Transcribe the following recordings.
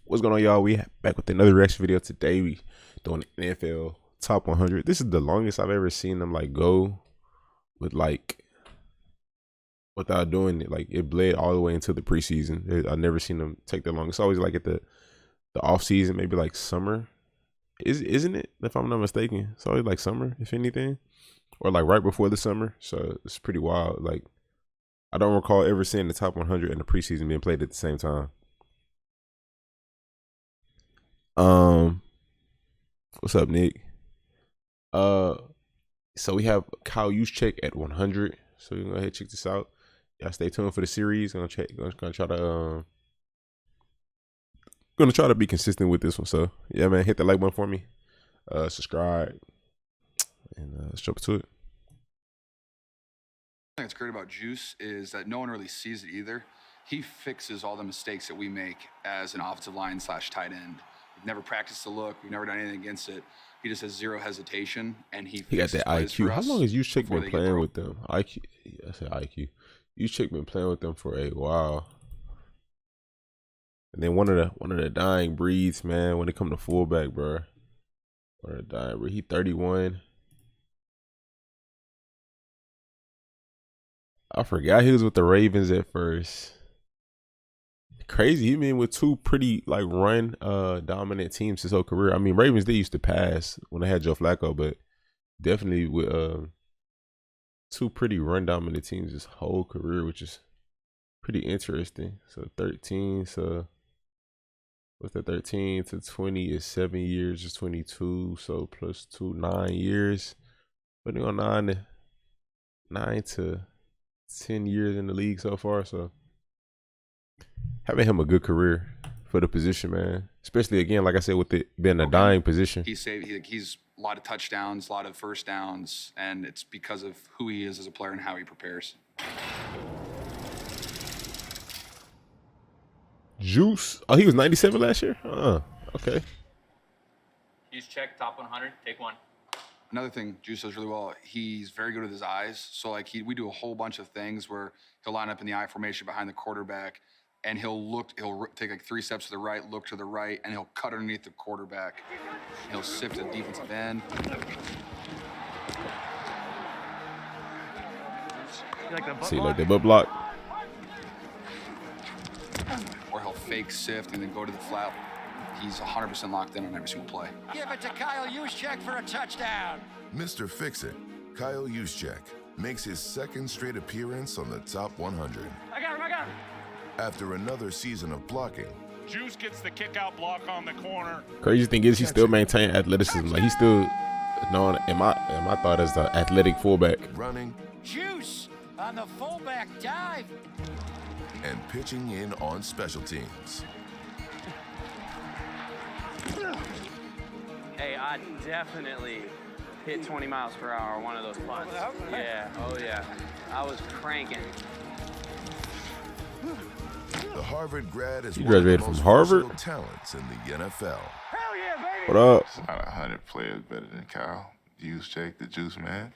What's going on, y'all? We back with another reaction video. Today we doing the NFL top 100. This is the longest I've ever seen them like go with like without doing it. Like it bled all the way into the preseason. I've never seen them take that long. It's always like at the off season, maybe like summer. Isn't it? If I'm not mistaken, it's always like summer, if anything, or like right before the summer. So it's pretty wild. Like I don't recall ever seeing the top 100 and the preseason being played at the same time. What's up, Nick? So we have Kyle Juszczyk at 100. So we're gonna go ahead and check this out. Y'all stay tuned for the series. Gonna try to be consistent with this one. So yeah, man, hit the like button for me. Subscribe, and let's jump to it. I think it's great about Juice is that no one really sees it either. He fixes all the mistakes that we make as an offensive line / tight end. We've never practiced the look. We've never done anything against it. He just has zero hesitation, and he got that IQ. How long has Juszczyk been playing with them? IQ. I said IQ. Juszczyk been playing with them for a while. And then one of the dying breeds, man. When it come to fullback, bro. One of the dying breed. He 31. I forgot he was with the Ravens at first. Crazy. He been with two pretty like run dominant teams his whole career. I mean, Ravens, they used to pass when they had Joe Flacco, but definitely with two pretty run dominant teams his whole career, which is pretty interesting. So 13, so what's that? 13 to 20 is 7 years, is 22. So plus 2, 9 years. Putting on 9 to 10 years in the league so far. So having him a good career for the position, man. Especially again, like I said, with it being a dying position. He's a lot of touchdowns, a lot of first downs, and it's because of who he is as a player and how he prepares. Juice. Oh, he was 97 last year? Okay. Juszczyk, top 100, take one. Another thing Juice does really well, he's very good with his eyes. So like we do a whole bunch of things where he'll line up in the I formation behind the quarterback, and he'll take like 3 steps to the right, look to the right, and he'll cut underneath the quarterback. He'll sift the defensive end. See, like the butt block. Or he'll fake sift and then go to the flat. He's 100% locked in on every single play. Give it to Kyle Juszczyk for a touchdown. Mr. Fix-It, Kyle Juszczyk, makes his second straight appearance on the top 100. I got him. After another season of blocking, Juice gets the kick out block on the corner. Crazy thing is he still maintained athleticism. Like he's still known in my thought as the athletic fullback. running, Juice on the fullback dive. and pitching in on special teams. Hey, I definitely hit 20 miles per hour one of those punts. Yeah, oh yeah. I was cranking. The Harvard grad is You one of the graduated from most Harvard? versatile talents in the NFL. Hell yeah, baby. What up? There's not 100 players better than Kyle Juszczyk, the Juice Man.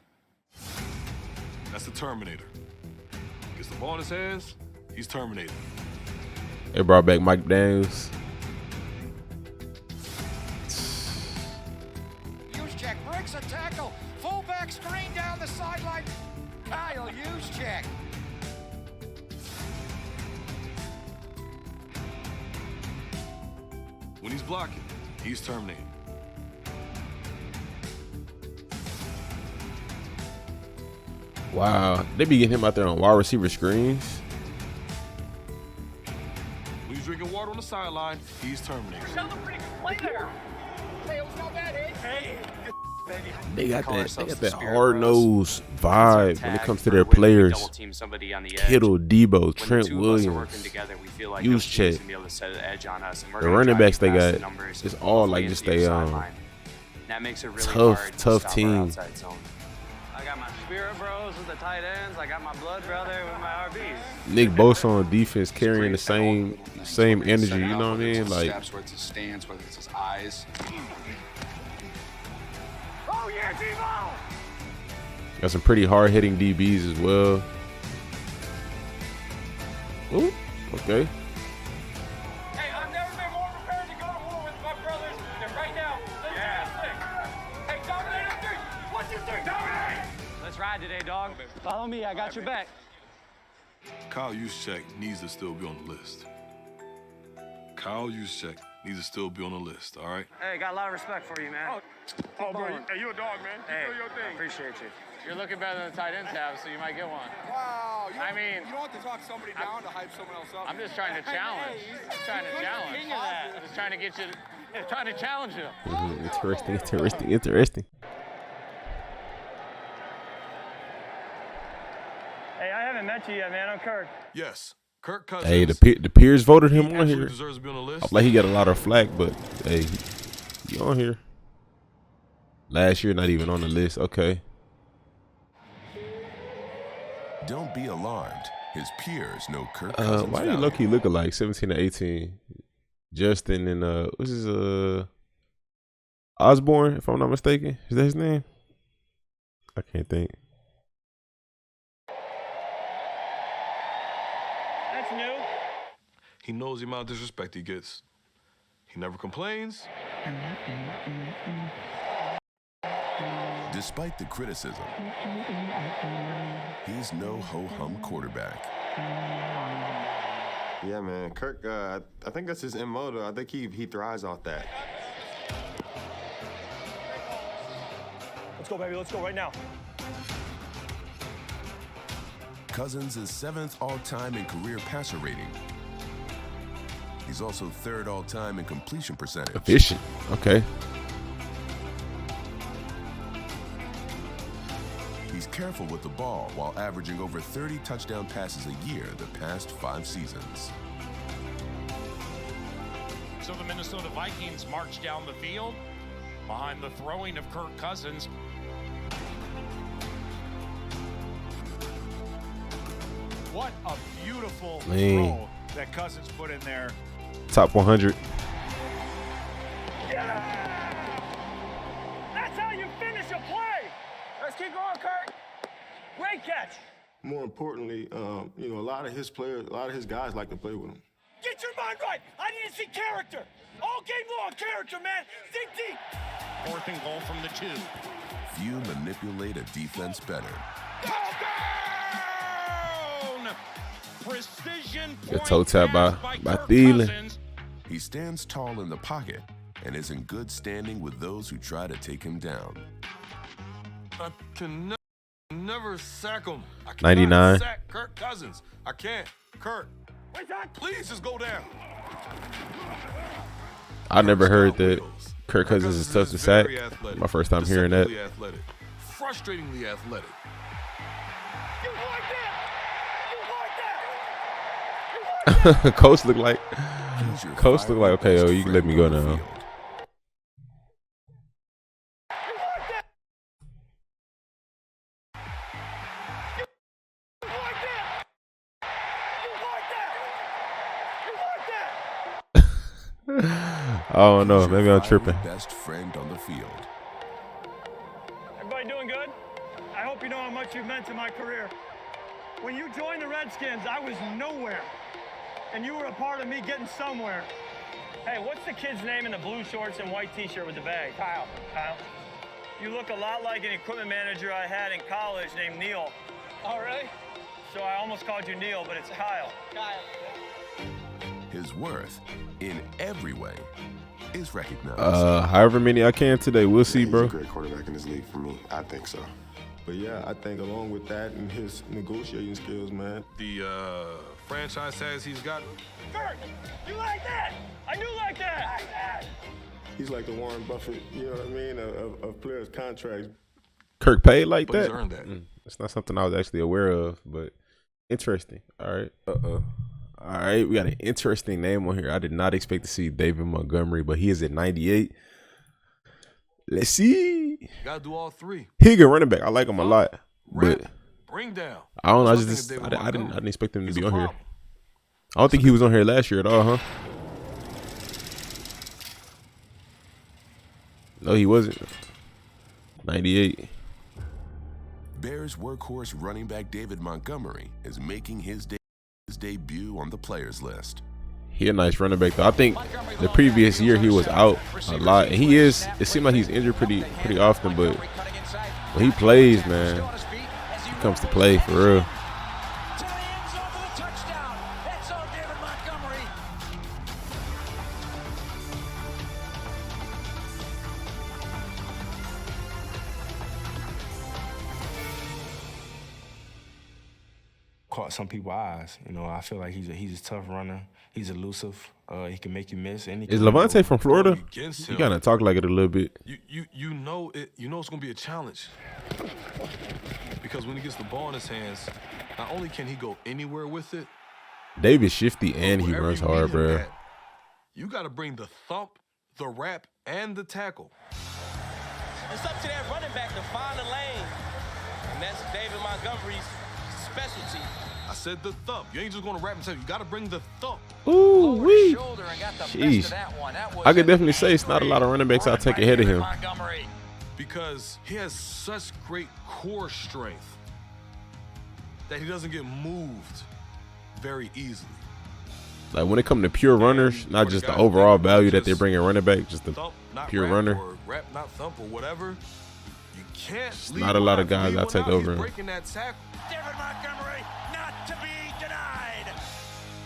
That's the Terminator. Gets the ball in his hands, he's Terminator. They brought back Mike Daniels. Juszczyk breaks a tackle. Fullback screen down the sideline. Kyle Juszczyk. When he's blocking, he's Terminator. Wow, they be getting him out there on wide receiver screens. When he's drinking water on the sideline, he's Terminator. They got that hard nosed vibe when it comes to their players. Kittle, Debo, Trent Williams, Juszczyk. The running backs they got, it's all like just a tough team. I got my spirit bros with the tight ends. I got my blood brother with my RBs. Nick Bosa on defense carrying the same energy, you know what I mean? Like, Steps, whether it's his stance, whether it's his eyes. Oh yeah, Devo. got some pretty hard hitting DBs as well. Ooh, okay. Hey, I've never been more prepared today, dog. Follow me. I got your back. Kyle Juszczyk needs to still be on the list. Kyle Juszczyk needs to still be on the list, all right? Hey, got a lot of respect for you, man. Oh, bro, hey, you a dog, man. Hey, You do your I thing. appreciate you. You're looking better than the tight ends have, so you might get one. Wow. I mean, you don't have to talk somebody down to hype someone else up. I'm just trying to challenge. I'm trying to challenge. I'm just trying to get you. Trying to challenge you. Interesting. Hey, I haven't met you yet, man. I'm Kirk. Yes, Kirk Cousins. Hey, the peers voted him on absolutely here. deserves to be on the list. Like he got a lot of flack, but hey, he on here. Last year, not even on the list. Okay. Don't be alarmed. His peers know Kirk Cousins' Why do you value. low-key look alike? 17 to 18. Justin and what's his Osborne, if I'm not mistaken. Is that his name? I can't think. That's new. He knows the amount of disrespect he gets. He never complains. Despite the criticism, he's no ho-hum quarterback. Yeah, man. Kirk, I think that's his MO, though. I think he thrives off that. Let's go, baby. Let's go right now. Cousins is 7th all-time in career passer rating. He's also 3rd all-time in completion percentage. Efficient. Okay. He's careful with the ball while averaging over 30 touchdown passes a year the past 5 seasons. So the Minnesota Vikings march down the field behind the throwing of Kirk Cousins. What a beautiful throw that Cousins put in there. Top 100. That's how you finish a play. Let's keep going, Kirk. Great catch. More importantly, you know, a lot of his players, a lot of his guys like to play with him. Get your mind right. I need to see character. All game long, character, man. Think deep. 4th and goal from the 2. Few manipulate a defense better. Down! Precision Good point toe tap pass by Kirk Thielen. Cousins. He stands tall in the pocket and is in good standing with those who try to take him down. I can never sack him. I cannot 99. sack Kirk Cousins. I can't. Kirk, please just go down. I never heard that Wheels. Kirk Cousins is tough to sack. very athletic, My first time hearing that. deceptively athletic, frustratingly athletic. You like that? You like that? Coach look like He's your Coach look like, okay, best oh, you can let me friend go on the now. field. I don't know. He's your Maybe I'm fiery tripping. best friend on the field. Everybody doing good? I hope you know how much you've meant to my career. When you joined the Redskins, I was nowhere. And you were a part of me getting somewhere. Hey, what's the kid's name in the blue shorts and white t-shirt with the bag? Kyle. Kyle? You look a lot like an equipment manager I had in college named Neil. Oh, really? So I almost called you Neil, but it's Kyle. Kyle. His worth, in every way, is recognized. However many I can today. We'll see, He's bro. a great quarterback in this league for me. I think so. But yeah, I think along with that and his negotiating skills, man. The franchise tags he's got. Kurt, you like that? I do like that. Like that. He's like the Warren Buffett, you know what I mean, of players' contracts. Kirk paid like But he's that. earned that. It's not something I was actually aware of, but interesting. All right. All right. We got an interesting name on here. I did not expect to see David Montgomery, but he is at 98. Let's see. Gotta do all three. He a good running back. I like him a lot, but Rap, bring down. I don't know. I First thing just is I David didn't Montgomery. expect him to He's be a on here. problem. I don't think he was on here last year at all, huh? No, he wasn't. 98. Bears workhorse running back David Montgomery is making his debut on the players list. He a nice running back though. I think the previous year he was out a lot, and he is. It seemed like he's injured pretty often, but when he plays, man, comes to play, for real. To the end zone for the touchdown. That's all David Montgomery. Caught some people's eyes. You know, I feel like he's a tough runner. He's elusive. He can make you miss. And Is Levante from Florida? Against You him, kind of talk like it a little bit. you know it. You know it's gonna be a challenge because when he gets the ball in his hands, not only can he go anywhere with it, David's shifty and he wherever runs you meet hard, him bro. at, you got to bring the thump, the wrap, and the tackle. It's up to that running back to find the lane. And that's David Montgomery's specialty. I said the thump. You ain't just gonna wrap and tell you got to bring the thump. Ooh, wee. Shoulder and got the best Jeez. of that one. That was I could definitely say it's not a lot of running backs I'll take ahead of him. Montgomery. Because he has such great core strength that he doesn't get moved very easily. Like when it comes to pure runners, not just the overall value that they bring in running back, just the Thump, not pure rap, runner. or rap, not thump, or whatever. You can't. It's leave not a lot of one out. guys Leave I one take out, over he's him. breaking that tackle. David Montgomery, not to be denied.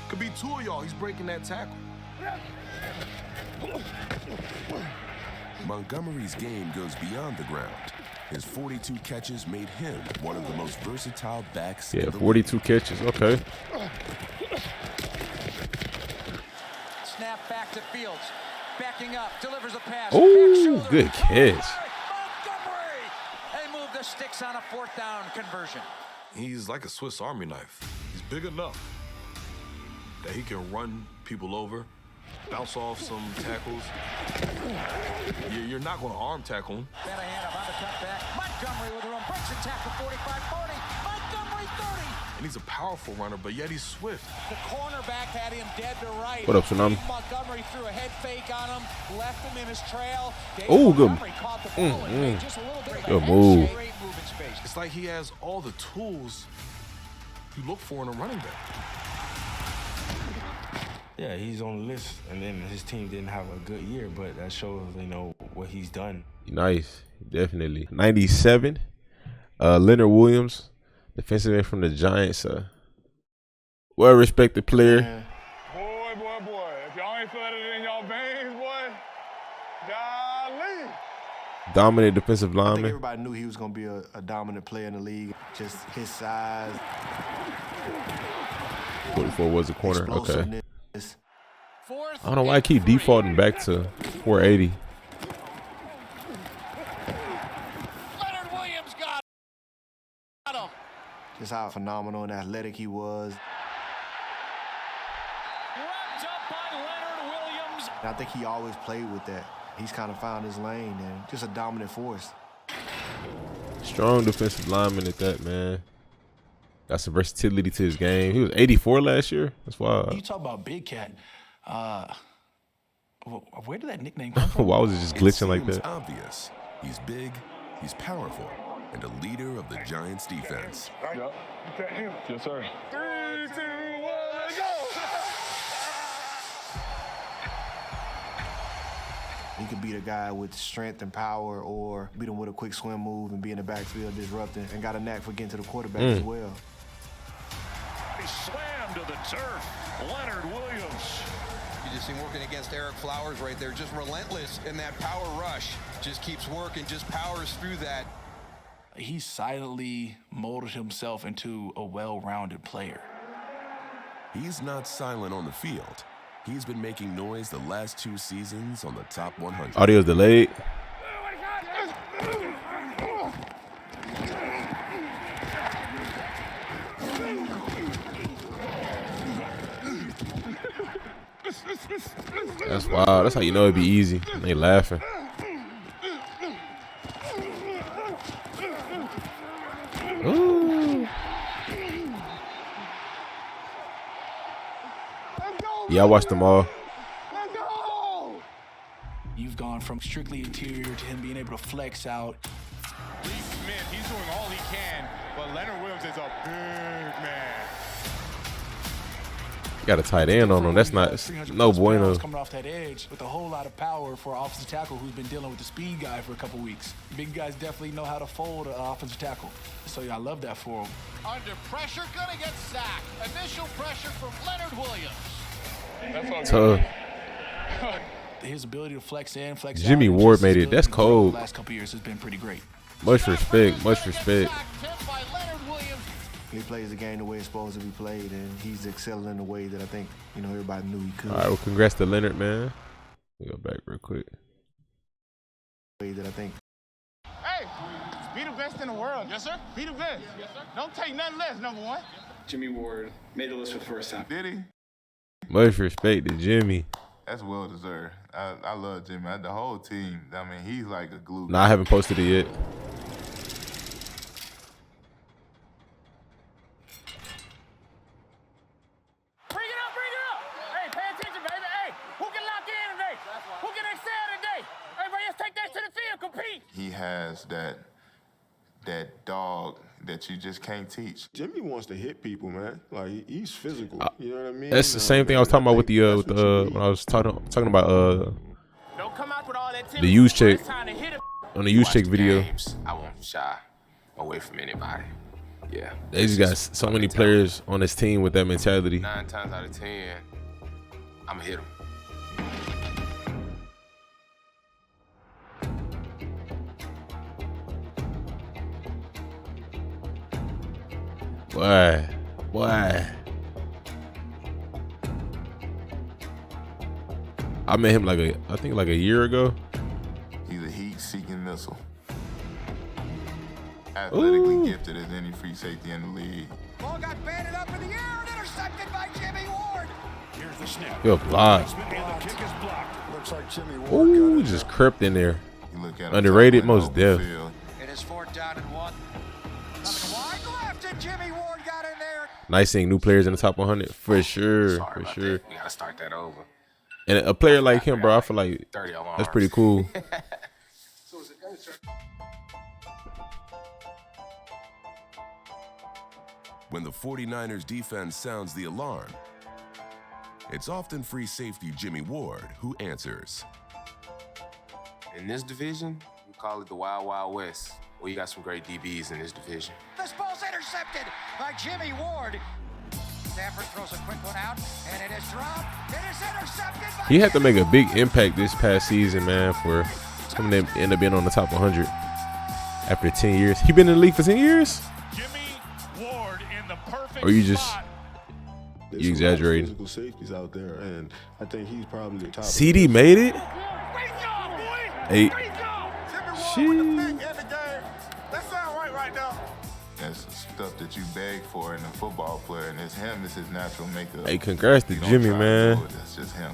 Could be two of y'all. He's breaking that tackle. Montgomery's game goes beyond the ground. His 42 catches made him one of the most versatile backs Yeah, in the 42 catches. Okay. Snap back to Fields. Backing up, delivers a pass. Ooh, Back shoulder. good catch. Montgomery. They move the sticks on a 4th down conversion. He's like a Swiss Army knife. He's big enough that he can run people over, bounce off some tackles. You're not going to arm tackle him. Shanahan about to cut back. Montgomery with room. Breaks a tackle 45-40. Montgomery 30. And he's a powerful runner, but yet he's swift. The cornerback had him dead to right. What up, Tsunami? Dave Montgomery threw a head fake on him, left him in his trail. Dave Ooh, good. Montgomery caught the ball and made just a little bit of a Good head move. shake. Great move in space. It's like he has all the tools you look for in a running back. Yeah, he's on the list, and then his team didn't have a good year, but that shows, you know, what he's done. Nice. Definitely. 97. Leonard Williams, defensive end from the Giants. Well-respected player. Boy. If y'all ain't feeling it in y'all veins, boy, golly. Dominant defensive I think lineman. everybody knew he was going to be a dominant player in the league. Just his size. 44 was a corner. Okay. explosiveness. I don't know why I keep defaulting back to 480. Leonard Williams got him. Just how phenomenal and athletic he was. Wrapped up by Leonard Williams. And I think he always played with that. He's kind of found his lane and just a dominant force. Strong defensive lineman at that, man. Got some versatility to his game. He was 84 last year. That's why. You talk about Big Cat. Where did that nickname come from? Why was it just glitching like seems that? obvious. He's big, he's powerful, and a leader of the Giants defense. Yep. Yes, sir. 3, 2, 1, go! He could beat a guy with strength and power or beat him with a quick swim move and be in the backfield disrupting and got a knack for getting to the quarterback as well. He slammed to the turf. Leonard Williams. You just see him working against Eric Flowers right there, just relentless in that power rush. Just keeps working, just powers through that. He silently molded himself into a well-rounded player. He's not silent on the field. He's been making noise the last 2 seasons on the top 100. Audio's delayed. That's wild. That's how you know it'd be easy. They laughing. Ooh. Yeah, I watched them all. You've gone from strictly interior to him being able to flex out. Lee Smith, he's doing all he can, but Leonard Williams is a big man. Got a tight end on him. That's not 300 no plus bueno. pounds coming off that edge with a whole lot of power for an offensive tackle who's been dealing with the speed guy for a couple weeks. Big guys definitely know how to fold an offensive tackle. So yeah, I love that for him. Under pressure, gonna get sacked. Initial pressure from Leonard Williams. Tough. His ability to flex in, flex out, Jimmy and Ward just made his it. That's ability to grow cold. The last couple years has been pretty great. Much respect. Much respect. He plays the game the way it's supposed to be played, and he's excelling in the way that I think everybody knew he could. All right, well, congrats to Leonard, man. We go back real quick. Way that I think. Hey, be the best in the world. Yes, sir. Be the best. Yes, sir. Don't take nothing less, number one. Jimmy Ward made the list for the first time. Did he? Much respect to Jimmy. That's well deserved. I love Jimmy. The whole team. I mean, he's like a glue. Nah, I haven't posted it yet. He has that dog that you just can't teach. Jimmy wants to hit people, man. Like he's physical. You know what I mean? That's the same thing I was talking about with the when I was talking about the use check on the use check video. I won't shy away from anybody. Yeah. They just got so many players on this team with that mentality. 9 times out of 10, I'ma hit them. Boy. I met him I think like a year ago. He's a heat-seeking missile. Athletically gifted as any free safety in the league. Ball got banded up in the air and intercepted by Jimmy Ward. Here's the snap. Good block. And the kick is blocked. Looks like Jimmy Ward. Ooh, just crept in there. Underrated, most deaf. It is 4th down and 1. Coming wide left, and Jimmy Ward got in there. Nice seeing new players in the top 100 for sure. Sorry For sure. We gotta start that over. And a player like him, bro, I feel like 30 alarms. that's pretty cool. When the 49ers defense sounds the alarm, it's often free safety Jimmy Ward who answers. In this division, we call it the Wild Wild West. Well, you got some great DBs in this division. This ball's intercepted by Jimmy Ward. Stafford throws a quick one out, and it is dropped. It is intercepted by He had to make a big impact this past season, man, for him to end up being on the top 100 after 10 years. He been in the league for 10 years? Or you just you exaggerating? Physical safeties out there, and I think he's probably the top. CD made it. 8. That sound right now. That's stuff that you beg for in a football player, and it's him. It's his natural makeup. Hey, congrats to Jimmy, man. That's just him.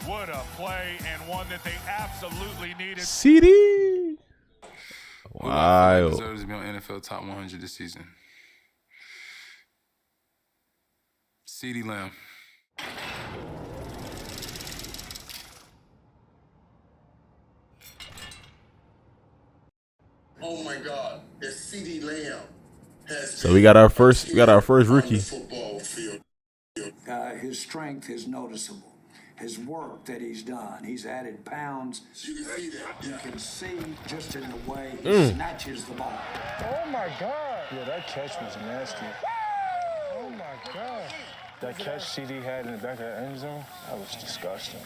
What a play, and one that they absolutely needed. CD. Wow. Deserves to be on NFL Top 100 this season. CeeDee Lamb. Oh my God! It's CeeDee Lamb. So we got our first rookie. His strength is noticeable. His work that he's done, he's added pounds. You can see that. You can see just in the way he snatches the ball. Oh my God! Yeah, that catch was nasty. Oh my God! That catch CD had in the back of the end zone, that was disgusting.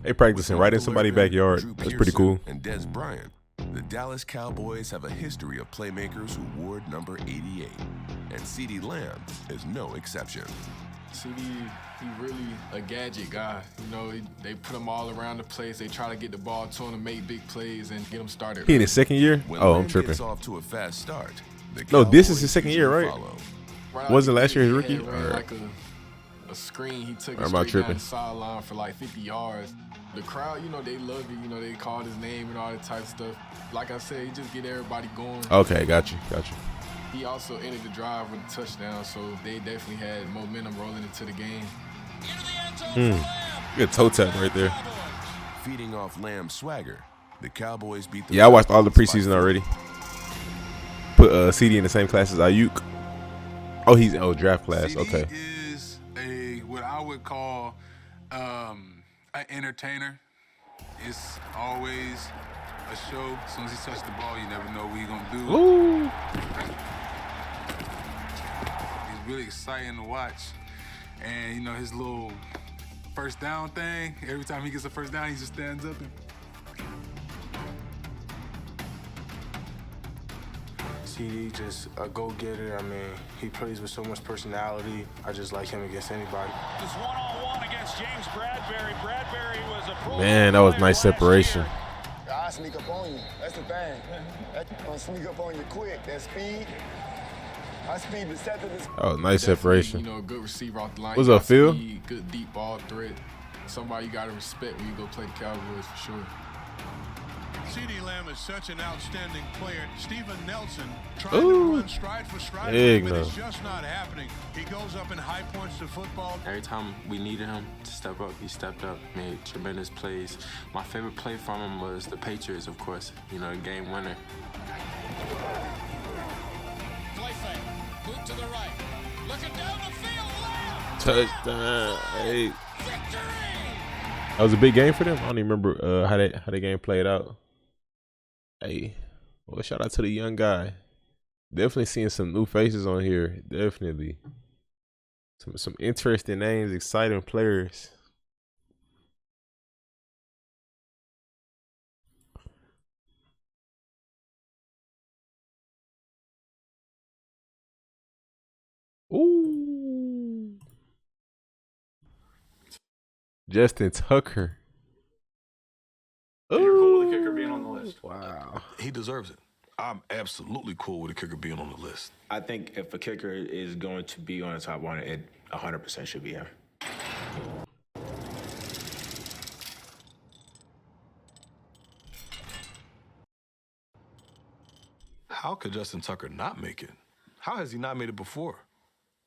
They practicing right in somebody's backyard. That's pretty cool. And Des Bryant, the Dallas Cowboys have a history of playmakers who wore number 88, and CeeDee Lamb is no exception. CD, he really a gadget guy. You know, they put him all around the place. They try to get the ball to him to make big plays and get him started. He in his second year? When Oh, Lamb I'm tripping. gets off to a fast start, No, this is his second year, right? Right Wasn't out last the year his gate, he rookie? had ran Or- like a screen. He took Or it am I straight down tripping? the sideline for like 50 yards. The crowd, you know, they love it. You know, they called his name and all that type of stuff. Like I said, he just get everybody going. Okay, got you. He also ended the drive with a touchdown, so they definitely had momentum rolling into the game. Good toe tap right there. Feeding off Lamb's swagger, the Cowboys beat the Yeah, I watched all the Falcons by preseason already. Put CD in the same class as Ayuk. Oh, he's draft class. Okay. is a, without would call an entertainer. It's always a show. As soon as he touches the ball, you never know what he's gonna do. Ooh. He's really exciting to watch. And you know, his little first down thing, every time he gets a first down, he just stands up and CD just a go-getter. I mean, he plays with so much personality. I just like him against anybody. This one-on-one against James Bradbury. Bradbury was a pro. Man, that was nice separation. I sneak up on you. That's the thing. That's gonna sneak up on you quick. That speed. My speed is set to this. Oh, nice separation. You know, a good receiver off the line. What's up, Phil? Speed, good deep ball threat. Somebody you gotta respect when you go play the Cowboys for sure. CeeDee Lamb is such an outstanding player. Steven Nelson trying Ooh. to run stride for stride, Big but no. it's just not happening. He goes up in high points to football. Every time we needed him to step up, he stepped up, made tremendous plays. My favorite play from him was the Patriots, of course. You know, the game winner. Play fake. Boot to the right. Looking down the field. Lamb. Touchdown. Hey. That was a big game for them. I don't even remember how the game played out. Hey, well, shout out to the young guy. Definitely seeing some new faces on here. Definitely. Some interesting names, exciting players. Ooh. Justin Tucker. You're cool with the kicker being on the list. Wow. He deserves it. I'm absolutely cool with a kicker being on the list. I think if a kicker is going to be on the top 100, it 100% should be him. How could Justin Tucker not make it? How has he not made it before?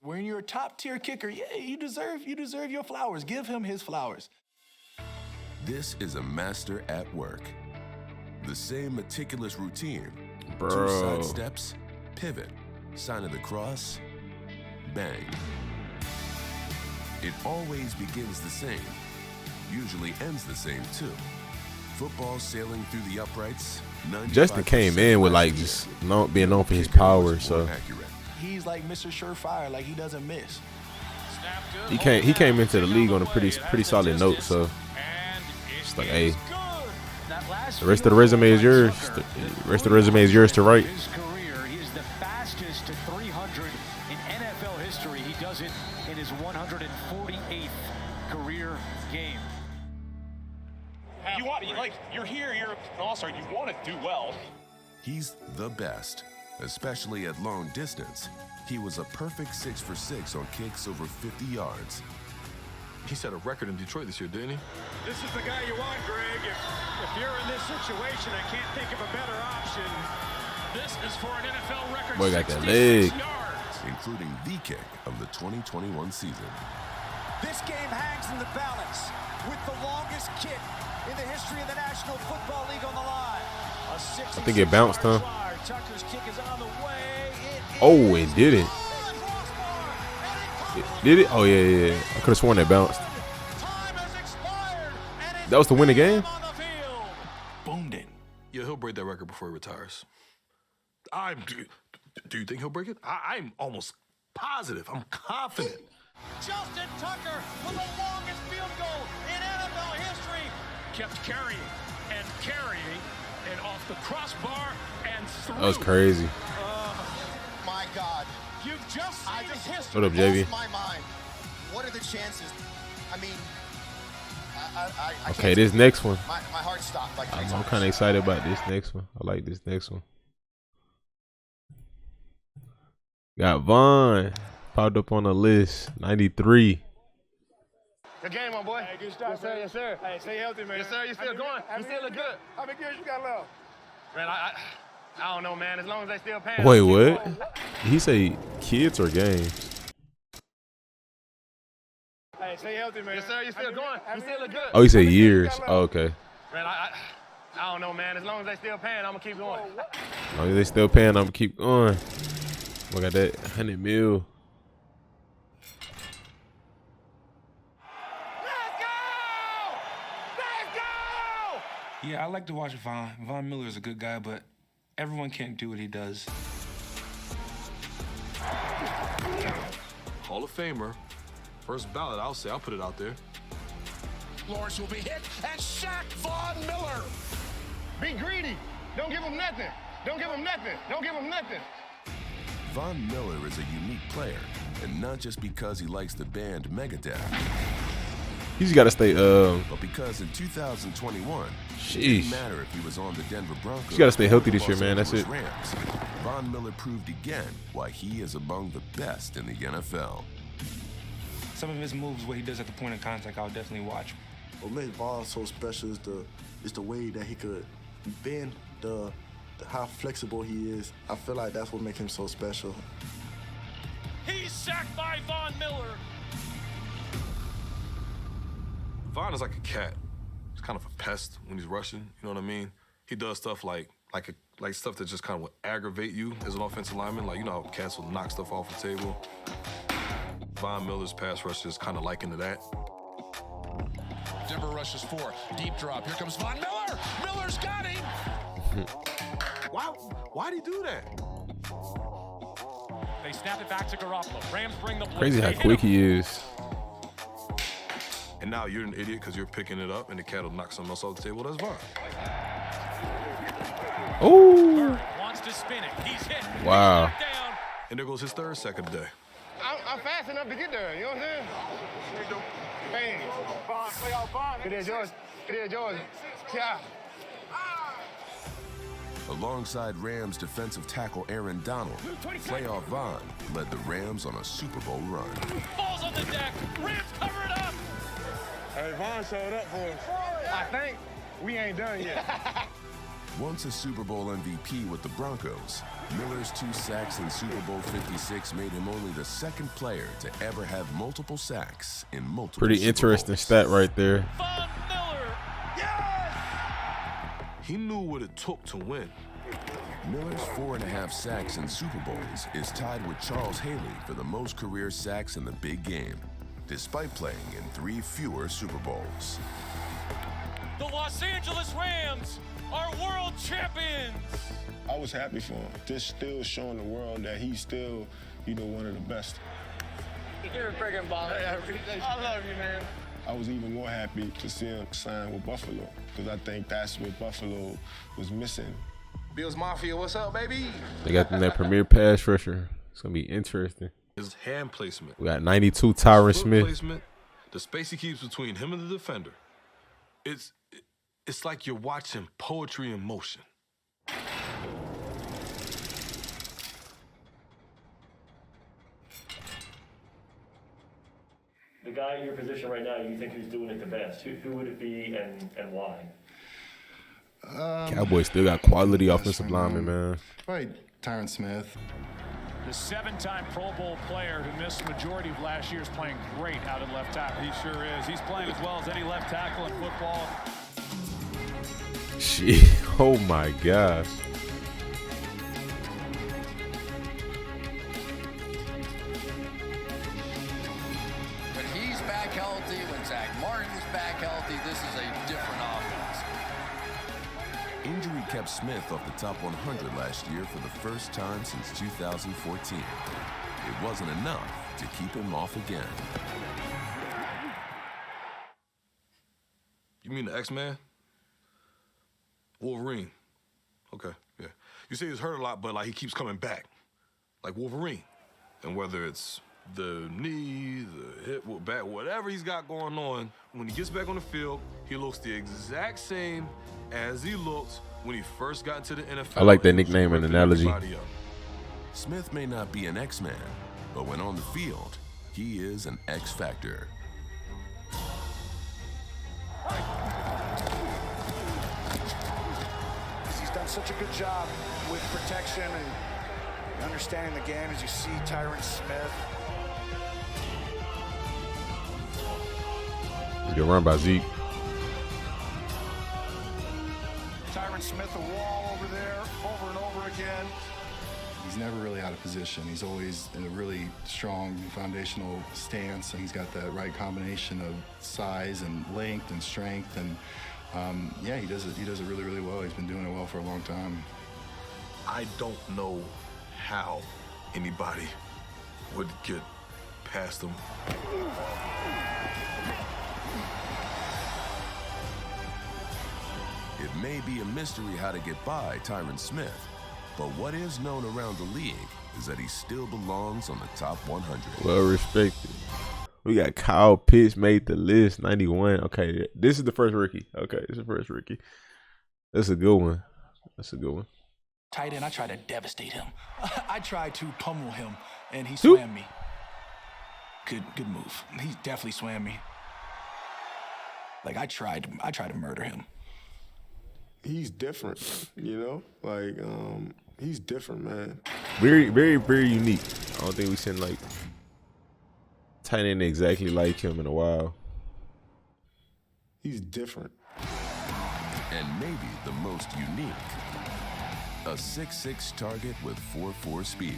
When you're a top-tier kicker, yeah, you deserve your flowers. Give him his flowers. This is a master at work. The same meticulous routine. Bro. 2 side steps, pivot, sign of the cross, bang. It always begins the same, usually ends the same too. Football sailing through the uprights. Justin came in with like just being known for his power, so He's like Mr. Surefire, like he doesn't miss. he came into the league on a pretty solid note. So it's like, hey, the rest of the resume is yours. The rest of the resume is yours to write. His career, he is the fastest to 300 in NFL history. He does it in his 148th career game. You want, like, you're here, you're an all-star, you want to do well. He's the best, especially at long distance. He was a perfect 6 for 6 on kicks over 50 yards. He set a record in Detroit this year, didn't he? This is the guy you want, Greg. If you're in this situation, I can't think of a better option. This is for an NFL record. Boy got that leg. Including the kick of the 2021 season. This game hangs in the balance with the longest kick in the history of the National Football League on the line. I think it bounced, huh? Tucker's kick is on the way. Oh, it didn't. Did it? Oh, yeah. I could have sworn it bounced. That was to win the game? Boomed it. Yeah, he'll break that record before he retires. Do you think he'll break it? I'm almost positive. I'm confident. Justin Tucker with the longest field goal in NFL history. Kept carrying and off the crossbar and through. That was crazy. My God. You've just seen history. What up, JV? My mind. What are the chances? I mean, I Okay, this next one. My heart stopped. Like I'm kind of excited about this next one. I like this next one. Got Vaughn popped up on the list. 93. Good game, my boy. Hey, good start, yes, sir. Yes, sir. Hey, stay healthy, man. Yes, sir. You still going? You still look good. How many years you got left? Man, I don't know, man. As long as they still paying. Wait, what? Did he say kids or games? Hey, stay healthy, man. Yes, sir. You still going? You still look good. Oh, he said years. Oh, okay. Man, I don't know, man. As long as they still paying, I'm gonna keep going. As long as they still paying, I'm gonna keep going. Look at that 100 mil. Yeah, I like to watch Von. Von Miller is a good guy, but everyone can't do what he does. Hall of Famer. First ballot, I'll say. I'll put it out there. Lawrence will be hit and sacked Von Miller. Be greedy. Don't give him nothing. Don't give him nothing. Don't give him nothing. Von Miller is a unique player, and not just because he likes the band Megadeth. He's got to stay. But because in 2021, it didn't matter if he was on the Denver Broncos. He's got to stay healthy this or year, man. That's it. Rams. Von Miller proved again why he is among the best in the NFL. Some of his moves, what he does at the point of contact, I'll definitely watch. What makes Von so special is the way that he could bend, how flexible he is. I feel like that's what makes him so special. He's sacked by Von Miller. Von is like a cat. He's kind of a pest when he's rushing. You know what I mean? He does stuff like stuff that just kind of will aggravate you as an offensive lineman. Like, you know how cats will knock stuff off the table. Von Miller's pass rush is kind of likened to that. Denver rushes 4. Deep drop. Here comes Von Miller. Miller's got him. Why'd he do that? They snap it back to Garoppolo. Rams bring the blitz. Crazy how quick he is. And now you're an idiot because you're picking it up and the cat will knock something else off the table. That's Von. Oh. Wants to spin it. He's hit. Wow. He's knocked down. And there goes his third sack of the day. I'm fast enough to get there. You know what I'm saying? Hey, Von, play out Von. It is yours. It is yours. Yeah. Alongside Rams defensive tackle Aaron Donald, playoff Von led the Rams on a Super Bowl run. Balls on the deck. Rams cover it up. Hey, Von showed up for us. I think we ain't done yet. Once a Super Bowl MVP with the Broncos, Miller's 2 sacks in Super Bowl 56 made him only the second player to ever have multiple sacks in multiple Pretty Super interesting Bowls. stat right there. Von Miller. Yes! He knew what it took to win. Miller's 4.5 sacks in Super Bowls is tied with Charles Haley for the most career sacks in the big game, despite playing in 3 fewer Super Bowls. The Los Angeles Rams are world champions. I was happy for him. Just still showing the world that he's still, one of the best. You're a friggin' baller. I love you, man. I was even more happy to see him sign with Buffalo because I think that's what Buffalo was missing. Bills Mafia, what's up, baby? They got them that premier pass rusher. It's going to be interesting. His hand placement. We got 92 Tyron Smith. Placement, the space he keeps between him and the defender. It's like you're watching poetry in motion. The guy in your position right now, you think who's doing it the best? Who would it be and why? Cowboys still got quality offensive linemen, man. Probably Tyron Smith. The 7-time Pro Bowl player who missed the majority of last year is playing great out at left tackle. He sure is. He's playing as well as any left tackle in football. Shit. Oh my gosh. When he's back healthy, when Zach Martin's back healthy, this is a different offense. Injury kept Smith off the top 100 last year for the first time since 2014. It wasn't enough to keep him off again. You mean the X-Man? Wolverine. Okay, yeah. You say he's hurt a lot, but like he keeps coming back, like Wolverine. And whether it's the knee, the hip, back, whatever he's got going on, when he gets back on the field, he looks the exact same as he looked when he first got into the NFL. I like that nickname and analogy. Smith may not be an X-Man, but when on the field, he is an X factor. He's done such a good job with protection and understanding the game as you see Tyron Smith. Good run by Zeke. Tyron Smith, a wall over there, over and over again. He's never really out of position. He's always in a really strong foundational stance, and he's got that right combination of size and length and strength, and Yeah, he does it really, really well. He's been doing it well for a long time. I don't know how anybody would get past him. It may be a mystery how to get by Tyron Smith, but what is known around the league is that he still belongs on the top 100. Well respected. We got Kyle Pitts made the list, 91. Okay, this is the first rookie. Okay, this is the first rookie. That's a good one. That's a good one. Tight end, I tried to devastate him. I tried to pummel him, and he swam me. Good move. He definitely swam me. Like I tried to murder him. He's different, you know? Like, he's different, man. Very, very, very unique. I don't think we've seen like tight end exactly like him in a while. He's different. And maybe the most unique. A 6'6" target with 4.4 speed.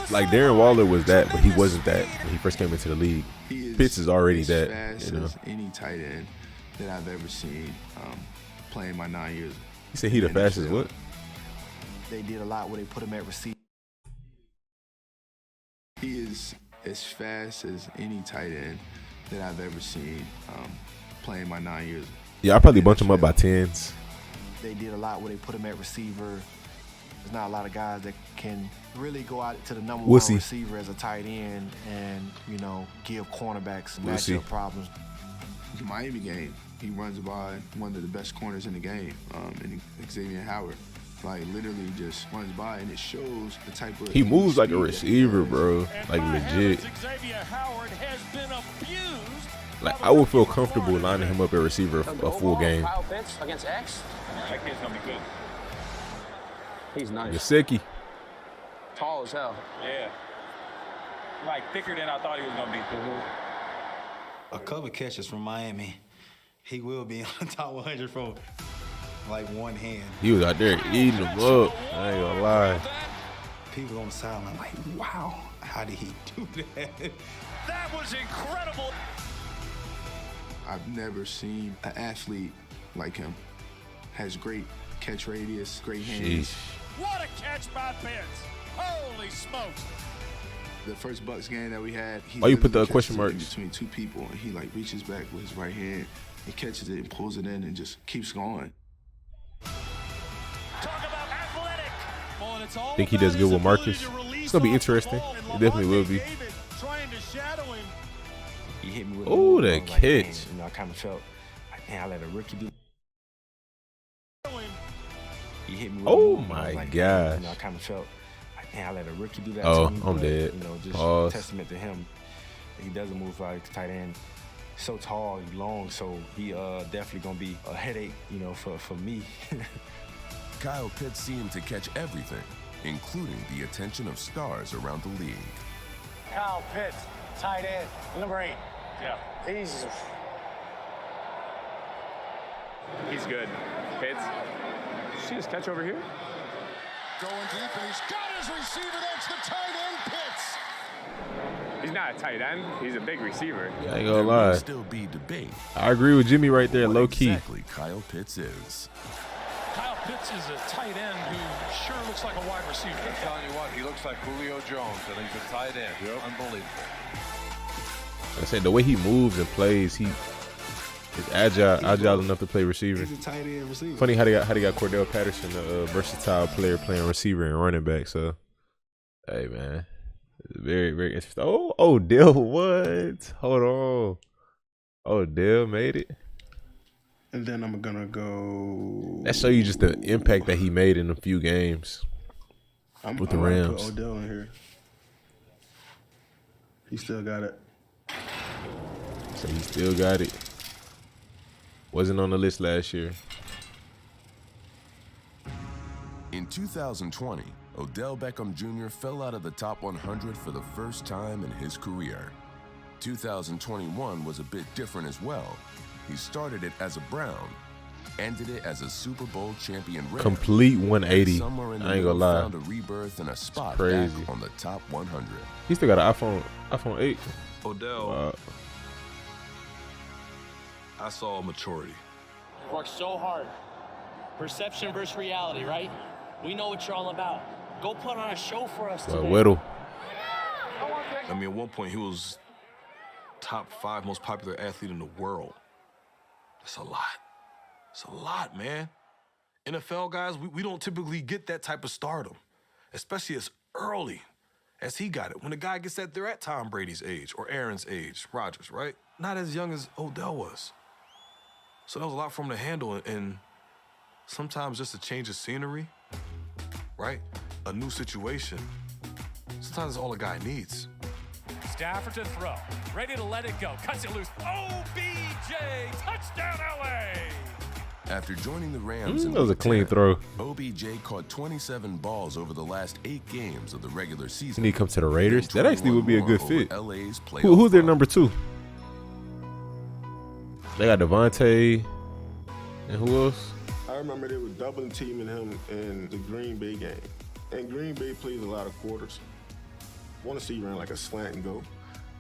Like Darren Waller was that, but he wasn't that when he first came into the league. Pitts is already that. Fast You know? as any tight end that I've ever seen playing my 9 years. He said he the fastest. What? They did a lot where they put him at receiver. He is as fast as any tight end that I've ever seen playing my 9 years. Yeah, I probably bunch him up by 10s. They did a lot where they put him at receiver. There's not a lot of guys that can really go out to the number one receiver as a tight end and, you know, give cornerbacks matchup problems. Miami game, he runs by one of the best corners in the game, and Xavier Howard. Like literally just runs by, and it shows the type of. He moves like a receiver, bro. Like legit. Xavier Howard has been abused. Like I would feel comfortable lining him up at receiver a full game. Kyle Pitts against X. That kid's gonna be good. He's nice. Gesicki. Tall as hell. Yeah. Like thicker than I thought he was gonna be. A couple catches from Miami. He will be on the top 100 from like one hand. He was out there eating them up. I ain't gonna lie. People on the sideline like, wow, how did he do that? That was incredible. I've never seen an athlete like him. Has great catch radius, great hands. What a catch by Pitts. Holy smokes. The first Bucks game that we had, he you put the literally question catches it marks? between two people, and he like reaches back with his right hand, he catches it and pulls it in and just keeps going. I think he does good with Marcus. It's gonna be interesting. It definitely will be. He hit me with Oh, that like, catch. man, you know, I kind of felt like, man, I let a rookie do. He hit me with Oh a move, and I my was like, gosh. man, you know, I kind of felt like, man, I let a rookie do that Oh, to me. I'm but, dead. You know, just Pause. testament to him. He doesn't move like tight end. So tall, he's long, so he definitely gonna be a headache, you know, for me. Kyle Pitts seemed to catch everything, including the attention of stars around the league. Kyle Pitts, tight end, number 8. Yeah. He's good. Pitts. See his catch over here? Going deep, and he's got his receiver. That's the tight end, Pitts. He's not a tight end. He's a big receiver. I ain't gonna lie. Still be debate. I agree with Jimmy right there, What low key. exactly Kyle Pitts is. Kyle Pitts is a tight end who sure looks like a wide receiver. I'm telling you what, he looks like Julio Jones, and he's a tight end. Unbelievable. Like I said, the way he moves and plays, he is agile enough to play receiver. He's a tight end receiver. Funny how they got Cordell Patterson, a versatile player playing receiver and running back. So, hey man, very, very interesting. Oh, Odell, what? Hold on, Odell made it. And then I'm gonna go. That show you just the impact that he made in a few games with the gonna Rams. Put Odell in here. He still got it. So he still got it. Wasn't on the list last year. In 2020, Odell Beckham Jr. fell out of the top 100 for the first time in his career. 2021 was a bit different as well. He started it as a Brown, ended it as a Super Bowl champion Ram. Complete 180. and somewhere in the I ain't gonna middle lie. found a rebirth and a spot crazy. back on the top 100. He still got an iPhone 8. Odell I saw maturity. Worked so hard. Perception versus reality, right? We know what you're all about. Go put on a show for us today. Whittle. I mean, at one point, he was top 5 most popular athlete in the world. That's a lot. It's a lot, man. NFL guys, we don't typically get that type of stardom, especially as early as he got it. When a guy gets that, they're at Tom Brady's age or Aaron's age, Rodgers, right? Not as young as Odell was. So that was a lot for him to handle, and sometimes just a change of scenery, right? A new situation. Sometimes that's all a guy needs. Stafford to throw, ready to let it go, cuts it loose. OBJ, touchdown LA! After joining the Rams in that was a Week clean 10, throw. OBJ caught 27 balls over the last 8 games of the regular season. And he comes to the Raiders. That actually would be a good fit. LA's Who's their number 2? They got Devontae. And who else? I remember they were doubling teaming him in the Green Bay game. And Green Bay plays a lot of quarters. I want to see he ran like a slant and go.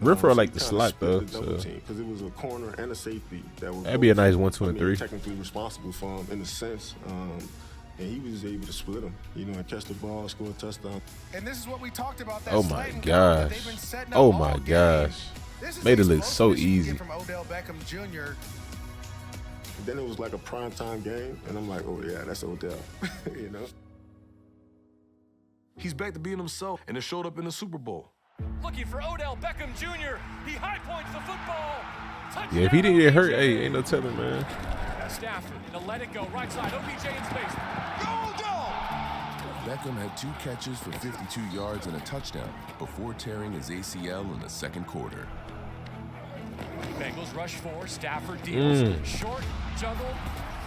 Renfro like the slot though. Because it was a corner and a safety that was. That'd be a nice 1, 2, and 3. Technically responsible for him in a sense, and he was able to split him, and catch the ball, score a touchdown. And this is what we talked about. That oh my gosh! Oh my gosh! Made it look so easy. From Odell Beckham Jr. And then it was like a primetime game, and I'm like, oh yeah, that's Odell, He's back to being himself, and it showed up in the Super Bowl. Looking for Odell Beckham Jr. He high points the football. Touchdown. Yeah, if he didn't get hurt, hey, ain't no telling, man. Stafford to let it go, right side, OBJ in space. Beckham had 2 catches for 52 yards and a touchdown before tearing his ACL in the second quarter. Bengals rush 4, Stafford deals, short, juggled,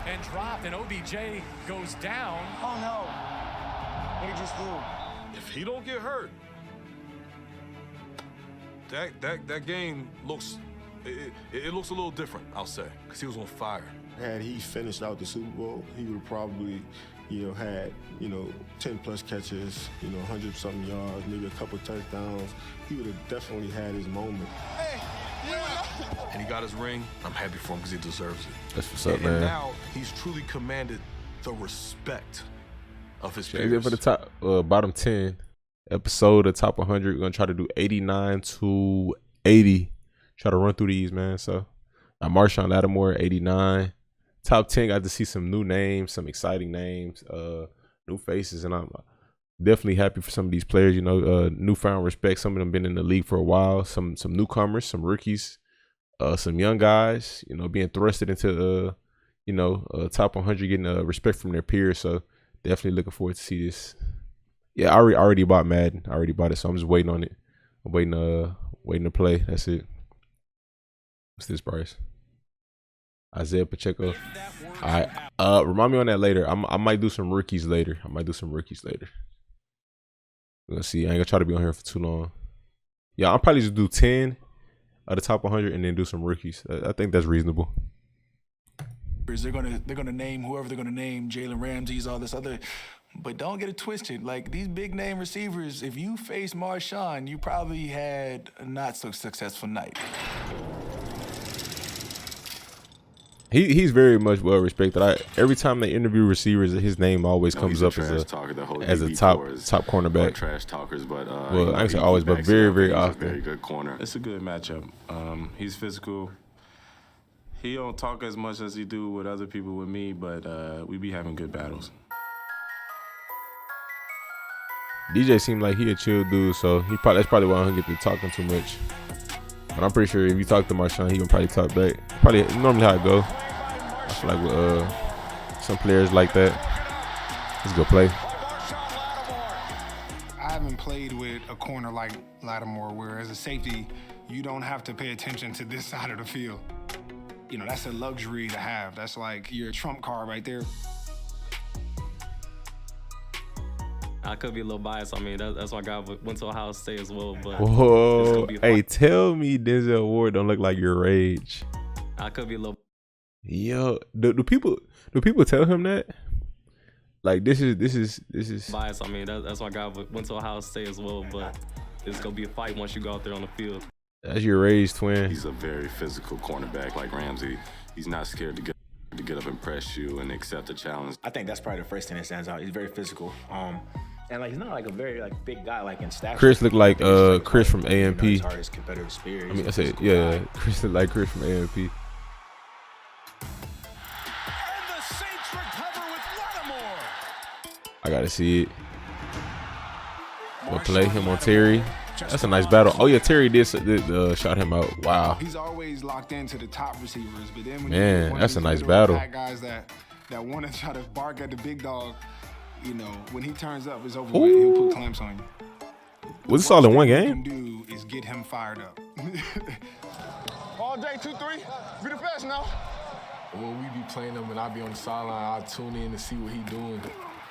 and dropped, and OBJ goes down. Oh no, what did he just do? If he don't get hurt, that game looks, it looks a little different, I'll say, because he was on fire. Had he finished out the Super Bowl, he would have probably, had, 10 plus catches, 100-something yards, maybe a couple touchdowns. He would have definitely had his moment. And he got his ring. I'm happy for him because he deserves it. That's what's up, man. And now he's truly commanded the respect of his peers. peers. For the top, bottom 10 episode of Top 100. We're gonna try to do 89 to 80. Try to run through these, man. So, Marshawn Lattimore, 89. Top 10 got to see some new names, some exciting names, new faces, and I'm definitely happy for some of these players. Newfound respect. Some of them been in the league for a while. Some newcomers, some rookies, some young guys. Being thrusted into top 100, getting respect from their peers. So definitely looking forward to see this. Yeah, I already bought Madden. I already bought it, so I'm just waiting on it. I'm waiting to play. That's it. What's this, Bryce? Isaiah Pacheco. All right. Remind me on that later. I might do some rookies later. We're gonna see. I ain't gonna try to be on here for too long. Yeah, I'll probably just do 10 of the top 100 and then do some rookies. I think that's reasonable. They're gonna name whoever they're gonna name, Jalen Ramsey's, all this other. But don't get it twisted. Like these big name receivers, if you face Marshawn, you probably had a not so successful night. He's very much well respected. Every time they interview receivers, his name always comes up as a top cornerback. Trash talkers, but well, I ain't say always, but very, very often. Very good corner. It's a good matchup. He's physical. He don't talk as much as he do with other people with me, but we be having good battles. DJ seemed like he a chill dude, so that's probably why I don't get to talking too much. But I'm pretty sure if you talk to Marshawn, he gonna probably talk back. Probably normally how it go. I feel like with some players like that, he's gonna play. I haven't played with a corner like Lattimore, where as a safety, you don't have to pay attention to this side of the field. That's a luxury to have. That's like your trump card right there. I could be a little biased. I mean, that's why I went to Ohio State as well. But whoa, hey, tell me Denzel Ward don't look like your age. I could be a little. Yo, do people tell him that? Like this is biased. I mean, that's why I went to Ohio State as well. But it's gonna be a fight once you go out there on the field. That's your age, twin. He's a very physical cornerback like Ramsey. He's not scared to get up and press you and accept the challenge. I think that's probably the first thing that stands out. He's very physical. And like he's not like a very like big guy like in stature. Chris looked like Chris from AMP. His hardest competitive spirit. I mean, I said yeah. Chris looked like Chris from AMP. And the Saints recover with Lattimore. I gotta see it. We'll play him on Terry. That's a nice battle. Oh yeah, Terry did shot him out. Wow. He's always locked into the top receivers, but then when man, that's a nice battle. Guys that want to try to bark at the big dog, you know, when he turns up, it's over with. He'll put clamps on you. Was this all in one game? What you can do is get him fired up. All day, 2-3. Be the best now. When we be playing him and I be on the sideline, I tune in to see what he doing.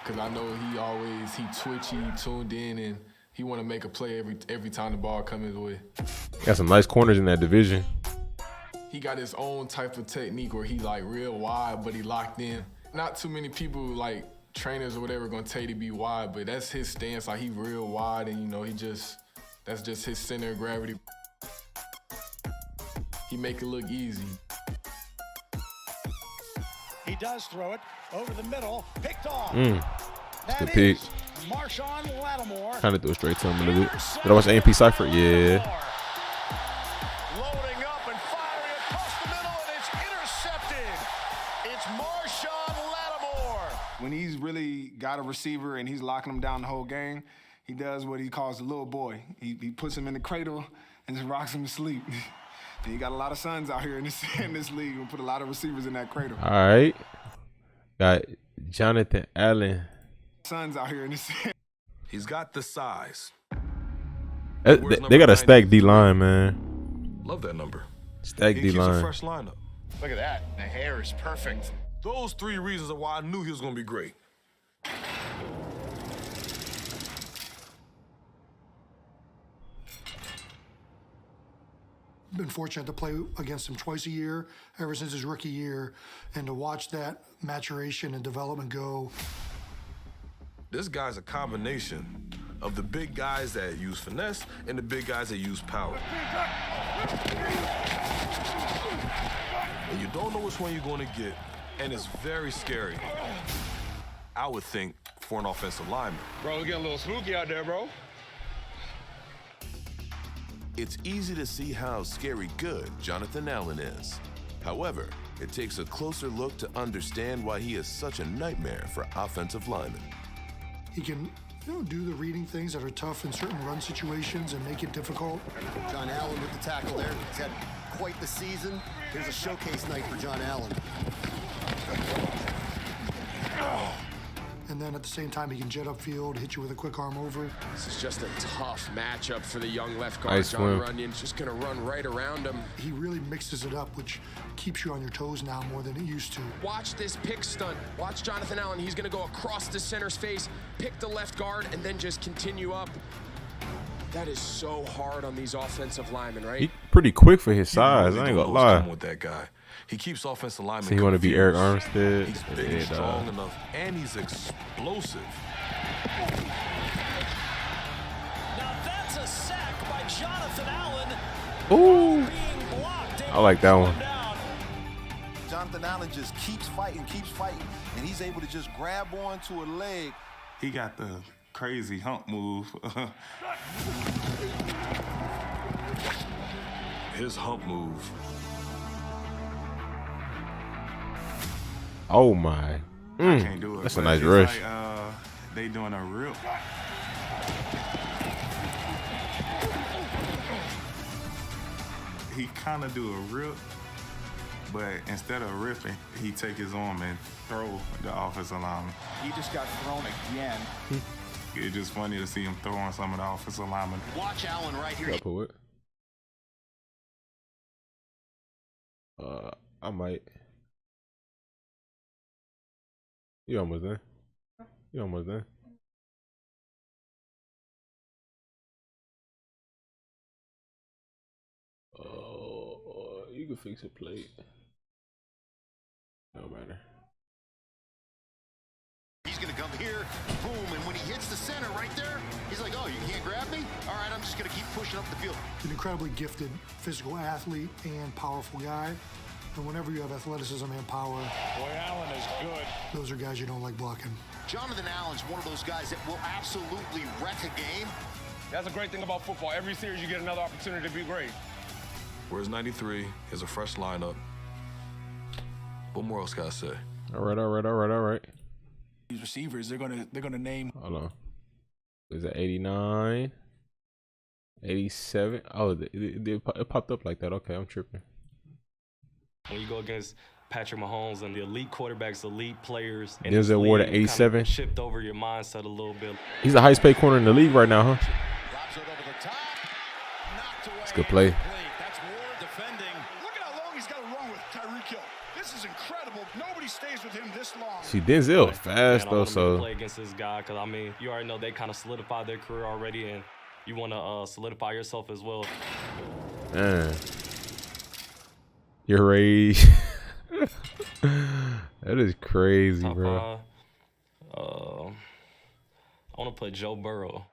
Cause I know he twitchy, tuned in, and he want to make a play every time the ball comes his way. Got some nice corners in that division. He got his own type of technique where he like real wide, but he locked in. Not too many people like trainers or whatever gonna tell you to be wide, but that's his stance. Like he real wide, and you know that's just his center of gravity. He make it look easy. He does throw it over the middle, picked off. That's a good pick. Marshawn Lattimore. Kind of threw it straight to him a little bit. Did I watch AMP Cypher? Yeah. Loading up and firing across the middle, and it's intercepted. It's Marshawn Lattimore. When he's really got a receiver and he's locking him down the whole game, he does what he calls the little boy. He puts him in the cradle and just rocks him to sleep. Then you got a lot of sons out here in this league who put a lot of receivers in that cradle. All right. Got Jonathan Allen. Sons out here in this. He's got the size. They got a stacked D-line, man. Love that number. Stacked D-line. Fresh lineup. Look at that. The hair is perfect. Those 3 reasons are why I knew he was going to be great. Been fortunate to play against him twice a year ever since his rookie year, and to watch that maturation and development go. This guy's a combination of the big guys that use finesse and the big guys that use power. And you don't know which one you're going to get, and it's very scary. I would think for an offensive lineman. Bro, it's getting a little spooky out there, bro. It's easy to see how scary good Jonathan Allen is. However, it takes a closer look to understand why he is such a nightmare for offensive linemen. He can, do the reading things that are tough in certain run situations and make it difficult. John Allen with the tackle there. He's had quite the season. Here's a showcase night for John Allen. And then at the same time, he can jet upfield, hit you with a quick arm over. This is just a tough matchup for the young left guard. Nice John Runyon's just going to run right around him. He really mixes it up, which keeps you on your toes now more than it used to. Watch this pick stunt. Watch Jonathan Allen. He's going to go across the center's face, pick the left guard, and then just continue up. That is so hard on these offensive linemen, right? He pretty quick for his size. I ain't gonna lie. With that guy. He keeps offensive linemen. So he want to be Eric Armstead. He's big and strong enough, and he's explosive. Now that's a sack by Jonathan Allen. Ooh. I like that one. Jonathan Allen just keeps fighting, and he's able to just grab onto a leg. He got the crazy hump move. His hump move. Oh my. I can't do it. That's a nice rush. Like, they doing a rip. He kind of do a rip, but instead of ripping, he take his arm and throw the offensive lineman. He just got thrown again. It's just funny to see him throwing some of the offensive linemen. Watch Allen right here. I might. You almost done. You almost done. You can fix a plate. No matter. He's gonna come here, boom, and when he hits the center right there, he's like, oh, you can't grab me? All right, I'm just gonna keep pushing up the field. An incredibly gifted physical athlete and powerful guy. And whenever you have athleticism and power, Boy, Allen is good. those are guys you don't like blocking. Jonathan Allen's one of those guys that will absolutely wreck a game. That's a great thing about football. Every series you get another opportunity to be great. Whereas 93 is a fresh lineup. What more else can I say? All right. These receivers, they're gonna name. Hold on. Is it 89? 87? Oh, it popped up like that. Okay, I'm tripping. When you go against Patrick Mahomes and the elite quarterbacks, elite players, and Denzel Ward at 87. Shift over your mindset a little bit. He's the highest paid corner in the league right now, huh? It's a good play. That's Ward defending. Look at how long he's got to run with Tyreek Hill. This is incredible. Nobody stays with him this long. See, Denzel fast Man, I though, want him to so play against this guy because I mean, you already know they kind of solidified their career already, and you want to solidify yourself as well. man, your rage. That is crazy, Top bro. five. I want to put Joe Burrow.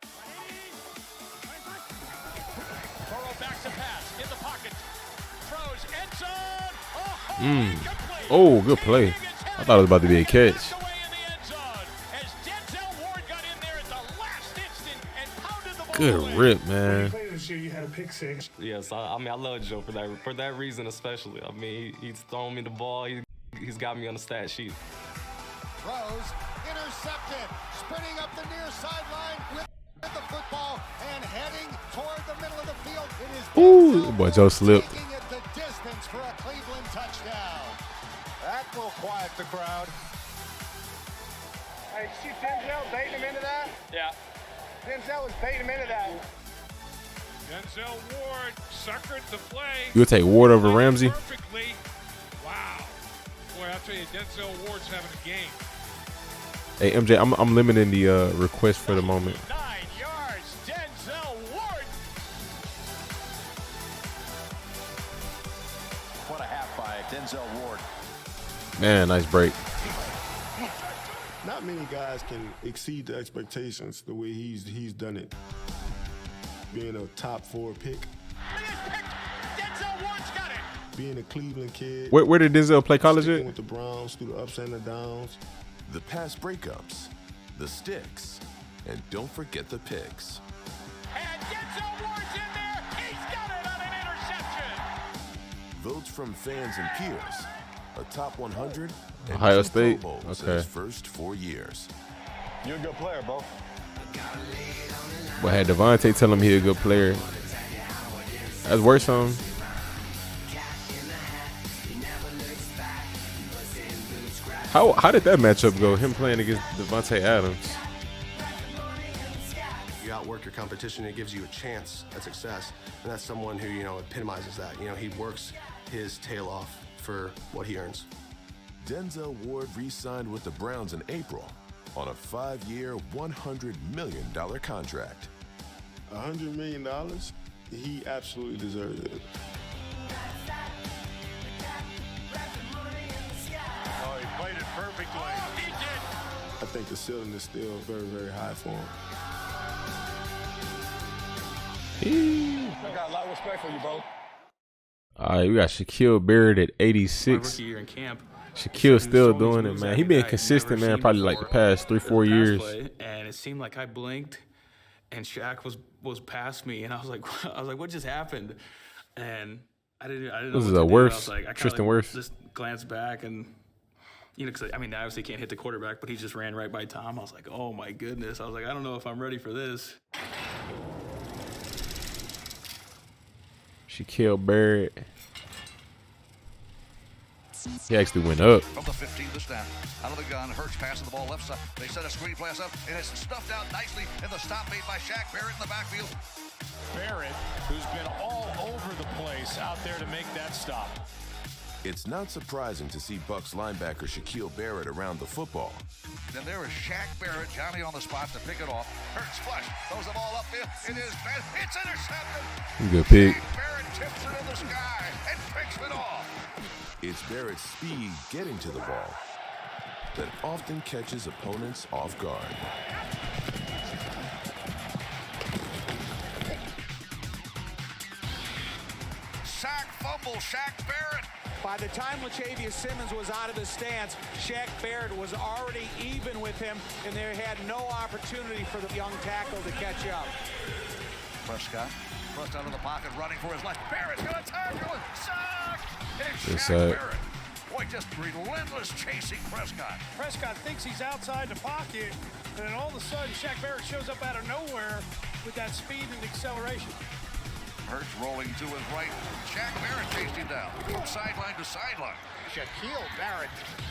Burrow back to pass in the pocket. Throws end zone. Oh, good play. I thought it was about to be a catch. Good rip, man. This year you had a pick six. Yes, I mean I love Joe for that reason especially. I mean he's thrown me the ball. He's got me on the stat sheet. Throws intercepted. Sprinting up the near sideline with the football and heading toward the middle of the field. It is Ooh, boy, Joe slipped. taking it the distance for a Cleveland touchdown. That will quiet the crowd. Hey, see Denzel baiting him into that? Yeah. Denzel was baiting him into that. Denzel Ward suckered the play. You would take Ward over Ramsey? Perfectly. Wow. Boy, I'll tell you, Denzel Ward's having a game. Hey, MJ, I'm limiting the request for the moment. 9 yards, Denzel Ward. What a half by Denzel Ward. Man, nice break. Not many guys can exceed the expectations the way he's done it. Being a top 4 pick. Denzel Ward's got it. Being a Cleveland kid. Where did Denzel play college sticking at? with the Browns through the ups and the downs. The pass breakups, the sticks, and don't forget the picks. And Denzel Ward's in there. He's got it on an interception. Votes from fans and peers, a top 100, and Ohio 2 State? Pro Bowls in Okay. his first 4 years. You're a good player, bro. But had Devontae tell him he a good player. That's worse on him. How did that matchup go? Him playing against Devontae Adams. You outwork your competition, it gives you a chance at success. And that's someone who, epitomizes that. He works his tail off for what he earns. Denzel Ward re-signed with the Browns in April on a 5-year, $100 million contract. $100 million? He absolutely deserves it. Oh, he played it perfectly. He did. I think the ceiling is still very, very high for him. I got a lot of respect for you, bro. All right, we got Shaquille Barrett at 86. rookie year in camp. Shaquille still doing it, man. He been consistent, man, probably like the past 3-4 years. And it seemed like I blinked, and Shaq was past me, and I was like, what just happened? And I didn't know. This is what to a do. Wirfs, I was like, I Tristan kinda Wirfs. just glanced back, and because I obviously can't hit the quarterback, but he just ran right by Tom. I was like, oh my goodness. I was like, I don't know if I'm ready for this. Shaquille Barrett. He actually went up. From the 15 to snap. Out of the gun, Hurts passing the ball left side. They set a screen pass up, and it's stuffed out nicely in the stop made by Shaq Barrett in the backfield. Barrett, who's been all over the place out there to make that stop. It's not surprising to see Bucs linebacker Shaquille Barrett around the football. Then there is Shaq Barrett, Johnny on the spot to pick it off. Hurts flush, throws the ball upfield. It is bad. It's intercepted. Good pick. Barrett tips it in the sky and picks it off. It's Barrett's speed getting to the ball that often catches opponents off guard. Sack fumble, Shaq Barrett. By the time Latavius Simmons was out of the stance, Shaq Barrett was already even with him, and they had no opportunity for the young tackle to catch up. Prescott thrust out of the pocket, running for his life. Barrett's gonna tackle it. Sack! It's It's Shaq Barrett. Boy, just relentless chasing Prescott. Prescott thinks he's outside the pocket, and then all of a sudden, Shaq Barrett shows up out of nowhere with that speed and acceleration. Hurts rolling to his right. Shaq Barrett chased him down from sideline to sideline. Shaquille Barrett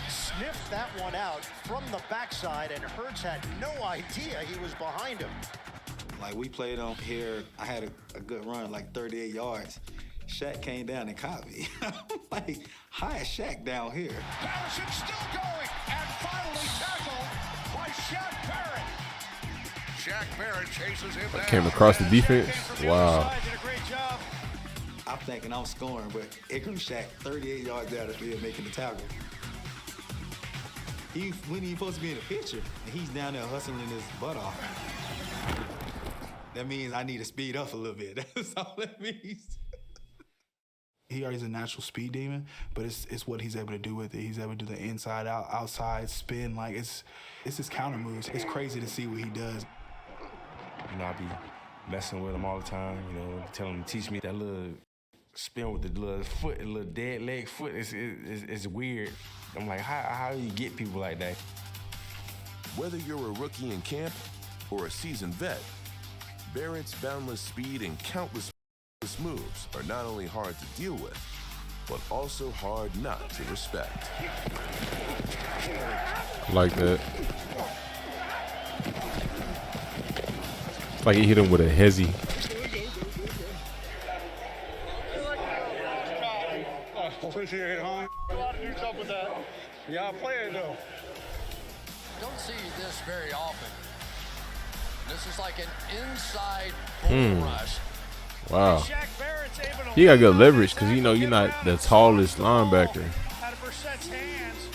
sniffed that one out from the backside, and Hurts had no idea he was behind him. Like, we played on here, I had a good run, like 38 yards. Shaq came down and caught me. Like, how is Shaq down here? Patterson still going, and finally tackled by Shaq Barrett. Shaq Barrett chases him down. Came across the defense. Wow. Did a great job. I'm thinking I'm scoring, but here comes Shaq 38 yards down the field making the tackle. He wasn't even supposed to be in the picture, and he's down there hustling his butt off. That means I need to speed up a little bit. That's all that means. He already is a natural speed demon, but it's what he's able to do with it. He's able to do the inside out, outside spin. Like, it's his counter moves. It's crazy to see what he does. You know, I be messing with him all the time, you know, telling him to teach me that little spin with the little foot, the little dead leg foot. It's weird. I'm like, how do you get people like that? Whether you're a rookie in camp or a seasoned vet, Barrett's boundless speed and countless moves are not only hard to deal with, but also hard not to respect. I like that. It's like he hit him with a hezzy. Appreciate it, huh? A lot of do stuff with that. Yeah, I play it though. Don't see this very often. This is like an inside Hmm. rush. Wow. Shaq Barrett's able to He got good leverage because, you know, you're not the tallest linebacker. out of Brissett's hands.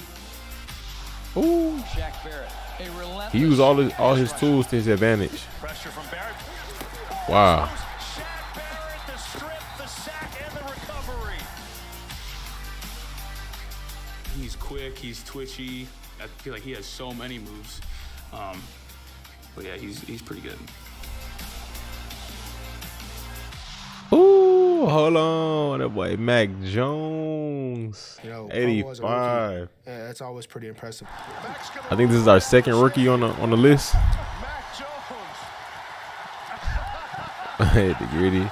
Ooh. Shaq Barrett, a relentless. He used all his tools to his advantage. Pressure from Barrett. Wow. Shaq Barrett, the strip, the sack, and the recovery. He's quick, he's twitchy. I feel like he has so many moves. But yeah, he's pretty good. Ooh, hold on. That boy Mac Jones. You know, 85. Yeah, that's always pretty impressive. I think this is our second rookie on the list. Hey, the gritty.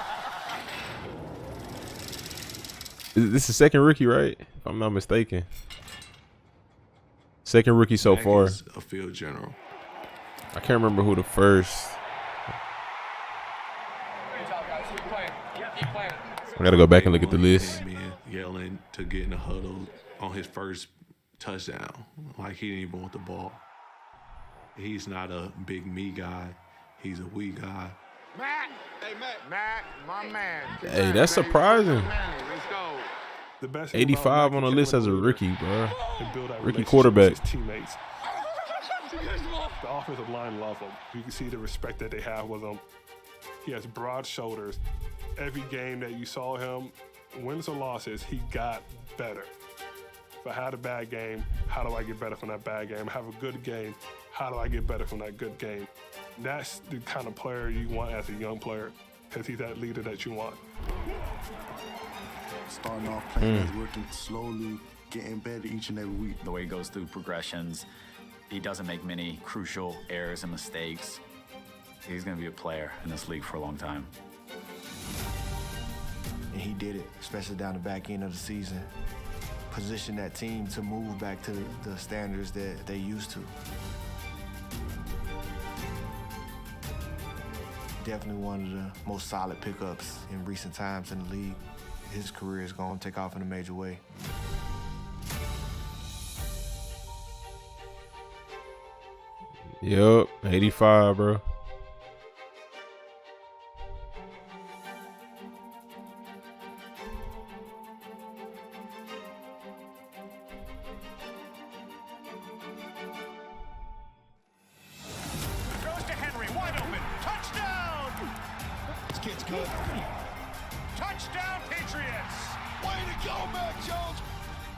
This is second rookie, right? If I'm not mistaken. Second rookie so Mac far. is a field general. I can't remember who the first. I gotta go back and look at the list. Came in yelling to get in the huddle on his first touchdown. Like, he didn't even want the ball. He's not a big me guy. He's a we guy. Matt, hey Matt, my man. Hey, that's surprising. Let's go. The best 85 on the list as a rookie, bro. build that Rookie relationship quarterback. with his teammates. The offensive line love him. You can see the respect that they have with him. He has broad shoulders. Every game that you saw him, wins or losses, he got better. If I had a bad game, how do I get better from that bad game? I have a good game, how do I get better from that good game? That's the kind of player you want as a young player, because he's that leader that you want. Starting off playing as rookie, slowly getting better each and every week. The way he goes through progressions, he doesn't make many crucial errors and mistakes. He's going to be a player in this league for a long time. And he did it, especially down the back end of the season. Position that team to move back to the standards that they used to. Definitely one of the most solid pickups in recent times in the league. His career is going to take off in a major way. Yup, 85, bro. Throws to Henry, wide open. Touchdown! This kid's good. Touchdown, Patriots! Way to go, Mac Jones!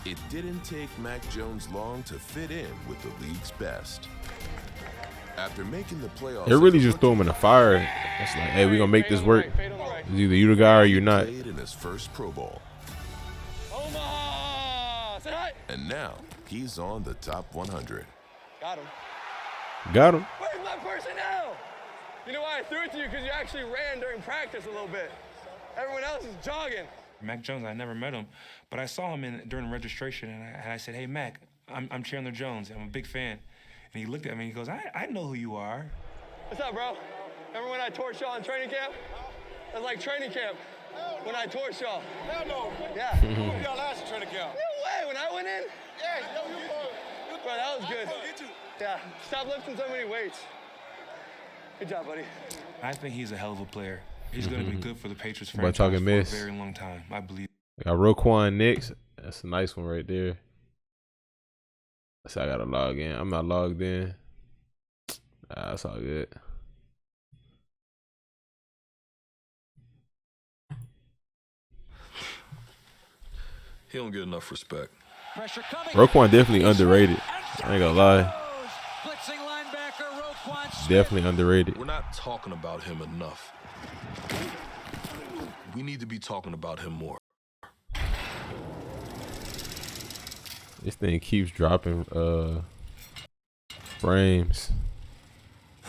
It didn't take Mac Jones long to fit in with the league's best. After making the playoffs, They really just threw him in the fire. It's like, hey, we're gonna make this work. It's either you the guy or you're not. Played in his first Pro Bowl. Omaha! Say hi! And now he's on the top 100. Got him. Got him. Where's my personnel? You know why I threw it to you? Because you actually ran during practice a little bit. Everyone else is jogging. Mac Jones, I never met him, but I saw him during registration, and I said, hey, Mac, I'm Chandler Jones. I'm a big fan. And he looked at me and he goes, I know who you are. What's up, bro? Remember when I torched y'all in training camp? It was like training camp when I torched y'all. Hell no. Yeah. Y'all last training camp. No way, when I went in? Yeah, you Bro, that was good. Yeah, stop lifting so many weights. Good job, buddy. I think he's a hell of a player. He's going to be good for the Patriots About franchise talking for miss. a very long time, I believe. Got Roquan Nix. That's a nice one right there. So I gotta log in. I'm not logged in. That's all good. He don't get enough respect. Pressure coming. Roquan definitely underrated. I ain't gonna lie. Blitzing linebacker Roquan Smith. Definitely underrated. We're not talking about him enough. We need to be talking about him more. This thing keeps dropping frames.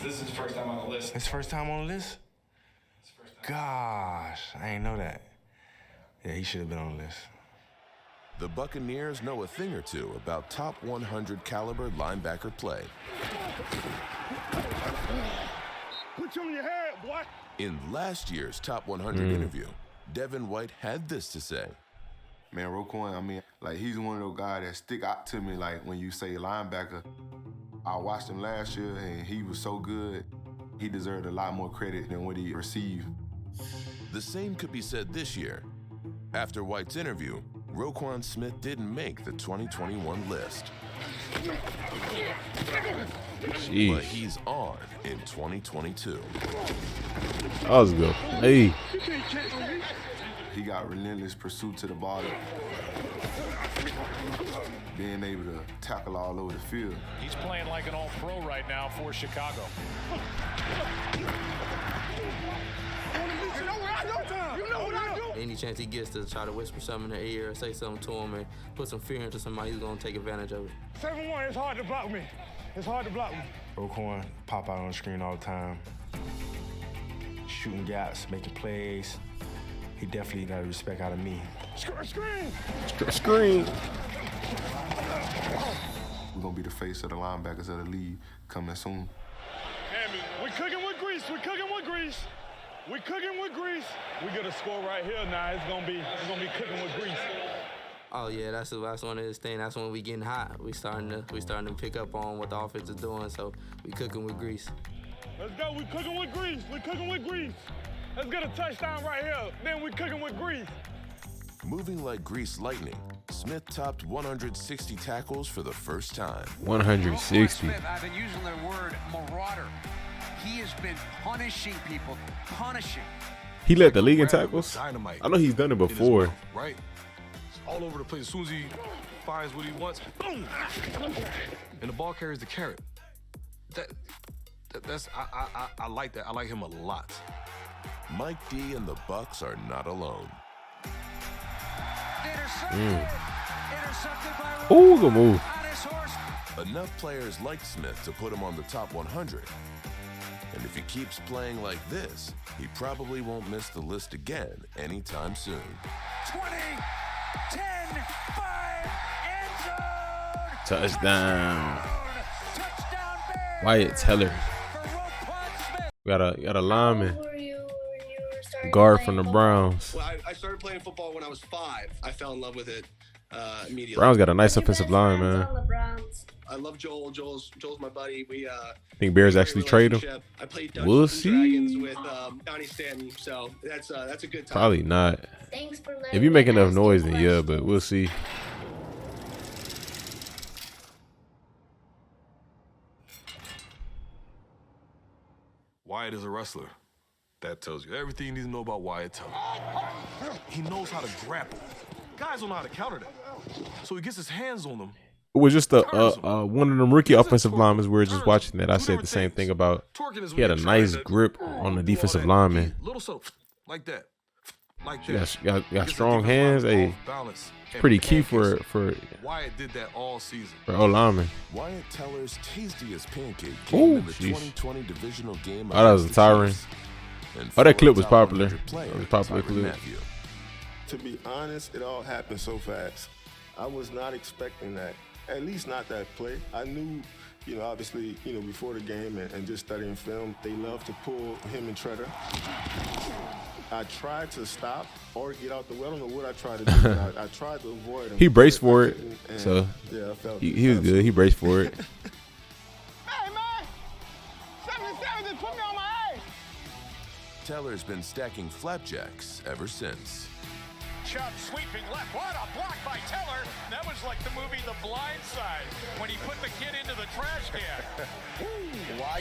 This is his first time on the list. His first time on the list? Gosh, I ain't know that. Yeah, he should have been on the list. The Buccaneers know a thing or two about top 100 caliber linebacker play. Put you in your head, boy. In last year's top 100 interview, Devin White had this to say. Man, Roquan, I mean, like, he's one of those guys that stick out to me, like, when you say linebacker. I watched him last year, and he was so good. He deserved a lot more credit than what he received. The same could be said this year. After White's interview, Roquan Smith didn't make the 2021 list. Jeez. But he's on in 2022. That was good. Hey. He got relentless pursuit to the ball. Being able to tackle all over the field. He's playing like an all-pro right now for Chicago. Any chance he gets to try to whisper something in their ear, say something to him, and put some fear into somebody, he's going to take advantage of it. 7-1, it's hard to block me. It's hard to block me. Roquan pop out on the screen all the time. Shooting gaps, making plays. He definitely got respect out of me. Screen! Screen! We're going to be the face of the linebackers of the league coming soon. We're cooking with grease. We're cooking with grease. We're cooking with grease. We get a score right here now. It's gonna be cooking with grease. Oh yeah, that's one of his things. That's when we getting hot. We starting to pick up on what the offense is doing. So we cooking with grease. Let's go. We cooking with grease. We cooking with grease. Let's get a touchdown right here. Then we cooking with grease. Moving like grease lightning, Smith topped 160 tackles for the first time. 160. Smith, I've been using the word marauder. He has been punishing people, punishing. He led the league in tackles? Dynamite I know he's done it in his before. mouth, right? It's all over the place. As soon as he finds what he wants, boom! And the ball carries the carrot. I like that. I like him a lot. Mike D and the Bucs are not alone. Ooh, good move. Enough players like Smith to put him on the top 100. And if he keeps playing like this, he probably won't miss the list again anytime soon. 20, 10, 5, end zone. Touchdown. Wyatt Teller. Got a lineman. Guard from the Browns. Well, I started playing football when I was 5. I fell in love with it immediately. Browns got a nice offensive line, man. I love Joel. Joel's my buddy. We Think Bears actually trade him? I played We'll Dungeons and Dragons see. with Donnie Stanton, so that's a good time. Probably not. If you make enough noise, then yeah, but we'll see. Wyatt is a wrestler. That tells you everything you need to know about Wyatt Teller. He knows how to grapple. Guys don't know how to counter that. So he gets his hands on them. It was just one of them rookie offensive linemen. We were just watching that. I said the same thing about. He had a nice grip on the defensive lineman. Little so like that. Like that. Got strong hands. Hey, pretty key for Wyatt did that all season. For O-lineman. Wyatt Teller's tastiest pancake Ooh, came in the jeez. 2020 divisional game. Oh, that was a tyrant. Oh, that clip was popular. That was a popular clip. Matthew. To be honest, it all happened so fast. I was not expecting that. At least not that play. I knew, obviously, before the game and just studying film, they love to pull him and Treader. I tried to stop or get out the way. I don't know what I tried to do. I tried to avoid him. He braced for it, so yeah, I felt he was good. He braced for it. Hey, man! 77 just put me on my ass! Teller's been stacking flapjacks ever since. Chubb sweeping left. What a block by Teller. That was like the movie The Blind Side when he put the kid into the trash can.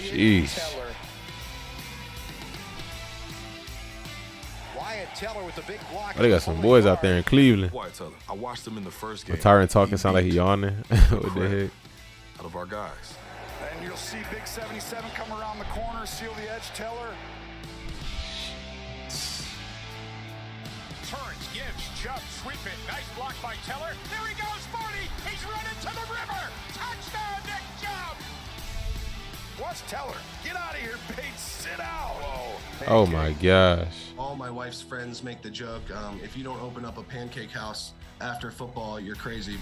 Jeez. Teller. Wyatt Teller with the big block. Oh, they got some boys out there in Cleveland. Wyatt Teller. I watched him in the first game. The tyrant talking sound like he yawning. What the heck? Out of our guys. And you'll see Big 77 come around the corner, seal the edge. Teller. Turns, gives, Chubb sweeping. Nice block by Teller. There he goes, 40. He's running to the river. Touchdown, Nick Chubb. Watch Teller. Get out of here, Bates. Sit out. Whoa. Oh my gosh. All my wife's friends make the joke, if you don't open up a pancake house after football, you're crazy.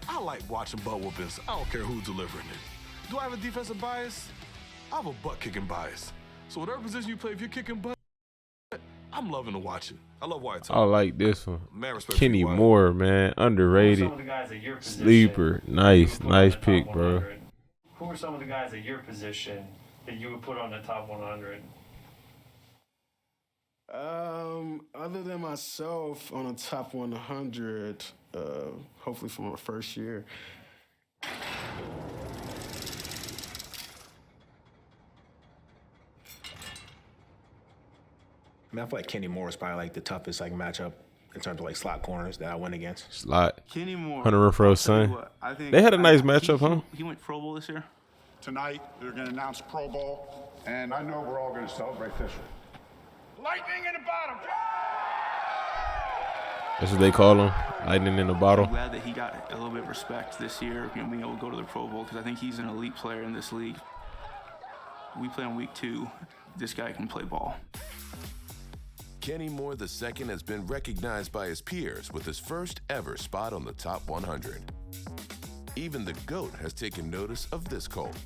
I like watching butt whoopings. I don't care who's delivering it. Do I have a defensive bias? I have a butt kicking bias. So whatever position you play, if you're kicking butt, I'm loving to watch it. I love Wyatt Teller. I like this one. Man, respect Kenny for Wyatt. Moore, man, underrated. Sleeper, nice pick, bro. Who are some of the guys at your position that you would put on the top 100? Other than myself on the top 100, hopefully for my first year. I mean, I feel like Kenny Moore is probably like the toughest matchup in terms of slot corners that I went against. Slot. Kenny Moore. Hunter Renfro's son. They had a nice matchup, huh? He went Pro Bowl this year. Tonight, they're going to announce Pro Bowl, and I know we're all going to celebrate this one. Lightning in the bottom. That's what they call him, lightning in the bottle. I'm glad that he got a little bit of respect this year, being able to go to the Pro Bowl, because I think he's an elite player in this league. We play on week 2. This guy can play ball. Kenny Moore II has been recognized by his peers with his first ever spot on the top 100. Even the GOAT has taken notice of this Colt.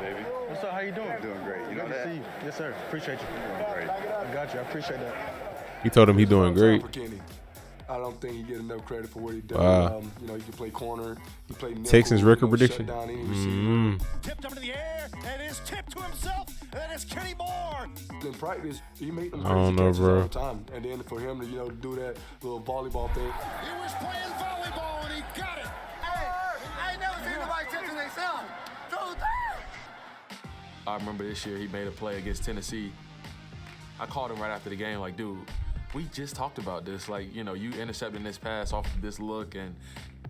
Baby. What's up? How you doing? Doing great. You know Good to that? see you. Yes, sir. Appreciate you. Doing great. I got you. I appreciate that. He told him he doing great. I don't think he get enough credit for what he does. Wow. He can play corner. He played nickel, Texans record prediction. Shut down any receiver. Tipped up into the air, and it's tipped to himself, and it's Kenny Moore. In practice, he made them I don't crazy know, catches bro. all the time. And then for him to do that little volleyball thing. He was playing volleyball, and he got it. Hey, I ain't never seen nobody tipping themselves. Throw that. I remember this year he made a play against Tennessee. I called him right after the game, like, dude, we just talked about this. Like, you intercepting this pass off of this look, and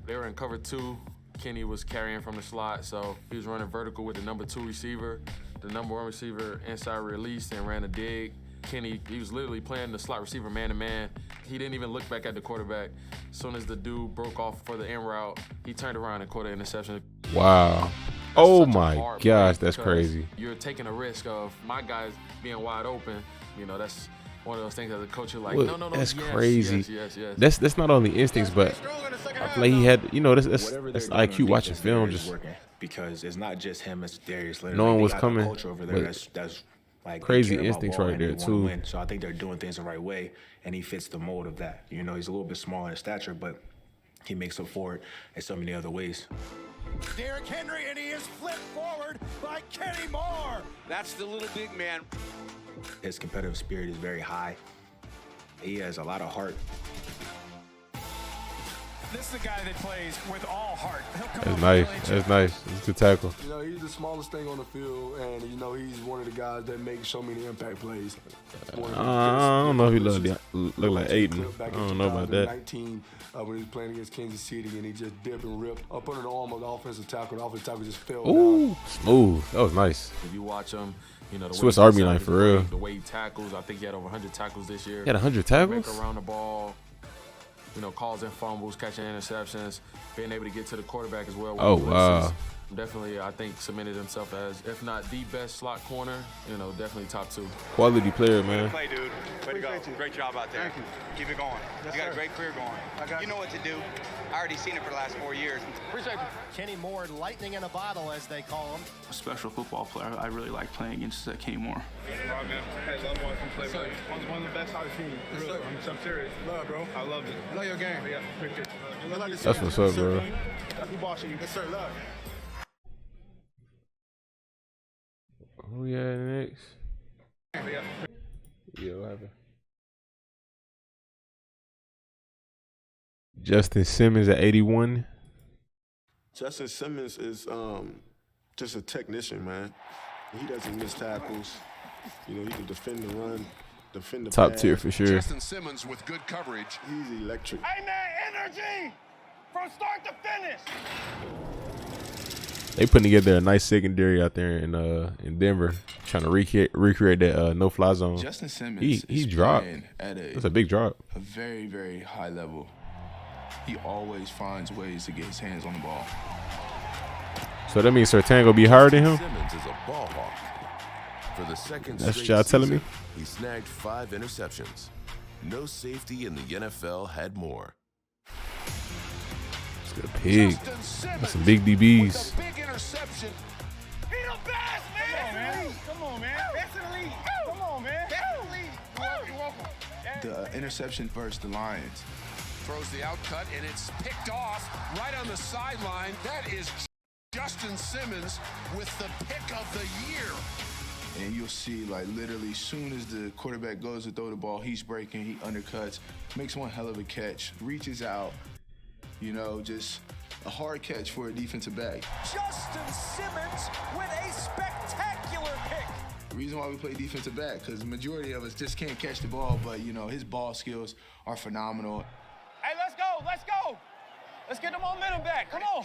they were in cover 2. Kenny was carrying from the slot, so he was running vertical with the number 2 receiver. The number 1 receiver inside released and ran a dig. Kenny, he was literally playing the slot receiver man-to-man. He didn't even look back at the quarterback. As soon as the dude broke off for the in route, he turned around and caught an interception. Wow. Oh my gosh, that's crazy. You're taking a risk of my guys being wide open. That's one of those things as a coach, you're like, Look, no, that's yes, crazy. yes. That's not only instincts, but I feel like he had, that's IQ watching film, just working, because it's not just him, it's Darius Leonard. knowing what's got coming. a culture over there that's like crazy they care about instincts ball right and they there, wanna too. win. So I think they're doing things the right way, and he fits the mold of that. He's a little bit smaller in stature, but he makes up for it in so many other ways. Derrick Henry, and he is flipped forward by Kenny Moore. That's the little big man. His competitive spirit is very high. He has a lot of heart. This is a guy that plays with all heart. He'll come That's over nice. the LHL. That's nice. It's a good tackle. You know, he's the smallest thing on the field, and you know he's one of the guys that makes so many impact plays. I don't know if he look like Aiden. I don't know about that. 19, when he was playing against Kansas City, and he just dipped and ripped up under the arm of the offensive tackle. The offensive tackle just fell Ooh, down. smooth. That was nice. If you watch him, you know, the Swiss way he Army decided knife to for real. play, the way he tackles, I think he had over 100 tackles this year. He had 100 tackles? Make around the ball, you know, causing fumbles, catching interceptions, being able to get to the quarterback as well. Oh, wow. Definitely, I think, cemented himself as, if not the best slot corner, you know, definitely top 2. Quality player, man. Play, dude. Way to go. Great job out there. Thank you. Keep it going. Yes, you got sir. a great career going. You know what to do. I already seen it for the last 4 years. Appreciate you. Kenny Moore, lightning in a bottle, as they call him. A special football player. I really like playing against Kenny Moore. One of the best I've seen. Really. I'm serious. Love, bro. I loved it. Love your game. Yeah, appreciate it. That's what's up, bro. Who bossing you? Yes, sir. Love. Who we at next? Yeah, what happened? Justin Simmons at 81. Justin Simmons is just a technician, man. He doesn't miss tackles. You know, he can defend the run, defend the Top pass. tier for sure. Justin Simmons with good coverage. He's electric. Hey, man, energy from start to finish. They putting together a nice secondary out there in Denver, trying to recreate that no-fly zone. Justin Simmons he is dropped. playing at That's a big drop. a very, very high level. He always finds ways to get his hands on the ball. So that means Surtain gonna be higher than him? Simmons is a ball hawk. For the second That's straight what y'all telling me? season, he snagged 5 interceptions. No safety in the NFL had more. It's a pig. That's some big DBs. Big interception. He the best, man. Come on, man. That's the lead. Come on, man. That's the lead. You're welcome. The interception versus the Lions. Throws the outcut, and it's picked off right on the sideline. That is Justin Simmons with the pick of the year. And you'll see, like, literally, soon as the quarterback goes to throw the ball, he's breaking, he undercuts, makes one hell of a catch, reaches out, you know, just a hard catch for a defensive back. Justin Simmons with a spectacular pick. The reason why we play defensive back, because the majority of us just can't catch the ball, but, you know, his ball skills are phenomenal. Hey, let's go. Let's go. Let's get the momentum back. Come on.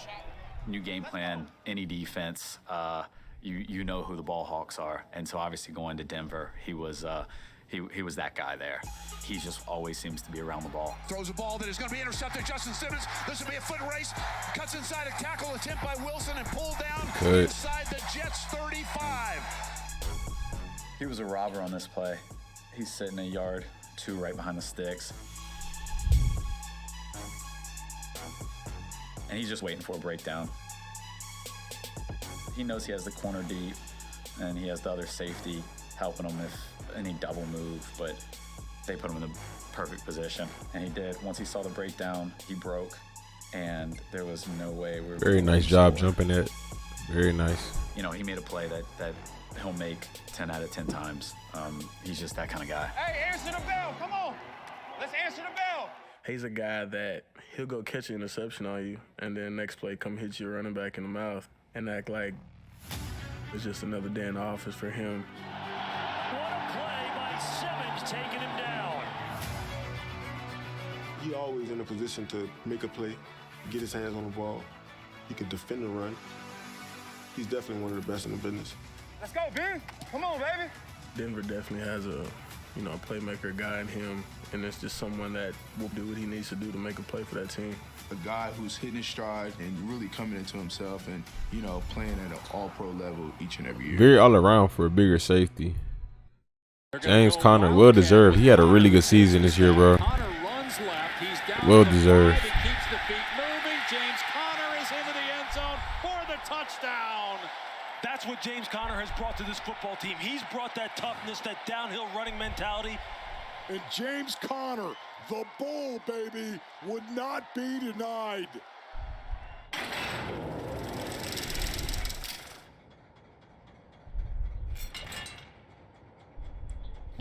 New game plan, any defense, you know who the ball hawks are, and so obviously going to Denver, he was that guy there. He just always seems to be around the ball. Throws a ball that is going to be intercepted. Justin Simmons. This will be a foot race. Cuts inside a tackle attempt by Wilson and pulled down Good. inside the Jets 35. He was a robber on this play. He's sitting a yard, 2 right behind the sticks. And he's just waiting for a breakdown. He knows he has the corner deep, and he has the other safety helping him if any double move, but they put him in the perfect position, and he did. Once he saw the breakdown, he broke, and there was no way we were Very going to nice job score. jumping that. Very nice. You know, he made a play that he'll make 10 out of 10 times. He's just that kind of guy. Hey, answer the bell. Come on. Let's answer the bell. He's a guy that he'll go catch an interception on you, and then next play come hit your running back in the mouth and act like it's just another day in the office for him. What a play by Simmons, taking him down. He always in a position to make a play, get his hands on the ball. He can defend the run. He's definitely one of the best in the business. Let's go, Ben. Come on, baby. Denver definitely has a playmaker guy in him, and it's just someone that will do what he needs to do to make a play for that team. A guy who's hitting his stride and really coming into himself and, you know, playing at an all-pro level each and every year. Very all around for a bigger safety. James Conner, well deserved. He had a really good season this year, bro. Conner runs left. He's down Well to deserved. 5 and keeps the feet moving. James Conner is into the end zone for the touchdown. That's what James Conner has brought to this football team. He's brought that toughness, that downhill running mentality. And James Conner, the bull, baby, would not be denied.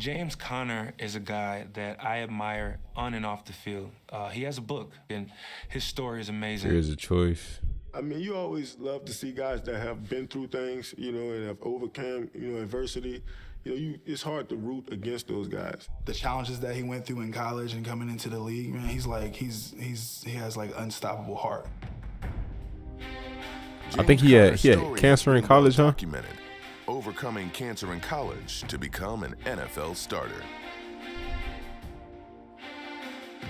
James Conner is a guy that I admire on and off the field. He has a book, and his story is amazing. Here's a choice. I mean, you always love to see guys that have been through things, you know, and have overcome, you know, adversity. You know, it's hard to root against those guys. The challenges that he went through in college and coming into the league, man, he has like unstoppable heart. I think he had cancer in college, huh? Documented, overcoming cancer in college to become an NFL starter.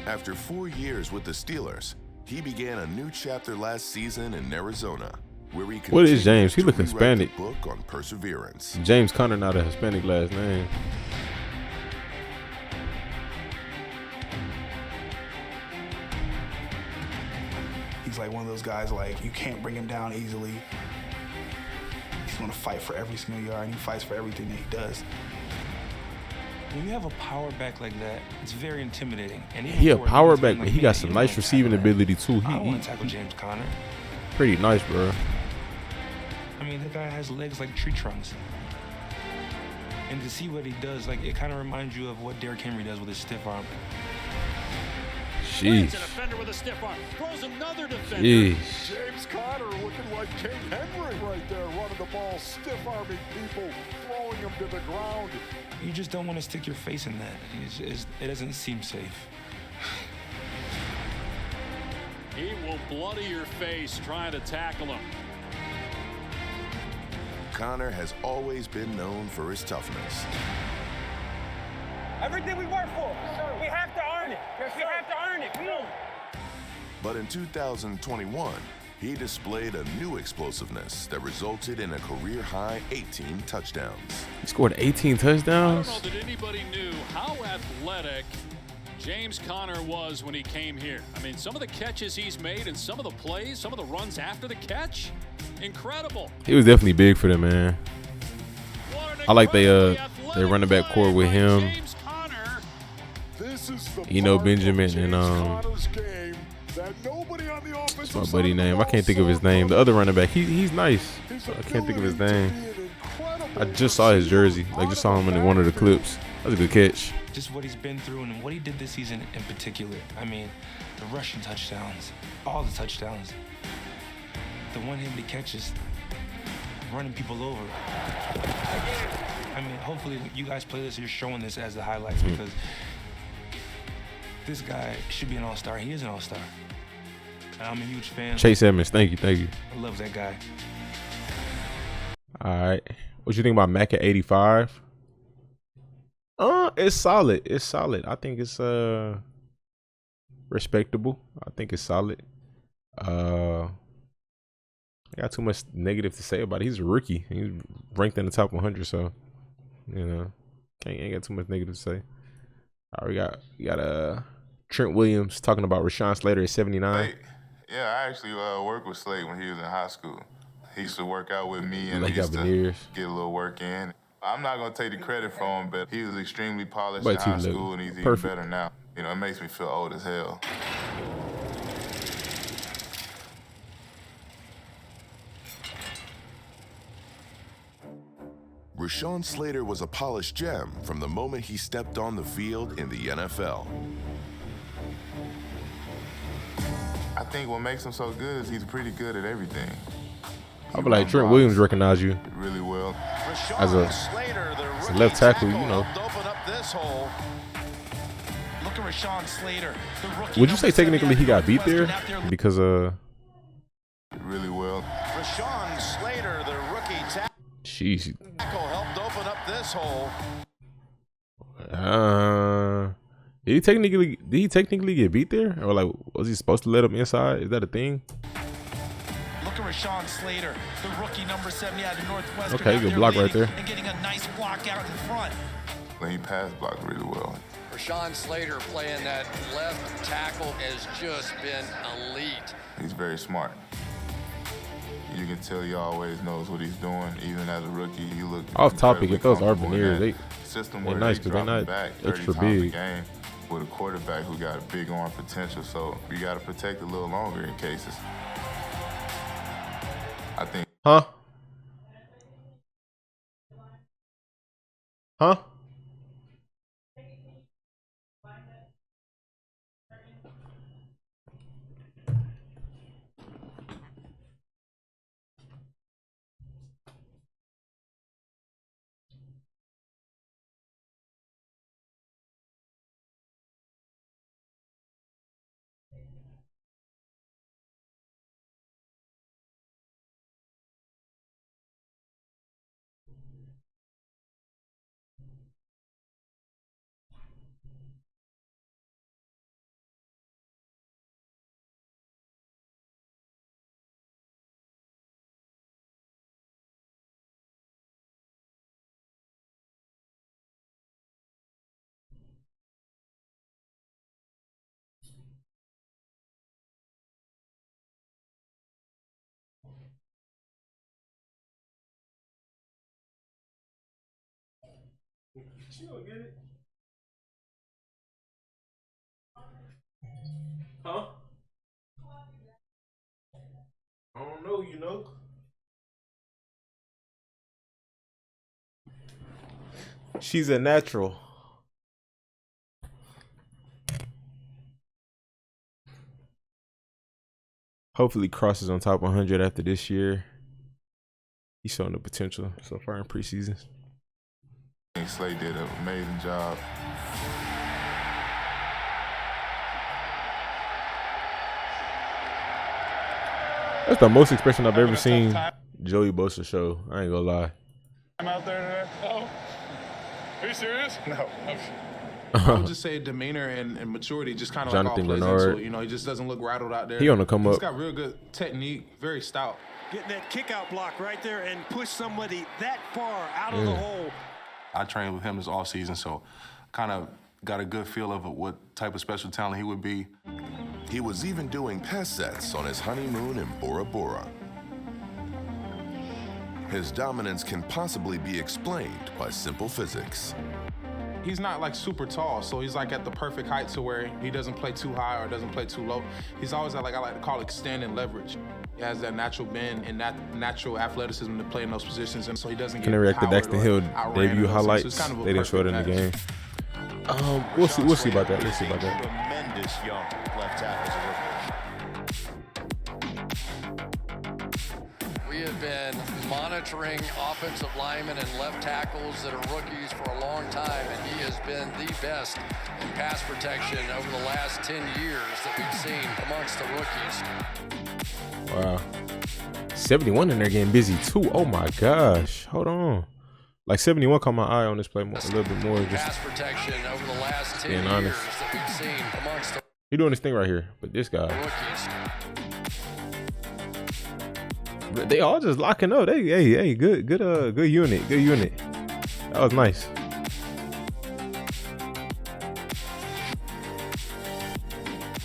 After 4 years with the Steelers, he began a new chapter last season in Arizona, where he What is James? He look Hispanic. The book on perseverance. James Conner, not a Hispanic last name. He's like one of those guys, like, you can't bring him down easily. He's gonna fight for every single yard, and he fights for everything that he does. When you have a power back like that, it's very intimidating. And He a power back, but he got some nice receiving ability too. I don't want He to tackle James Conner. pretty nice, bro. I mean, the guy has legs like tree trunks. And to see what he does, like, it kind of reminds you of what Derrick Henry does with his stiff arm. Jeez. A defender with a stiff arm. Throws another defender. Jeez. James Conner looking like King Henry right there, running the ball, stiff-arming people, throwing them to the ground. You just don't want to stick your face in that. It doesn't seem safe. He will bloody your face trying to tackle him. Conner has always been known for his toughness. Everything we work for, we have to earn it. We have to earn it. Come on. But in 2021, he displayed a new explosiveness that resulted in a career-high 18 touchdowns. He scored 18 touchdowns? I don't know that anybody knew how athletic James Conner was when he came here. I mean, some of the catches he's made and some of the plays, some of the runs after the catch, incredible. He was definitely big for them, man. I like they running back core with him, Benjamin, and what's my buddy name? I can't think of his name. The other running back, he's nice. I can't think of his name. I just saw his jersey. Like, just saw him in one of the clips. That was a good catch. Just what he's been through and what he did this season in particular. I mean, the rushing touchdowns, all the touchdowns, the one-handed catches, running people over. I mean, hopefully you guys play this, you're showing this as the highlights because this guy should be an all-star. He is an all-star. And I'm a huge fan. Chase Edmonds, thank you. I love that guy. All right. What you think about Mac at 85? It's solid. It's solid. I think it's respectable. I think it's solid. I got too much negative to say about it. He's a rookie. He's ranked in the top 100, so you know, ain't got too much negative to say. All right, we got Trent Williams talking about Rashawn Slater at 79. Yeah, I actually worked with Slade when he was in high school. He used to work out with me and Like he used to veneers. get a little work in. I'm not going to take the credit for him, but he was extremely polished But in high he school and he's even perfect. better now. You know, it makes me feel old as hell. Rashawn Slater was a polished gem from the moment he stepped on the field in the NFL. I think what makes him so good is he's pretty good at everything. I feel like Trent Williams recognized you Really well. as a left tackle, you know. Open up this hole. Look at Rashawn Slater, the rookie. Would you say technically he got beat there? Because Really well. Rashawn Slater, the rookie jeez. tackle, helped open up this hole. Did he technically get beat there? Or like was he supposed to let him inside? Is that a thing? Look at Rashawn Slater, the rookie number 70 out of Northwestern. Okay, good block right there. And getting a nice block out in front. When he pass blocked really well. Rashawn Slater playing that left tackle has just been elite. He's very smart. You can tell he always knows what he's doing, even as a rookie. He looked Off topic, if those are incredibly veneers, comfortable in that system they're where nice they because they're drop him not back 30 extra times a big. game with a quarterback who got a big arm potential, so you got to protect a little longer in cases. I think. Huh? She don't get it. Huh? I don't know, you know. She's a natural. Hopefully crosses on top 100 after this year. He's showing the potential so far in preseason. I think Slay did an amazing job. That's the most expression I've ever seen Joey Bosa show. I ain't gonna lie. I'm out there today. Oh. Are you serious? No. I would just say demeanor and maturity, just kind of like all Jonathan plays Bernard. into it. You know, he just doesn't look rattled out there. He on the come He's up. got real good technique, very stout. Getting that kick out block right there and push somebody that far out of the hole. I trained with him this offseason, so kind of got a good feel of what type of special talent he would be. He was even doing pest sets on his honeymoon in Bora Bora. His dominance can possibly be explained by simple physics. He's not like super tall, so he's like at the perfect height to where he doesn't play too high or doesn't play too low. He's always at, like I like to call it, standing leverage. He has that natural bend and that natural athleticism to play in those positions, and so he doesn't get Can I react to powered Daxton or Hill outran debut in those highlights? senses. It's kind of a They didn't show it in the game. perfect We'll see about that. We'll see about that. Tremendous young left tackle as a rookie. We have been monitoring offensive linemen and left tackles that are rookies for a long time, and he has been the best in pass protection over the last 10 years that we've seen amongst the rookies. Wow. 71 in there getting busy too. Oh my gosh. Hold on. Like 71 caught my eye on this play more, a little bit more. Just Pass protection over the last 10 being years honest. that we've seen amongst the He doing this thing right here, but this guy. rookies. They all just locking up. Hey, good unit. Good unit. That was nice.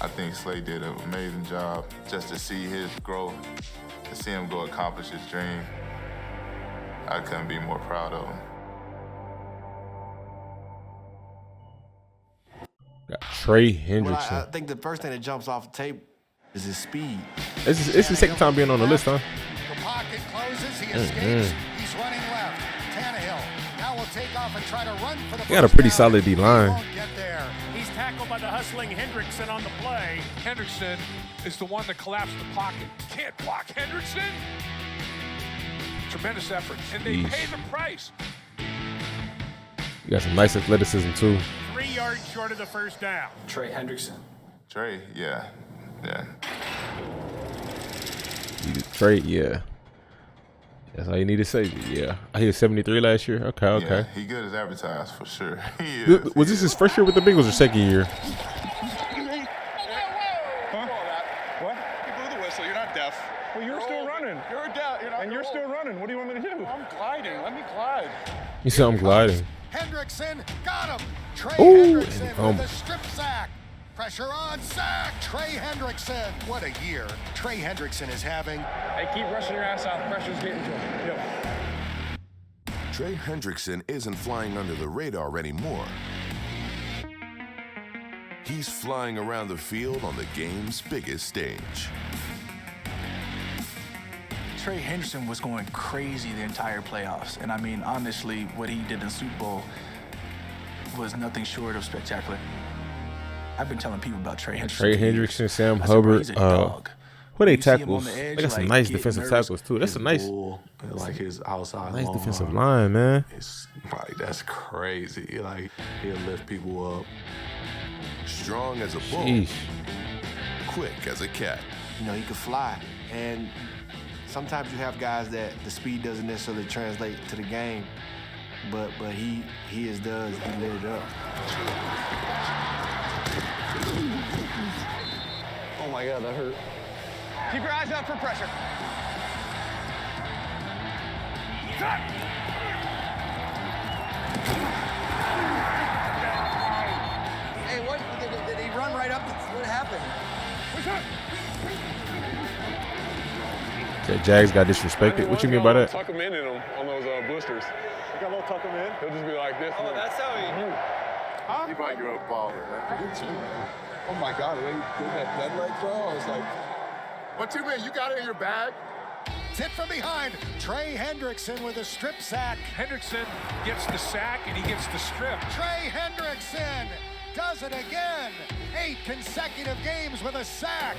I think Slay did an amazing job just to see his growth, to see him go accomplish his dream. I couldn't be more proud of him. Got Trey Well, Hendrickson. I think the first thing that jumps off the tape is his speed. It's his second time being on the list, huh? The pocket closes. He escapes. He's running left. Tannehill now will take off and try to run for the He got a pretty solid D He line. won't get there. He's tackled by the hustling Hendrickson on the play. Hendrickson is the one that collapsed the pocket. Can't block Hendrickson. Tremendous effort, and they Jeez. pay the price. You got some nice athleticism too. 3 yards short of the first down. Trey Hendrickson. Trey, yeah. Trey, yeah. That's all you need to say. Yeah. I hit 73 last year. Okay. Yeah, he good as advertised for sure. He Th- is. Was this his first year with the Bengals or second year? What? You blew the whistle. You're not deaf. Well, you're still running. You're deaf. You're still running. What do you want me to do? I'm gliding. Let me glide. You said I'm gliding. Hendrickson got him. Trey Ooh, and Hendrickson fumble. with a strip sack. Pressure on sack. Trey Hendrickson. What a year Trey Hendrickson is having. Hey, keep rushing your ass out. Pressure's getting to him. Yep. Trey Hendrickson isn't flying under the radar anymore. He's flying around the field on the game's biggest stage. Trey Hendrickson was going crazy the entire playoffs. And I mean, honestly, what he did in the Super Bowl was nothing short of spectacular. I've been telling people about Trey Hendrickson. Trey Hendrickson, Sam I said, bro, Hubbard. he's a dog. Who they You see him on tackles? the They edge, got some like, nice get defensive nervous. tackles too. That's a nice, Like his outside nice long defensive arm. line, man. It's like that's crazy. Like he'll lift people up. Strong as a bull, Sheesh. quick as a cat. You know, he could fly. And sometimes you have guys that the speed doesn't necessarily translate to the game. But he does. He lit it up. Oh my God, that hurt. Keep your eyes out for pressure. Hey, what? Did he run right up? What happened? That Jags got disrespected. What you mean by that? Tuck him in them on those blisters. You got a little tuck him in. He'll just be like this. Oh, that's how he. Huh? He might grow up baller, man. Oh my God, it ain't that leg throw. It's like, What you mean? You got it in your bag? Hit from behind. Trey Hendrickson with a strip sack. Hendrickson gets the sack and he gets the strip. Trey Hendrickson does it again. 8 consecutive games with a sack.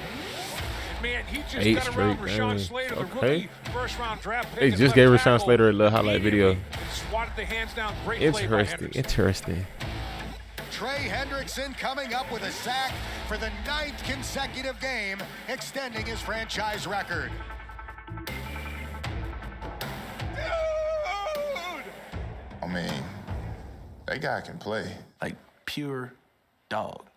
Man, he just 8 got around straight, Rashawn dang. Slater, the Okay. rookie first-round draft pick. They at just left gave Rashawn tackle Slater a little highlight video. immediately and swatted the hands down. Great play by Interesting. Hendrickson. Interesting. Trey Hendrickson coming up with a sack for the 9th consecutive game, extending his franchise record. I mean, that guy can play. Like pure dog.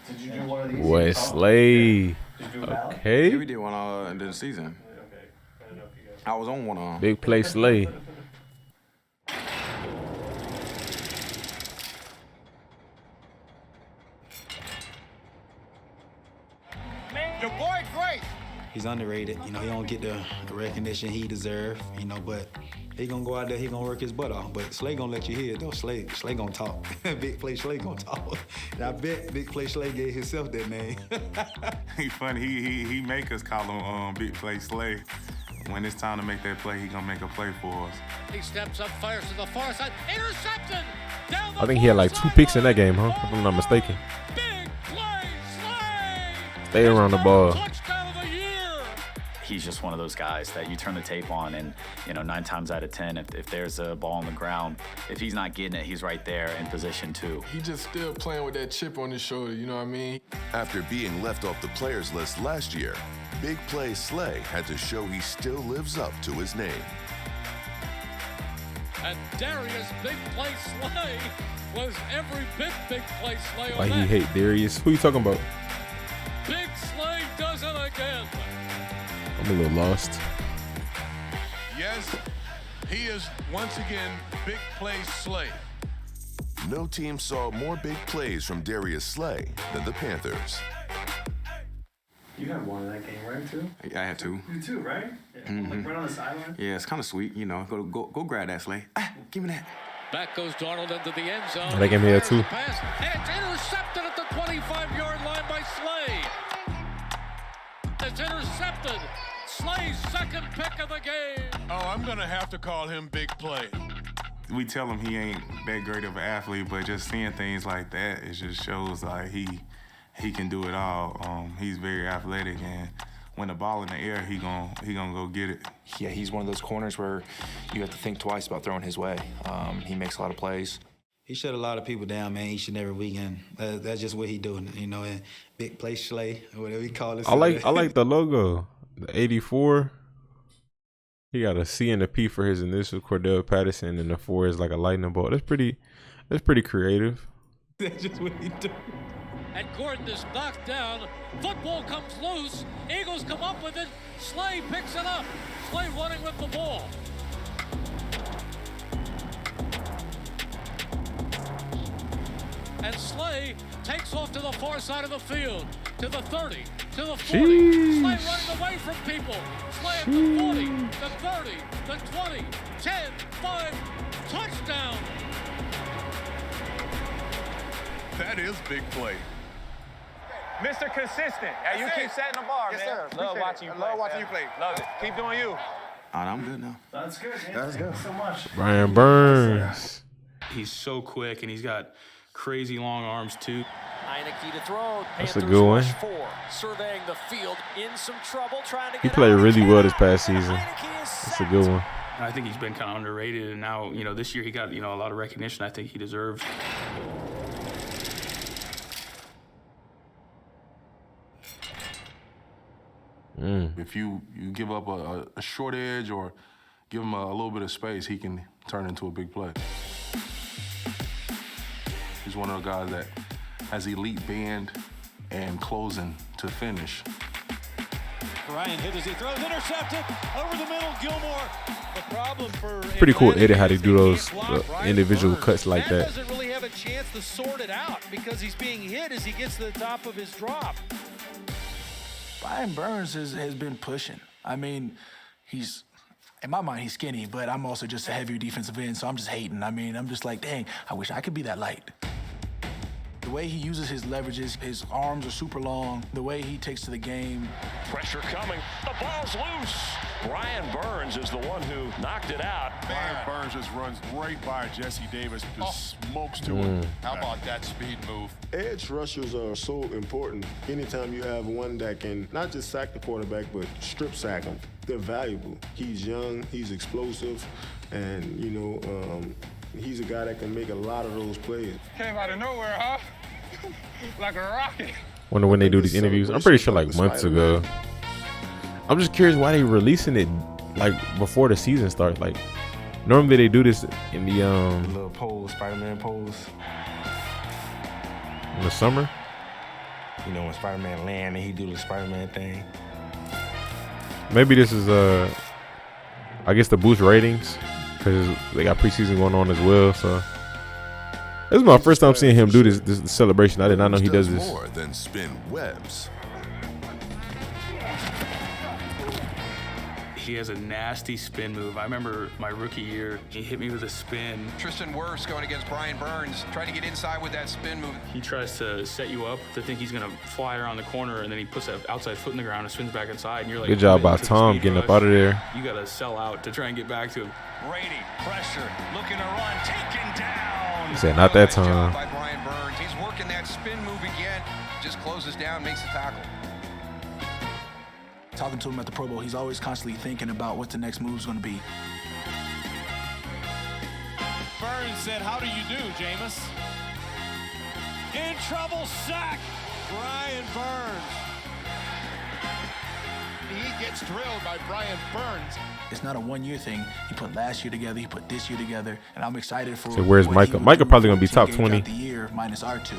Did you do one of these? Wesley. Did you do a ballot? Okay. Yeah, we did one in the season. Okay. I don't know if you guys. I was on one. Big play Slay. Your boy great. He's underrated. You know, he don't get the recognition he deserves, you know, but he gonna go out there, he gonna work his butt off. But Slay gonna let you hear it, though. Slay gonna talk. Big Play Slay gonna talk. And I bet Big Play Slay gave himself that name. He funny. He make us call him Big Play Slay. When it's time to make that play, he gonna make a play for us. He steps up, fires to the far side, intercepted. Down the I think he had like 2 picks in that game, huh? If I'm not mistaken. big play, Slay. Stay around the ball. Touchdown of the year. He's just one of those guys that you turn the tape on and, 9 times out of 10, if there's a ball on the ground, if he's not getting it, he's right there in position too. he just still playing with that chip on his shoulder, you know what I mean? After being left off the players list last year, Big Play Slay had to show he still lives up to his name. And Darius Big Play Slay was every bit Big Play Slay on Why that. he hate Darius? Who you talking about? Big Slay does it again. I'm a little lost. Yes, he is once again Big Play Slay. No team saw more big plays from Darius Slay than the Panthers. You had one in that game, right? Too. I had 2. You too, right? Yeah. Like right on the sideline. Yeah, it's kind of sweet, Go grab that, Slay. Give me that. Back goes Darnold into the end zone. I think I'm here too. Pass, and it's intercepted at the 25-yard line by Slay. It's intercepted. Slay's second pick of the game. Oh, I'm gonna have to call him Big Play. We tell him he ain't that great of an athlete, but just seeing things like that, it just shows like he can do it all. He's very athletic, and when the ball in the air, he gonna go get it. Yeah, he's one of those corners where you have to think twice about throwing his way. He makes a lot of plays. He shut a lot of people down, man, each and every weekend. That's just what he doing, and Big Play Slay, or whatever he call it. I like the logo. The 84. He got a C and a P for his initial, Cordell Patterson, and the 4 is like a lightning bolt. That's pretty creative. That's just what he do. And Gordon is knocked down. Football comes loose. Eagles come up with it. Slay picks it up. Slay running with the ball. And Slay takes off to the far side of the field, to the 30, to the 40. Sheesh. Slay running away from people. Slay at the 40, the 30, the 20, 10, 5, touchdown. That is Big Play. Mr. Consistent. Yeah, you keep setting the bar, Yes, man. sir. Love watching you play. Love watching you play. Love it. Keep doing you. I'm good now. That's good, man. That's good. Thanks so much. Brian Burns. He's so quick, and he's got crazy long arms, too. Heineke to throw. That's a good one. Rush 4, surveying the field, in some trouble, trying to He get played out. really well this past season. That's a good one. I think he's been kind of underrated, and now, this year he got, a lot of recognition I think he deserves. If you give up a short edge or give him a little bit of space, he can turn into a big play. He's one of the guys that has elite bend and closing to finish. Ryan hit as he throws, intercepted, over the middle, Gilmore. The problem for Pretty cool Atlanta edit how they is do they those can't block Brian individual Burns. cuts like that. doesn't really have a chance to sort it out because he's being hit as he gets to the top of his drop. Brian Burns has been pushing. I mean, in my mind, he's skinny, but I'm also just a heavier defensive end, so I'm just hating. I mean, I'm just like, dang, I wish I could be that light. The way he uses his leverages, his arms are super long. The way he takes to the game. Pressure coming. The ball's loose. Brian Burns is the one who knocked it out. Brian Burns just runs right by Jesse Davis, just smokes to him. How about that speed move? Edge rushers are so important. Anytime you have one that can not just sack the quarterback, but strip sack him, they're valuable. He's young, he's explosive, and, you know, he's a guy that can make a lot of those plays. Came out of nowhere, huh? Like a rocket. Wonder when they do these interviews. I'm pretty sure like months ago. I'm just curious why they releasing it like before the season starts. Like normally they do this in the little pose, Spider-Man pose. In the summer. You know when Spider-Man land and he do the Spider-Man thing. Maybe this is I guess to boost ratings because they got preseason going on as well. So this is my first time seeing him do this celebration. I did not know he does this. More than spin webs. He has a nasty spin move. I remember my rookie year, he hit me with a spin. Tristan Wirfs going against Brian Burns, trying to get inside with that spin move. He tries to set you up to think he's gonna fly around the corner, and then he puts that outside foot in the ground and spins back inside, and you're like, good job by Tom getting up out of there. You gotta sell out to try and get back to him. Brady, pressure, looking to run, taken down. He said, not that time. By Brian Burns, he's working that spin move again. Just closes down, makes the tackle. Talking to him at the Pro Bowl, he's always constantly thinking about what the next move's going to be. Burns said, how do you do, Jameis? In trouble, sack, Brian Burns. He gets drilled by Brian Burns. It's not a one-year thing. He put last year together, he put this year together, and I'm excited for. So where's Micah? Micah probably gonna be top 20. The year minus R2.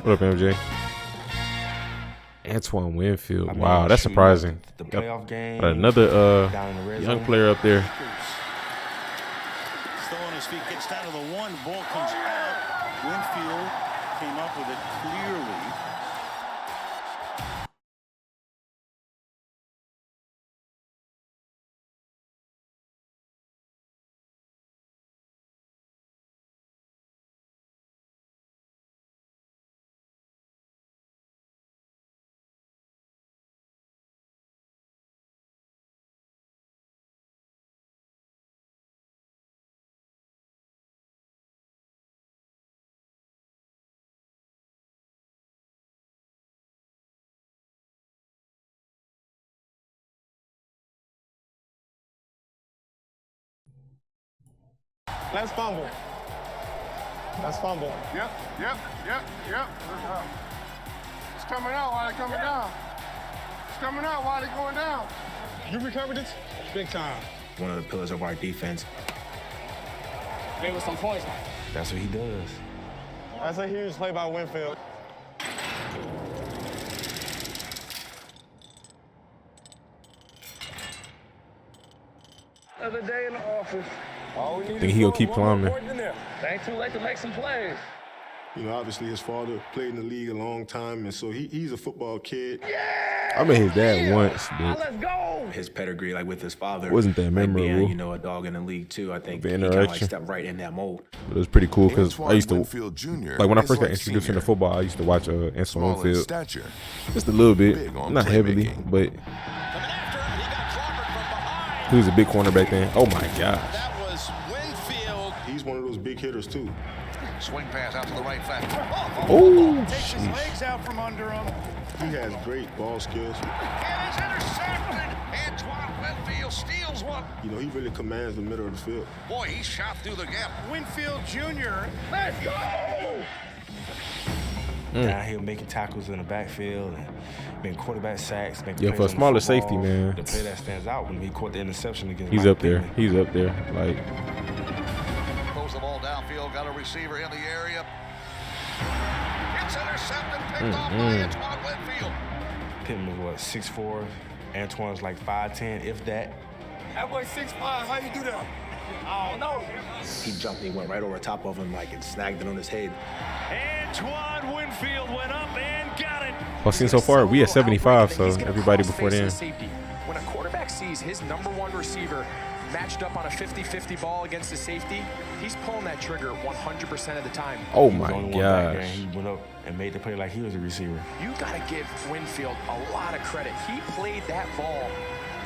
What up, MJ? Antoine Winfield. Wow, that's surprising. The playoff game. Another young zone. player up there. Still on his feet, gets down to the one, ball comes out. Winfield came up with it clearly. Let's fumble. Let's fumble. Yep. It's coming out while they're coming down. It's coming out while they're going down. You recovered it? Big time. One of the pillars of our defense. There was some poison. That's what he does. That's a huge play by Winfield. Another day in the office. I think he'll keep climbing. Ain't too late to make some plays. You know, obviously his father played in the league a long time, and so he's a football kid. I met his dad once, but Let's go. His pedigree, like with his father, wasn't that memorable. Like being, you know, a dog in the league too. I think The he kind of like interaction. stepped right in that mold. it was pretty cool because I used to Winfield Jr. like when I is first got like introduced senior. into football. I used to watch Antoine Small in Winfield stature. just a little bit, Big on not heavily, playmaking. but he was a big corner back then. Oh my gosh. That was Winfield. He's one of those big hitters too. Swing pass out to the right flank. Oh, Takes his jeez. legs out from under him. He has great ball skills. And he's intercepted. Antoine Winfield steals one. You know, he really commands the middle of the field. Boy, he shot through the gap. Winfield Jr. Let's go. Down here making tackles in the backfield and making quarterback sacks. Making Yeah, plays for a on the smaller football. safety, man. The play that stands out when he caught the interception against He's Mike up there. Pittman. He's up there. Like Throws the ball downfield, got a receiver in the area. It's intercepted, picked off by Antoine Winfield. Pittman was what, 6'4". Antoine's like 5'10", if that. That boy 6'5", how you do that? I don't know. He jumped and he went right over top of him like and snagged it on his head. Antoine Winfield went up and got it. I've seen so far, we at 75, so everybody before then. When a quarterback sees his #1 receiver matched up on a 50-50 ball against the safety, he's pulling that trigger 100% of the time. Oh He was my the only one back there, gosh. and he went up and made the play like he was a receiver. You got to give Winfield a lot of credit. He played that ball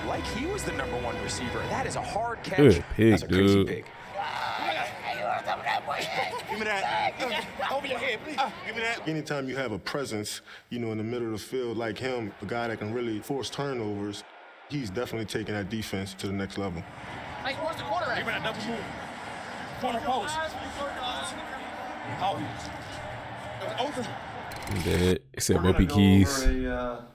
like he was the #1 receiver. That is a hard catch. Good pick, That's a crazy dude. pick. Give me that. Over your head, please. Give me that. Anytime you have a presence, you know, in the middle of the field like him, a guy that can really force turnovers, he's definitely taking that defense to the next level. Hey, where's the quarterback? Give me that double move. Corner post. Oh. Over. I'm dead. Except We're Opie gonna go Keys. over a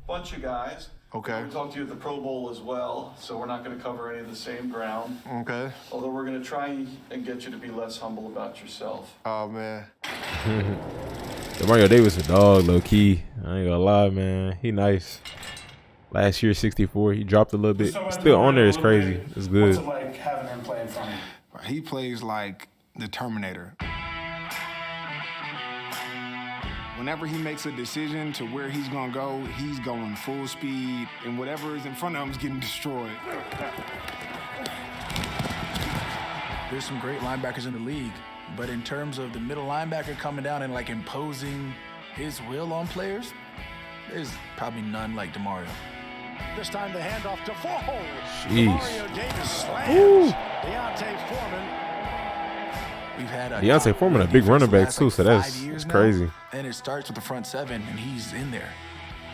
bunch of guys. Okay. We talked to you at the Pro Bowl as well, so we're not going to cover any of the same ground. Okay. Although we're going to try and get you to be less humble about yourself. Oh, man. Mario Davis a dog, low key. I ain't gonna lie, man. He nice. Last year, 64. He dropped a little bit. Still on there is crazy. It's good. What's it like having him play in front of you? He plays like the Terminator. Whenever he makes a decision to where he's gonna go, he's going full speed, and whatever is in front of him is getting destroyed. There's some great linebackers in the league, but in terms of the middle linebacker coming down and like imposing his will on players, there's probably none like DeMario. This time the handoff to Foles. Jeez. Mario Davis slams Woo. Deontay Foreman. We've had Deontay Foreman a big running back too, so that's crazy. And it starts with the front seven, and he's in there.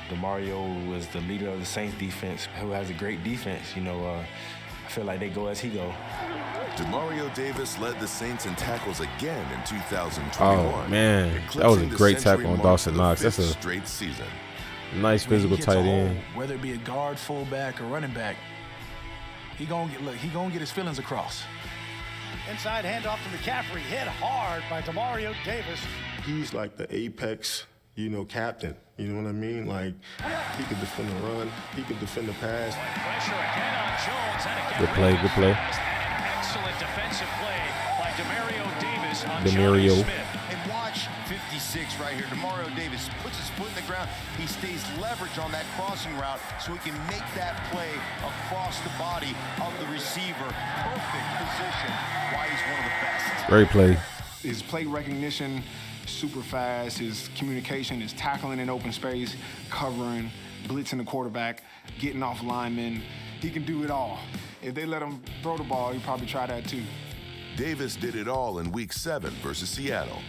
DeMario was the leader of the Saints defense, who has a great defense. You know, I feel like they go as he go. DeMario Davis led the Saints in tackles again in 2021. Oh man, that was a great tackle on Dawson Knox. That's a straight season. Nice physical He hits a tight hole, end. whether it be a guard, fullback, or running back, he gonna get his feelings across. Inside handoff to McCaffrey, hit hard by DeMario Davis. He's like the apex, you know, captain. You know what I mean? Like, he could defend the run. He could defend the pass. Pressure again on Jones. And again, Good play, good play. excellent defensive play by DeMario Davis on DeMario. Johnny Smith. And watch 56 right here. DeMario Davis puts his foot in the ground. He stays leverage on that crossing route so he can make that play across the body of the receiver. Perfect position. Why he's one of the best. Great play. His play recognition, super fast. His communication, his tackling in open space, covering, blitzing the quarterback, getting off linemen. He can do it all. If they let him throw the ball, he'd probably try that too. Davis did it all in Week 7 versus Seattle,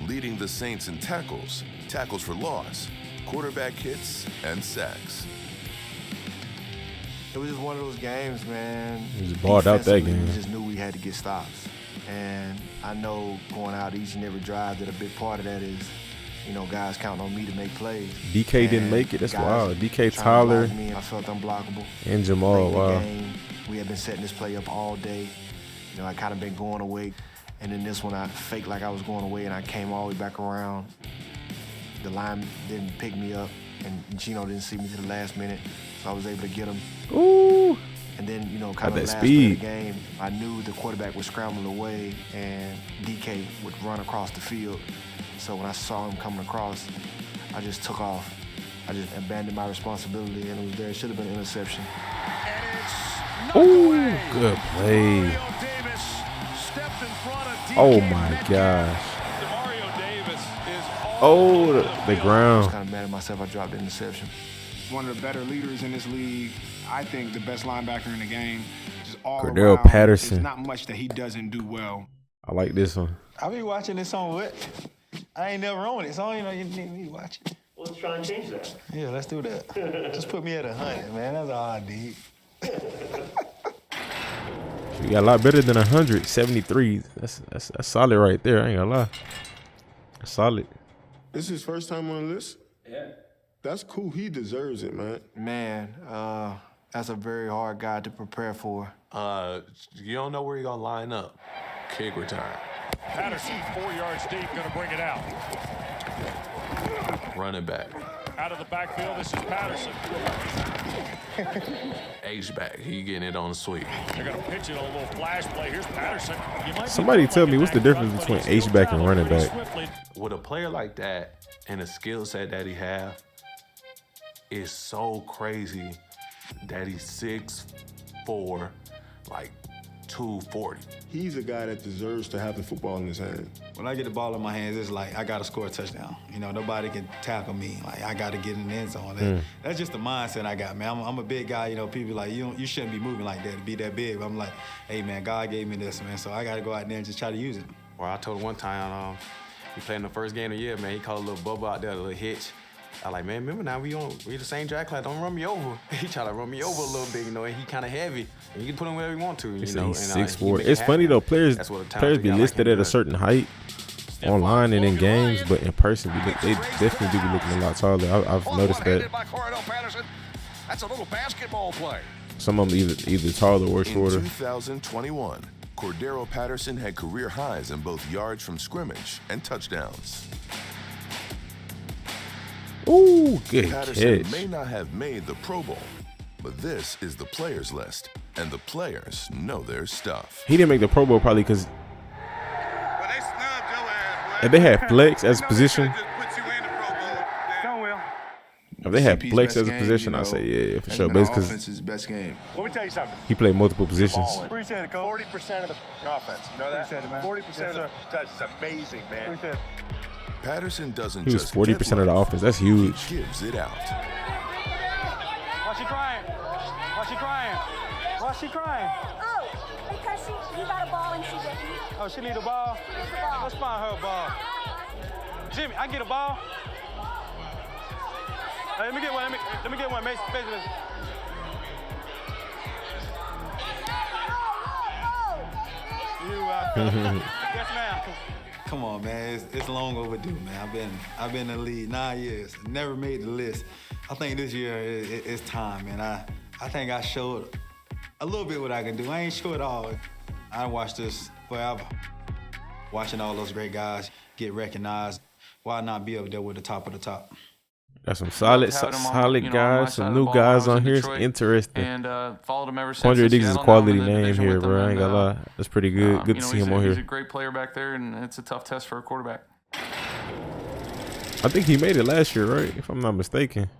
leading the Saints in tackles, tackles for loss, quarterback hits, and sacks. It was just one of those games, man. He just balled out that Defensively, game. We just knew we had to get stops. And I know going out each and every drive that a big part of that is, you know, guys counting on me to make plays. DK didn't And make it. That's guys wild. DK, trying to Tyler, block me, I felt unblockable. and Jamal. Late in the Wow. game, we had been setting this play up all day. You know, I kind of been going away. And then this one, I faked like I was going away, and I came all the way back around. The line didn't pick me up, and Gino didn't see me to the last minute, so I was able to get him. Ooh. And then, you know, kind Got of that last play of the speed. game, I knew the quarterback would scramble away, and DK would run across the field. So when I saw him coming across, I just took off. I just abandoned my responsibility, and it was there. It should have been an interception. Ooh, good play. Oh my gosh. Oh, the I was ground. kind of mad at myself. I dropped the interception. One of the better leaders in this league. I think the best linebacker in the game. Just all Cordell around. Patterson. There's not much that he doesn't do well. I like this one. I be watching this on what? I ain't never on it, so you know you need me to watch it. Well, let's try and change that. Yeah, let's do that. Just put me at 100, man. That's all I need. You got a lot better than 173. That's solid right there. I ain't gonna lie. That's solid. This is his first time on the list? Yeah. That's cool. He deserves it, man. Man, that's a very hard guy to prepare for. You don't know where you're gonna line up. Kick return. Patterson, 4 yards deep, going to bring it out. Running back. Out of the backfield, this is Patterson. H-back. He getting it on the sweep. They're going to pitch it on a little flash play. Here's Patterson. You might Somebody tell me what's the difference between H-back and running back? With a player like that and the skill set that he have, is so crazy Daddy's 6'4", like 240. He's a guy that deserves to have the football in his hand. When I get the ball in my hands, it's like I got to score a touchdown. You know, nobody can tackle me. Like, I got to get in the end zone. That's just the mindset I got, man. I'm a big guy. You know, people like, you shouldn't be moving like that to be that big. But I'm like, hey, man, God gave me this, man, so I got to go out there and just try to use it. Well, I told him one time, we played in the first game of the year, man. He called a little bubble out there, a little hitch. I like, man, remember now, we the same drag class, don't run me over. He tried to run me over a little bit, you know, and he kind of heavy. And you can put him wherever you want to, you know. He's and, 6'4". It's funny, though, players be listed at a certain height online and in games, but in person, they definitely do be looking a lot taller. I've noticed that. That's a little basketball play. Some of them either taller or shorter. In 2021, Cordero Patterson had career highs in both yards from scrimmage and touchdowns. Ooh, good Patterson catch. may not have made the Pro Bowl, but this is the players list, and the players know their stuff. He didn't make the Pro Bowl probably because if they had flex as a position, if they had flex as a position, I say yeah, for sure. But it's because best game. Let me tell you something. he played multiple positions. Appreciate it, Coach. 40% of the offense. You know that? 40% of the touch is amazing, man. Patterson doesn't He was just 40% of the offense. That's huge. He gives it out. Why she crying? Why she crying? Why she crying? Oh, because he got a ball and she didn't. Oh, she need a ball? She needs a ball. Let's find her a ball. Jimmy, I get a ball? Hey, let me get one. Let me get one. Mason. Yes, ma'am. Come on, man. It's long overdue, man. I've been in the league 9 years. Never made the list. I think this year it's time, man. I think I showed a little bit what I can do. I ain't sure at all. I watched this forever. Watching all those great guys get recognized. Why not be up there with the top of the top? Got some solid guys, some new guys on here. It's interesting. And followed him ever since. Quandre Diggs is a quality name here, bro. I ain't gonna lie. That's pretty good. Good to see him on here. He's a great player back there, and it's a tough test for a quarterback. I think he made it last year, right? If I'm not mistaken.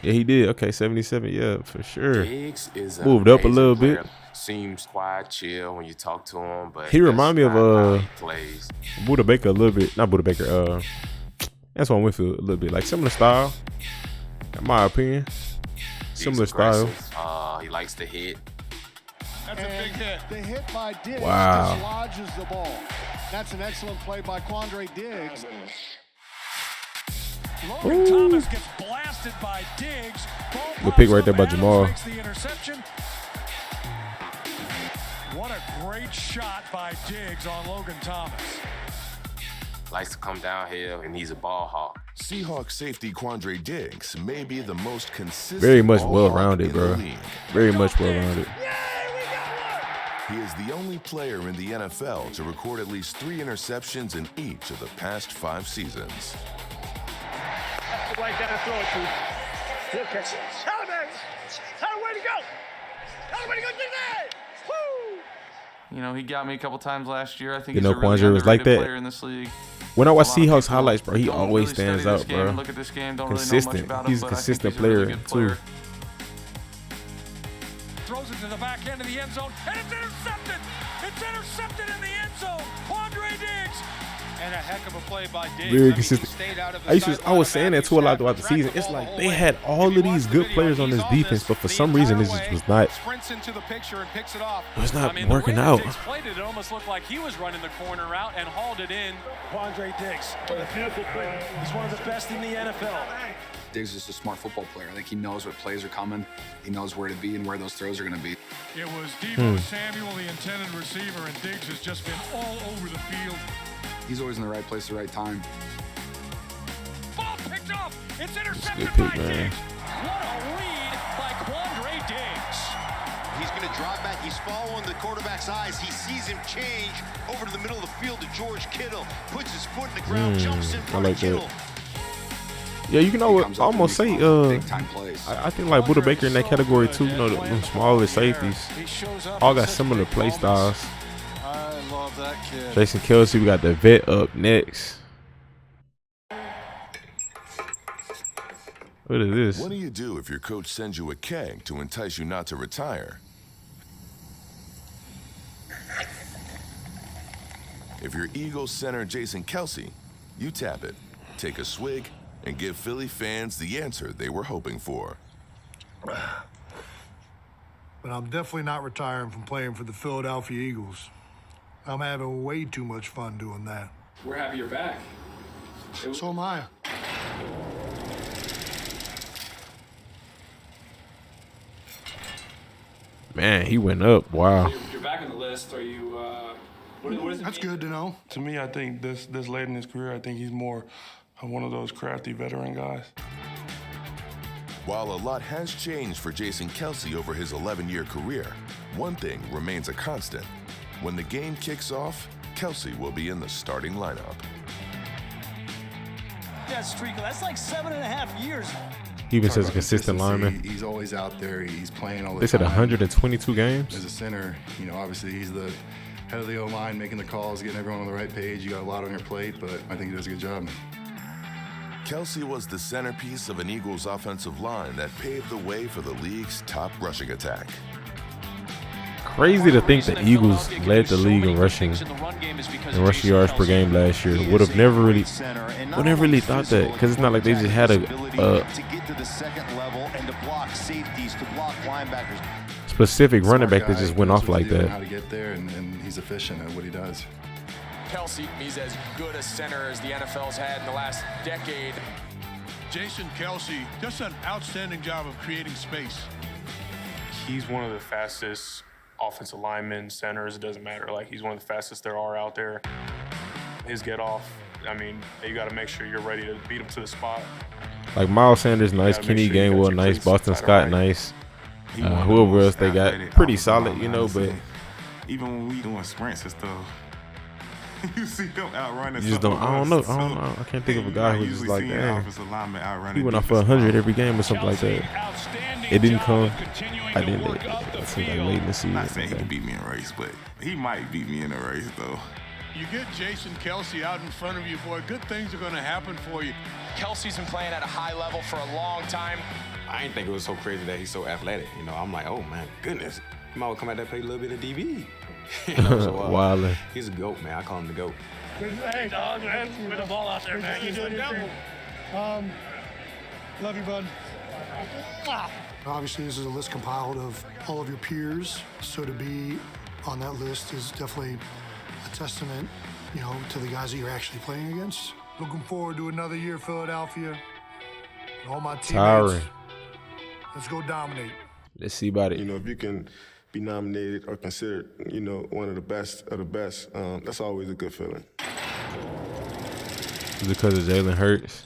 Yeah, he did. Okay, 77. Yeah, for sure. Diggs is moved up a little bit. Seems quiet, chill when you talk to him, but he remind me of plays. Budda Baker a little bit. Not Budda Baker. That's why Winfield a little bit, like similar style, in my opinion. Similar style. He likes to hit. That's a big hit. The hit by Diggs dislodges the ball. That's an excellent play by Quandre Diggs. Logan Thomas gets blasted by Diggs. Good pick right there by Jamal. Makes the interception. What a great shot by Diggs on Logan Thomas. Likes to come downhill, and he's a ball hawk. Seahawks safety Quandre Diggs may be the most consistent. Very much well-rounded, bro. Very much well-rounded. He is the only player in the NFL to record at least 3 interceptions in each of the past 5 seasons. Like that and throw it to. Good catch. Tell way to go. Tell way to go. Do that. Woo! You know, he got me a couple times last year. I think You he's know, a really Quandre was like underrated that. player in this league. When I watch A lot of Seahawks people highlights, bro, he don't always really study stands this out, game bro. and look at this game, don't Consistent. really know much about He's him, a but I think consistent he's a really player, good player. too. Throws it to the back end of the end zone, and it's intercepted. It's intercepted in the end zone. Quandre Diggs. And a heck of a play by Diggs. Very consistent. I was saying that too a lot throughout the season. It's like they had all of these good players on this defense, but for some reason it just was not. Sprints into the picture and picks it off. It's not the working way out. Diggs played it, it almost looked like he was running the corner route and hauled it in. Quandre Diggs. He's one of the best in the NFL. Diggs is a smart football player. I think he knows what plays are coming. He knows where to be and where those throws are going to be. It was Deebo Samuel, the intended receiver, and Diggs has just been all over the field. He's always in the right place at the right time. Ball picked up. It's intercepted pick, by man. Diggs. What a read by Quandre Diggs. He's going to drive back. He's following the quarterback's eyes. He sees him change over to the middle of the field to George Kittle. Puts his foot in the ground, jumps in I front like of Kittle. Yeah, you can almost say I think like Budda Baker in that category too. You know, the smaller safeties all got similar play styles. I love that kid. Jason Kelce, we got the vet up next. What is this? What do you do if your coach sends you a keg to entice you not to retire? If you're Eagles center Jason Kelce, you tap it, take a swig, and give Philly fans the answer they were hoping for. But I'm definitely not retiring from playing for the Philadelphia Eagles. I'm having way too much fun doing that. We're happy you're back. So am I. Man, he went up. Wow. You're back on the list. Are you? What does it That's mean? good to know. To me, I think this late in his career, I think he's more one of those crafty veteran guys. While a lot has changed for Jason Kelce over his 11-year career, one thing remains a constant. When the game kicks off, Kelce will be in the starting lineup. That streak, that's like 7.5 years. He even says a consistent lineman. He's always out there. He's playing all the time. They said 122 games. As a center, obviously he's the head of the O-line, making the calls, getting everyone on the right page. You got a lot on your plate, but I think he does a good job. Kelce was the centerpiece of an Eagles offensive line that paved the way for the league's top rushing attack. Crazy to think the Eagles led the league in rushing yards per game last year. Would have never really thought that, because it's not like they just had a specific running back that just went off like that. How to get there, and he's efficient at what he does. Kelce, he's as good a center as the NFL's had in the last decade. Jason Kelce, just an outstanding job of creating space. He's one of the fastest offensive linemen, centers. It doesn't matter. Like, he's one of the fastest there are out there. His get off. I mean, you got to make sure you're ready to beat him to the spot. Like Miles Sanders, nice. Kenny Gainwell, nice. Boston Scott, nice. Whoever else they got, pretty solid, but even when we doing sprints and stuff, you see them outrunning. You just don't. I don't know. I can't think of a guy who's just like, dang, he went off for 100 every game or something like that. It didn't come. I didn't. It seemed like late in the season. Not saying he can beat me in a race, but he might beat me in a race though. You get Jason Kelce out in front of you, boy, good things are going to happen for you. Kelce's been playing at a high level for a long time. I didn't think it was so crazy that he's so athletic. I'm like, oh man, goodness. He might come out there and play a little bit of DB. Wildin'. He's a GOAT, man. I call him the GOAT. Hey, dog, man. With the ball out there, man. You're doing your thing. Love you, bud. Obviously, this is a list compiled of all of your peers, so to be on that list is definitely a testament, to the guys that you're actually playing against. Looking forward to another year, Philadelphia. And all my teammates. Let's go dominate. Let's see about it. If you can be nominated or considered, one of the best of the best, that's always a good feeling. Is it because of Jalen Hurts?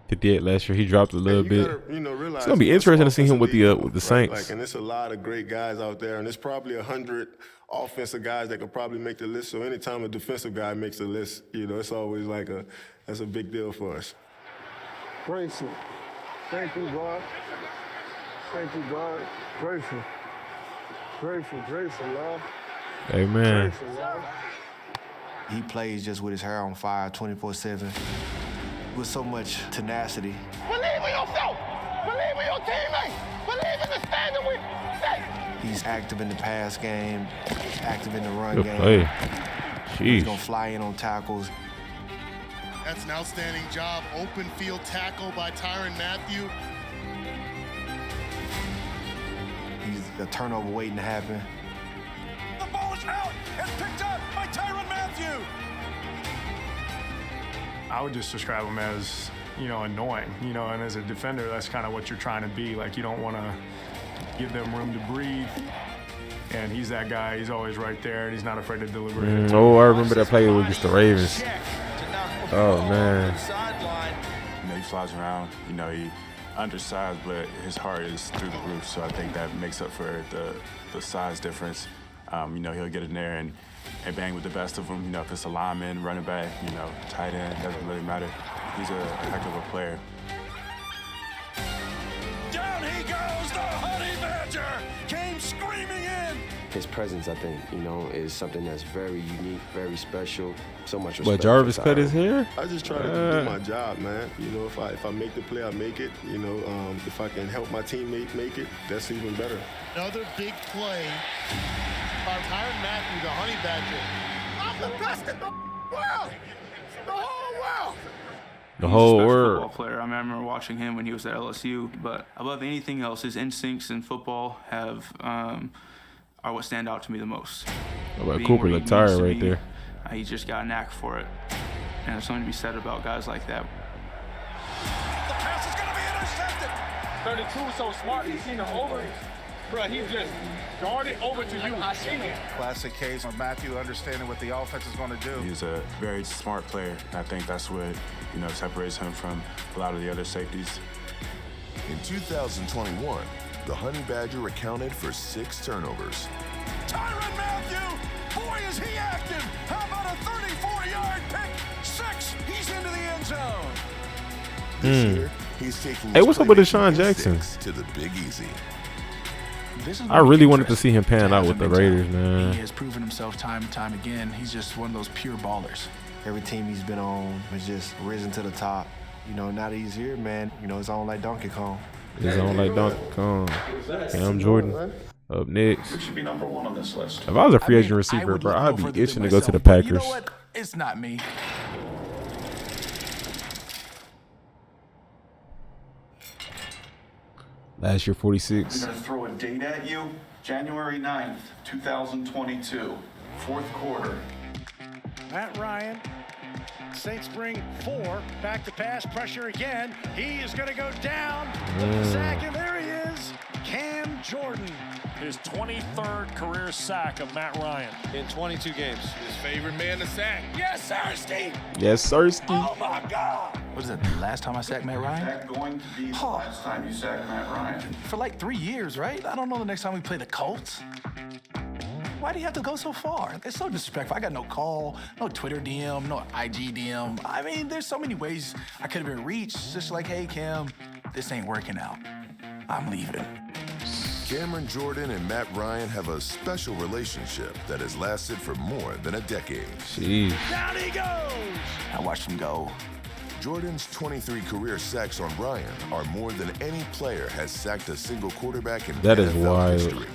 58 last year, he dropped a little bit. It's gonna be interesting to see him with the Saints. And there's a lot of great guys out there, and there's probably 100 offensive guys that could probably make the list. So anytime a defensive guy makes the list, it's always that's a big deal for us. Grateful. Thank you, God. Thank you, God. Grateful. Grateful, Lord. Amen. Grateful, Lord. He plays just with his hair on fire 24/7 with so much tenacity. Believe in yourself. Believe in your teammates. Believe in the standard we set. He's active in the pass game, active in the run Good game. play. He's Jeez. gonna fly in on tackles. That's an outstanding job. Open field tackle by Tyrann Mathieu. He's a turnover waiting to happen. The ball is out and picked up by Tyrann Mathieu. I would just describe him as, annoying, and as a defender, that's kind of what you're trying to be. Like, you don't want to give them room to breathe. And he's that guy. He's always right there, and he's not afraid to deliver it. I remember that play against the Ravens. Oh, man. He flies around. He undersized, but his heart is through the roof. So I think that makes up for the size difference. He'll get in there and bang with the best of them. If it's a lineman, running back, tight end, doesn't really matter. He's a heck of a player. Down he goes, the Honey Badger came screaming in. his presence, I think, you know, is something that's very unique, very special. So much respect. But Jarvis cut his hair? I just try to do my job, man. You know, if I make the play, I make it. You know, if I can help my teammate make it, that's even better. Another big play by Tyrann Mathieu, the Honey Badger. I'm the best in the world! The whole world! The whole He's a special world. football player. I remember watching him when he was at LSU. But above anything else, his instincts in football are what stand out to me the most. How about Being Cooper where he needs Latire to right be, there? He just got a knack for it. And there's something to be said about guys like that. The pass is going to be intercepted. 32 is so smart. He's seen him over. Bro, he just darted over to you. I seen it. Classic case of Mathieu understanding what the offense is going to do. He's a very smart player. I think that's what, you know, separates him from a lot of the other safeties. In 2021, the Honey Badger accounted for 6 turnovers. Tyrann Mathieu, boy, is he active. How about a 34-yard pick? 6, he's into the end zone. This year, he's taking Hey, what's up with playmaking Deshaun Jackson? instincts to the Big Easy. I really wanted to see him pan out with the Raiders, man. He has proven himself time and time again. He's just one of those pure ballers. Every team he's been on has just risen to the top. You know, now that he's here, man, you know, it's on like Donkey Kong. It's on like Donkey Kong. Cam Jordan up next. Who should be number 1 on this list? If I was a free agent receiver, bro, I'd be itching to go to the Packers. You know what? It's not me. Last year, 46. I'm going to throw a date at you. January 9th, 2022, fourth quarter. Matt Ryan, Saints bring 4, back to pass, pressure again. He is going to go down. Sack, and there he is, Cam Jordan. His 23rd career sack of Matt Ryan in 22 games. His favorite man to sack. Yes, sir, Steve. Yes, Sirski. Oh, my God. What is it, the last time I sacked Matt Ryan? Is that going to be the last time you sack Matt Ryan? For like 3 years, right? I don't know the next time we play the Colts. Why do you have to go so far? It's so disrespectful. I got no call, no Twitter DM, no IG DM. I mean, there's so many ways I could have been reached. Just like, hey, Cam, this ain't working out. I'm leaving. Cameron Jordan and Matt Ryan have a special relationship that has lasted for more than a decade. Jeez. Down he goes. I watched him go. Jordan's 23 career sacks on Ryan are more than any player has sacked a single quarterback in That is NFL wild. history.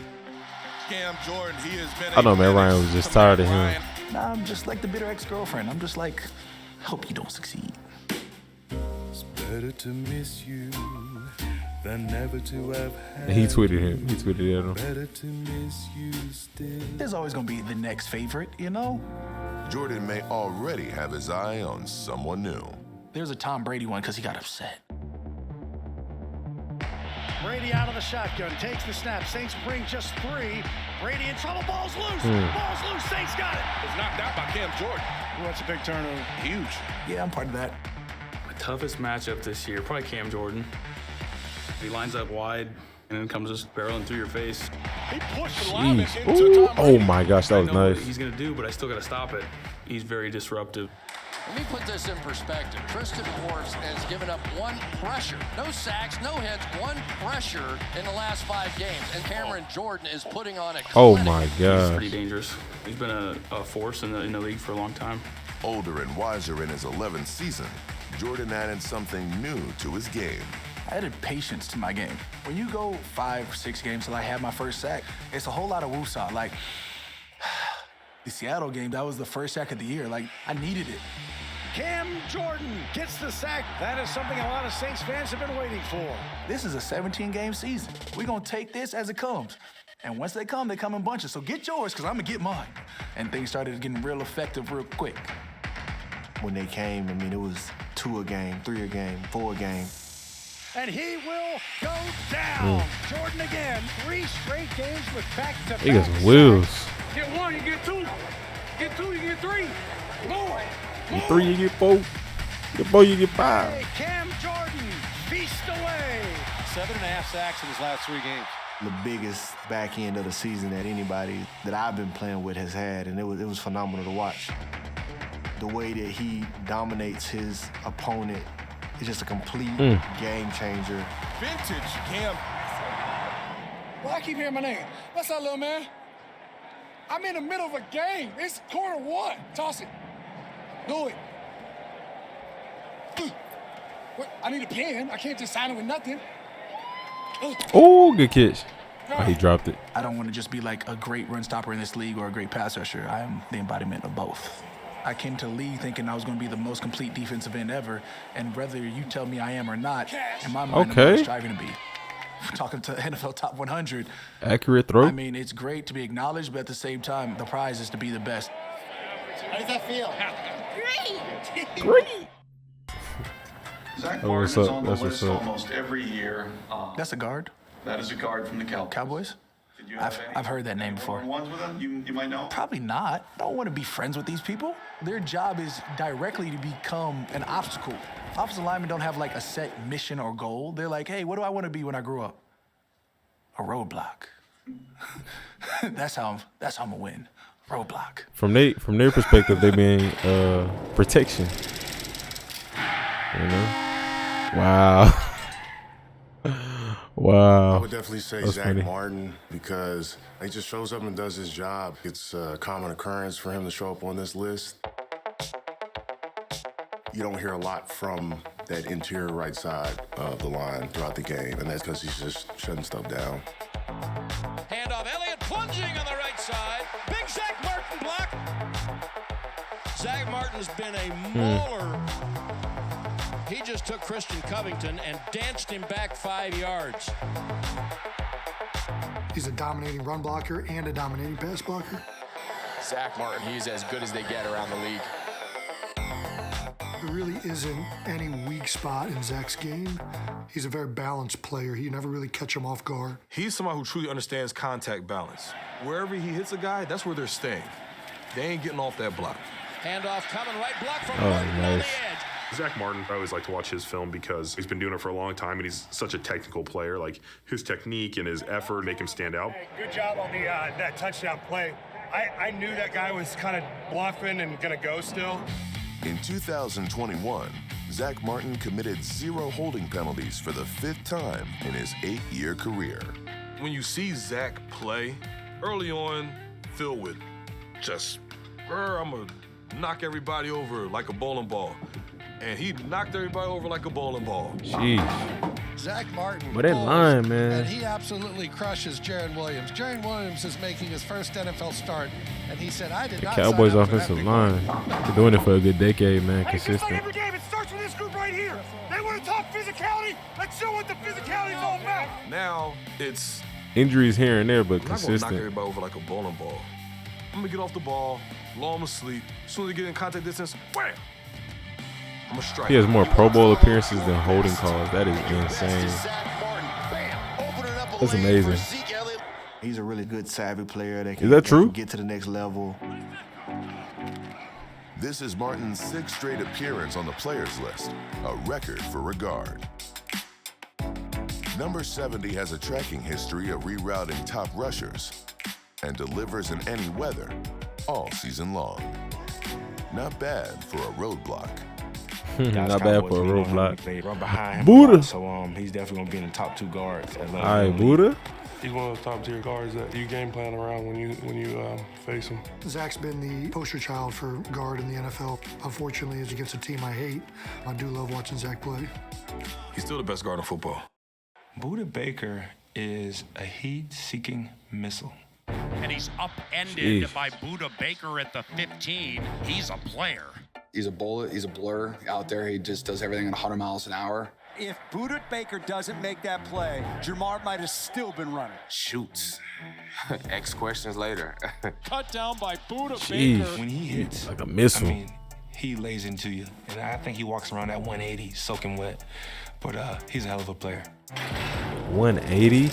Cam Jordan, he has been I know Matt Ryan was just tired of him. Nah, I'm just like the bitter ex-girlfriend. I'm just like, hope you don't succeed. It's better to miss you than never to have had. And he tweeted him. He tweeted at him. Better to miss you still. There's always gonna be the next favorite, you know? Jordan may already have his eye on someone new. There's a Tom Brady one because he got upset. Brady out of the shotgun, takes the snap. Saints bring just 3. Brady in trouble, ball's loose. Ball's loose, Saints got it. Was knocked out by Cam Jordan. Well, that's a big turnover. Huge. Yeah, I'm part of that. My toughest matchup this year, probably Cam Jordan. He lines up wide and then comes just barreling through your face. He pushed the lineman Jeez. into Ooh. Tom Oh Brady. my gosh, that was I know nice. what he's gonna do, but I still gotta stop it. He's very disruptive. Let me put this in perspective. Tristan Wirfs has given up 1 pressure. No sacks, no hits, 1 pressure in the last 5 games. And Cameron Jordan is putting on a Oh clinic. my He's gosh. pretty dangerous. He's been a force in the league for a long time. Older and wiser in his 11th season, Jordan added something new to his game. I added patience to my game. When you go 5 or 6 games till I have my first sack, it's a whole lot of woosah. Like, the Seattle game, that was the first sack of the year. Like, I needed it. Cam Jordan gets the sack. That is something a lot of Saints fans have been waiting for. This is a 17-game season. We're going to take this as it comes. And once they come in bunches. So get yours, because I'm going to get mine. And things started getting real effective real quick. When they came, I mean, it was 2 a game, 3 a game, 4 a game. And he will go down. Jordan again. 3 straight games with back-to-back. He got some wheels. Get 1, you get 2. Get 2, you get 3. More. You 3, you get 4. Get 4, you get 5. Hey, Cam Jordan, feast away. 7.5 sacks in his last 3 games. The biggest back end of the season that anybody that I've been playing with has had, and it was phenomenal to watch. The way that he dominates his opponent is just a complete game changer. Vintage Cam. Well, I keep hearing my name. What's up, little man? I'm in the middle of a game. It's quarter one. Toss it. Do it. What? I need a pen. I can't just sign it with nothing. Oh, good catch. Oh, he dropped it. I don't want to just be like a great run stopper in this league or a great pass rusher. I am the embodiment of both. I came to the league thinking I was going to be the most complete defensive end ever, and whether you tell me I am or not, in my mind, I'm striving to be. Talking to NFL Top 100. Accurate throw. I mean, it's great to be acknowledged, but at the same time, the prize is to be the best. How does that feel? Great. Zach Oh, Martin what's is up? on the That's list what's up. almost every year. That's a guard. That is a guard from the Cowboys. Cowboys? I've heard that name before. Ones with them? You might know. Probably not. I don't want to be friends with these people. Their job is directly to become an obstacle. Offensive linemen don't have like a set mission or goal. They're like, hey, what do I want to be when I grow up? A roadblock. that's how I'm gonna win. Roadblock. From their perspective, they being protection. You know? Wow. Wow. I would definitely say That's Zach funny. Martin because he just shows up and does his job. It's a common occurrence for him to show up on this list. You don't hear a lot from that interior right side of the line throughout the game, and that's because he's just shutting stuff down. Handoff, Elliott plunging on the right side. Big Zach Martin block. Zach Martin's been a mauler. He just took Christian Covington and danced him back 5 yards. He's a dominating run blocker and a dominating pass blocker. Zach Martin, he's as good as they get around the league. There really isn't any weak spot in Zach's game. He's a very balanced player. You never really catch him off guard. He's somebody who truly understands contact balance. Wherever he hits a guy, that's where they're staying. They ain't getting off that block. Handoff coming right block from Oh, Martin on the nice. edge. Zach Martin, I always like to watch his film because he's been doing it for a long time and he's such a technical player. Like his technique and his effort make him stand out. Hey, good job on the that touchdown play. I knew that guy was kind of bluffing and going to go still. In 2021, Zach Martin committed 0 holding penalties for the 5th time in his 8-year career. When you see Zach play, early on, filled with just, I'm going to knock everybody over like a bowling ball. And he knocked everybody over like a bowling ball. Jeez. Zach Martin. But that line, man. And he absolutely crushes Jaron Williams. Jaron Williams is making his first NFL start, and he said, I did The not Cowboys sign up for that offensive big line. money." They're doing it for a good decade, man. Hey, just like Consistent. every game, it starts with this group right here. They want to talk physicality. Let's show what the physicality is all about. Now, it's Injuries here and there, but I'm not going to knock consistent. everybody over like a bowling ball. I'm going to get off the ball, lull them asleep. As soon as they get in contact distance, wham! I'm going to strike. He has more Pro Bowl appearances than holding calls. That is insane. That's amazing. He's a really good, savvy player that Is that true? get to the next level. This is Martin's 6th straight appearance on the players list, a record for regard. Number 70 has a tracking history of rerouting top rushers and delivers in any weather all season long. Not bad for a roadblock. Not bad for a roadblock. They run behind him Buddha. a lot, so he's definitely gonna be in the top 2 guards. All right, Buddha. He's one of those top tier guards that you game plan around when you face him. Zach's been the poster child for guard in the NFL. Unfortunately, as against a team I hate, I do love watching Zach play. He's still the best guard in football. Buddha Baker is a heat-seeking missile. And he's upended Jeez. by Buddha Baker at the 15. He's a player. He's a bullet. He's a blur out there. He just does everything at 100 miles an hour. If Buddha Baker doesn't make that play, Jamar might have still been running. Shoots. X questions later. Cut down by Buddha Jeez. Baker. When he hits, Like a missile. I mean, he lays into you. And I think he walks around at 180, soaking wet. But he's a hell of a player. 180.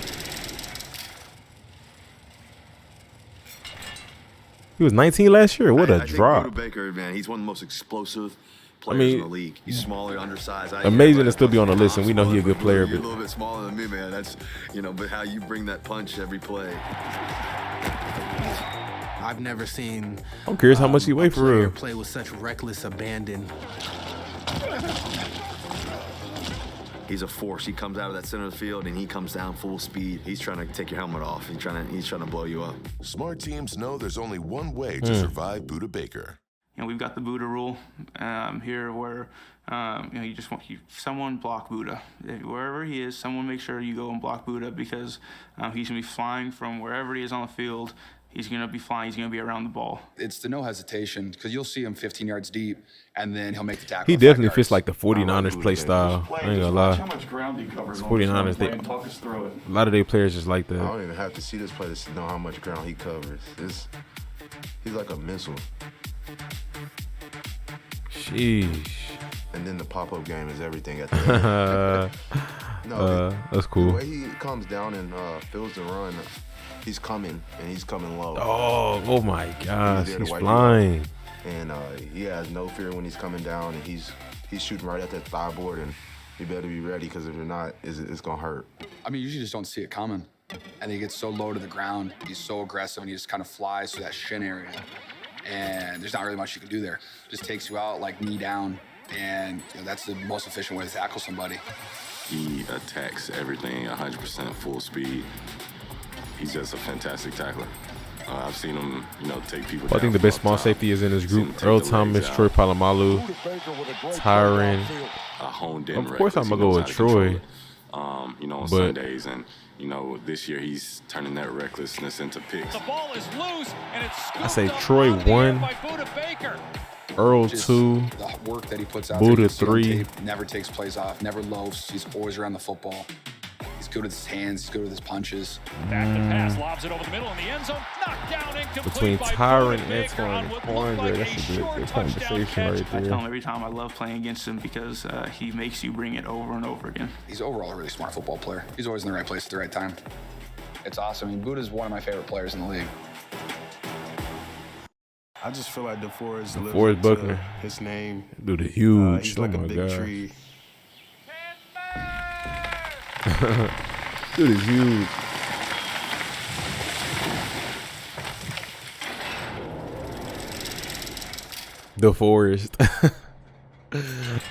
He was 19 last year. What a I think drop. Buddha Baker, man, he's one of the most explosive players mean, in the league. He's smaller, undersized. Amazing to still be on the list, and we know he's a good player. You're a But little bit smaller than me, man. That's, but how you bring that punch every play. I've never seen. I'm curious how much he weigh for player real. play with such reckless abandon. He's a force. He comes out of that center of the field and he comes down full speed. He's trying to take your helmet off. He's trying to blow you up. Smart teams know there's only one way to survive Budda Baker. You know, we've got the Budda rule here where, you know, you just want someone block Budda. Wherever he is, someone make sure you go and block Budda because he's going to be flying from wherever he is on the field. He's going to be flying. He's going to be around the ball. It's the no hesitation because you'll see him 15 yards deep, and then he'll make the tackle. He definitely fits like the 49ers play style. I ain't gonna lie. How much ground he covers? 49ers, Talk us through it. a lot of their players just like that. I don't even have to see this play to know how much ground he covers. He's like a missile. Sheesh. And then the pop-up game is everything at the end. That's cool. The way he comes down and fills the run, he's coming, and he's coming low. Oh my gosh, he's flying. And he has no fear when he's coming down, and he's shooting right at that thigh board, and you better be ready because if you're not, it's gonna hurt. I mean, you usually just don't see it coming. And he gets so low to the ground, he's so aggressive, and he just kind of flies through that shin area. And there's not really much you can do there. Just takes you out like knee down, and you know, that's the most efficient way to tackle somebody. He attacks everything 100% full speed. He's just a fantastic tackler. I've seen him, you know, take people down. I think the best small safety is in his group. Earl Thomas, Troy Polamalu, Tyron. Of course, I'm gonna go with Troy. You know, on Sundays, and you know, this year he's turning that recklessness into picks. The ball is loose, and it's I say Troy 1, Earl 2, The work that he puts out Budda there, 3. Never takes plays off, never loafs. He's always around the football. He's good with his hands. He's good with his punches. Back to pass, lobs it over the middle in the end zone. Knocked down incomplete. Between by Tyron, Budda Baker Antoine, on and what Quandre, looked like that's a short good touchdown conversation catch. right I tell there. him every time I love playing against him because he makes you bring it over and over again. He's overall a really smart football player. He's always in the right place at the right time. It's awesome. I mean, Budda's one of my favorite players in the league. I just feel like DeForest DeForest Buckner. His name. Dude, huge. He's Oh like my a big gosh. tree. Dude is huge. DeForest.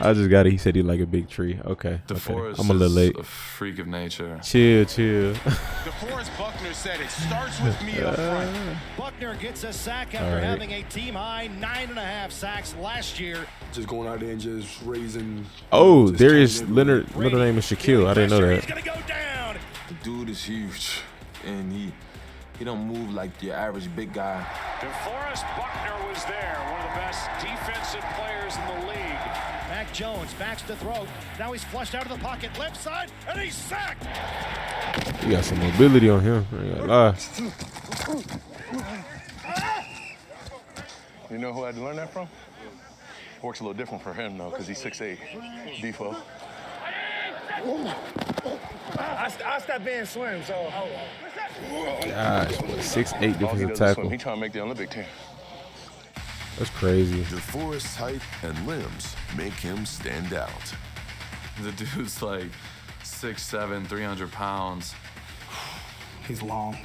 I just got it. He said he like a big tree. Okay. DeForest I'm a little late. is a freak of nature. Chill. DeForest Buckner said it starts with me up front. Buckner gets a sack All after right. having a team-high 9.5 sacks last year. Just going out there and just raising. Oh, Darius Leonard. Middle name is Shaquille. I didn't know that. The dude is huge, and he don't move like your average big guy. DeForest Buckner was there, one of the best defensive players in the league. Mac Jones backs to throw. Now he's flushed out of the pocket, left side, and he's sacked. He got some mobility on him. I ain't gonna lie. You know who I had to learn that from? It works a little different for him, though, because he's 6'8", Defoe. I stopped being slim, so. Gosh, 6'8" defensive He tackle. trying to make the Olympic team. That's crazy. DeForest's height and limbs make him stand out. The dude's like 6'7", 300 pounds. He's long.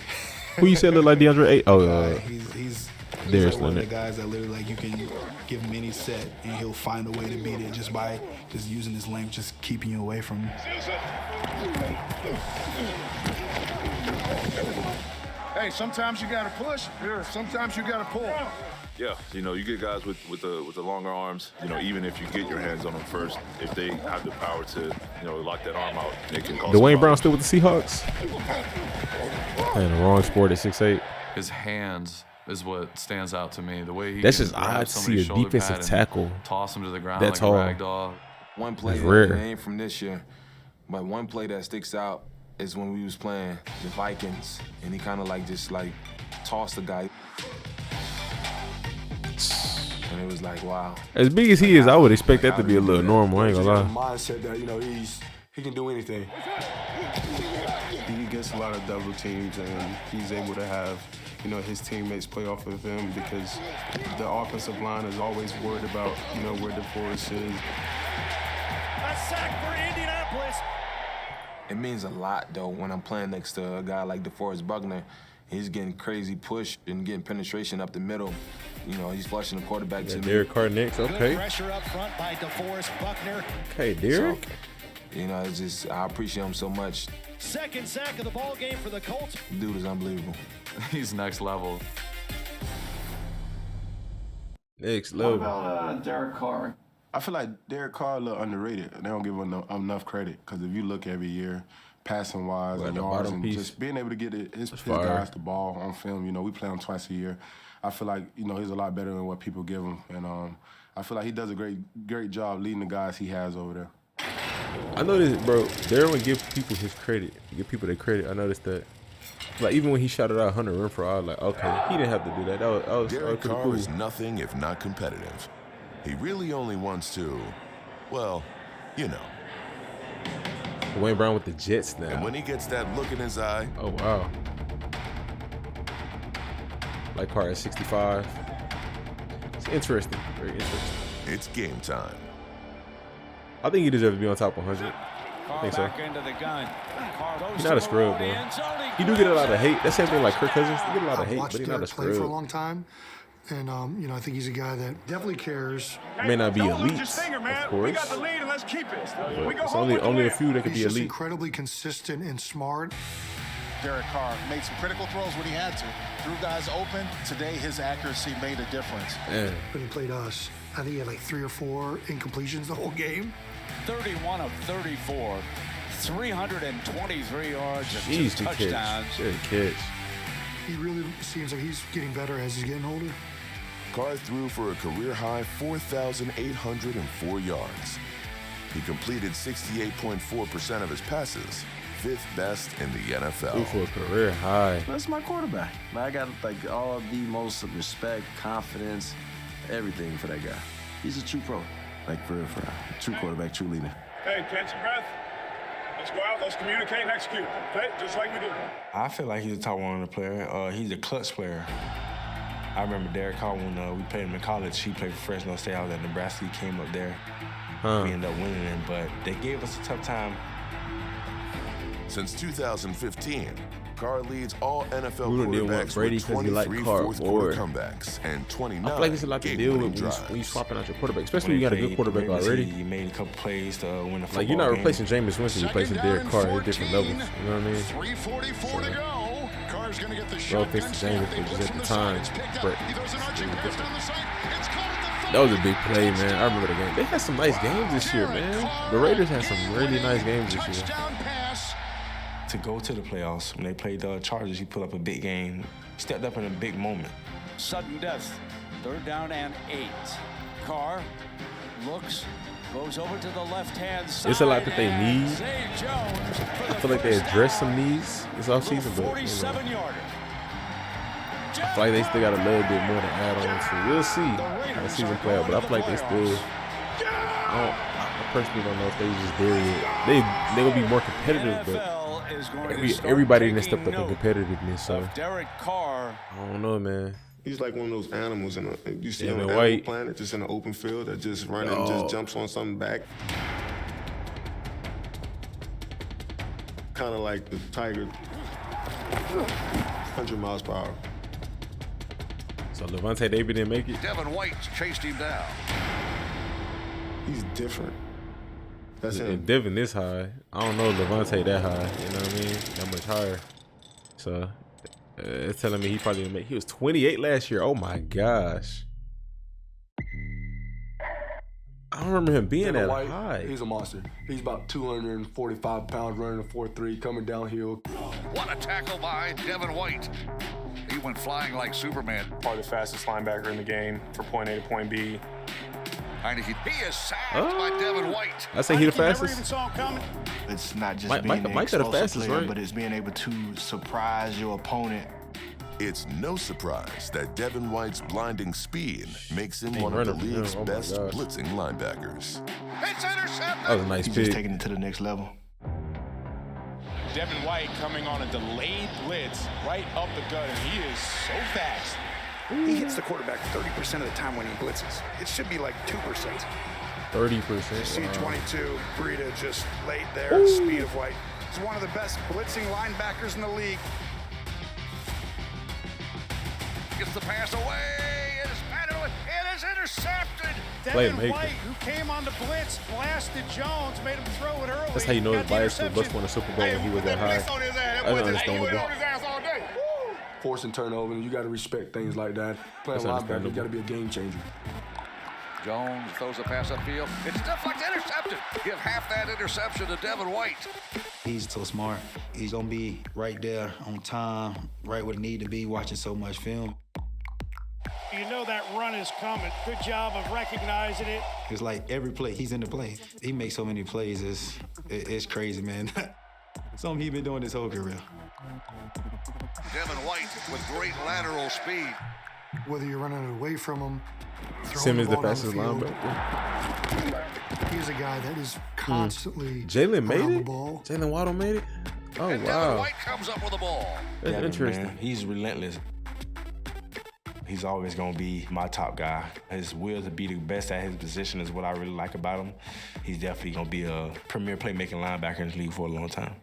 Who you said look like DeAndre 8? Oh, He's Darius like one of the Leonard. guys that literally like you can give him any set and he'll find a way to beat it just by just using his length, just keeping you away from him. Hey, sometimes you gotta push. Sometimes you gotta pull. Yeah, you know, you get guys with the longer arms. You know, even if you get your hands on them first, if they have the power to, you know, lock that arm out, they can cause. Dwayne Brown still with the Seahawks? Playing the wrong sport at 6'8". His hands is what stands out to me. The way he That's can just grab odd to see somebody's a shoulder defensive pad and tackle toss him to the ground that like tall. a rag doll. One play, That's rare. it ain't from this year, but one play that sticks out is when we was playing the Vikings, and he kind of like just like tossed the guy. And it was like, wow. As big as he is, I would expect that to be a little normal. I ain't gonna lie. Mindset that, you know, he can do anything. He gets a lot of double teams and he's able to have, you know, his teammates play off of him because the offensive line is always worried about, you know, where DeForest is. A sack for Indianapolis. It means a lot, though, when I'm playing next to a guy like DeForest Buckner. He's getting crazy push and getting penetration up the middle. You know, he's flushing the quarterback to me. Derek Carr next. Okay. Good pressure up front by DeForest Buckner. Okay, Derek. You know, it's just, I appreciate him so much. Second sack of the ball game for the Colts. The dude is unbelievable. He's next level. Next level. What about Derek Carr? I feel like Derek Carr a little underrated. They don't give him enough credit because if you look every year, passing wise and yards and just being able to get his guys the ball on film, you know, we play him twice a year. I feel like, you know, he's a lot better than what people give him. And I feel like he does a great job leading the guys he has over there. I noticed, bro, Darren would give people his credit. Give people their credit. I noticed that. Like, even when he shouted out Hunter Renfrow, I was like, okay, he didn't have to do that. That was Derek Carr cool. is nothing if not competitive. He really only wants to, well, you know. Wayne Brown with the Jets now. And when he gets that look in his eye. Oh, wow. Like Carr at 65. It's interesting. Very interesting. It's game time. I think he deserves to be on top 100. I think so. Into the gun. He's not a scrub, bro. He do get a lot of hate. That same thing like Kirk Cousins. He get a lot of hate, but he's not a play for a scrub. long time. And, you know, I think he's a guy that definitely cares. May not be elite, of course. We got the lead and let's keep it. It's only a few that could be He's just elite. incredibly consistent and smart. Derek Carr made some critical throws when he had to. Threw guys open. Today, his accuracy made a difference. Man. When he played us, I think he had like 3 or 4 incompletions the whole game. 31 of 34. 323 yards and Jeez, 2 touchdowns. Good catch. He really seems like he's getting better as he's getting older. Carr threw for a career-high 4,804 yards. He completed 68.4% of his passes, 5th best in the NFL. Threw for a career high. That's my quarterback. I got like all the most respect, confidence, everything for that guy. He's a true pro. Like for a true quarterback, true leader. Hey, catch your breath. Let's go out, let's communicate and execute. Okay? Just like we do. I feel like he's a top 100 player. He's a clutch player. I remember Derek Carr when we played him in college. He played for Fresno State. I was at Nebraska. He came up there. We ended up winning him, but they gave us a tough time. Since 2015, Carr leads all NFL We didn't want quarterbacks Brady with 'cause he liked 23 Carr fourth-quarter more. comebacks and 29 I feel like it's a lot to deal with game-winning when you swapping out your quarterback, especially When when you got a they good quarterback played, already. He made a couple plays to win the football Like, you're not game. replacing Jameis Winston, you're replacing Derek Carr at different levels. You know what I mean? 3:44 to go. Carr's going to get the Well, shot. thanks to Jameis, which was at the time. But that was a big play, man. I remember the game. They had some nice games this year, man. The Raiders had some really nice games this year. To go to the playoffs, when they played the Chargers, he put up a big game. Stepped up in a big moment. Sudden death. 3rd down and 8. Carr looks, goes over to the left-hand side. It's a lot that they need. Zay Jones I feel like they addressed some needs this offseason, but you know, 47-yarder. I feel like they still got a little bit more to add on to. We'll see how the season play out, but I feel like they still. I personally don't know if they just there yet. They will be more competitive, but everybody didn't step up in competitiveness. So Derek Carr. I don't know, man. He's like one of those animals you see on Devin the White. Animal Planet, just in an open field that just runs and just jumps on something back. Kind of like the Tiger, 100 miles per hour. So Levante David didn't make it. Devin White chased him down. He's different. That's him. And Devin this high. I don't know Levante that high. You know what I mean? That much higher. So it's telling me he probably didn't make. He was 28 last year. Oh my gosh. I don't remember him being that high. He's a monster. He's about 245 pounds, running a 4.3, coming downhill. What a tackle by Devin White. He went flying like Superman. Probably the fastest linebacker in the game for point A to point B. He is sacked by Devin White. I say he the fastest. It's not just Mike being an the explosive fastest, player, right? but it's being able to surprise your opponent. It's no surprise that Devin White's blinding speed makes him He one of the running for him. league's Oh my best gosh. blitzing linebackers. It's intercepted. That was a nice He's pick. just taking it to the next level. Devin White coming on a delayed blitz right up the gut, and he is so fast. He hits the quarterback 30% of the time when he blitzes. It should be like 2%. 30%. See Wow. 22, Breida just laid there, the speed of White. He's one of the best blitzing linebackers in the league. Gets the pass away, it is batted away, it is is intercepted. Play Devin maker. White, who came on the blitz, blasted Jones, made him throw it early. That's how you know his bias was Bucks won the Super Bowl when he was that high. That's understandable. Forcing turnover, you got to respect things like that. Playing linebacker, you got to be a game changer. Jones throws a pass upfield. It's deflected, intercepted. Give half that interception to Devin White. He's so smart. He's going to be right there on time, right where he need to be, watching so much film. You know that run is coming. Good job of recognizing it. It's like every play, he's in the play. He makes so many plays. It's crazy, man. Something he's been doing his whole career. Devin White with great lateral speed. Whether you're running away from him, Simmons the fastest linebacker. He's a guy that is constantly Jalen made around it? the ball. Jalen Waddle made it? Oh, And Devin wow. White comes up with the ball. That's interesting. Man, he's relentless. He's always going to be my top guy. His will to be the best at his position is what I really like about him. He's definitely going to be a premier playmaking linebacker in the league for a long time.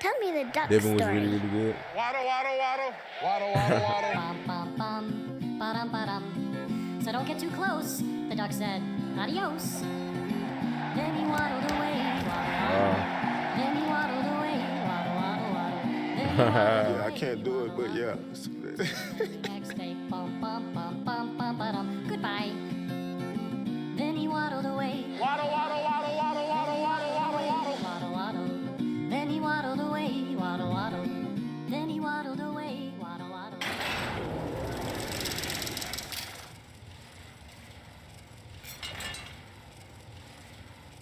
Tell me the duck Devin was story. really, really good. Waddle, waddle, waddle. Waddle, waddle, waddle. Bum, bum, bum, ba-dum, ba-dum. So don't get too close, the duck said. Adios. Then he waddled away. Waddle, then he waddled away. Waddle, waddle, waddle. Then he waddled Yeah, I can't do it, but yeah. next day. Bum, bum, bum, bum, bum, ba-dum. Goodbye. Then he waddled away. Waddle, waddle, waddle, waddle, waddle, waddle, waddle, waddle. Waddle, waddle. Then he waddled away. Waddle, waddle. Then he waddled away. Waddle, waddle.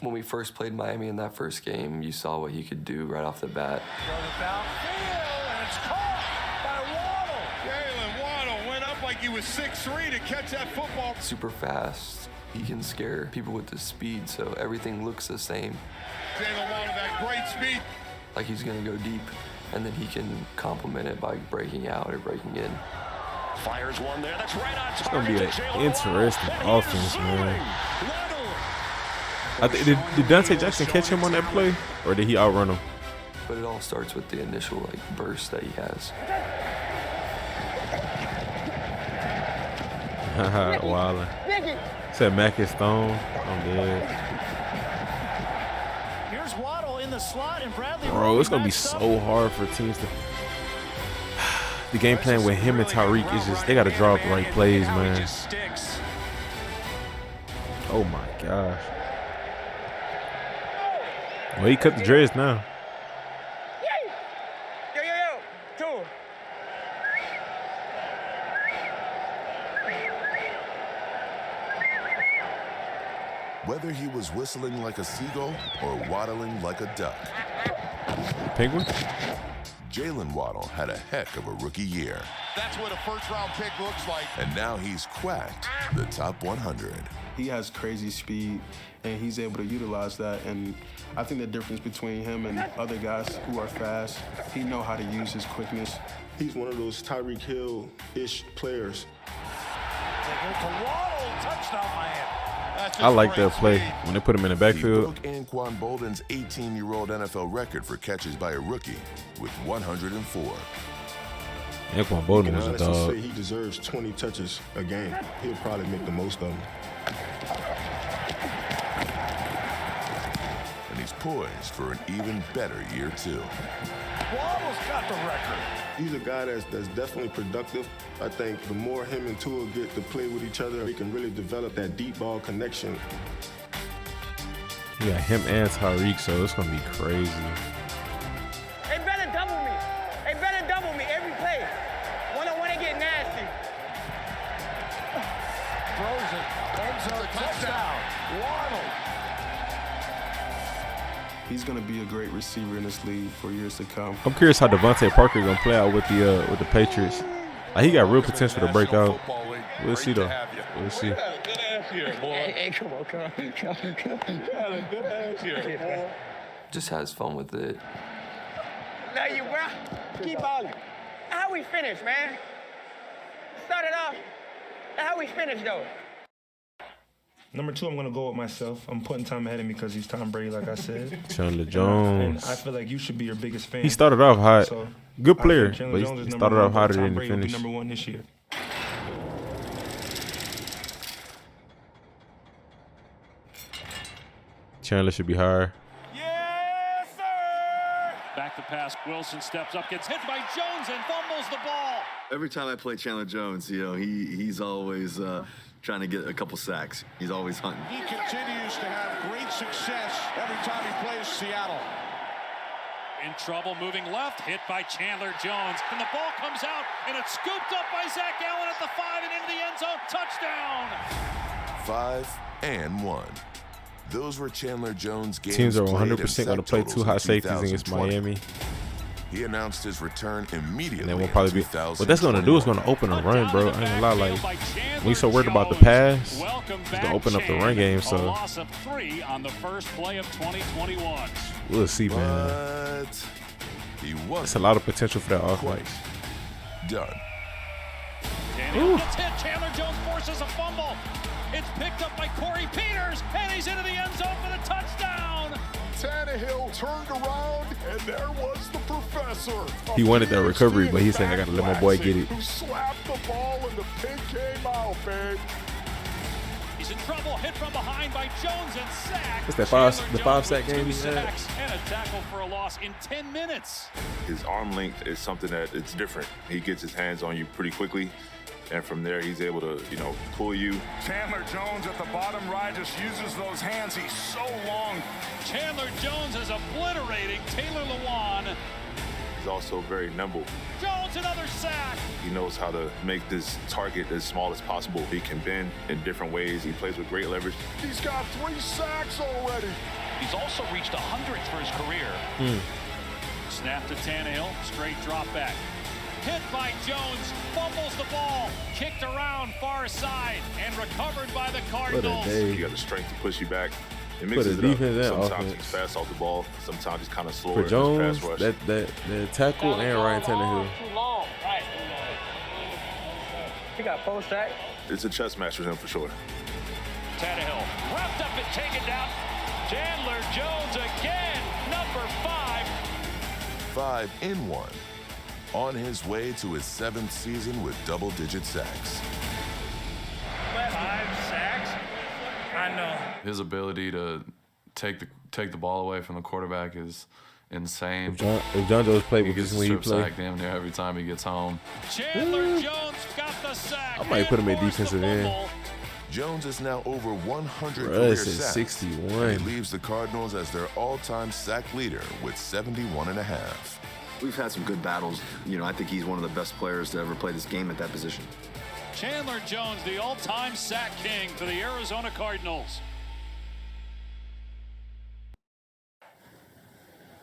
When we first played Miami in that first game, you saw what he could do right off the bat. Throws it downfield, and it's caught by Waddle. Jalen Waddle went up like he was 6'3" to catch that football. Super fast. He can scare people with his speed, so everything looks the same. Jalen Waddle, that great speed. Like he's gonna go deep, and then he can complement it by breaking out or breaking in. Fires one there. That's right on It's going to be target. an interesting offense, man. Did Dante Jackson catch him on that play, or did he outrun him? But it all starts with the initial burst that he has. Haha, Wildin'. Said Mac is Stone. I'm dead. Here's Waddle in the slot, and Bradley. Bro, it's going to be so hard for teams to... The game plan with him and Tyreek is just, they got to draw up the right plays, man. Oh my gosh. Well, he cut the dreads now. Two. Whether he was whistling like a seagull or waddling like a duck, Penguin? Jalen Waddle had a heck of a rookie year. That's what a first-round pick looks like. And now he's cracked the top 100. He has crazy speed, and he's able to utilize that. And I think the difference between him and other guys who are fast, he knows how to use his quickness. He's one of those Tyreek Hill-ish players. They go to Waddle, touchdown Miami. I like that play when they put him in the backfield. He broke Anquan Bolden's 18-year-old NFL record for catches by a rookie with 104. Anquan Bolden was a honestly dog. say he deserves 20 touches a game. He'll probably make the most of them. And he's poised for an even better year, too. Waddle's got the record. He's a guy that's definitely productive. I think the more him and Tua get to play with each other, they can really develop that deep ball connection. Yeah, him and Tyreek, so it's going to be crazy. They better double me. They better double me every play. One-on-one, they get nasty. Throws it. End zone touchdown. Waddle. He's going to be a great receiver in this league for years to come. I'm curious how Devontae Parker going to play out with the Patriots. Like, he got real potential to break out. We'll see, though. We'll see. Good ass here, boy. Hey, come on. Got a good ass here, boy. Just has fun with it. Love you, bro. Keep balling. How we finish, man? Started off. How we finish, though? Number 2, I'm going to go with myself. I'm putting Tom ahead of me because he's Tom Brady, like I said. Chandler Jones. And I feel like you should be your biggest fan. He started off hot. So good player, Chandler but Jones he is started number off one, hotter Tom than he Brady will be finished. number 1 this year. Chandler should be higher. Yes, sir! Back to pass. Wilson steps up, gets hit by Jones, and fumbles the ball. Every time I play Chandler Jones, you know, he's always trying to get a couple sacks. He's always hunting. He continues to have great success every time he plays Seattle. In trouble, moving left, hit by Chandler Jones. And the ball comes out, and it's scooped up by Zach Allen at the 5 and into the end zone. Touchdown! 5 and 1. Those were Chandler Jones' games. Teams are 100% going to play 2 high safeties against Miami. He announced his return immediately. And then we'll probably be. What that's going to do is going to open a run, bro. I ain't gonna lie. Like, when you so worried about the pass, it's going to open up the run game. So, loss of 3 on the first play of 2021. We'll see, man. It's a lot of potential for that offense. Done. Daniel gets hit. Chandler Jones forces a fumble. It's picked up by Corey Peters, and he's into the end zone for the touchdown. Tannehill turned around, and there was the professor. He wanted that recovery, but he said, I got to let my boy get it. Who slapped the ball, and the pin came out, babe. He's in trouble, hit from behind by Jones and sacked. It's that five sack game he had. And a tackle for a loss in 10 minutes. His arm length is something that it's different. He gets his hands on you pretty quickly. And from there, he's able to, pull you. Chandler Jones at the bottom right just uses those hands. He's so long. Chandler Jones is obliterating Taylor Lewan. He's also very nimble. Jones, another sack. He knows how to make this target as small as possible. He can bend in different ways. He plays with great leverage. He's got 3 sacks already. He's also reached 100th for his career. Snap to Tannehill, straight drop back. Hit by Jones, fumbles the ball, kicked around far side, and recovered by the Cardinals. He got the strength to push you back. It mixes it up. Sometimes he's fast off the ball. Sometimes he's kind of slower. For Jones, pass rush. that tackle and Ryan Tannehill. Too long, right? He got 4 sacks. It's a chess match for him for sure. Tannehill wrapped up and taken down. Chandler Jones again, number 5. 5 and 1. On his way to his 7th season with double-digit sacks. 5 sacks? I know. His ability to take the ball away from the quarterback is insane. If John Jones played with this when he played, sack damn near every time he gets home. Chandler Jones got the sack. I might put him at defensive end. Jones is now over 100 Bruh, career this is sacks. 61. He leaves the Cardinals as their all-time sack leader with 71.5. We've had some good battles. I think he's one of the best players to ever play this game at that position. Chandler Jones, the all-time sack king for the Arizona Cardinals.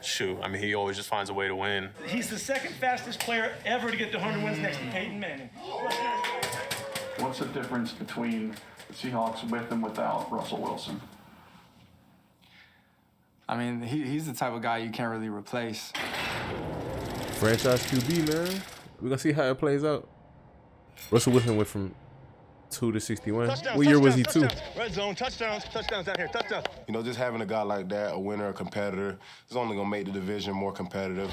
Shoot, he always just finds a way to win. He's the 2nd fastest player ever to get to 100 wins next to Peyton Manning. What's the difference between the Seahawks with and without Russell Wilson? He's the type of guy you can't really replace. Franchise QB, man. We're going to see how it plays out. Russell Wilson went from 2 to 61. What year was he 2? Red zone, touchdowns out here, touchdowns. Just having a guy like that, a winner, a competitor, is only going to make the division more competitive.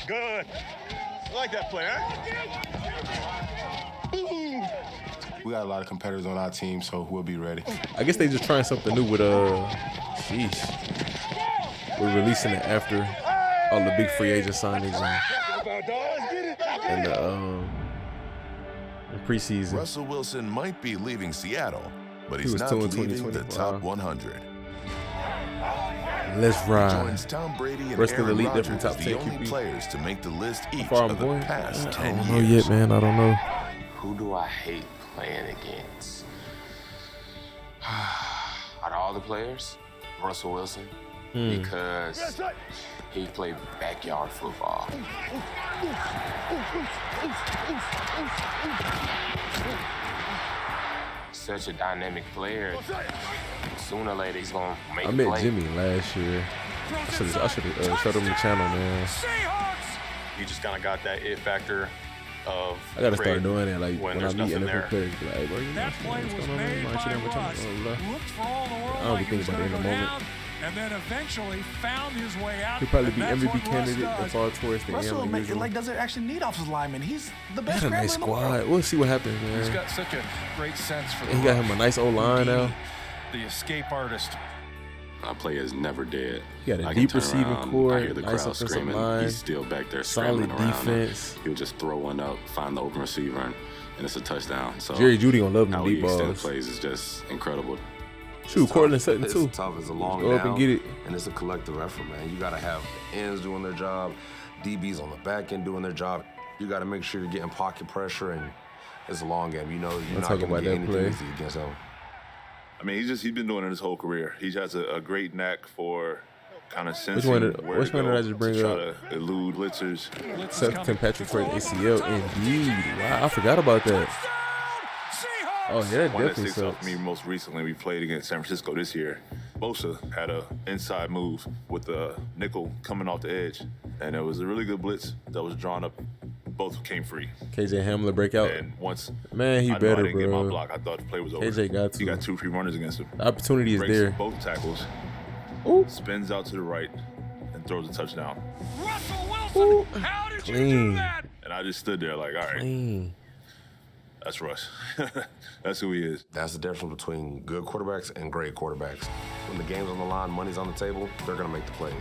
Good. I like that play, huh? We got a lot of competitors on our team, so we'll be ready. I guess they just trying something new with, We're releasing it after all the big free agent signings and the preseason. Russell Wilson might be leaving Seattle, but he's not leaving the top 100. Let's ride. Joins Tom Brady and Rest of the Aaron elite Rodgers different top as 10 the only QB. players to make the list each How far of I'm the going? past 10 I don't years. know yet, man. I don't know. Who do I hate playing against? Out of all the players, Russell Wilson, because he played backyard football. Such a dynamic player. Sooner or later, he's gonna make I a met play. Jimmy last year. I should have showed him the channel, man. He just kind of got that it factor of. I gotta start doing it. Like when I there's meet nothing NFL there. players, be like, hey, bro, That play was made by Russ. Looked for all the world I don't be like he was thinking about going it in to a go moment. down, and then eventually found his way out. He'll probably and be that's MVP what Russ candidate does. and fall towards the Russell end. doesn't actually need offensive linemen. He's the He best had a nice scrambler in the world. squad. We'll see what happens, man. He's got such a great sense for the And he got rush. him a nice old line now. The escape artist. play is never dead. You got a I deep can turn receiving around, core, I hear the nice crowd offensive screaming. line, He's still back there solid scrambling around. defense. He'll just throw one up, find the open receiver, and it's a touchdown. So Jerry Jeudy gonna love them how deep he extend balls. plays is just incredible. Shoot, Cortland Sutton too. It's tough. It's a long go down, up and get it. And it's a collective effort, man. You got to have ends doing their job, DBs on the back end doing their job. You got to make sure you're getting pocket pressure, and it's a long game. You know, you're not going to get anything easy against them. I mean, he's been doing it his whole career. He has a great knack for kind of sensing which one did I just bring up? Try to elude blitzers. Seth Patrick for ACL, indeed. Wow, I forgot about that. Oh, yeah, that One that definitely sticks out sucks. to me most recently, we played against San Francisco this year. Bosa had a inside move with the nickel coming off the edge, and it was a really good blitz that was drawn up. Both came free. KJ Hamler breakout. And once man, he I better, didn't get bro. my block, I thought the play was over. KJ got to. He got 2 free runners against him. The opportunity is Breaks there. Both tackles. Ooh. Spins out to the right and throws a touchdown. Russell Wilson, how did you do that? And I just stood there like, all right. Clean. That's Russ. That's who he is. That's the difference between good quarterbacks and great quarterbacks. When the game's on the line, money's on the table, they're going to make the plays.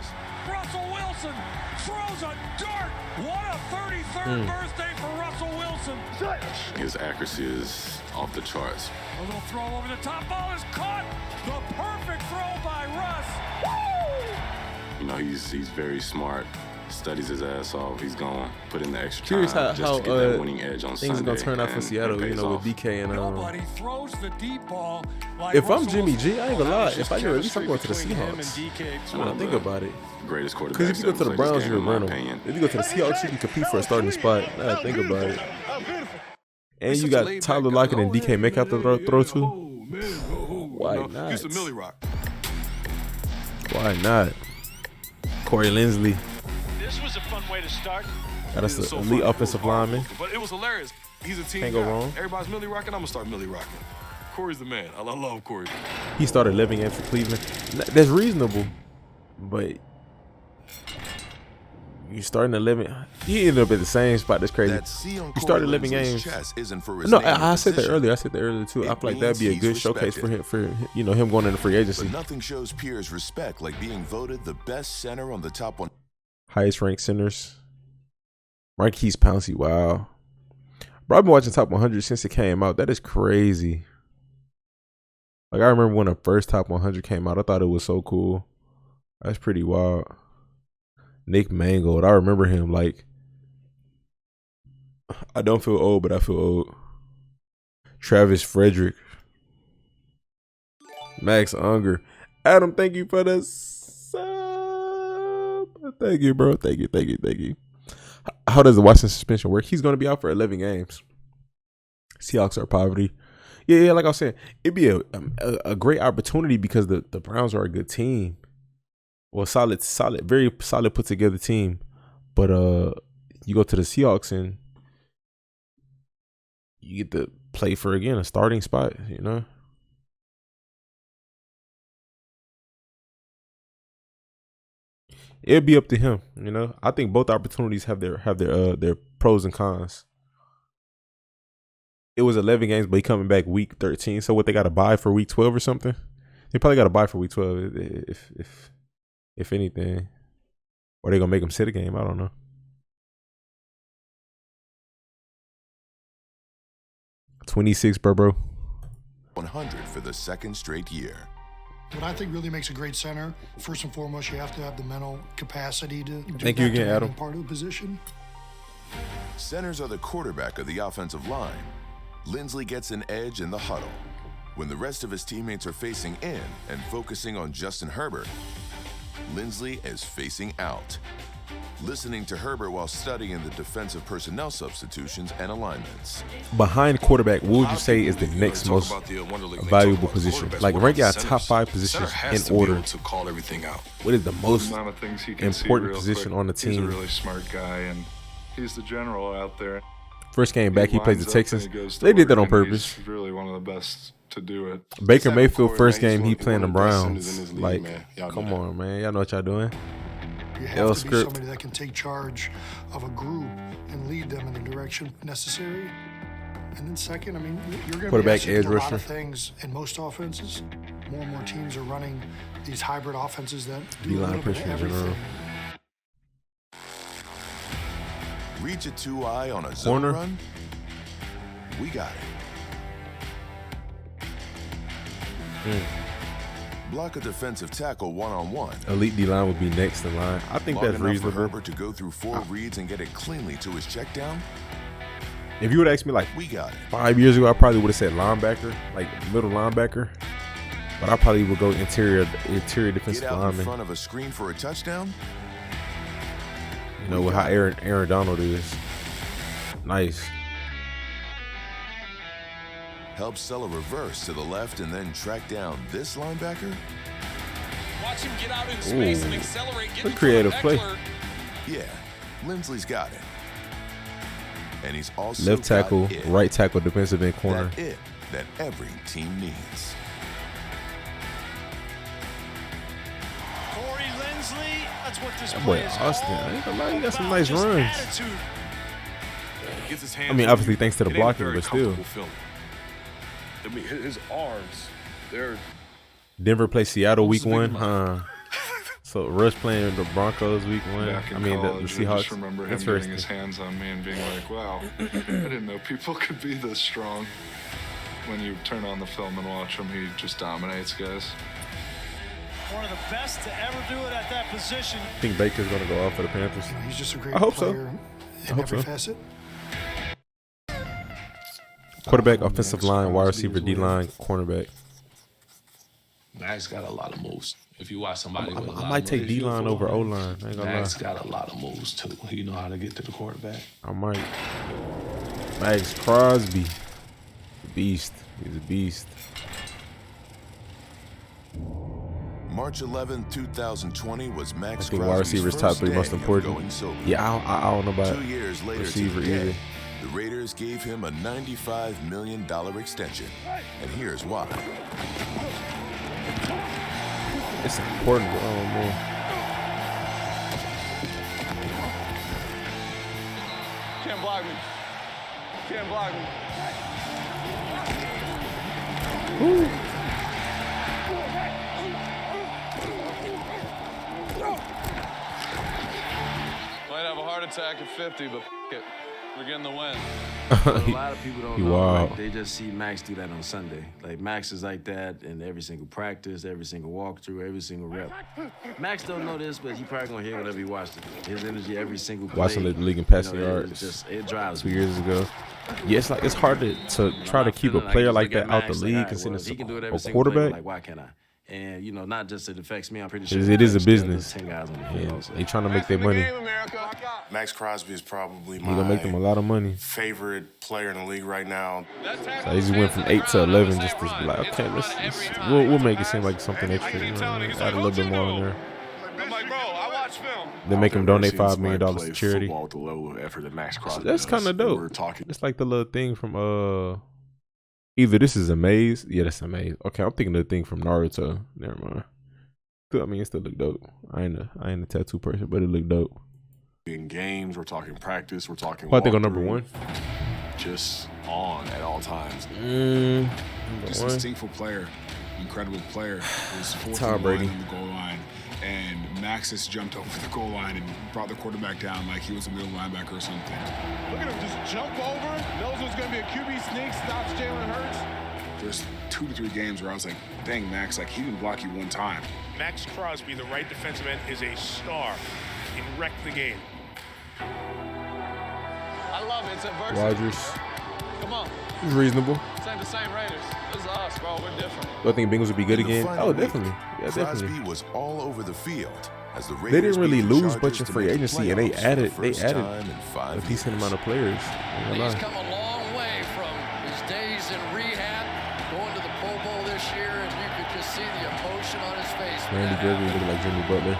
Russell Wilson throws a dart. What a 33rd birthday for Russell Wilson. His accuracy is off the charts. A little throw over the top. Ball is caught. The perfect throw by Russ. You know, he's very smart. Studies his ass off. He's going to put in the extra Curious time how just to get that winning edge on things Sunday. are gonna turn out for and Seattle, it you pays know, off. with DK and Nobody throws the deep ball like if I'm Russell Jimmy Wilson. G, I ain't gonna lie. Just If I get released, I'm going to the chemistry between him and Seahawks. DK. I don't think about it. Greatest quarterback. Because if you go to the Browns, you're a rental. If you go to the Seahawks, you can compete for a starting spot. Now think about it. And you got Tyler Lockett and DK Metcalf to throw to. Why not? Use the Millie Rock. Why not? Corey Linsley. This was a fun way to start. Got us an elite offensive lineman. But it was hilarious. He's a team Can't go guy. wrong. Everybody's Millie Rocking. I'm going to start Millie Rocking. Corey's the man. I love Corey. He started 11 games for Cleveland. That's reasonable, but you starting 11. He ended up at the same spot. That's crazy. You started 11 games. No, I said that earlier. I said that earlier too. I feel like that'd be a good showcase for him. For him going into free agency. But nothing shows peers respect like being voted the best center on the top 1. Highest ranked centers. Marquise Pouncey. Wow. Bro, I've been watching Top 100 since it came out. That is crazy. Like, I remember when the first Top 100 came out. I thought it was so cool. That's pretty wild. Nick Mangold. I remember him. Like, I don't feel old, but I feel old. Travis Frederick. Max Unger. Adam, thank you for the sub. Thank you, bro. Thank you. How does the Watson suspension work? He's going to be out for 11 games. Seahawks are poverty. Yeah, like I was saying, it'd be a great opportunity because the Browns are a good team. Well, solid, very solid put together team. But you go to the Seahawks and you get to play for, again, a starting spot, you know? It'd be up to him, you know. I think both opportunities have their pros and cons. It was 11 games, but he coming back week 13. So what, they got to buy for week 12 or something? They probably got to buy for week 12 if anything. Or they gonna make him sit a game. I don't know. $26, bro. 100 for the second straight year. What I think really makes a great center, first and foremost, you have to have the mental capacity to do Thank you again, Adam. Part of the position. Centers are the quarterback of the offensive line. Linsley gets an edge in the huddle. When the rest of his teammates are facing in and focusing on Justin Herbert, Linsley is facing out, listening to Herbert while studying the defensive personnel substitutions and alignments. Behind quarterback, what would you say is the next most valuable position? Like, rank out top 5 positions in order. To call everything out. What is the most important real position quick. on the team? He's a really smart guy, and he's the general out there. First game back, he plays the lines up Texans. and he goes to They did that work, on and purpose. He's really one of the best to do it. Baker Mayfield, first game, he playing the one of the best centers Browns. in this league, Like, man. Y'all come know on, man. Y'all know what y'all doing. You L have to be script. somebody that can take charge of a group and lead them in the direction necessary. And then second, I mean, you're going to be Quarterback, asked to do edge a lot rusher. of things in most offenses. More and more teams are running these hybrid offenses that do a D-line little bit pressure of in general. everything. Reach a 2-eye on a zone Corner. run? We got it. Block a defensive tackle one-on-one. Elite D-line would be next in line. I think Long that's enough for reasonable. Herbert to go through 4 reads and get it cleanly to his check down? If you would ask me like We got it. 5 years ago, I probably would have said linebacker, like middle linebacker. But I probably would go interior defensive Get out in lineman. front of a screen for a touchdown? You know, with how Aaron Donald is. Nice. Help sell a reverse to the left and then track down this linebacker? Watch him get out in space and Ooh. accelerate. Get Good in creative front of play. Eckler. Yeah, Lindsley's got it. And he's also Left tackle, got it. right tackle, defensive end corner. That it that every team needs. Corey Lindsley, that's what this That boy play is Austin, all I ain't gonna lie, he got some about, nice just runs. attitude. Gets his I hands mean, on obviously you. thanks to the It ain't a blocking, very but still. comfortable feeling. I mean, his arms, they're Denver plays Seattle week What's the one. big Huh? So Russ playing the Broncos week one. Back in I mean, the college, I Seahawks. just remember him That's getting first. his hands on me and being like, wow, I didn't know people could be this strong. When you turn on the film and watch him, he just dominates guys. One of the best to ever do it at that position. I think Baker's gonna go off for the Panthers. He's just a great I hope so. player I in hope every so. facet. Quarterback, offensive line, wide receiver, D line, cornerback. Max got a lot of moves. If you watch somebody with a lot I might of take moves, D line over O line. I ain't gonna Max lie. got a lot of moves too. He know how to get to the quarterback. I might. Max Crosby, beast. He's a beast. March 11, 2020 was I Max think wide Crosby's receivers first top 3 day most of important. going sober. Yeah, I don't know about 2 years later receiver today, either. the Raiders gave him a $95 million extension. And here's why. It's important. But I don't know. Can't block me. Can't block me. Woo. Might have a heart attack at 50, but it. We're getting the win. But a lot of people don't He know. wild. Like, they just see Max do that on Sunday. Like Max is like that in every single practice, every single walkthrough, every single rep. Max don't know this, but he probably gonna hear whenever he watches it. His energy every single play. Watching the league in passing it's yards. it drives 2 me. years ago. Yeah, it's like it's hard to try to keep a Feeling player just like look at that out the Max, like, league, all right, considering well, it's he can do it a every single play, quarterback. Like, why can't I? And you know, not just it affects me. I'm pretty sure It is a affects the other business. 10 guys on the Yeah, field. So. they trying to make their money. Max Crosby is probably He gonna make them a lot of money. favorite player in the league right now. So they just went from 8 to 11 just to be like, okay, we'll make it seem like something extra. You know, add a little bit more in there. I'm like, bro, I watch film. Then make them donate $5 million to Play charity. football with the level of effort that Max Crosby That's does. kind of dope. We're talking. It's like the little thing from either this is Amaze. Yeah, that's Amaze. Okay, I'm thinking of the thing from Naruto. Never mind. I mean, it still look dope. I ain't a tattoo person, but it look dope. In games, we're talking practice, we're talking. Who I think on number walkthrough, one? Just on at all times. Number Just one. a instinctful player, incredible player. It was 4th Tom and 1 Brady. on the goal line, and Max just jumped over the goal line and brought the quarterback down like he was a middle linebacker or something. Look at him just jump over, knows it's going to be a QB sneak, stops Jalen Hurts. There's 2 to 3 games where I was like, dang, Max, like he didn't block you one time. Max Crosby, the right defensive end, is a star. He wrecked the game. I love it. It's adversity. Rodgers. Come on. It's reasonable. This ain't the same Raiders. This is us, bro. We're different. Do I think Bengals would be good In the again? final Oh, week, definitely. Yeah, Crosby definitely. was all over the field as the Raiders They didn't really beat the lose Chargers much in to free make the agency, and they playoffs for the added first time in a 5 decent years. amount of players. I ain't gonna He's lie. come a long way from his days in rehab, going to the Pro Bowl this year, and you could just see the emotion on his face. when Randy that Gregory happened. looking like Jimmy Butler.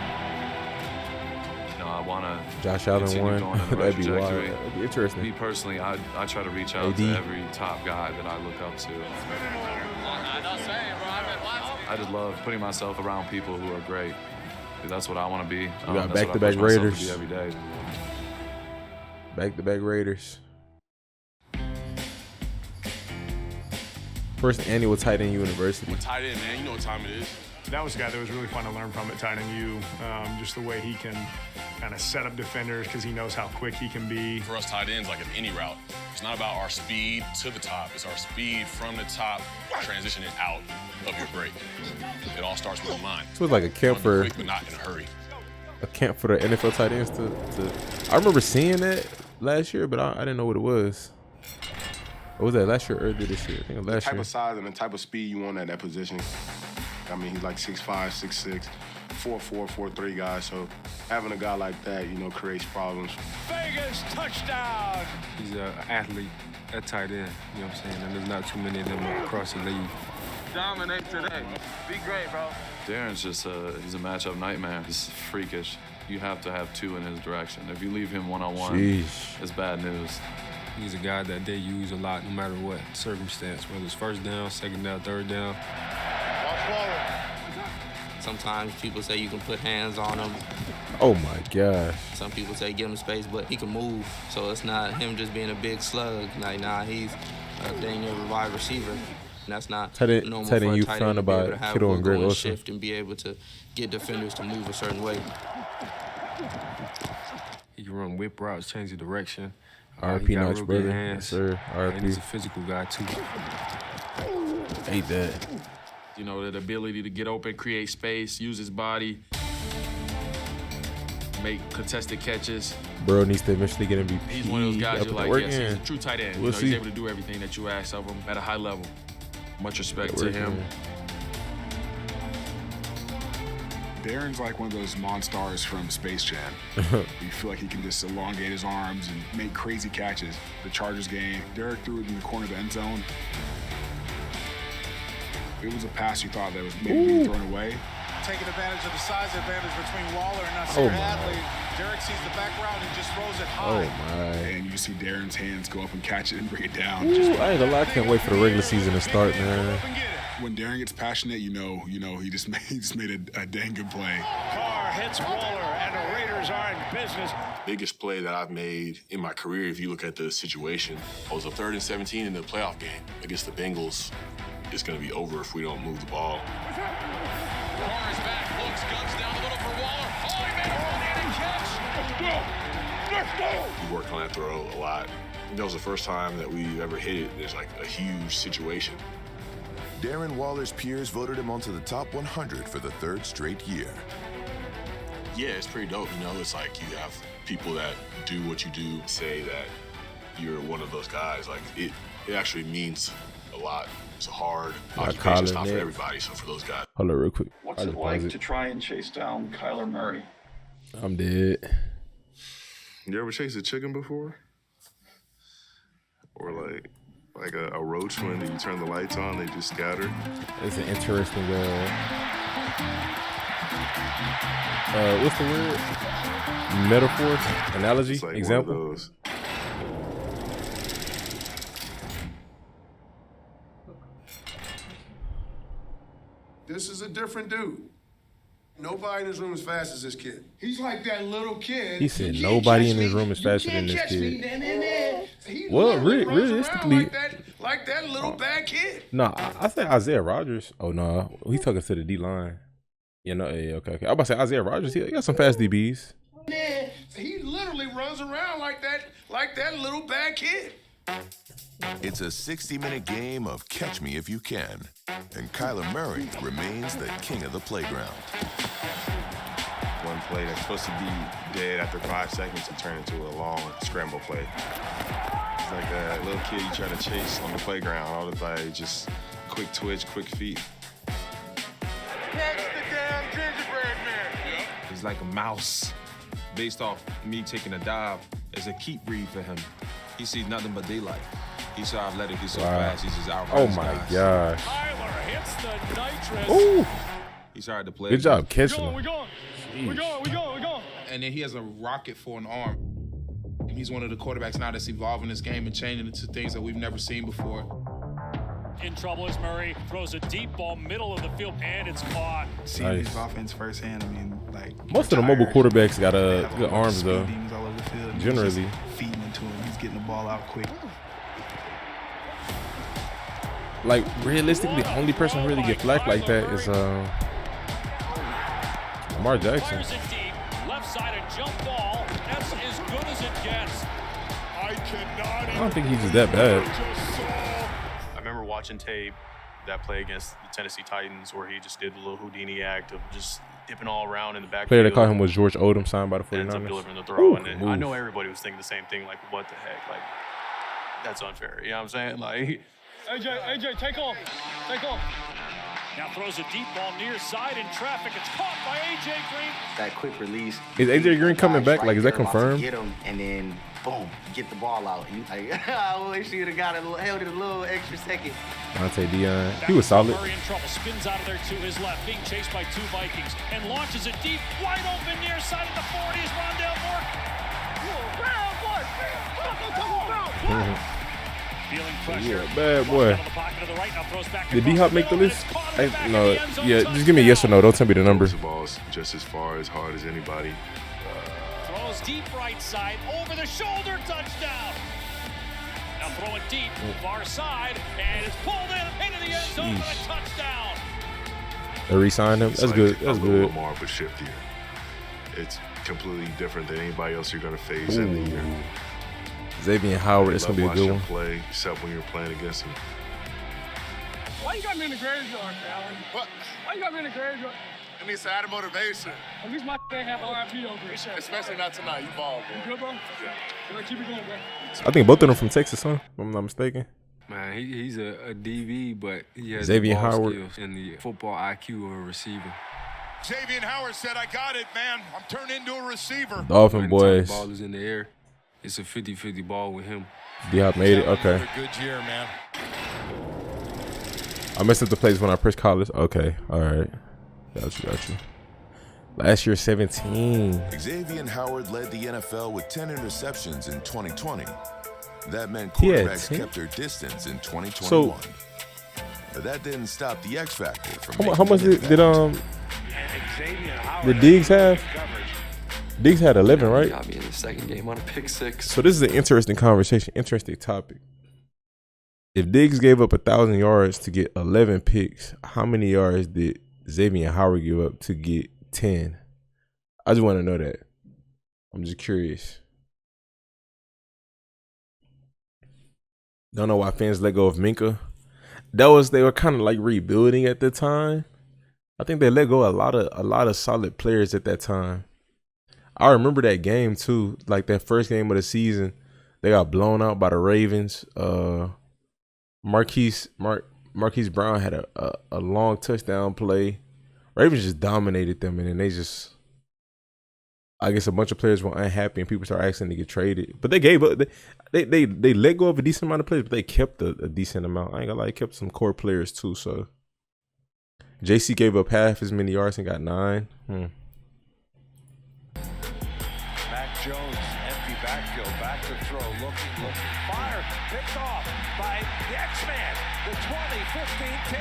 No, I want to. Josh Allen won. That'd be wild. trajectory. That'd be interesting. Me personally, I try to reach out AD. to every top guy that I look up to. I'm not saying, bro. I've been watching. I just love putting myself around people who are great. That's what I want to be. got That's what I back-to-back push myself to Raiders. be every day. Back-to-back Raiders. First annual tight end university. Tight end, man. You know what time it is. That was a guy that was really fun to learn from at Tight End U. Just the way he can kind of set up defenders because he knows how quick he can be. For us tight ends, like in any route, it's not about our speed to the top. It's our speed from the top, transitioning out of your break. It all starts with the mind. So it's like a camp for, quick, but not in a hurry. A camp for the NFL tight ends to I remember seeing that last year, but I didn't know what it was. What was that, last year or earlier this year? I think it was last year. The type of size and the type of speed you want at that position. I mean, he's like 6'5", 6'6", 4'4", 4'3" guy. So having a guy like that, you know, creates problems. Vegas touchdown. He's an athlete at tight end, you know what I'm saying? And there's not too many of them across the league. Dominate today. Be great, bro. Darren's just he's a matchup nightmare. He's freakish. You have to have two in his direction. If you leave him one-on-one, it's bad news. He's a guy that they use a lot no matter what circumstance, whether it's first down, second down, third down. Sometimes people say you can put hands on him. Oh my gosh. Some people say give him space, but he can move. So it's not him just being a big slug. Like, nah, he's a dang near wide receiver. And that's not normal for a tight end to be able to have a goal shift and be able to get defenders to move a certain way. He can run whip routes, change the direction. RP Knox, brother. Yes, sir. RP. And he's a physical guy, too. Hate that. You know, the ability to get open, create space, use his body, make contested catches. Bro needs to eventually get MVP. He's one of those guys you're like, yes, he's a true tight end. He's able to do everything that you ask of him at a high level. Much respect to him. Darren's like one of those monstars from Space Jam. You feel like he can just elongate his arms and make crazy catches. The Chargers game, Derek threw it in the corner of the end zone. It was a pass you thought that was maybe being thrown away. Taking advantage of the size advantage between Waller and Nasir Hadley. Derek sees the back route and just throws it high. Oh my. And you see Darren's hands go up and catch it and bring it down. Ooh, I ain't gonna lie, I can't wait for the regular season to start, man. When Darren gets passionate, you know, he just made a dang good play. Carr hits Waller, and the Raiders are in business. Biggest play that I've made in my career, if you look at the situation, I was a 3rd and 17 in the playoff game against the Bengals. It's going to be over if we don't move the ball. Carr is back, looks, guns down a little for Waller. Oh, he made a one-handed catch. Let's go! We worked on that throw a lot. That was the first time that we ever hit it. There's like a huge situation. Darren Waller's peers voted him onto the top 100 for the 3rd straight year. Yeah, it's pretty dope, you know? It's like you have people that do what you do, say that you're one of those guys. Like, it actually means a lot. It's a hard occupation. It's not for everybody, so for those guys. Hold on real quick. What's it like to try and chase down Kyler Murray? I'm dead. You ever chased a chicken before? Or like a roach when you turn the lights on, they just scatter? It's an interesting what's the word? Metaphor? Analogy? Like example? This is a different dude. Nobody in this room as fast as this kid. He's like that little kid. He said nobody in this room is faster than this kid. Well, realistically, like that little bad kid. No, I say Isaiah Rodgers. Oh no, he's talking to the D line. You know, okay. I'm about to say Isaiah Rodgers. He got some fast DBs. He literally runs around like that little bad kid. It's a 60-minute game of catch me if you can, and Kyler Murray remains the king of the playground. One play that's supposed to be dead after 5 seconds and turn into a long scramble play. It's like that little kid you try to chase on the playground all the time, just quick twitch, quick feet. Catch the damn gingerbread man. He's like a mouse. Based off me taking a dive, it's a keep breed for him. He sees nothing but daylight. He's so athletic, he's so fast, he's just out. Oh my gosh. Kyler hits the nitrous. Ooh. He's hard to play. Good job catching him. We're going. And then he has a rocket for an arm. And he's one of the quarterbacks now that's evolving this game and changing into things that we've never seen before. In trouble is Murray, throws a deep ball middle of the field, and it's caught. Seeing his offense firsthand, I mean, like most of the mobile quarterbacks got good arms though. All over the field. Generally, feeding into him, he's getting the ball out quick. like realistically, the only person who really get flack like that is Lamar Jackson. Left side a jump ball. That's as good as it gets. I don't think he's just that bad. I remember watching tape that play against the Tennessee Titans where he just did a little Houdini act of just dipping all around in the backfield. Player they call him was George Odom, signed by the 49ers. Ends up delivering the throw. And I know everybody was thinking the same thing, like, what the heck? Like, that's unfair. You know what I'm saying? Like, AJ, take off. Now throws a deep ball near side in traffic. It's caught by AJ Green. That quick release. Is AJ Green coming back? Like, is that confirmed? Get him and then boom, get the ball out. I wish he would have held it a little extra second. Dante Dion, he was solid. Murray in trouble, spins out of there to his left, being chased by two Vikings, and launches it deep, wide open near side at the 40 is Rondale Moore. Feeling pressure. Yeah, bad boy. Did D-Hop make the list? No. Yeah, just give me a yes or no. Don't tell me the number. The ball's just as far, as hard as anybody. Throws deep right side, over the shoulder, touchdown. Now throw it deep, far side, and it's pulled into the end zone for a touchdown. They re-signed him. That's good. That's good. Lamar, but shiftier. It's completely different than anybody else you're going to face in the year. Xavier Howard, it's going to be a good one. Play, except when you're playing against him. Why you got me in the graveyard, Alan? What? Why you got me in the graveyard? It needs to add motivation. At least my ain't have RIP over it. Especially not tonight. You balled, bro. You good, bro? Yeah. Keep it going, bro. I think both of them from Texas, huh? If I'm not mistaken. Man, he's a DB, but he has Xavier the ball Howard skills and the football IQ of a receiver. Xavier Howard said, I got it, man. I'm turned into a receiver. Dolphin boys. The ball is in the air. It's a 50-50 ball with him. D-Hop made it. Okay. Good year, man. I messed up the plays when I pressed college. Okay. All right. Got you. Last year, 17. Xavier Howard led the NFL with 10 interceptions in 2020. That meant quarterbacks kept their distance in 2021. But that didn't stop the X factor from how much did Diggs have? Diggs had 11, right? Got me in the second game on a pick six. So this is an interesting conversation, interesting topic. If Diggs gave up 1,000 yards to get 11 picks, how many yards did Xavier Howard give up to get 10? I just want to know that. I'm just curious. Don't know why fans let go of Minkah. They were kind of like rebuilding at the time. I think they let go of a lot of solid players at that time. I remember that game too, like that first game of the season. They got blown out by the Ravens. Marquise Brown had a long touchdown play. Ravens just dominated them, and then they just, I guess a bunch of players were unhappy, and people started asking to get traded. But they gave up. They let go of a decent amount of players, but they kept a decent amount. I ain't gonna lie, they kept some core players too. So JC gave up half as many yards and got 9. Mac Jones, empty backfield, back to throw, looking, fire, picked off by the X-Man, the 20, 15, 10,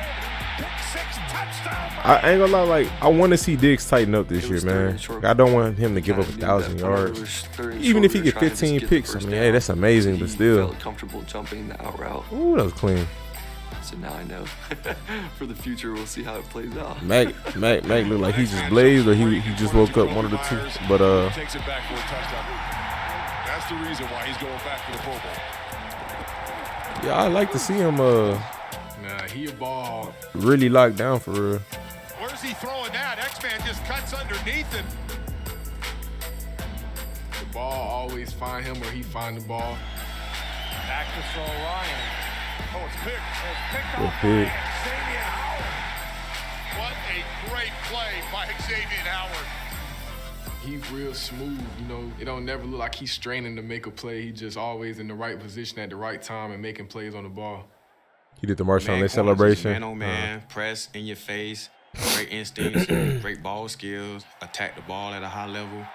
pick 6, touchdown. I ain't gonna lie, like, I want to see Diggs tighten up this year, man. I don't want him to give up 1,000 yards. Even if he get 15 picks, I mean, hey, that's amazing, but still. Felt comfortable jumping the out route. Ooh, that was clean. So now I know. For the future, we'll see how it plays out. Mac looked like he just blazed, or he just woke up, one of the two. But takes it back for a touchdown. That's the reason why he's going back for the Pro Bowl. Yeah, I like to see him he a ball. Really locked down for real. Where's he throwing that? X-Man just cuts underneath him. The ball always find him or he find the ball. Back to throw Ryan. Oh, it's picked. It's picked off pick. by Xavier Howard. What a great play by Xavier Howard. He's real smooth, you know. It don't never look like he's straining to make a play. He just always in the right position at the right time and making plays on the ball. He did the Marshawn Lynch celebration. Man on man, press in your face, great instincts, great ball skills, attack the ball at a high level.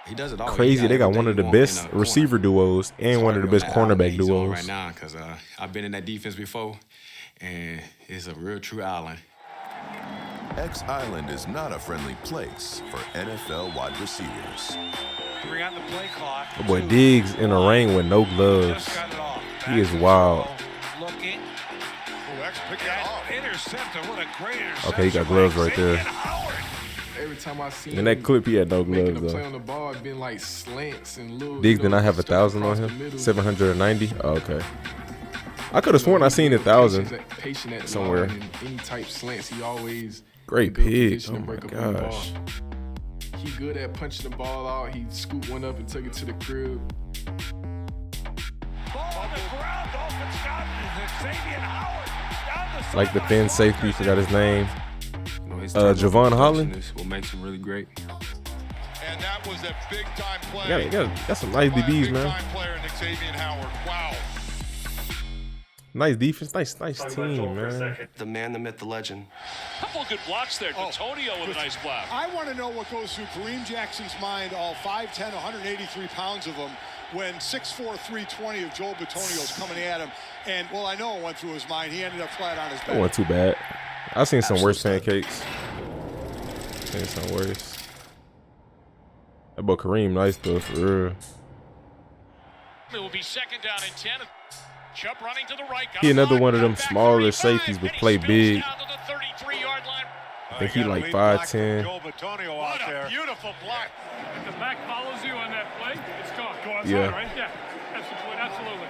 He does it all. Crazy, they got one of the best receiver duos and one of the best cornerback duos. Right now, because I've been in that defense before, and it's a real true island. X Island is not a friendly place for NFL wide receivers. 3 on the play clock. Oh boy, Diggs in the rain with no gloves. He is wild. Looking. Pick it up. Interceptor, what a great interception. Okay, he got gloves right there. Every time I see in that clip, he had no gloves play though. on the ball, it been like slants and little. Diggs did not have 1,000 on him. 790. Oh, okay. I could have sworn I seen 1,000 somewhere. Any type slants, he always great pick. Oh my gosh. He good at punching the ball out. He scooped one up and took it to the crib. Like the thin safety, forgot his name. Javon Holland. What makes him really great. And that was a big time play. Got some nice DBs, man. Wow. Nice defense, nice team, man. The man, the myth, the legend. Couple of good blocks there. Antonio with a nice block. I want to know what goes through Kareem Jackson's mind, all 5'10", 183 pounds of him, when 6'4", 320 of Joel Bitonio's coming at him. And, well, I know it went through his mind. He ended up flat on his back. It wasn't too bad. I've seen some worse pancakes. Seen some worse. That boy Kareem nice though, for real. It will be second down and 10. Chubb running to the right. He another one of them smaller safeties but play big. I think he like 5'10". What a beautiful block. If the back follows you on that play, it's gone. Go outside, Yeah. right? Yeah, that's the point. Absolutely.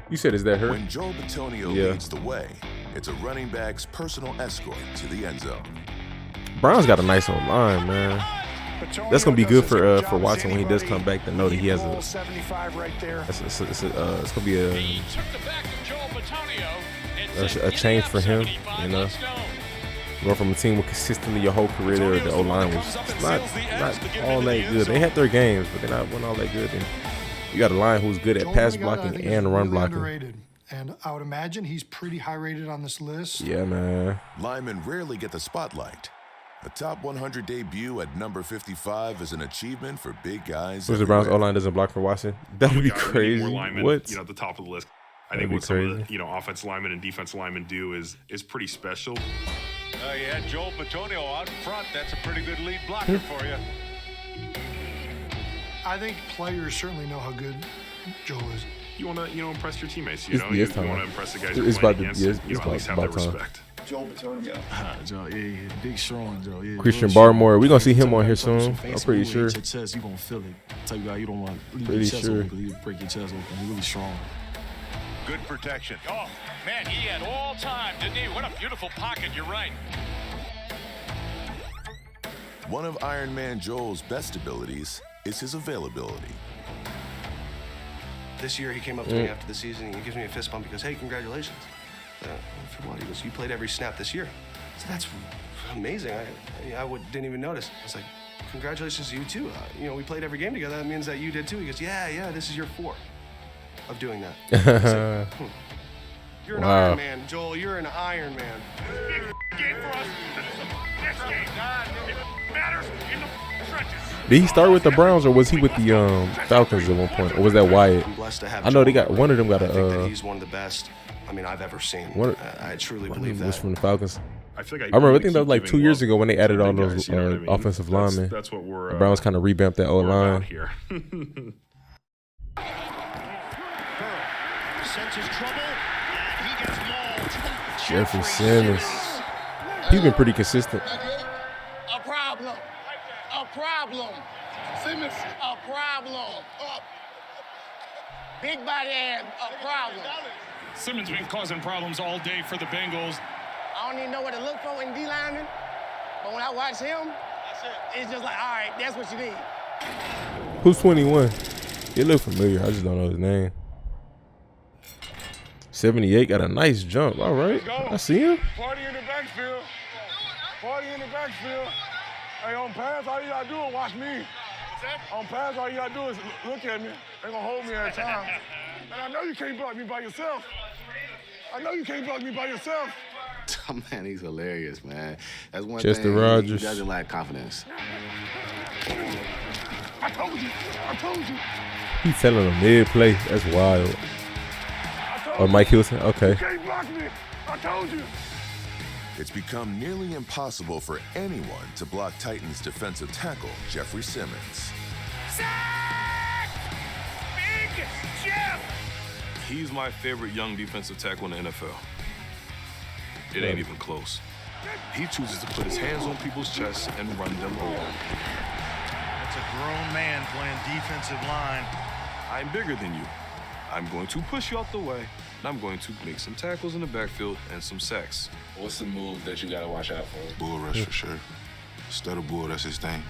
You said, is that her? When Joel Bitonio leads the way, it's a running back's personal escort to the end zone. Browns got a nice old line, man. That's gonna be good for Watson when he does come back to know that he has a. It's gonna be a change for him, you know. Going from a team with consistently your whole career there, the O-line was not all that good. They had their games, but they're not all that good. And you got a line who's good at pass blocking and run blocking. Underrated. And I would imagine he's pretty high rated on this list. Yeah, man. Linemen rarely get the spotlight. A top 100 debut at number 55 is an achievement for big guys. Who's the Browns O-line doesn't block for Watson? That would be crazy. Linemen, what? At the top of the list. I That'd think what some crazy. of the offensive linemen and defensive linemen do is pretty special. You had Joel Bitonio out in front. That's a pretty good lead blocker for you. I think players certainly know how good Joel is. You want to impress your teammates. It's You time. want to impress the guys It's you're playing about against. it's At least have that about time. respect. Joel Bitonio. Joe, yeah, big strong Joe. Yeah, Christian real Barmore, strong. we gonna see him on here Touch your soon. face, I'm pretty when you sure. hit your chest, you gonna feel it. Type of guy you don't want to leave Pretty your chest sure. open because he'll break your chest open. He's really strong. Good protection. Oh, man, he had all time, didn't he? What a beautiful pocket. You're right. One of Iron Man Joel's best abilities is his availability. This year he came up to me after the season and he gives me a fist bump. He goes, "Hey, congratulations." For what? He goes, "You played every snap this year." So that's amazing. I didn't even notice. I was like, "Congratulations to you too. We played every game together. That means that you did too." He goes, "Yeah, this is year 4 of doing that." I said, You're an Wow. Iron Man, Joel. You're an Iron Man. Game for us. This game. It matters in the trenches. Did he start with the Browns or was he with the Falcons at one point, or was that Wyatt? I'm blessed to have I know they Joel. got one of them got I think that a. he's one of the best. I've ever seen. One, I truly one believe of them was that. from the Falcons. I feel like I remember. I really think that was keep like 2 giving years love ago when they added to all the those guys, you know what I mean? offensive linemen. That's what we're. The Browns kind of revamped that O line. Here. Senses trouble, and he gets mauled. Jeffrey Simmons. He's been pretty consistent. A problem. Simmons. A problem. Big body ass. A problem. Simmons been causing problems all day for the Bengals. I don't even know what to look for in D lineman, but when I watch him, it's just like, all right, that's what you need. Who's 21? He look familiar. I just don't know his name. 78 got a nice jump. All right, I see him. Party in the backfield. Party in the backfield. Hey, on pass, all you gotta do is watch me. On pass, all you gotta do is look at me. They gonna hold me every time. And I know you can't block me by yourself. Man, he's hilarious, man. That's one Chester thing. Rogers. He doesn't lack confidence. I told you. He's telling him mid-play. That's wild. Or Mike Hilton. Okay. You can't block me. I told you. It's become nearly impossible for anyone to block Titans defensive tackle Jeffrey Simmons. Big Jeff. He's my favorite young defensive tackle in the NFL. It ain't even close. He chooses to put his hands on people's chests and run them over. That's a grown man playing defensive line. I'm bigger than you. I'm going to push you out the way, and I'm going to make some tackles in the backfield and some sacks. What's the move that you got to watch out for? Bull rush for sure. Stutter bull, that's his thing.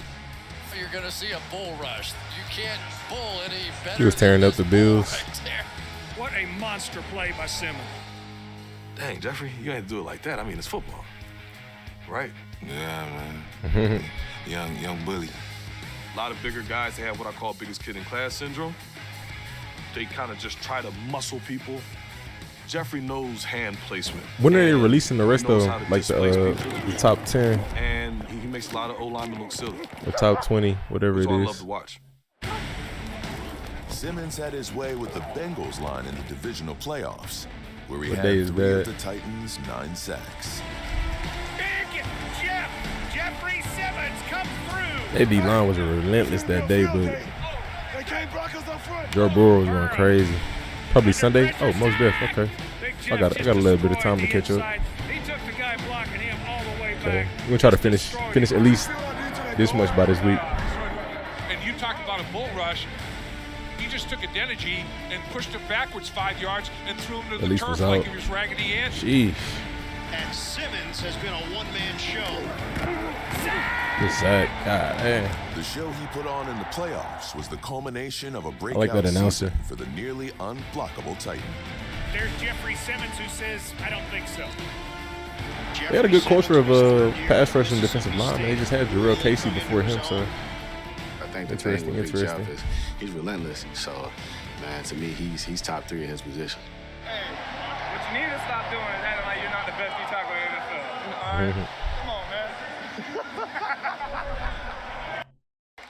You're going to see a bull rush. You can't bull any better. He was tearing up the Bills. Right, what a monster play by Simmons. Dang, Jeffrey, you ain't do it like that. I mean, it's football, right? Yeah, man. young bully. A lot of bigger guys, they have what I call biggest kid in class syndrome. They kind of just try to muscle people. Jeffrey knows hand placement. When are they releasing the rest of them? Like the top 10? And he makes a lot of O-linemen look silly. The top 20, whatever it is. I love to watch. Simmons had his way with the Bengals line in the divisional playoffs, where he What had day is 3 that? of the Titans' 9 sacks. Big Jeffrey Simmons comes through. That D-line was relentless that day, but They can't block us up front. Joe Burrow was going crazy. Probably Sunday? Oh, most def. Okay. I got a little bit of time to catch up. He took the guy blocking him all the way Okay. back. We're going to try to finish at least this much by this week. And you talked about a bull rush. He just took Adeniji and pushed him backwards 5 yards and threw him to the Least turf was like out. he was Raggedy Ann. Sheesh. And Simmons has been a one-man show. Good sack. God damn. The show he put on in the playoffs was the culmination of a like breakout that announcer. season for the nearly unblockable Titan. There's Jeffrey Simmons who says, I don't think so. They had a good culture of pass rush and defensive line. They just had Jarrell Casey before him, so I think the thing with Big Jeff is he's relentless. So, man, to me, he's top 3 in his position. Hey, what you need to stop doing is acting like you're not the best D tackle in the NFL. All right? Come on, man.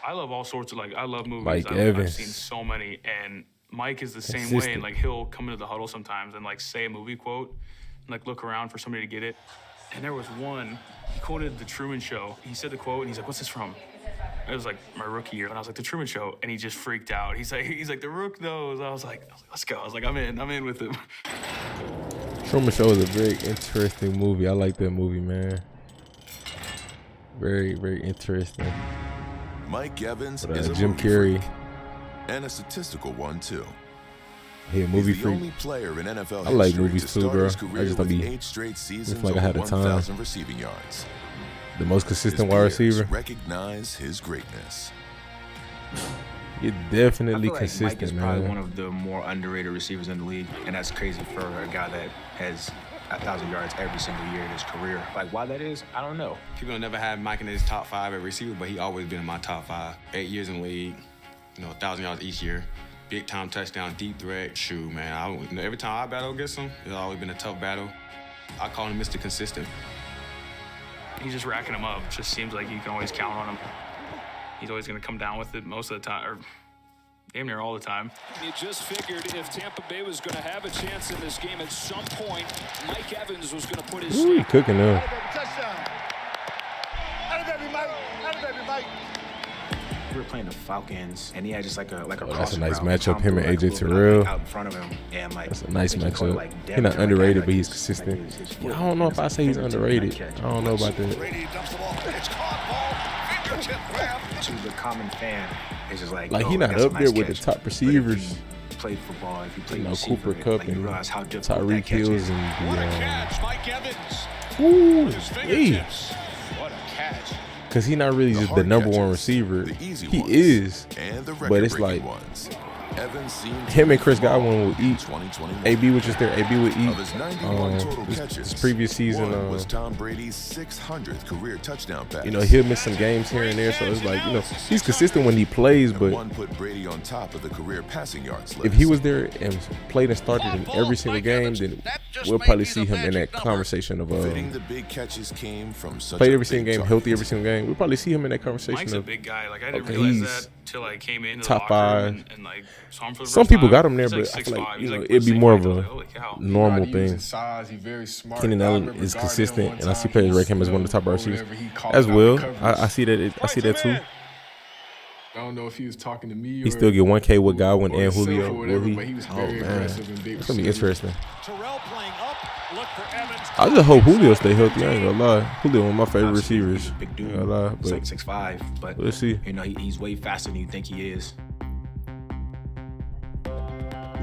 I love all sorts of, I love movies. Mike I've Evans. seen so many, and Mike is the same way. Consistent. And, he'll come into the huddle sometimes and, say a movie quote and, look around for somebody to get it. And there was one, he quoted The Truman Show. He said the quote, and he's like, what's this from? It was, my rookie year. And I was like, The Truman Show. And he just freaked out. He's like, the Rook knows. I was like, let's go. I was like, I'm in with him. Truman Show is a very interesting movie. I like that movie, man. Very, very interesting. Mike Evans But, is a Jim movie Carrey. freak, and a statistical one too. He a movie He's the freak. only player in NFL I like history movies to too, start bro. his I career just don't with be. 8 straight seasons It's like I had over the time. 1,000 receiving yards. The most consistent His wide peers receiver. recognize his greatness. You're I definitely feel like consistent, Mike is man. probably one of the more underrated receivers in the league, and that's crazy for a guy that has 1,000 yards every single year in his career. Why that is, I don't know. People never had Mike in his top 5 at receiver, but he always been in my top 5. 8 years in the league, 1,000 yards each year. Big time touchdown, deep threat. Shoot, man. Every time I battle against him, it's always been a tough battle. I call him Mr. Consistent. He's just racking them up. It just seems like you can always count on him. He's always going to come down with it most of the time, or damn near all the time. You just figured if Tampa Bay was going to have a chance in this game at some point, Mike Evans was going to put his Ooh, he stamp. cooking up. Touchdown. Baby Mike. We were playing the Falcons, and he had just like a That's a crossing nice route. matchup, Tom him threw and it, AJ a little bit, Terrell. out in front of him, and That's a nice I think he called it, matchup. He's depth, not underrated, but he's his consistent. his I foot. don't know if I say he's underrated. I don't know about that. Brady dumps the ball. It's caught ball. Fingertip grab. To the common fan, it's just like Like, yo, he not that's a up there nice with the catch. top But receivers. if you played football, if you played You know, receiver, Cooper Kupp like, you and realize how difficult Tyreek that catch Hills is. and What a the. catch, Mike Evans. Ooh, With his hey. fingertips. What a catch. Because he's not really just the hard number one catches, receiver. the easy He ones, is, and the but it's record-breaking like ones. Evans seemed to him and be Chris flawed Godwin will in eat. 2021. AB was just there. AB would eat. Of his 91 total catches, This previous season, one was Tom Brady's 600th career touchdown pass. he'll miss some games here and there. So it's like, he's consistent when he plays, but one put Brady on top of the career passing yards list. if he was there and played and started in every single game, then we'll probably see him in that conversation of Fitting the big catches came from such played a every single big game, target. healthy every single game. We'll probably see him in that conversation Mike's a of big guy. I didn't okay, realize he's that till I came into top the locker room 5. and saw him for the Some first people time. got him there, He's but I feel 6'5". like He's it'd be more of I was a like, holy cow. normal He used thing. his size, he's very smart. Keenan I Allen remember is guarding him consistent, one and I see time. players He rank him as one of the top or receivers whatever, he called as out well. the coverage. I see that. I see that too. I don't know if he was talking to me or He still get 1K with Godwin and himself Julio. or whatever, Will he? but he was Oh very man, aggressive and big it's gonna be receiver. interesting. Terrell playing up Look for Evans. I just hope Julio stay healthy. I ain't gonna lie. Julio one of my favorite receivers. Big dude. I ain't gonna lie, He's but like 6'5", but let's see. You know, he's way faster than you think he is.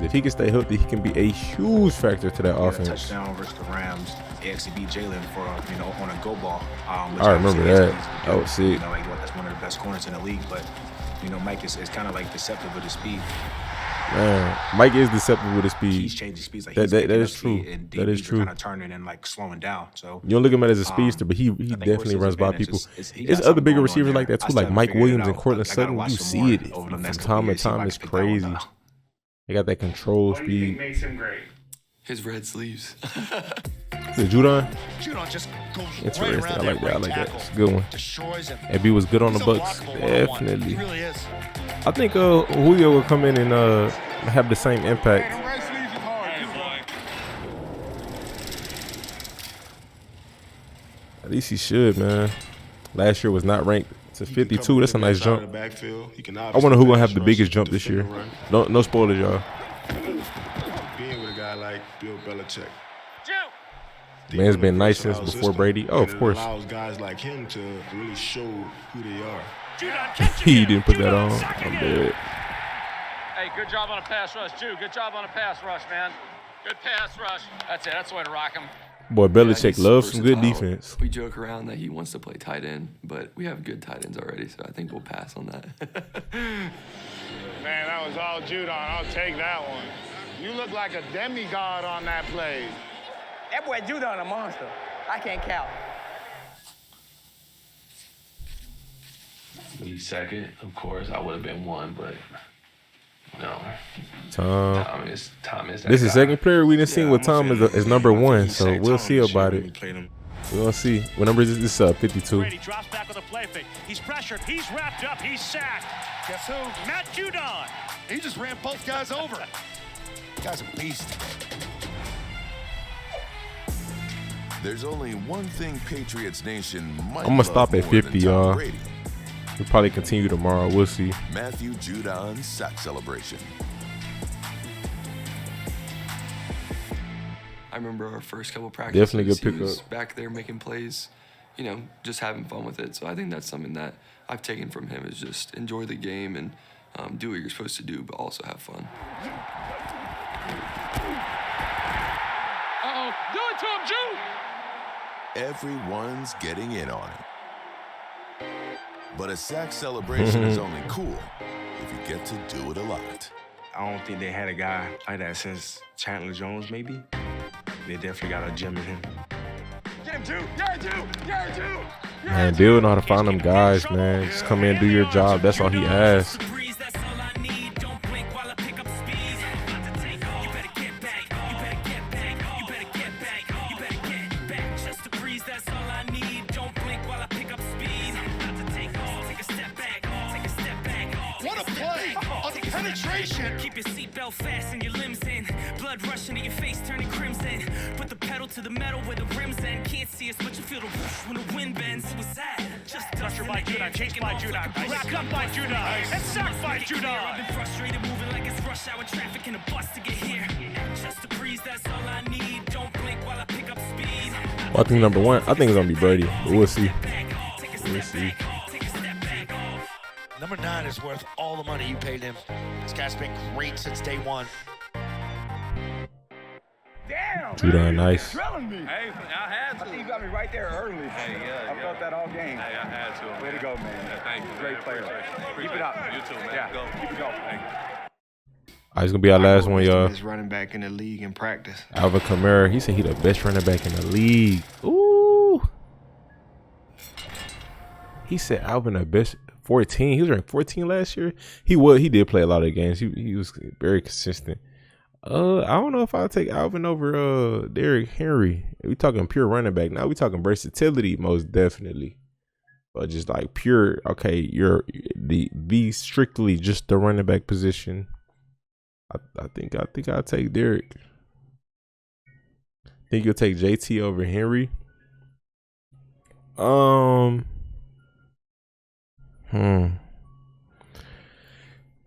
If he can stay healthy, he can be a huge factor to that He had a offense. touchdown versus the Rams. He actually beat Jalen for on a go ball. Which I remember obviously that. I would see. You know, like that's one of the best corners in the league. But you know, Mike is kind of like deceptive with his speed. Man, Mike is deceptive with his speed. He's changing speeds. Like that is true. That is true. Kind of turning and like slowing down. So you don't look at him as a speedster, but he definitely runs by people. There's other bigger receivers like that too, like Mike Williams and Cortland Sutton. You see it from time to time. It's crazy. They got that control speed. Makes him great. His red sleeves. The Judon? Judon just goes Interesting. right around I like that. I like that. tackle. It's a good one. Destroys him. AB was good on the He's Bucks. unblockable one-on-one. Definitely. He really is. I think Julio will come in and have the same impact. At least he should, man. Last year was not ranked to 52. That's a nice jump. I wonder who gonna have the biggest jump this year. No spoilers, y'all. Being with a guy like Bill Belichick. Man's been nice since before Brady. Oh, of course. It allows guys like him to really show who they are. He didn't put that on. I'm dead. Hey, good job on a pass rush, too. Good job on a pass rush, man. Good pass rush. That's it. That's the way to rock him. Boy, Belichick loves some good defense. We joke around that he wants to play tight end, but we have good tight ends already, so I think we'll pass on that. Man, that was all Judon. I'll take that one. You look like a demigod on that play. That boy Judon a monster. I can't count. Me second, of course. I would have been one, but no. Tom is this is second player we didn't see with Tom is number one, so we'll see about it. We're gonna see. What number is this? 52. Brady drops back with a play fake. He's pressured. He's wrapped up. He's sacked. Guess who? Matt Judon. He just ran both guys over. Guy's a beast. There's only one thing Patriots Nation might I'm gonna stop at love more 50, than Tom y'all. Brady. We'll probably continue tomorrow. We'll see. Matthew Judon's sack celebration. I remember our first couple practices. Definitely good He was pickup. back there making plays, you know, just having fun with it. So I think that's something that I've taken from him is just enjoy the game and do what you're supposed to do, but also have fun. Uh-oh. Do it to him, Jude. Everyone's getting in on it. But a sack celebration is only cool if you get to do it a lot. I don't think they had a guy like that since Chandler Jones, maybe. They definitely got a gem in him. Get him, Jude. Yeah, Jude. Yeah, Jude. Man, Bill know how to find them guys, man. Just come in and do your job. That's all he asks. What a play! On the penetration! Keep your seatbelt fast and your limbs in. Blood rushing to your face, turning crimson. Put the pedal to the metal where the rims end. Can't see us, but you feel the whoosh when the wind bends. What's that? Just Pressure by Judon. Chased by Judon. Wrapped up by Judon. And sacked by I've Judon. been frustrated, moving like it's rush hour traffic in a bus to get here. Just a breeze, that's all I need. Don't blink while I pick up speed. Well, I think number one, I think it's gonna be Brady, but we'll see. We'll see. Number 9 is worth all the money you paid him. This guy's been great since day one. Damn! Judon, nice. Drilling me. Hey, I had to. I think you got me right there early. Hey, yeah. I felt that all game. Hey, I had to. Way to go, man. Yeah, thank you. Great player. Keep it up. You too, man. Yeah. Go. Keep it going. Thank you. All right, it's gonna be our last one, y'all. Best running back in the league in practice. Alvin Kamara, he said he the best running back in the league. Ooh. He said Alvin the best 14. He was ranked 14 last year. He did play a lot of games. He was very consistent. I don't know if I'll take Alvin over Derrick Henry. We talking pure running back. Now we talking versatility, most definitely. But just like pure, okay, you're the strictly just the running back position. I think I'll take Derrick. Think you'll take JT over Henry?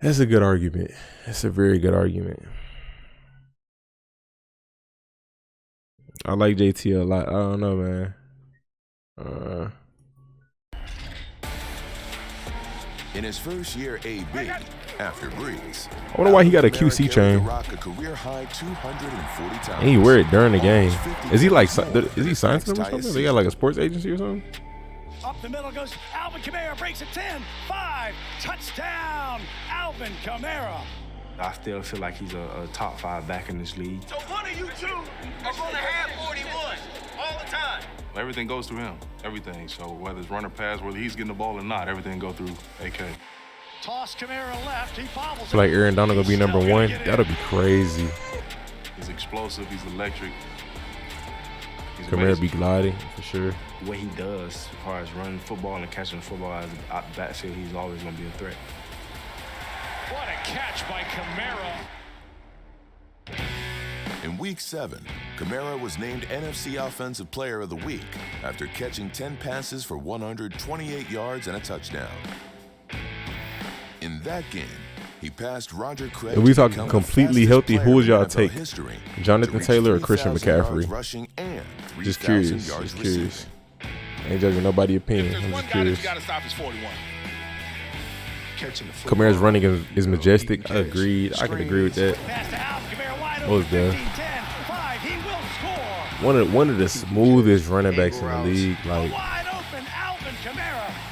That's a good argument. That's a very good argument. I like JT a lot. I don't know, man. In his first year AB, after Breeze, I wonder why he got a QC chain. And he wear it during the game. Is he like? Is he signed to them or something? They got like a sports agency or something? Up the middle goes Alvin Kamara, breaks it 10, 5, touchdown, Alvin Kamara. I still feel like he's a top 5 back in this league. So one of you two are going to have 41 all the time. Everything goes through him, everything. So whether it's run or pass, whether he's getting the ball or not, everything go through AK. Toss Kamara left, he bobbles. I feel like Aaron Donald gonna be number 1. That'll be crazy. He's explosive, he's electric. Kamara be gliding for sure. What he does as far as running football and catching the football as a backfield, he's always gonna be a threat. What a catch by Kamara. In Week 7, Kamara was named NFC Offensive Player of the Week after catching 10 passes for 128 yards and a touchdown. In that game, he passed Roger Craig. If we talking completely healthy, who would y'all take? Jonathan Taylor or Christian McCaffrey? Just curious. Just curious. Ain't judging nobody's opinion. I'm just curious. Kamara's running is majestic. I agreed. I can agree with that. What was that? One of the smoothest running backs in the league. Like,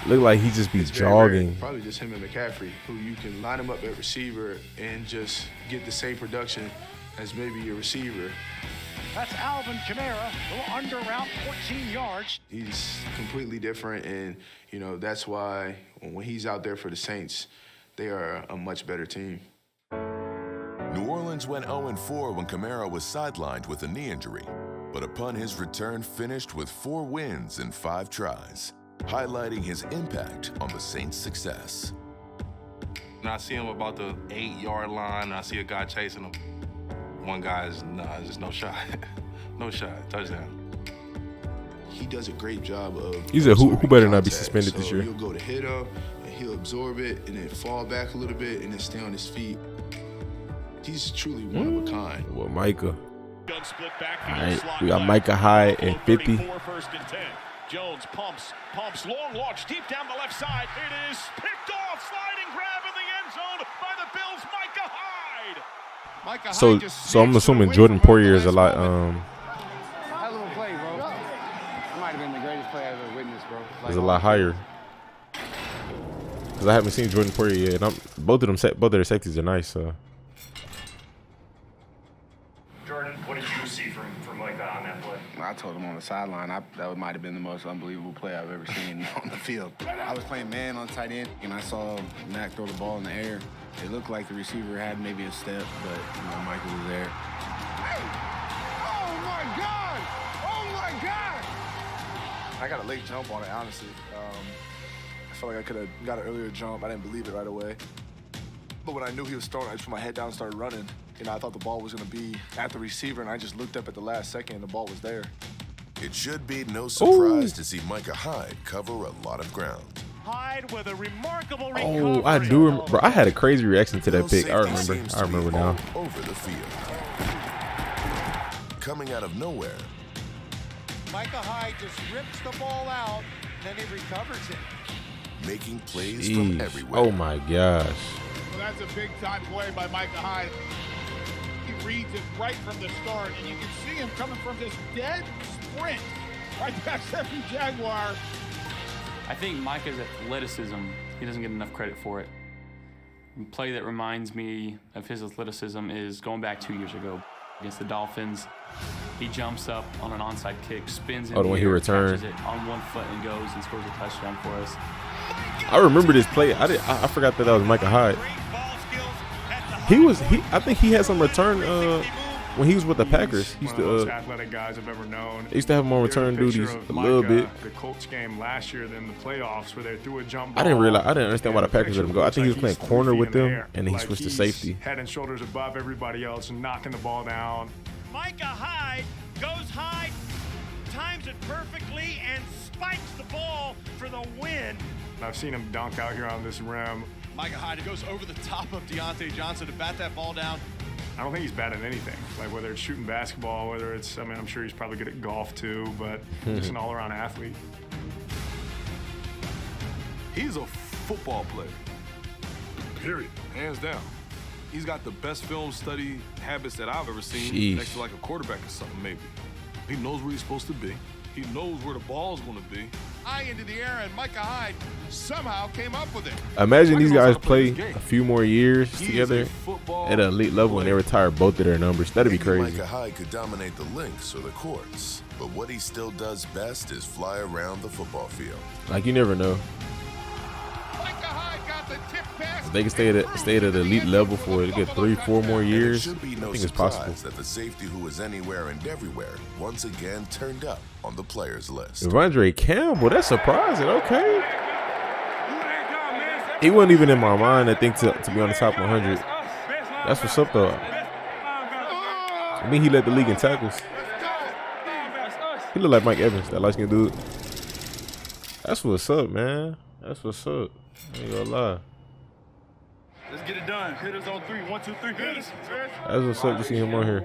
look like he just be jogging. Probably just him and McCaffrey, who you can line him up at receiver and just get the same production as maybe your receiver. That's Alvin Kamara, a little under around 14 yards. He's completely different, and that's why when he's out there for the Saints, they are a much better team. New Orleans went 0-4 when Kamara was sidelined with a knee injury, but upon his return finished with 4 wins in 5 tries, highlighting his impact on the Saints' success. And I see him about the 8-yard line, and I see a guy chasing him. One guy is, just no shot. No shot, touchdown. He does a great job of... He said, who better not be suspended this year? He'll go to hit him, and he'll absorb it, and then fall back a little bit, and then stay on his feet. He's truly one of a kind. Well, Micah. All right, we got Micah Hyde at 50. First and 10. Jones pumps, long launch deep down the left side. It is picked off, sliding grab in the end zone by the Bills, Micah Hyde. So I'm assuming Jordan Poyer is a lot. That little play, bro. That might have been the greatest play I've ever witnessed, bro. Is a lot higher. Because I haven't seen Jordan Poyer yet. And both of their safeties are nice. So. Jordan, what did you see from Micah on that play? I told him on the sideline that might have been the most unbelievable play I've ever seen on the field. I was playing man on tight end, and I saw Mac throw the ball in the air. It looked like the receiver had maybe a step, but Micah was there. Oh my God! Oh my God! I got a late jump on it, honestly. I felt like I could have got an earlier jump. I didn't believe it right away. But when I knew he was throwing, I just put my head down and started running. I thought the ball was going to be at the receiver, and I just looked up at the last second, and the ball was there. It should be no surprise to see Micah Hyde cover a lot of ground. Hyde with a remarkable recovery. Oh, I do remember. Bro, I had a crazy reaction to that pick. I remember now. Over the field. Coming out of nowhere. Micah Hyde just rips the ball out, then he recovers it. Making plays from everywhere. Oh my gosh. Well, that's a big time play by Micah Hyde. He reads it right from the start, and you can see him coming from this dead sprint right past every Jaguar. I think Micah's athleticism, he doesn't get enough credit for it. A play that reminds me of his athleticism is going back 2 years ago against the Dolphins. He jumps up on an onside kick, spins in the when air, he returned, catches it on one foot and goes and scores a touchdown for us. I remember this play. I forgot that was Micah Hyde. I think he had some return when he was with the Packers. He used to, most athletic guys I've ever known. They used to have him on return duties a little bit. The Colts game last year, then the playoffs where they threw a jump ball. I didn't understand why the Packers let him go. I think he was playing corner with them, and then he switched to safety. Head and shoulders above everybody else and knocking the ball down. Micah Hyde goes high, times it perfectly, and spikes the ball for the win. I've seen him dunk out here on this rim. Micah Hyde goes over the top of Deontay Johnson to bat that ball down. I don't think he's bad at anything. Like whether it's shooting basketball, whether it's, I mean, I'm sure he's probably good at golf too, but just an all-around athlete. He's a football player. Period. Hands down. He's got the best film study habits that I've ever seen. Sheesh. Next to like a quarterback or something, maybe. He knows where he's supposed to be. He knows where the ball's going to be. High into the air, and Micah Hyde somehow came up with it. Imagine these guys play a few more years together at an elite level and they retire both of their numbers. That'd be crazy. Micah Hyde could dominate the links or the courts, but what he still does best is fly around the football field. Like, you never know. If they can stay at an elite level for a good 3-4 more years, It should be no I think it's possible. surprise that the safety who was anywhere and everywhere once again turned up on the players list. Devondre Campbell, that's surprising. Okay. He wasn't even in my mind, I think, to be on the top 100. That's what's up, though. I mean, he led the league in tackles. He looked like Mike Evans, that light-skinned dude. That's what's up, man. That's what's up. I ain't gonna lie. Let's get it done. Hitters on 3. 1, 2, 3. Hitters. That's what's up to see him on here.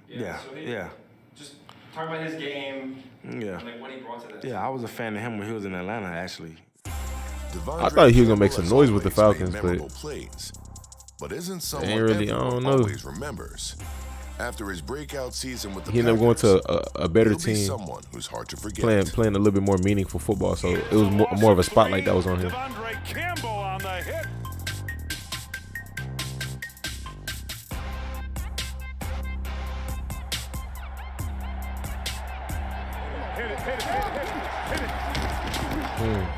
Yeah. Just talk about his game. Yeah. Like what he brought to that. Yeah, I was a fan of him when he was in Atlanta, actually. I thought he was gonna make some noise with the Falcons, but plays, but isn't ain't someone really. I don't everyone know. always remembers. After his breakout season with the He ended up going to a better he'll be team, someone who's hard to forget. playing a little bit more meaningful football. So it was more of a spotlight that was on him. Devondre Campbell on the hit.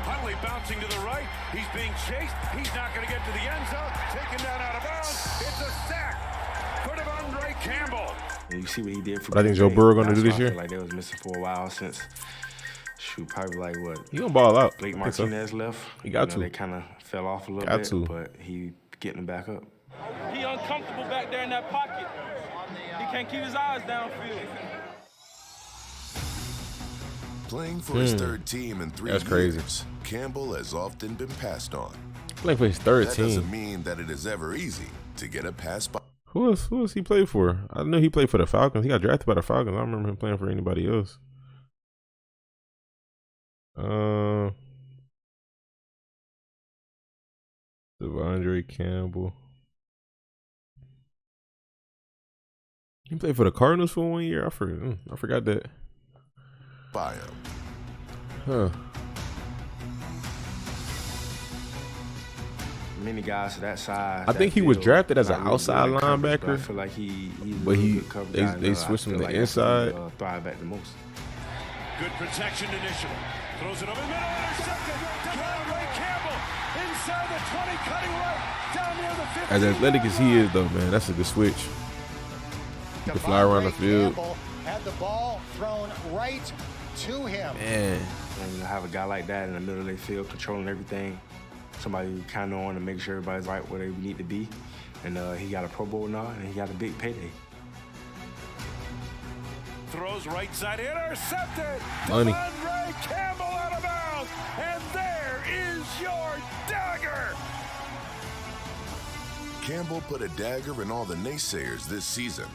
Huntley bouncing to the right. He's being chased. He's not going to get to the end zone. Taken down out of bounds. It's a sack for Devondre Campbell. And you see what he did for What I think Green Joe Bay. Burrow gonna That's do this why I year? feel like they was missing for a while since, probably like what? He gonna ball out. Blake I think so. Martinez left. He got to. They kind of fell off a little Got bit, to. but he getting them back up. He uncomfortable back there in that pocket. He can't keep his eyes downfield. Playing for his third team in 3 That's years, crazy. Campbell has often been passed on. Playing for his third That team. doesn't mean that it is ever easy to get a pass by. Who else he played for? I know he played for the Falcons. He got drafted by the Falcons. I don't remember him playing for anybody else. Devondre Campbell. He played for the Cardinals for 1 year. I forgot that. By him. Huh. Many guys to that size. I think he was drafted as an outside really coverage, but I linebacker, feel like he's but a good cover guy. they I switched him feel to like the that's where he, inside. thrive at the most. Good protection initially. Throws it over the middle. Intercepted. Devondre Campbell inside the 20, cutting right down near the 50. As athletic as he is, though, man, that's a good switch. He can fly around the field. Campbell had the ball thrown right to him. Man. And to have a guy like that in the middle of the field, controlling everything, somebody kind of on to make sure everybody's right where they need to be. And he got a Pro Bowl nod, and he got a big payday. Throws right side, intercepted. Money. Devondre Campbell out of bounds. And there is your dagger. Campbell put a dagger in all the naysayers this season.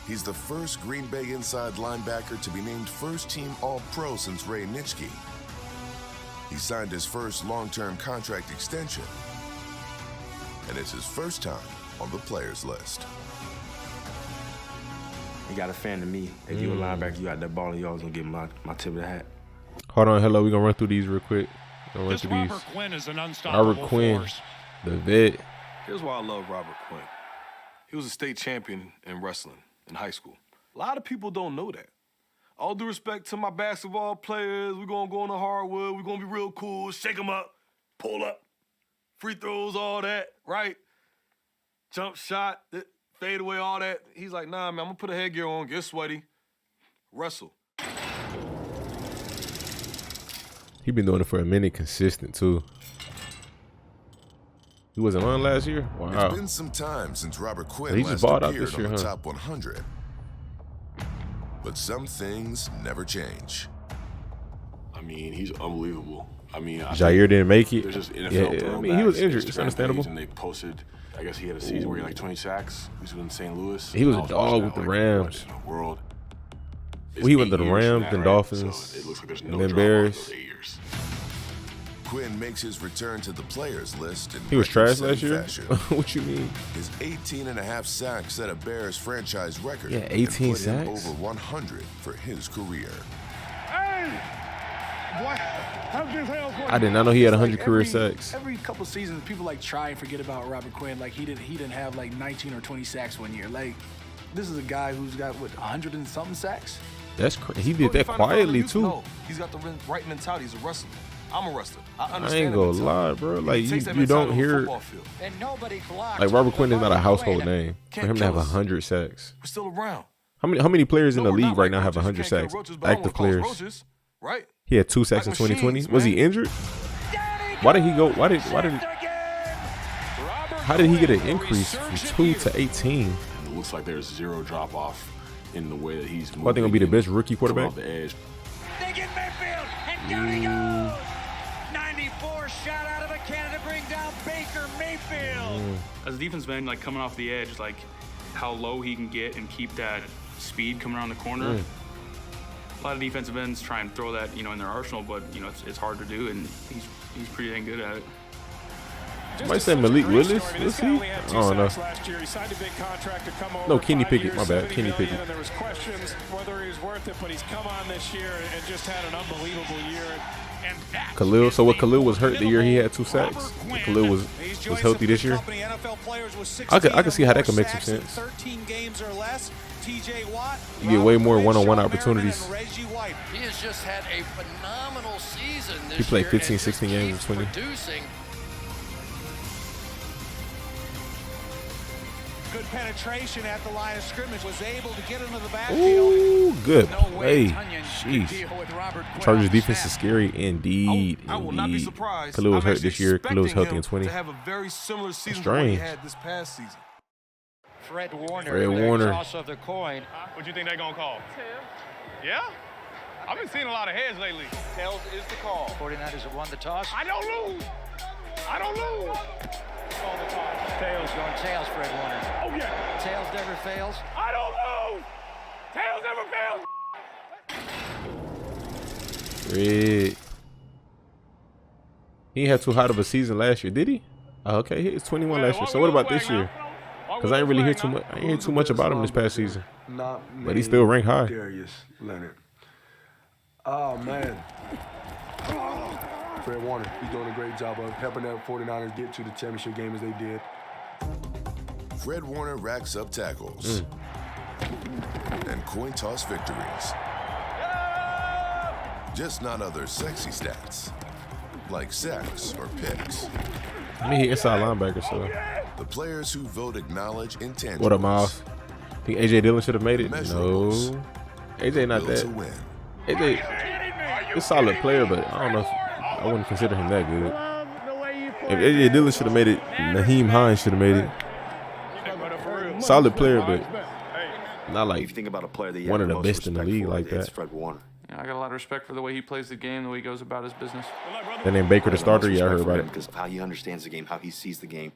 He's the first Green Bay inside linebacker to be named first-team All-Pro since Ray Nitschke. He signed his first long-term contract extension, and it's his first time on the players list. You got a fan of me. If you a linebacker, you got that ball, you always gonna get my tip of the hat. Hold on, hello. We're gonna run through these real quick. This Robert Quinn is an unstoppable Robert Quinn, force. the vet. Here's why I love Robert Quinn. He was a state champion in wrestling in high school. A lot of people don't know that. All due respect to my basketball players, we're going to go on the hardwood, we're going to be real cool, shake them up, pull up, free throws, all that, right? Jump shot, fade away, all that. He's like, nah, man, I'm going to put a headgear on, get sweaty, wrestle. He been doing it for a minute, consistent too. He wasn't on last year. Wow. It's been some time since Robert Quinn He just last balled out appeared this year, on the huh? top 100. But some things never change. I mean, he's unbelievable. I mean, Jair didn't make it. There's just NFL Yeah, I mean, he was injured. It's Instagram understandable. page, and they posted, I guess he had a season where he had like 20 sacks. He was in St. Louis. He was And a I watching dog with that, the like, Rams. what in the world? Well, he went to It's the 8 years from Rams, that, then right? Dolphins, So it looks like there's and no then drop off in Bears. those 8 years. Quinn makes his return to the players list in He was trash last record-setting year? fashion. What you mean? His 18.5 sacks set a Bears franchise record. Yeah, and 18 put him sacks? over 100 for his career. Hey! What? How this hell for I did not know he had 100 Like career every- sacks. Every couple seasons, people like try and forget about Robert Quinn. Like he didn't have like 19 or 20 sacks one year. Like this is a guy who's got what 100 and something sacks. That's crazy. He did that quietly too. No, he's got the right mentality. He's a wrestler. I'm a wrestler. I I understand ain't gonna that lie, mentality. bro. He Like takes that you don't mentality on the hear football field. And nobody blocked. like Robert Quinn is not a household Quinn. name. For Can't him to have kill us. 100 sacks. We're still around. How many players in the we're league not right like now have roaches. 100 You can't kill sacks? roaches, but I don't Active wanna call us players. roaches, right? He had 2 sacks in Like 2020. machines, Was he man. injured? Why did he go? Why did? How did he get an increase from 2 to 18? And it looks like there's zero drop off in the way that he's moving. Well, I think he'll be the best rookie coming quarterback. off the edge. They get Mayfield, and down he goes. 94 shot out of a cannon to bring down Baker Mayfield. As a defensive end, like coming off the edge, like how low he can get and keep that speed coming around the corner. A lot of defensive ends try and throw that, in their arsenal, but it's hard to do, and he's pretty dang good at it. Might say Malik Willis. Let's see. I don't know. No, Kenny Pickett. My bad. Kenny Pickett. And there was questions whether he was worth it, but he's come on this year and just had an unbelievable year. And Khalil. So what? Khalil was hurt the year he had 2 sacks. Khalil was healthy this year. I could see how that could make some sense. 13 games or less. TJ Watt. You get way more one-on-one opportunities. He has just had a phenomenal season this He played year 15, and 16 just games, keeps 20. producing. Good penetration at the line of scrimmage. Was able to get into the backfield. Ooh, good No way play. Tunyon Jeez. could deal with Robert Quinn Chargers on defense snap. is scary indeed. I will not be Indeed. surprised. Khalil was I'm hurt this year. actually Khalil was healthy expecting in him 20. to have a very similar season to what he strange. had this past season. Fred Warner. Fred the Warner. toss of the coin. What you think they're gonna call? Yeah? I've been seeing a lot of heads lately. Tails is the call. 49ers have won the toss. I don't lose. I don't lose. Call the toss. Tails going tails, Fred Warner. Oh yeah. Tails never fails. I don't lose. Tails never fails. Red. He ain't had too hot of a season last year, did he? Oh, okay, he was 21 last year. So what about this year? Because I ain't really hear too much. I ain't hear too much about him this past season. But he still ranked high. Darius Leonard. Oh man. Fred Warner, he's doing a great job of helping the 49ers get to the championship game as they did. Fred Warner racks up tackles and coin toss victories. Just not other sexy stats, like sacks or picks. I mean, he inside linebacker, so. The players who vote acknowledge intangibles. What up, Miles? Think AJ Dillon should have made it? No. Measurables. AJ not Will that. to win. AJ, he's a solid player, but I don't know if I wouldn't consider him that good. If AJ Dillon should have made it, Naheem Hines should have made it. Solid player, but not like if you think about a player that you one have of the most best in the respect league for, like it's that. Fred Warner. I got a lot of respect for the way he plays the game, the way he goes about his business. That named Baker the I have starter. most Yeah, I heard respect for about him it. because of how he understands the game, how he sees the game.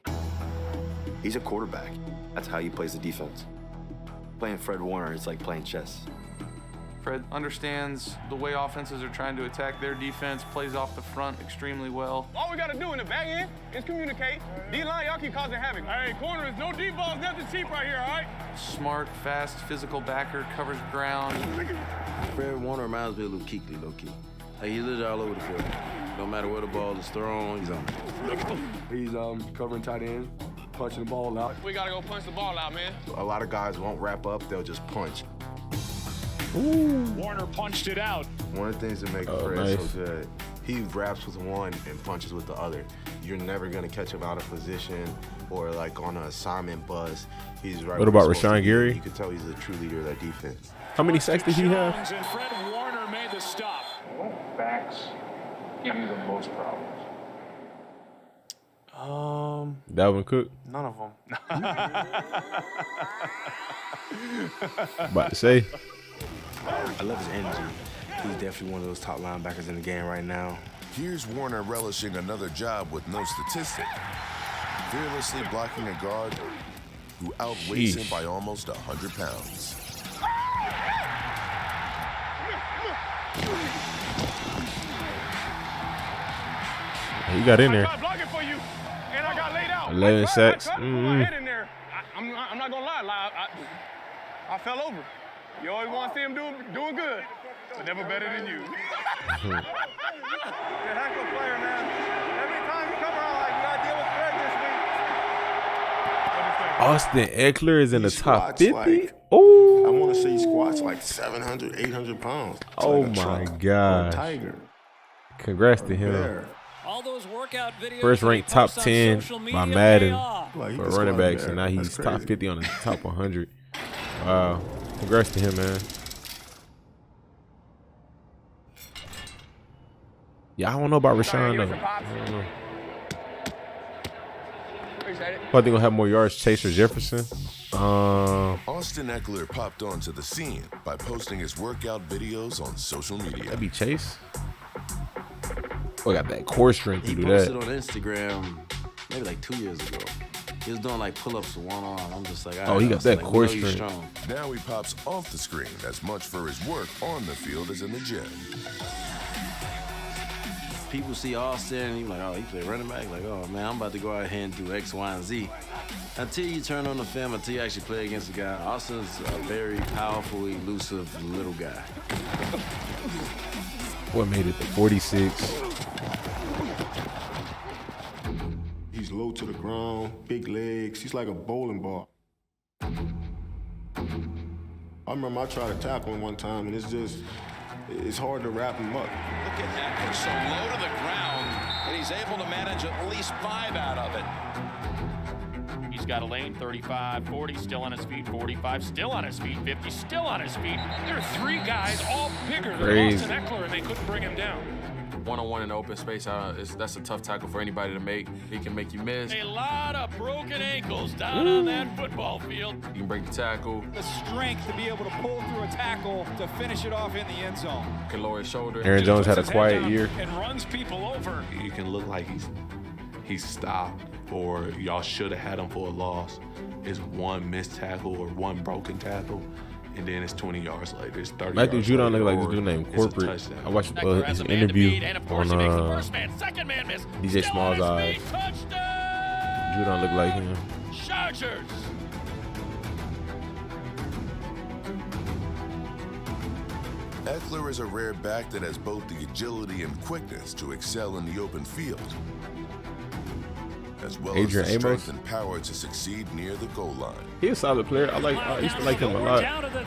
He's a quarterback. That's how he plays the defense. Playing Fred Warner is like playing chess. Fred understands the way offenses are trying to attack their defense, plays off the front extremely well. All we gotta do in the back end is communicate. D-line, y'all keep causing havoc. Hey, corners, no deep balls, nothing cheap right here, all right? Smart, fast, physical backer, covers ground. Fred Warner reminds me of Luke Kuechly, low-key. Like, he's literally all over the field. No matter where the ball is thrown, he's on it. He's covering tight end, punching the ball out. We gotta go punch the ball out, man. A lot of guys won't wrap up, they'll just punch. Warner punched it out. One of the things that make Fred nice. so good, he wraps with one and punches with the other. You're never gonna catch him out of position or like on an assignment buzz. He's right. What about where he's supposed Rashawn to be. Gary? You can tell he's a true leader of that defense. How many sacks did he have? Jones and Fred Warner made the stop. What backs give you the most problems? Dalvin Cook. None of them. About to say. I love his energy. He's definitely one of those top linebackers in the game right now. Here's Warner relishing another job with no statistic, fearlessly blocking a guard who outweighs him by almost 100 pounds. He got in there. I blocked it for you, and I got laid out. 11 sacks. I'm not gonna lie. I fell over. You always want to see him doing good, but never better than you. You're a heck of a player, man. Every time you come around, like, you gotta deal with Fred this week. Austin Ekeler is in the top 50. Like, oh, I want to say he squats like 700, 800 pounds. It's oh like my truck, gosh! Tiger. Congrats to him. Bear. All those workout videos First ranked top 10 by Madden Like, for running backs, and now he's top 50 on the top 100. Wow! Congrats to him, man. Yeah, I don't know about Rashawn though. I don't know. Probably gonna have more yards, Chase or Jefferson. Austin Ekeler popped onto the scene by posting his workout videos on social media. That'd be Chase. Oh, got that core strength to do that. He posted on Instagram maybe like 2 years ago. He was doing like pull-ups with one arm. I'm just like, oh, he got that like, core strength. strength. Now he pops off the screen as much for his work on the field as in the gym. People see Austin, you like, oh, he play running back. Like, oh man, I'm about to go out here and do X, Y, and Z. Until you turn on the film, until you actually play against the guy, Austin's a very powerful, elusive little guy. What made it to 46? He's low to the ground, big legs. He's like a bowling ball. I remember I tried to tackle him one time, and it's hard to wrap him up. Look at Ekeler, so low to the ground, and he's able to manage at least 5 out of it. He's got a lane, 35, 40, still on his feet, 45, still on his feet, 50, still on his feet. There are 3 guys all bigger than Austin Ekeler, and they couldn't bring him down. One-on-one in the open space, that's a tough tackle for anybody to make. He can make you miss. A lot of broken ankles down on that football field. You can break the tackle. The strength to be able to pull through a tackle to finish it off in the end zone. Can lower his shoulder. Aaron Jones had a quiet year. And runs people over. You can look like he's stopped, or y'all should have had him for a loss. It's one missed tackle or one broken tackle, and then it's 20 yards later. It's 30 Matthew yards Judon later, look like this or dude named it's a Corporate. touchdown. I watched his interview on DJ Small's eyes. Judon look like him. Chargers. Ekeler is a rare back that has both the agility and quickness to excel in the open field, as well Adrian as the Amos. strength and power to succeed near the goal line. He's a solid player. I used to like him a lot.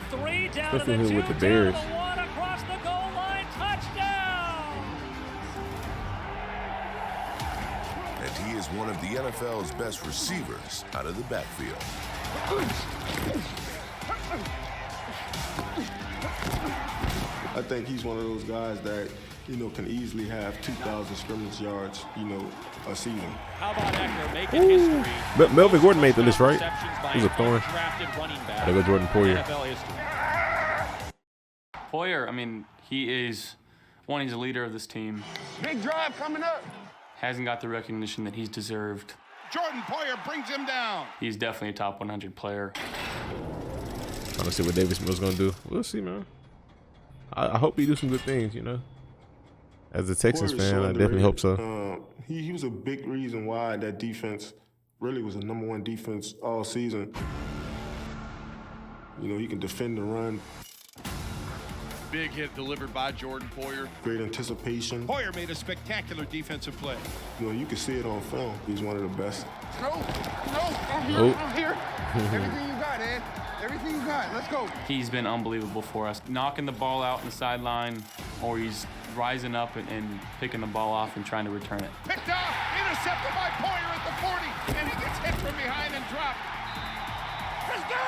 Especially him with the Bears. And he is one of the NFL's best receivers out of the backfield. I think he's one of those guys that, can easily have 2,000 scrimmage yards, a season. How about Ekeler making history? Melvin Gordon made the list, right? He was a thorn. There go Jordan Poyer. Poyer, I mean, he is he's a leader of this team. Big drive coming up. Hasn't got the recognition that he's deserved. Jordan Poyer brings him down. He's definitely a top 100 player. Trying to see what Davis Mills gonna do. We'll see, man. I hope he do some good things, As a Texans fan, I definitely hope so. He was a big reason why that defense really was the #1 defense all season. He can defend the run. Big hit delivered by Jordan Poyer. Great anticipation. Poyer made a spectacular defensive play. You can see it on film. He's one of the best. No, I'm here. Nope. I'm here. Everything you got, Ed. Everything you got. Let's go. He's been unbelievable for us. Knocking the ball out in the sideline, or he's rising up and picking the ball off and trying to return it. Picked off, intercepted by Poyer at the 40, and he gets hit from behind and dropped. Let's go!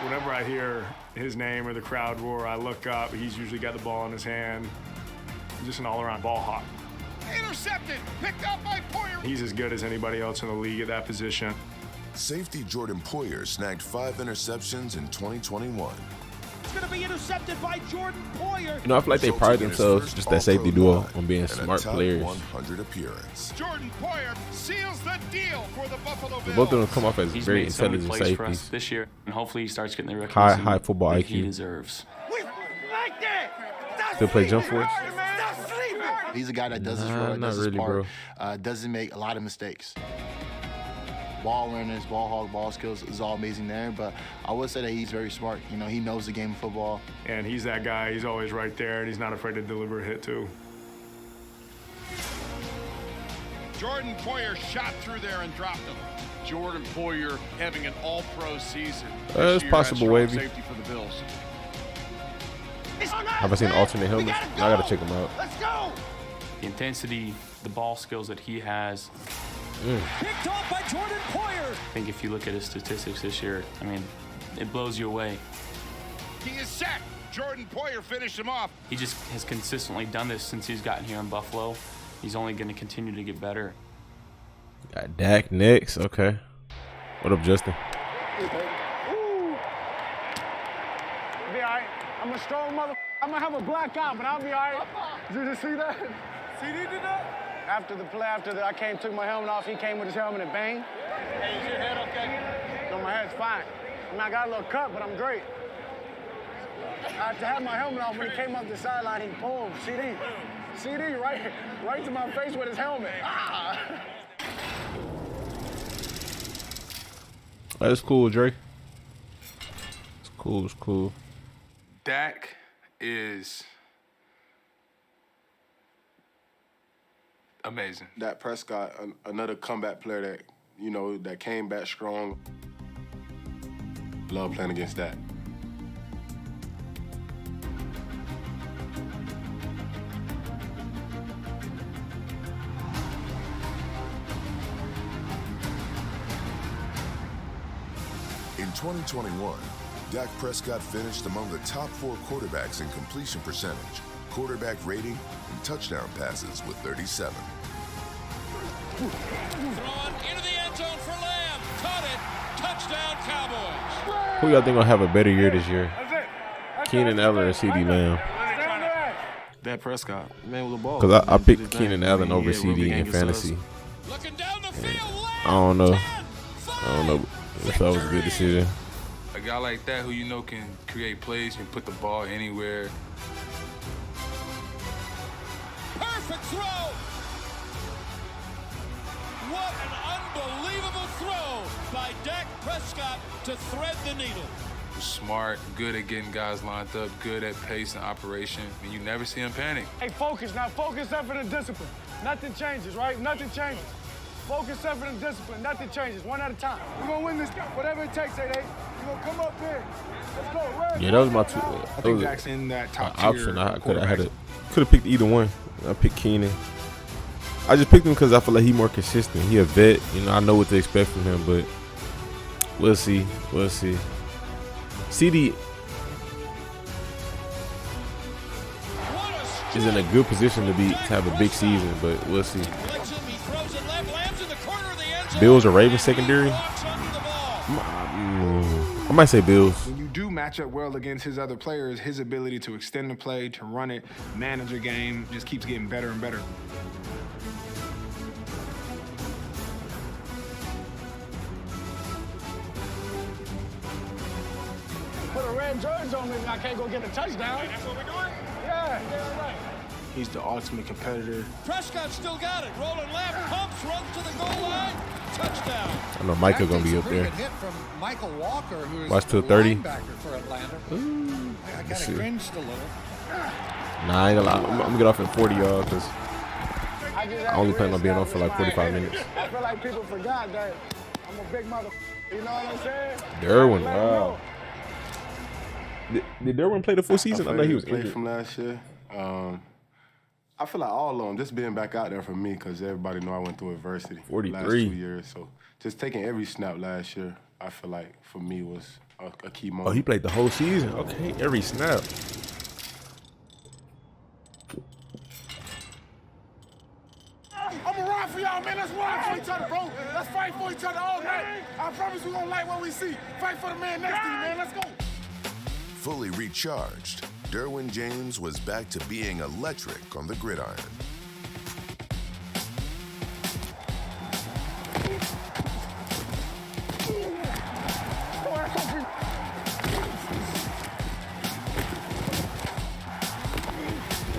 Whenever I hear his name or the crowd roar, I look up. He's usually got the ball in his hand. Just an all-around ball hawk. Intercepted, picked up by Poyer. He's as good as anybody else in the league at that position. Safety Jordan Poyer snagged 5 interceptions in 2021. It's going to be intercepted by Jordan Poyer. You know, I feel like they pride themselves just that safety duo on being smart players. 100 appearance. Jordan Poyer seals the deal for the Buffalo Bills. Both of them come off as very made so many intelligent plays for us safeties. this year, and hopefully he starts getting the recognition High football that IQ. he deserves. Still play jump force? He's a guy that does his Nah, role, not does his really, part, doesn't make a lot of mistakes. Ball awareness, ball hog, ball skills is all amazing there, but I would say that he's very smart. You know, he knows the game of football. And he's that guy. He's always right there, and he's not afraid to deliver a hit, too. Jordan Poyer shot through there and dropped him. Jordan Poyer having an all-pro season. It's possible, Wavy. Safety for the Bills. Have I seen alternate helmets? I gotta check them out. Let's go. The intensity, the ball skills that he has. Picked off by Jordan Poyer. I think if you look at his statistics this year, I mean, it blows you away. He is sacked. Jordan Poyer finished him off. He just has consistently done this since he's gotten here in Buffalo. He's only going to continue to get better. Got Dak next. Okay. What up, Justin? Ooh. Be all right. I'm a strong mother. I'm going to have a black eye, but I'll be all right. Did you see that? CD did that? After the play, I took my helmet off, he came with his helmet and bang. Hey, is your head okay? No, my head's fine. I mean, I got a little cut, but I'm great. I had my helmet off when he came up the sideline, he pulled CD right to my face with his helmet. Ah. That's cool, Drake. It's cool. It's cool. Dak is amazing. Dak Prescott, another comeback player that, you know, that came back strong. Love playing against Dak. In 2021, Dak Prescott finished among the top 4 quarterbacks in completion percentage, quarterback rating, and touchdown passes with 37. Thrown into the end zone for Lamb. Caught it. Touchdown Cowboys. Who y'all think gonna have a better year this year? Keenan Allen or CD Lamb? Dak Prescott, man with the ball. Because I picked Keenan Allen over CD in fantasy. I don't know if that was a good decision. A guy like that who you know can create plays, can put the ball anywhere. Perfect throw. What an unbelievable throw by Dak Prescott to thread the needle. Smart, good at getting guys lined up, good at pace and operation, and you never see him panic. Hey, focus now. Focus, effort, and discipline. Nothing changes, right? Nothing changes. Focus, effort, and discipline. Nothing changes. One at a time. We're going to win this. Whatever it takes, 8-8. We're going to come up big. Let's go. Red. Yeah, that was my two. I think Dak's in that top option. I could have picked either one. I picked Keenan. I just picked him because I feel like he's more consistent. He a vet. You know, I know what to expect from him, but we'll see. We'll see. CD is in a good position to have a big season, but we'll see. Bills or Ravens secondary? I might say Bills. When you do match up well against his other players, his ability to extend the play, to run it, manage a game, just keeps getting better and better. Put a red jersey on me and I can't go get a touchdown. That's what we're doing? Yeah, right. He's the ultimate competitor. Prescott still got it. Rolling left, pumps, runs to the goal line. Touchdown. I know Micah gonna be up there. Hit from Michael Walker, who is Watch till 30. linebacker for Atlanta. I kind see. of cringed a little. Nah, I ain't gonna lie. I'm gonna get off at 40 yards because I only plan on being on for like 45 minutes. I feel like people forgot that I'm a big mother. You know what I'm saying? Derwin, wow. Did Derwin play the full season? I know he was played injured. from last year. I feel like all of them, just being back out there for me, because everybody know I went through adversity 43. the last 2 years. So just taking every snap last year, I feel like for me was a key moment. Oh, he played the whole season. Okay, every snap. I'm gonna ride for y'all, man. Let's ride for each other, bro. Let's fight for each other all night. I promise we're gonna like what we see. Fight for the man next to you, man. Let's go. Fully recharged, Derwin James was back to being electric on the gridiron.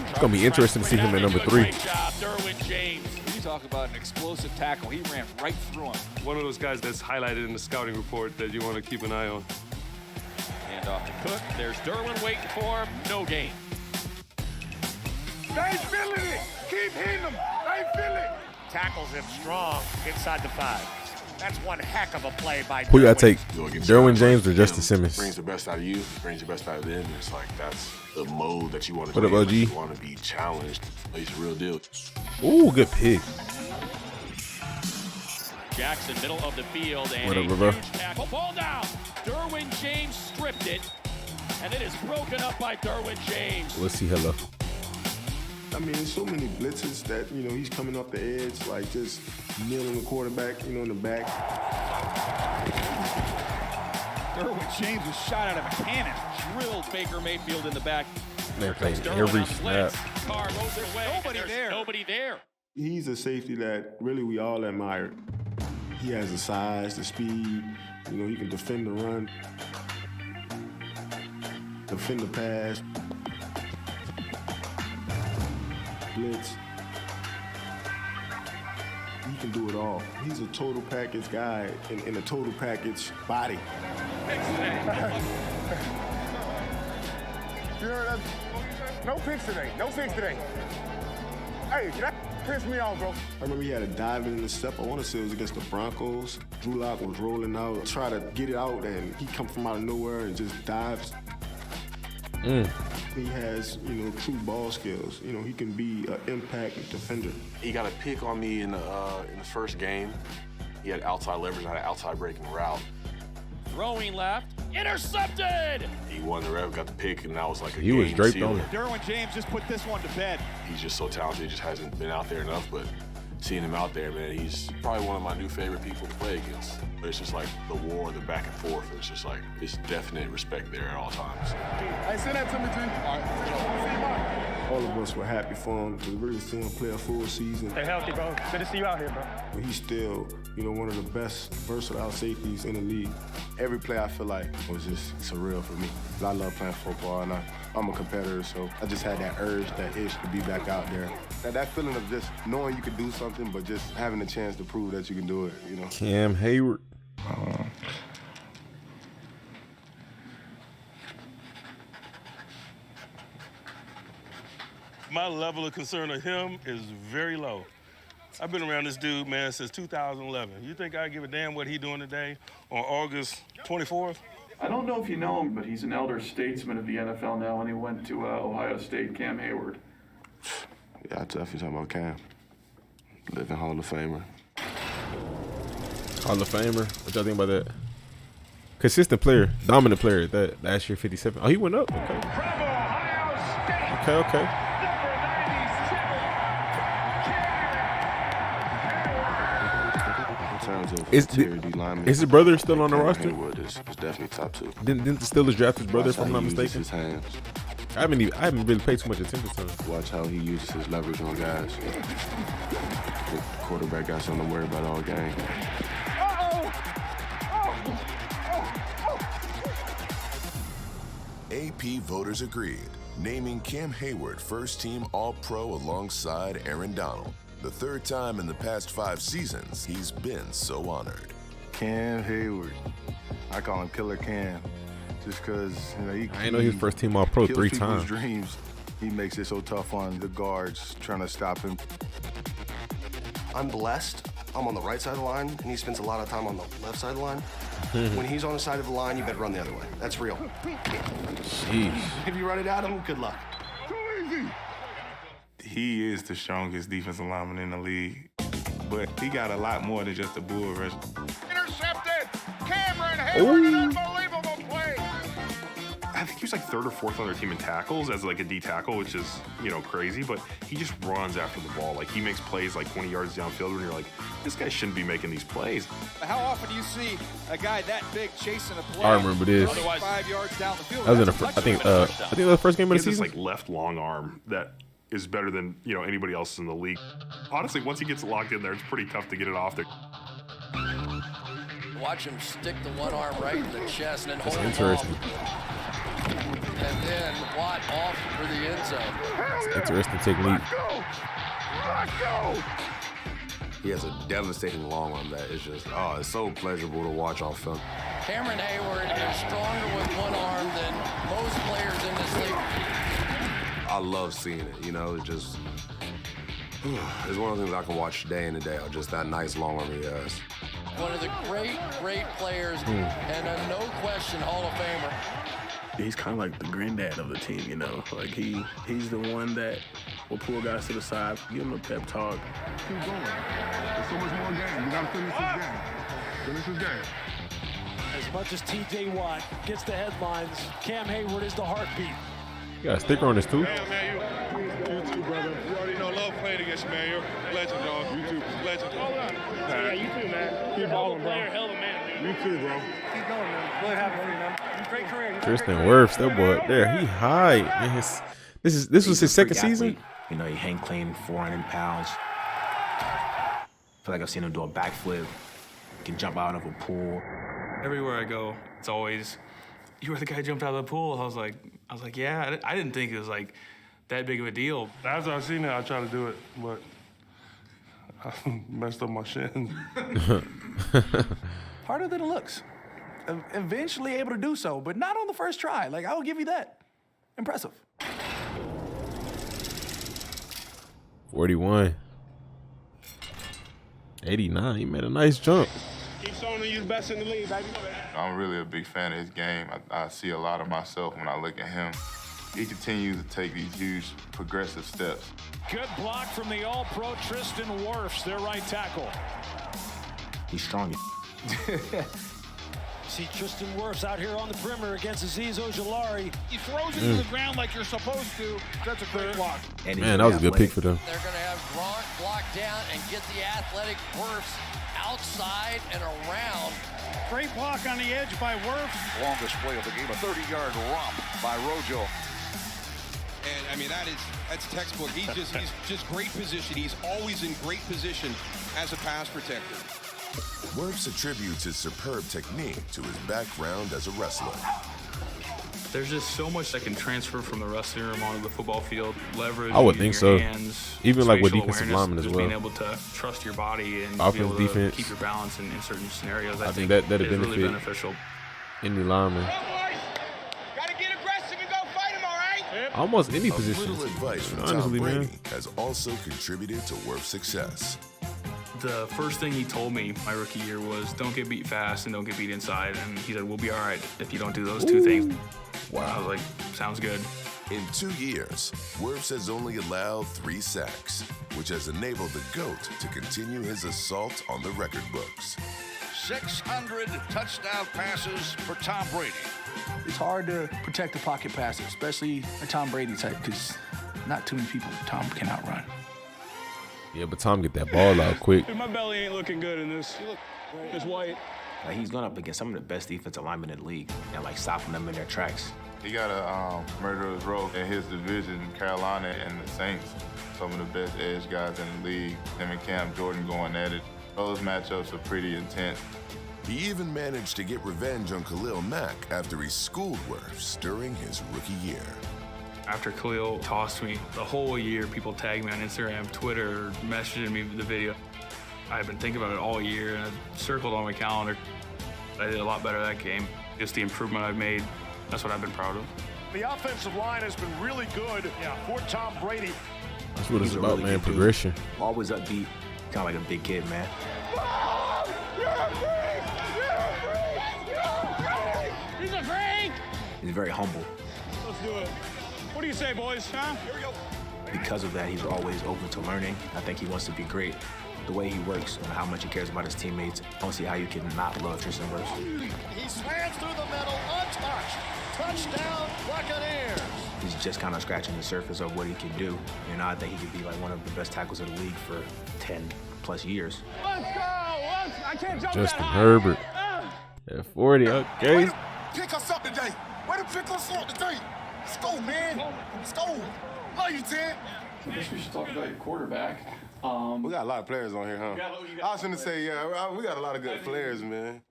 It's going to be interesting to see him at number 3. Great job, Derwin James. You talk about an explosive tackle. He ran right through him. One of those guys that's highlighted in the scouting report that you want to keep an eye on. Hand off to Cook. There's Derwin waiting for him. No gain. They feeling it. Keep hitting them. They feel it. Tackles him strong inside the 5. That's one heck of a play by Who you got to take, Derwin Derwin James or Justice Simmons? Brings the best out of you, brings the best out of them. It's like that's the mode that you want to What be up, in. OG? You want to be challenged. He's the real deal. Ooh, good pick. Jackson, middle of the field, and What up, a bro? huge tackle. Ball down. Derwin James stripped it, and it is broken up by Derwin James. Let's see. Hello. I mean, there's so many blitzes that, he's coming off the edge, like just kneeling the quarterback, in the back. Derwin James was shot out of a cannon. Drilled Baker Mayfield in the back. They're playing Derwin every on the blitz. snap. Carr moves it away. Nobody There's there. Nobody there. He's a safety that really we all admire. He has the size, the speed, he can defend the run, defend the pass, blitz. He can do it all. He's a total package guy in a total package body. You heard that? No picks today. No picks today. Hey, that pissed me off, bro. I remember he had a diving in the step. I want to say it was against the Broncos. Drew Lock was rolling out, try to get it out, and he come from out of nowhere and just dives. He has, true ball skills. He can be an impact defender. He got a pick on me in the first game. He had outside leverage, I had an outside breaking route. Throwing left. Intercepted! He won the rev, got the pick, and that was like a He was game draped sealer. on it. Derwin James just put this one to bed. He's just so talented. He just hasn't been out there enough, but seeing him out there, man, he's probably one of my new favorite people to play against. But it's just like the war, the back and forth. It's just like, it's definite respect there at all times. Hey, send that to me, G. All right. All of us were happy for him to really see him play a full season. Stay healthy, bro. Good to see you out here, bro. But he's still, one of the best versatile safeties in the league. Every play I feel like was just surreal for me. I love playing football, and I'm a competitor, so I just had that urge, that itch to be back out there. That feeling of just knowing you can do something, but just having a chance to prove that you can do it, Cam Hayward. My level of concern of him is very low. I've been around this dude, man, since 2011. You think I give a damn what he's doing today on August 24th? I don't know if you know him, but he's an elder statesman of the NFL now, and he went to Ohio State, Cam Hayward. Yeah, I definitely talking about Cam. Living Hall of Famer. Hall of Famer. What y'all think about that? Consistent player, dominant player. That last year 57. Oh, he went up. Okay. Okay. Is his brother still on the roster? It's definitely top 2. Didn't the Steelers draft his brother, if I'm not mistaken? His hands. I haven't really paid too much attention to him. Watch how he uses his leverage on guys. The quarterback got something to worry about all game. AP voters agreed, naming Cam Hayward first-team All-Pro alongside Aaron Donald. The third time in the past 5 seasons he's been so honored. Cam Hayward. I call him Killer Cam. Just because, he I know he was first-team All-Pro 3 times. Dreams. He makes it so tough on the guards trying to stop him. I'm blessed. I'm on the right side of the line, and he spends a lot of time on the left side of the line. When he's on the side of the line, you better run the other way. That's real. Jeez. If you run it at him, good luck. He is the strongest defensive lineman in the league, but he got a lot more than just a bull rush. Intercepted. Cameron Hayward, an unbelievable play. I think you he's like 3rd or 4th on their team in tackles as like a D tackle, which is, you know, crazy, but he just runs after the ball. Like he makes plays like 20 yards downfield when you're like, this guy shouldn't be making these plays. How often do you see a guy that big chasing a play? I remember this. 5 yards down the field. That was in I think that was the first game of the season. He has this like left long arm that is better than, you know, anybody else in the league. Honestly, once he gets locked in there, it's pretty tough to get it off there. Watch him stick the one arm right in the chest and then hold That's it interesting. off. And then Watt off for the end zone. Interesting technique. Let's go! He has a devastating long arm that is just, it's so pleasurable to watch on film. Cameron Hayward is stronger with one arm than most players in this league. I love seeing it, you know, it's just, it's one of the things I can watch day in and day out, just that nice long arm he has. One of the great players and a no question Hall of Famer. He's kind of like the granddad of the team, you know. Like he's the one that will pull guys to the side, give them a pep talk. Keep going. There's so much more game. You gotta finish this game. Finish this game. As much as TJ Watt gets the headlines, Cam Hayward is the heartbeat. You got a sticker on this too. Yeah, man, you too, brother. You already know, love playing against you, man. You're a legend, dog. You too, legend. Hold on. Yeah, you too, man. Keep balling, bro. Hell of a man, dude. You too, bro. Keep going, man. Really happy for you, man. Great career. Tristan Wirfs, that boy up there, he high. Man, this was his second season. You know, he hang clean 400 pounds. I feel like I've seen him do a backflip. He can jump out of a pool. Everywhere I go, it's always, you were the guy who jumped out of the pool. I was like, yeah, I didn't think it was like that big of a deal. After I seen it, I tried to do it, but I messed up my shin. Harder than it looks. Eventually able to do so, but not on the first try. Like, I will give you that. Impressive. 41. 89. He made a nice jump. Keep showing you the best in the league, baby. I'm really a big fan of his game. I see a lot of myself when I look at him. He continues to take these huge progressive steps. Good block from the All-Pro Tristan Wirfs, their right tackle. He's strong. See Tristan Wirfs out here on the perimeter against Azeez Ojulari. He throws it to the ground like you're supposed to. That's a great block. Man, that was a good pick for them. They're going to have Gronk block down and get the athletic Wirfs outside and around. Great block on the edge by Wirfs. Longest play of the game, a 30-yard romp by Rojo. And I mean, that's textbook. He's just great position. He's always in great position as a pass protector. Wirfs attributes his superb technique to his background as a wrestler. There's just so much that can transfer from the wrestling room onto the football field. Leverage. I would think so. Hands, even like with spatial defensive awareness, linemen as just well. being able to trust your body and Offense, be able to defense. keep your balance in certain scenarios. I think that'd is benefit really beneficial. any lineman. Gotta get aggressive and go fight him, all right? Almost any A position. little advice from Tom Honestly, Brady man. has also contributed to Wirfs' success. The first thing he told me my rookie year was don't get beat fast and don't get beat inside. And he said, we'll be all right if you don't do those two things. Wow. I was like, sounds good. In 2 years, Wirfs has only allowed 3 sacks, which has enabled the GOAT to continue his assault on the record books. 600 touchdown passes for Tom Brady. It's hard to protect the pocket passer, especially a Tom Brady type, because not too many people Tom can outrun. Yeah, but Tom get that ball out quick. My belly ain't looking good in this. It's white. Like, he's going up against some of the best defensive linemen in the league and like stopping them in their tracks. He got a murderer's row in his division, Carolina and the Saints. Some of the best edge guys in the league. Him and Cam Jordan going at it. Those matchups are pretty intense. He even managed to get revenge on Khalil Mack after he schooled Wirfs during his rookie year. After Khalil tossed me, the whole year people tagged me on Instagram, Twitter, messaging me the video. I've been thinking about it all year and I've circled on my calendar. I did a lot better that game. Just the improvement I've made, that's what I've been proud of. The offensive line has been really good for Tom Brady. That's what it's He's a about, really man. good dude. Progression. Always upbeat, kind of like a big kid, man. He's a freak! He's very humble. Let's do it. What do you say, boys? Huh? Here we go. Because of that, he's always open to learning. I think he wants to be great. The way he works and how much he cares about his teammates, I don't see how you can not love Tristan Wirfs. He slams through the middle, untouched. Touchdown, Buccaneers. He's just kind of scratching the surface of what he can do. And I think he could be like one of the best tackles of the league for 10+ years. Let's go! I can't jump Justin that high. Herbert at 40. Okay. Way to pick us up today. Way to pick us up today. Let's go, man. Let's go. Love you, Ted. I guess we should talk about your quarterback. We got a lot of players on here, huh? I was going to say, yeah, we got a lot of good players, man.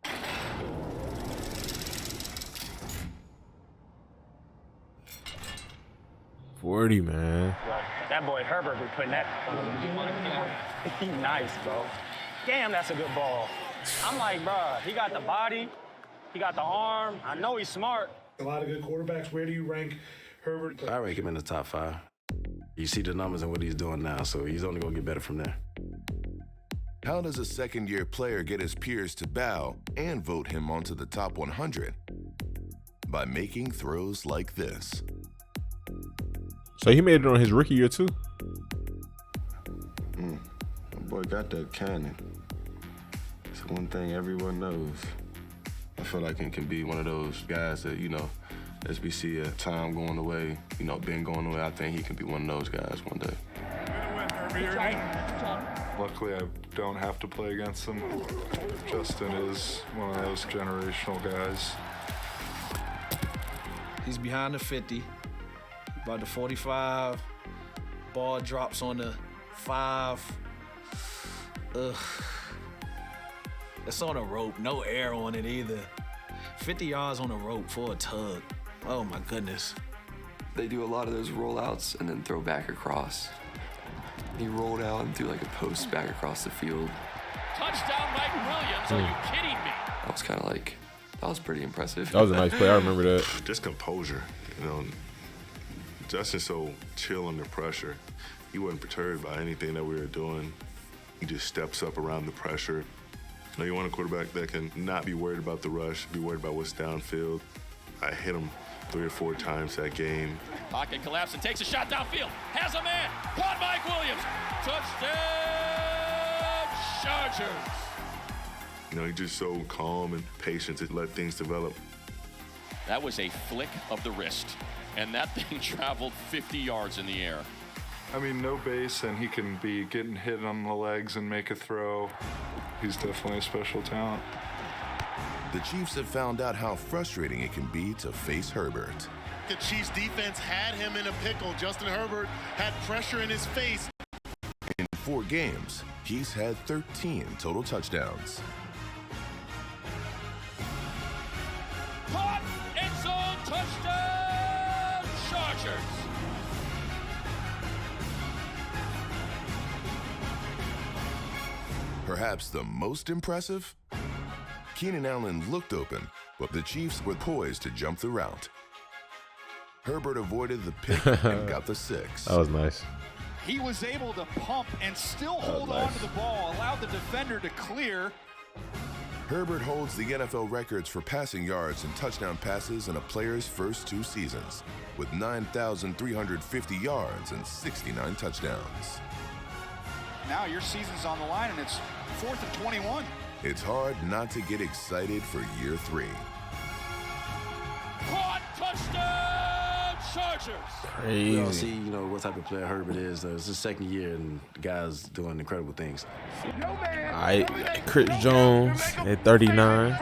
$40, man. That boy Herbert be putting that. He nice, bro. Damn, that's a good ball. I'm like, bro, he got the body, he got the arm. I know he's smart. A lot of good quarterbacks. Where do you rank Herbert? I rank him in the top 5. You see the numbers and what he's doing now, so he's only going to get better from there. How does a second-year player get his peers to bow and vote him onto the top 100? By making throws like this. So he made it on his rookie year too? That boy got that cannon. It's one thing everyone knows. I feel like he can be one of those guys that, as we see time going away, Ben going away, I think he can be one of those guys one day. Luckily, I don't have to play against him. Justin is one of those generational guys. He's behind the 50, about the 45. Ball drops on the 5. Ugh. It's on a rope, no air on it either. 50 yards on a rope for a tug. Oh my goodness. They do a lot of those rollouts and then throw back across. He rolled out and threw like a post back across the field. Touchdown, Mike Williams. Are you kidding me? That was kind of like, that was pretty impressive. That was a nice play. I remember that. Just composure. Justin's so chill under pressure. He wasn't perturbed by anything that we were doing. He just steps up around the pressure. You want a quarterback that can not be worried about the rush, be worried about what's downfield. I hit him 3 or 4 times that game. Pocket collapse and takes a shot downfield. Has a man. Caught Mike Williams. Touchdown, Chargers. He's just so calm and patient to let things develop. That was a flick of the wrist, and that thing traveled 50 yards in the air. I mean, no base, and he can be getting hit on the legs and make a throw. He's definitely a special talent. The Chiefs have found out how frustrating it can be to face Herbert. The Chiefs defense had him in a pickle. Justin Herbert had pressure in his face. In 4 games, he's had 13 total touchdowns. Caught, end zone, touchdown, Chargers. Perhaps the most impressive? Keenan Allen looked open, but the Chiefs were poised to jump the route. Herbert avoided the pick and got the 6. That was nice. He was able to pump and still hold on to the ball, allowed the defender to clear. Herbert holds the NFL records for passing yards and touchdown passes in a player's first 2 seasons, with 9,350 yards and 69 touchdowns. Now your season's on the line, and it's 4th and 21. It's hard not to get excited for year 3. Caught, touchdown, Chargers. Crazy. We all see, what type of player Herbert is. It's his 2nd year, and the guy's doing incredible things. All right, Chris Jones at 39.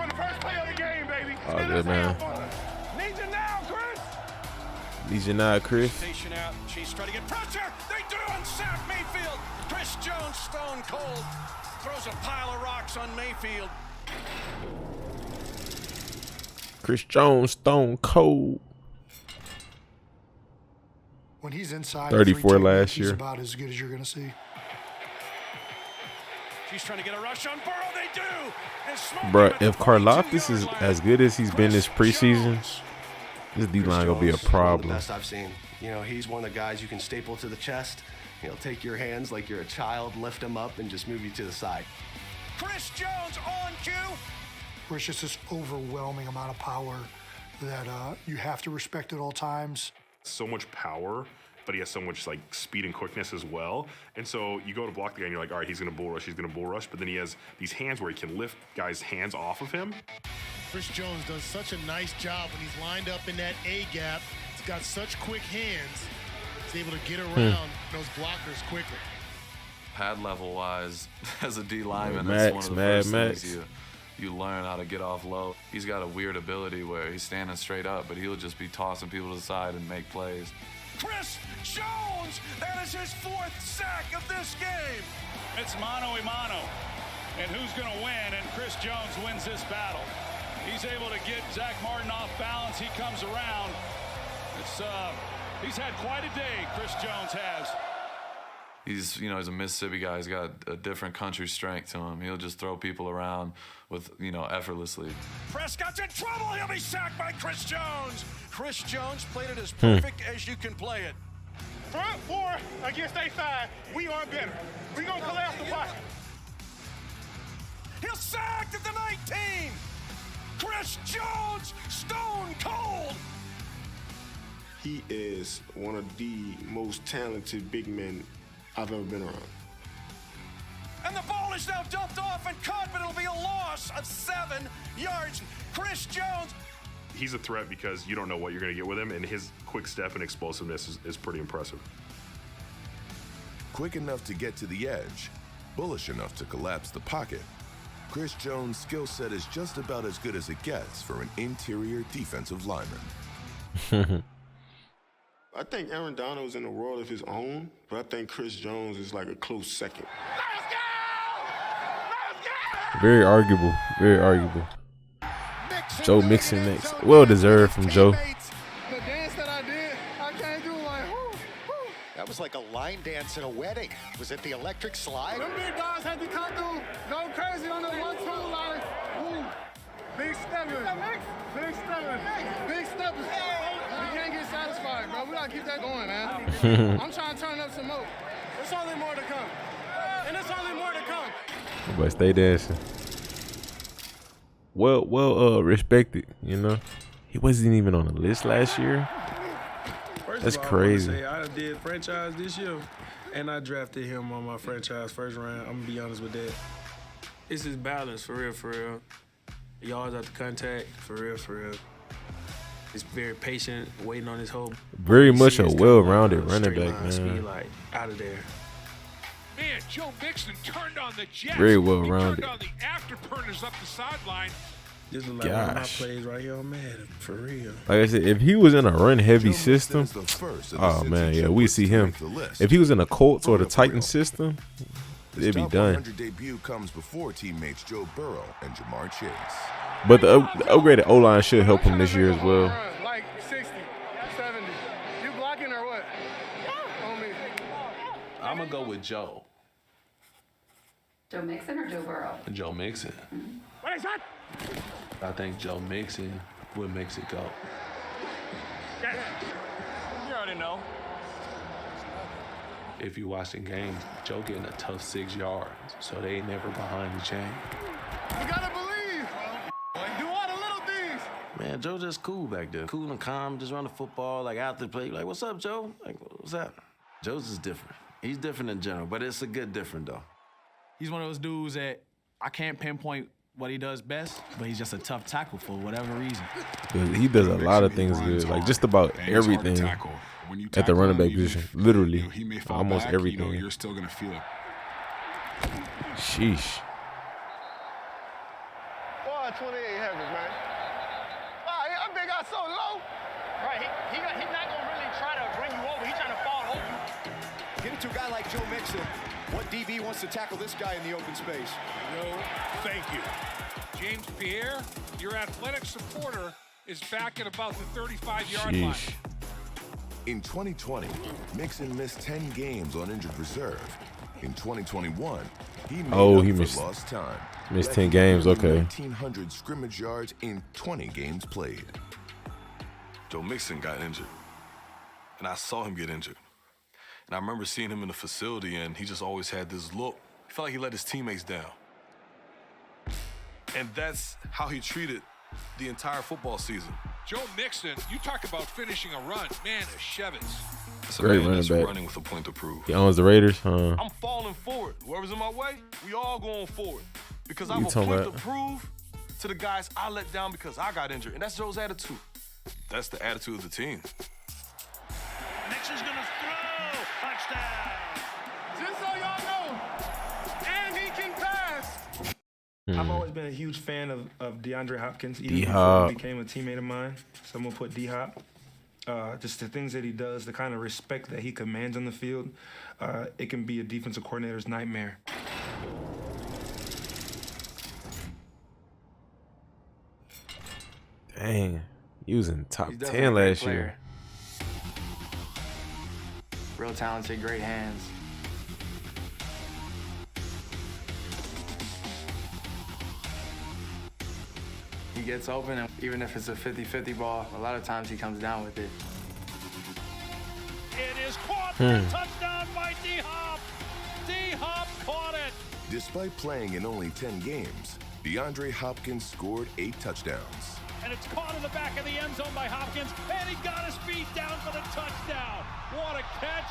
Oh, good, man. Need you now, Chris. Need you now, Chris. Patient out. Chiefs trying to get pressure. They do on Sam Mayfield. Chris Jones, stone cold, throws a pile of rocks on Mayfield. Chris Jones, stone cold. When he's inside 34 last he's year. about as good as you're going to see. She's trying to get a rush on Burrow. They do. Bruh, if Karlaftis is as good as he's been this preseason, this D-line going to be a problem. The best I've seen. He's one of the guys you can staple to the chest. Take your hands like you're a child, lift him up, and just move you to the side. Chris Jones on cue. Where it's just this overwhelming amount of power that you have to respect at all times. So much power but he has so much like speed and quickness as well. And so you go to block the guy and you're like, all right, he's gonna bull rush, but then he has these hands where he can lift guys' hands off of him. Chris Jones does such a nice job when he's lined up in that A gap. He's got such quick hands. He's able to get around those blockers quickly. Pad level wise, as a D lineman, Max, that's one of the first things you learn how to get off low. He's got a weird ability where he's standing straight up, but he'll just be tossing people to the side and make plays. Chris Jones, that is his 4th sack of this game. It's mano-a-mano. And who's going to win? And Chris Jones wins this battle. He's able to get Zach Martin off balance. He comes around. He's had quite a day, Chris Jones has. He's a Mississippi guy. He's got a different country strength to him. He'll just throw people around with, effortlessly. Prescott's in trouble. He'll be sacked by Chris Jones. Chris Jones played it as perfect as you can play it. Front 4 against A5. We are better. We're going to collapse the pocket. He'll sacked at the 19. Chris Jones, stone cold. He is one of the most talented big men I've ever been around. And the ball is now dumped off and caught, but it'll be a loss of 7 yards. Chris Jones. He's a threat because you don't know what you're going to get with him, and his quick step and explosiveness is pretty impressive. Quick enough to get to the edge, bullish enough to collapse the pocket, Chris Jones' skill set is just about as good as it gets for an interior defensive lineman. I think Aaron Donald's in a world of his own, but I think Chris Jones is like a close second. Very arguable. Very arguable. Joe Mixon next. Well deserved from Joe. The dance that I did, I can't do like, That was like a line dance at a wedding. Was it the electric slide? Them big guys had to come through, go crazy on the 1-2 line. Woo. Big steppers. Big steppers. Big steppers. We can't get satisfied, bro. We gotta keep that going, man. I'm trying to turn up some more. There's only more to come. And there's only more to come. But stay dancing. Well, respected, He wasn't even on the list last year. That's crazy. I did franchise this year, and I drafted him on my franchise first round. I'm gonna be honest with that. It's his balance, for real. Yards after contact, for real. He's very patient, waiting on his whole. Very much a well-rounded running back, man. Speed, like, out of there. Man, Joe Mixon turned on the Jets. Very well-rounded. He turned on the afterburners up the sideline. This is like one of my plays right here on Madden, for real. Like I said, if he was in a run-heavy system, oh man, yeah, we see him. If he was in a Colts or the Titans system, it'd be done. 100 debut comes before teammates Joe Burrow and Jamar Chase. But the upgraded O-line should help him this year as well. Like 60, 70. You blocking or what? On me. I'm going to go with Joe. Joe Mixon or Joe Burrow? Joe Mixon. What is that? I think Joe Mixon will makes it go. You already know. If you watch the game, Joe getting a tough 6 yards, so they ain't never behind the chain. You gotta believe. Do all the little things. Man, Joe just cool back there. Cool and calm, just run the football, like out the play. Like, what's up, Joe? Like, what's up? Joe's is different. He's different in general, but it's a good different, though. He's one of those dudes that I can't pinpoint what he does best, but he's just a tough tackle for whatever reason. He does a lot of things good, like just about everything at the running back position. Literally, almost everything. You're still gonna feel it. Sheesh. Boy, 28 heavy, man. Wow, that big got so low. Right, he's not gonna really try to bring you over. He's trying to fall over. Get it to a guy like Joe Mixon. What DB wants to tackle this guy in the open space? No, thank you. James Pierre, your athletic supporter, is back at about the 35-yard line. In 2020, Mixon missed 10 games on injured reserve. In 2021, he made lost time. Missed 10 games, okay. 1,900 scrimmage yards in 20 games played. Joe Mixon got injured, and I saw him get injured. And I remember seeing him in the facility, and he just always had this look. He felt like he let his teammates down. And that's how he treated the entire football season. Joe Mixon, you talk about finishing a run. Man, a Shevitz. It's a Great man running that's back. running with a point to prove. He owns the Raiders, huh? I'm falling forward. Whoever's in my way, we all going forward. Because I What you have a talking point about? to prove to the guys I let down because I got injured. And that's Joe's attitude. That's the attitude of the team. Mixon's gonna throw. Touchdown. Just so y'all know, and he can pass. I've always been a huge fan of DeAndre Hopkins. Even before D-Hop. he became a teammate of mine. Someone put D-Hop. Just the things that he does, the kind of respect that he commands on the field, it can be a defensive coordinator's nightmare. Dang, he was in top He's definitely 10 a great last player. year. Real talented, great hands. He gets open, and even if it's a 50-50 ball, a lot of times he comes down with it. It is caught for a touchdown by D-Hop. D-Hop caught it. Despite playing in only 10 games, DeAndre Hopkins scored 8 touchdowns. And it's caught in the back of the end zone by Hopkins. And he got his feet down for the touchdown. What a catch.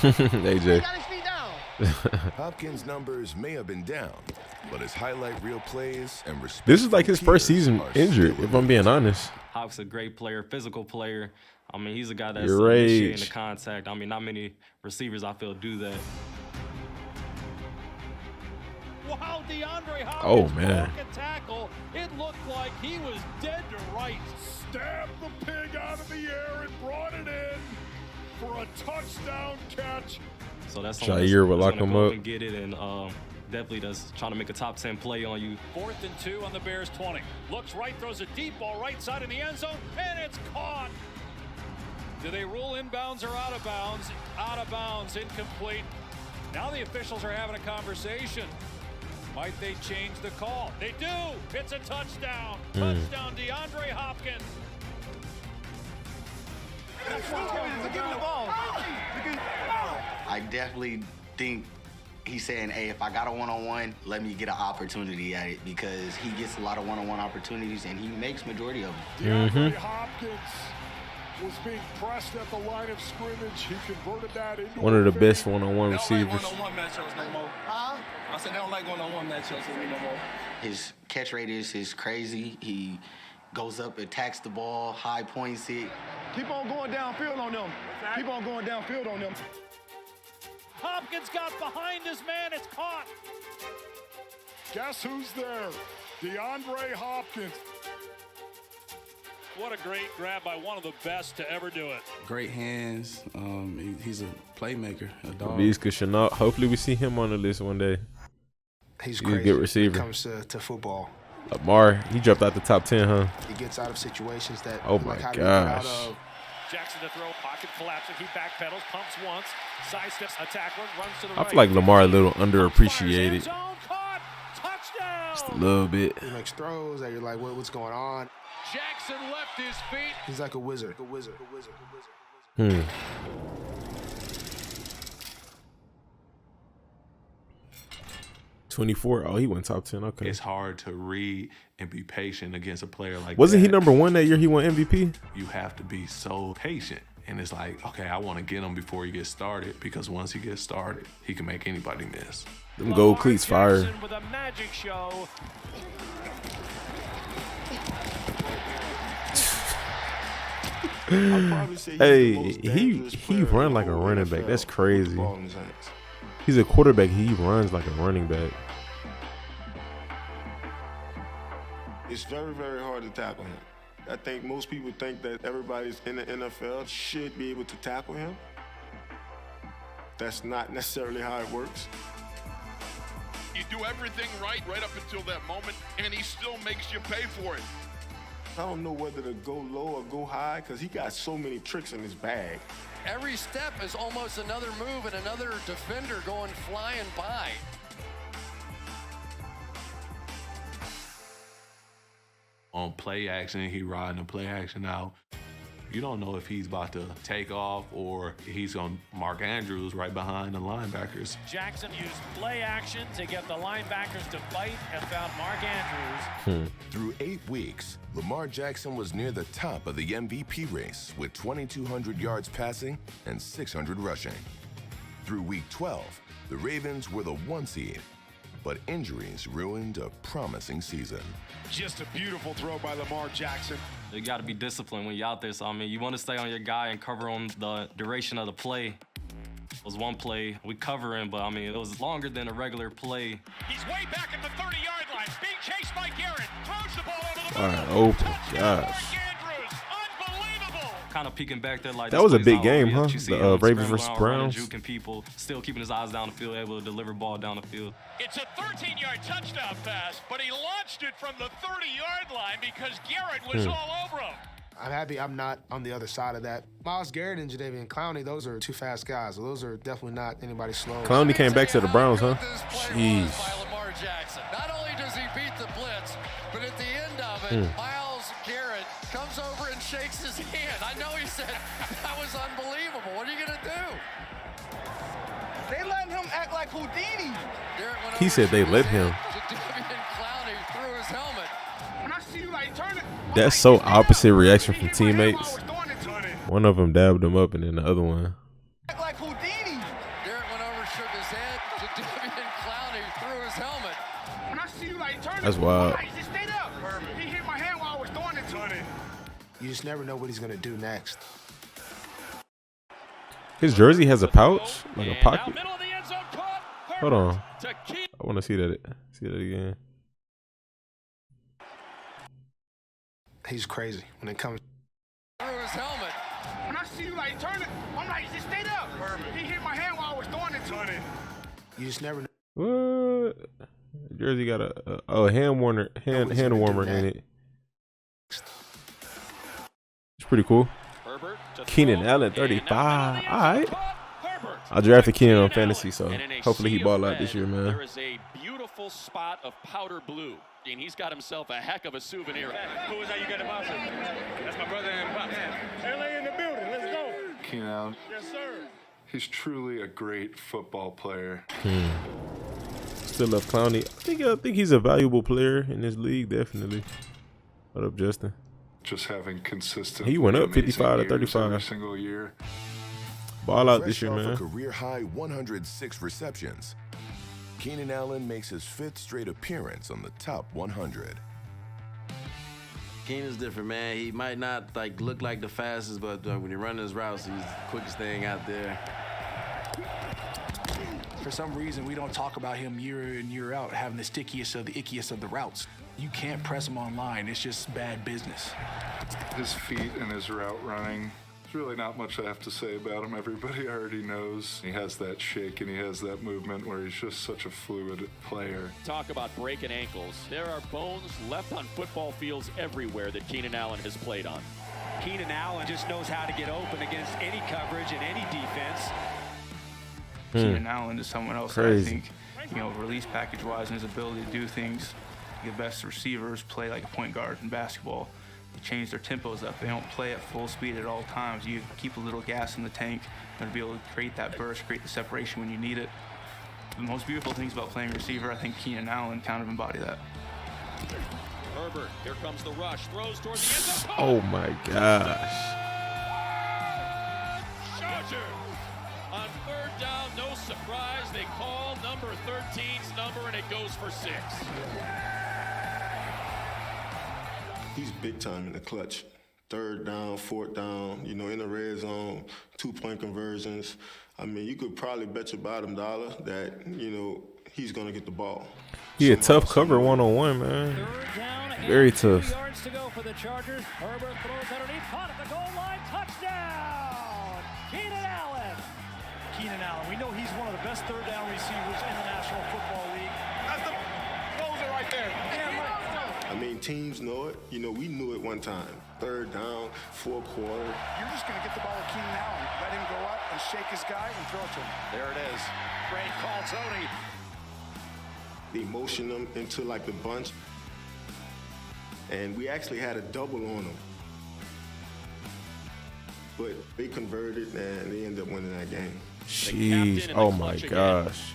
AJ. got his feet down. Hopkins' numbers may have been down, but his highlight reel plays and respect This is like from his first peers season are injured, still if I'm being honest. Hop's a great player, physical player. I mean, he's a guy that's Your initiating age. the contact. I mean, not many receivers I feel do that. Wow, DeAndre Hopkins Oh, man. broke a tackle. It looked like he was dead to rights. Stabbed the pig out of the air and brought it in for a touchdown catch. So that's Jair will lock gonna him go up. and get it, and definitely does trying to make a top 10 play on you. 4th and 2 on the Bears 20. Looks right, throws a deep ball right side in the end zone, and it's caught. Do they rule inbounds or out of bounds? Out of bounds, incomplete. Now the officials are having a conversation. Might they change the call? They do. It's a touchdown. Touchdown, DeAndre Hopkins. I definitely think he's saying, hey, if I got a one-on-one, let me get an opportunity at it, because he gets a lot of one-on-one opportunities and he makes majority of them. DeAndre Hopkins was being pressed at the line of scrimmage. He converted that into One of the best fade. one-on-one receivers. one-on-one matchups no more. Huh? I said they don't like one-on-one matchups no more. His catch radius is crazy. He goes up, attacks the ball, high points it. Keep on going downfield on them. Keep on going downfield on them. Hopkins got behind his man. It's caught. Guess who's there? DeAndre Hopkins. What a great grab by one of the best to ever do it. Great hands. He's a playmaker, a dog. Vizca Chenault. Hopefully we see him on the list one day. He's a crazy good when receiver. it comes to football. Lamar, he dropped out the top 10, huh? He gets out of situations that Oh like my how do you get out gosh. of. Jackson to throw, pocket collapsing. He backpedals, pumps once, sidesteps a tackler, runs to the I right. feel like Lamar a little underappreciated. Zone caught. Touchdown. Just a little bit. He makes throws that you're like, what's going on? Jackson left his feet. He's like a wizard. A wizard. A wizard. A wizard. 24. Oh, he went top 10. Okay. It's hard to read and be patient against a player like Wasn't that. he number 1 that year he won MVP? You have to be so patient. And it's like, okay, I want to get him before he gets started, because once he gets started, he can make anybody miss. Them gold cleats fire. Jackson with a magic show. Hey, he run like a running back. That's crazy. He's a quarterback. He runs like a running back. It's very, very hard to tackle him. I think most people think that everybody's in the NFL should be able to tackle him. That's not necessarily how it works. You do everything right up until that moment, and he still makes you pay for it. I don't know whether to go low or go high because he got so many tricks in his bag. Every step is almost another move and another defender going flying by. On play action, he riding the play action out. You don't know if he's about to take off or he's on Mark Andrews right behind the linebackers. Jackson used play action to get the linebackers to fight and found Mark Andrews. Through 8 weeks, Lamar Jackson was near the top of the MVP race with 2,200 yards passing and 600 rushing. Through week 12, the Ravens were the 1 seed, but injuries ruined a promising season. Just a beautiful throw by Lamar Jackson. You got to be disciplined when you're out there. So, I mean, you want to stay on your guy and cover on the duration of the play. It was one play, we covering, but, I mean, it was longer than a regular play. He's way back at the 30-yard line, being chased by Garrett. Throws the ball over the All right, open. Gosh. Kind of peeking back there like That was a big game, huh? huh? The Ravens versus Browns. Juking people, still keeping his eyes down the field, able to deliver ball down the field. It's a 13-yard touchdown pass, but he launched it from the 30-yard line because Garrett was all over him. I'm happy I'm not on the other side of that. Myles Garrett and Jadeveon Clowney, those are two fast guys. Those are definitely not anybody slow. Clowney came back to the Browns, huh? Jeez. By Lamar Jackson. Not only does he beat the blitz, but at the end of it, Myles Garrett comes over and shakes his hand. I know he said that was unbelievable. What are you gonna do? They letting him act like Houdini. He said they let him. Jadeveon Clowney threw his helmet. When I see you like turn it. That's so opposite reaction from teammates. One of them dabbed him up, and then the other one. Act like Houdini. Garrett went over, shook his head. Jadeveon Clowney threw his helmet. When I see you like turn it. That's wild. He just stayed up. He hit my hand while I was throwing it to him. You just never know what he's gonna do next. His jersey has a pouch, like a pocket. Hold on. I want to see that. See that again. He's crazy when it comes. Threw his helmet. When I see you like turn it, I'm like, he just stayed up. He hit my hand while I was throwing it to him. You just never know. What? Jersey got a hand warmer in it. It's pretty cool. Keenan Allen, 35. All right. I drafted Keenan on fantasy, so hopefully he ball out this year, man. There is a beautiful spot of powder blue, and he's got himself a heck of a souvenir. Who is that you got him out? That's my brother and Pop. LA in the building. Let's go. Keenan Allen. Yes, sir. He's truly a great football player. Still love Clowney. I think he's a valuable player in this league, definitely. What up, Justin? Just having consistent. He went up 55 to 35 every single year. Ball out this Fresh year, off man. a career-high 106 receptions, Keenan Allen makes his 5th straight appearance on the top 100. Keenan's different, man. He might not look like the fastest, but when he runs his routes, he's the quickest thing out there. For some reason, we don't talk about him year in, year out, having the stickiest of the ickiest of the routes. You can't press him online. It's just bad business. His feet and his route running. There's really not much I have to say about him. Everybody already knows. He has that shake and he has that movement where he's just such a fluid player. Talk about breaking ankles. There are bones left on football fields everywhere that Keenan Allen has played on. Keenan Allen just knows how to get open against any coverage and any defense. Keenan Allen is someone else Crazy. that I think, release package-wise and his ability to do things. The best receivers play like a point guard in basketball. They change their tempos up. They don't play at full speed at all times. You keep a little gas in the tank and to be able to create that burst, create the separation when you need it. The most beautiful things about playing receiver, I think Keenan Allen kind of embody that. Herbert, here comes the rush, throws towards the end zone. Oh my gosh. Chargers. On 3rd down, no surprise, they call number 13's number and it goes for 6. He's big time in the clutch. 3rd down, 4th down, in the red zone, 2-point conversions. I mean, you could probably bet your bottom dollar that, he's going to get the ball. He a tough cover one-on-one, man. Very tough. Yards to go for the Chargers. Herbert throws underneath, caught at the goal line, touchdown! Keenan Allen. Keenan Allen, we know he's one of the best 3rd down receivers in the National Football League. That's the closer right there. I mean, teams know it. We knew it one time. 3rd down, 4th quarter. You're just going to get the ball to Keenan Allen, let him go up and shake his guy and throw it to him. There it is. Great call, Tony. They motioned them into the bunch. And we actually had a double on them. but they converted and they ended up winning that game. Jeez. Oh my gosh.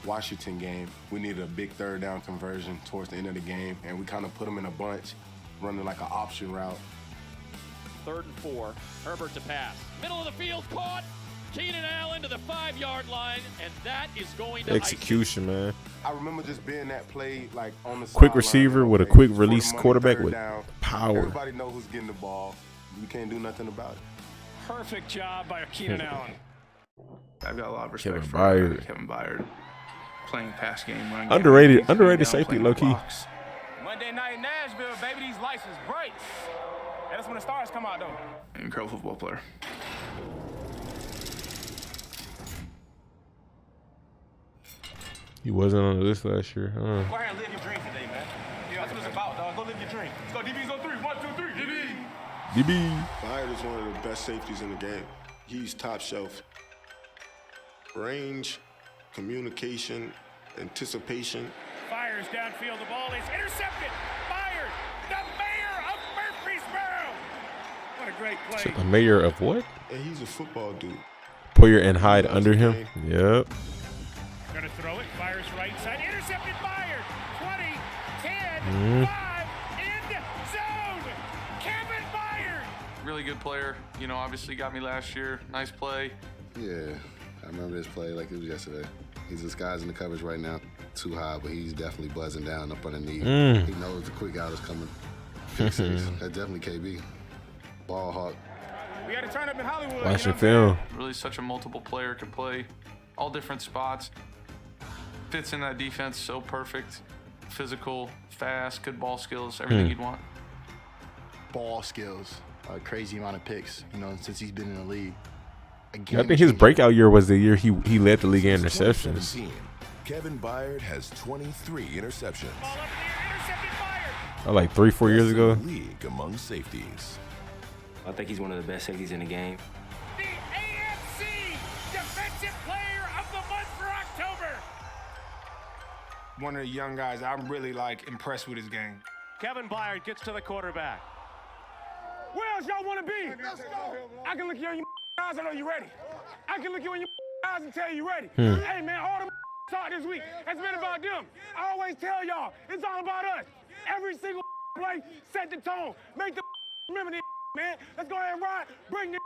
Washington game, we needed a big third down conversion towards the end of the game, and we kind of put them in a bunch, running like an option route. 3rd and 4. Herbert to pass. Middle of the field, caught. Keenan Allen to the 5-yard line, and that is going to Execution, man. I remember just being that play, like on the Quick sideline, receiver with a okay, quick for the release money, quarterback third with down. power. Everybody knows who's getting the ball. You can't do nothing about it. Perfect job by Keenan Allen. I've got a lot of respect Kevin for Byard. Kevin Byard. Playing pass game, running Underrated game, safety, playing low key. blocks. Monday night in Nashville, baby, these lights is bright. And that's when the stars come out, though. Incredible football player. He wasn't on the list last year. Go ahead and live your dream today, man. Yeah, that's what it's about, dog. Go live your dream. Let's go, DBs on 3. 1, 2, 3, DB. DB. Byard is one of the best safeties in the game. He's top shelf. Range, communication, anticipation. Fires downfield. The ball is intercepted. Byard, the mayor of Murfreesboro. What a great play. A mayor of what? And he's a football dude. Poyer and Hyde under him. Yep. Gonna throw it. Fires right side. Intercepted. Byard. 20, 10, 5. End zone. Kevin Byard. Really good player. You know, obviously got me last year. Nice play. Yeah, I remember this play like it was yesterday. He's disguising the coverage right now. Too high, but he's definitely buzzing down up underneath. He knows the quick out is coming. That's definitely KB. Ball hawk. We had a turn up in Hollywood. Watching film. Really such a multiple player, can play all different spots. Fits in that defense so perfect. Physical, fast, good ball skills, everything you'd want. Ball skills, a crazy amount of picks, you know, since he's been in the league. I think his breakout year was the year he led the league in interceptions. Kevin Byard has 23 interceptions. Like 3-4 years ago. League among safeties. I think he's one of the best safeties in the game. The AFC Defensive Player of the Month for October. One of the young guys I'm really, like, impressed with his game. Kevin Byard gets to the quarterback. Where else y'all want to be? Let's go. I can look you in your eyes, I know you're ready. I can look you in your eyes and tell you ready. Hey, man, all the talk this week has been about them. I always tell y'all, it's all about us. Every single play, set the tone. Make the remember this, man. Let's go ahead and ride. Bring the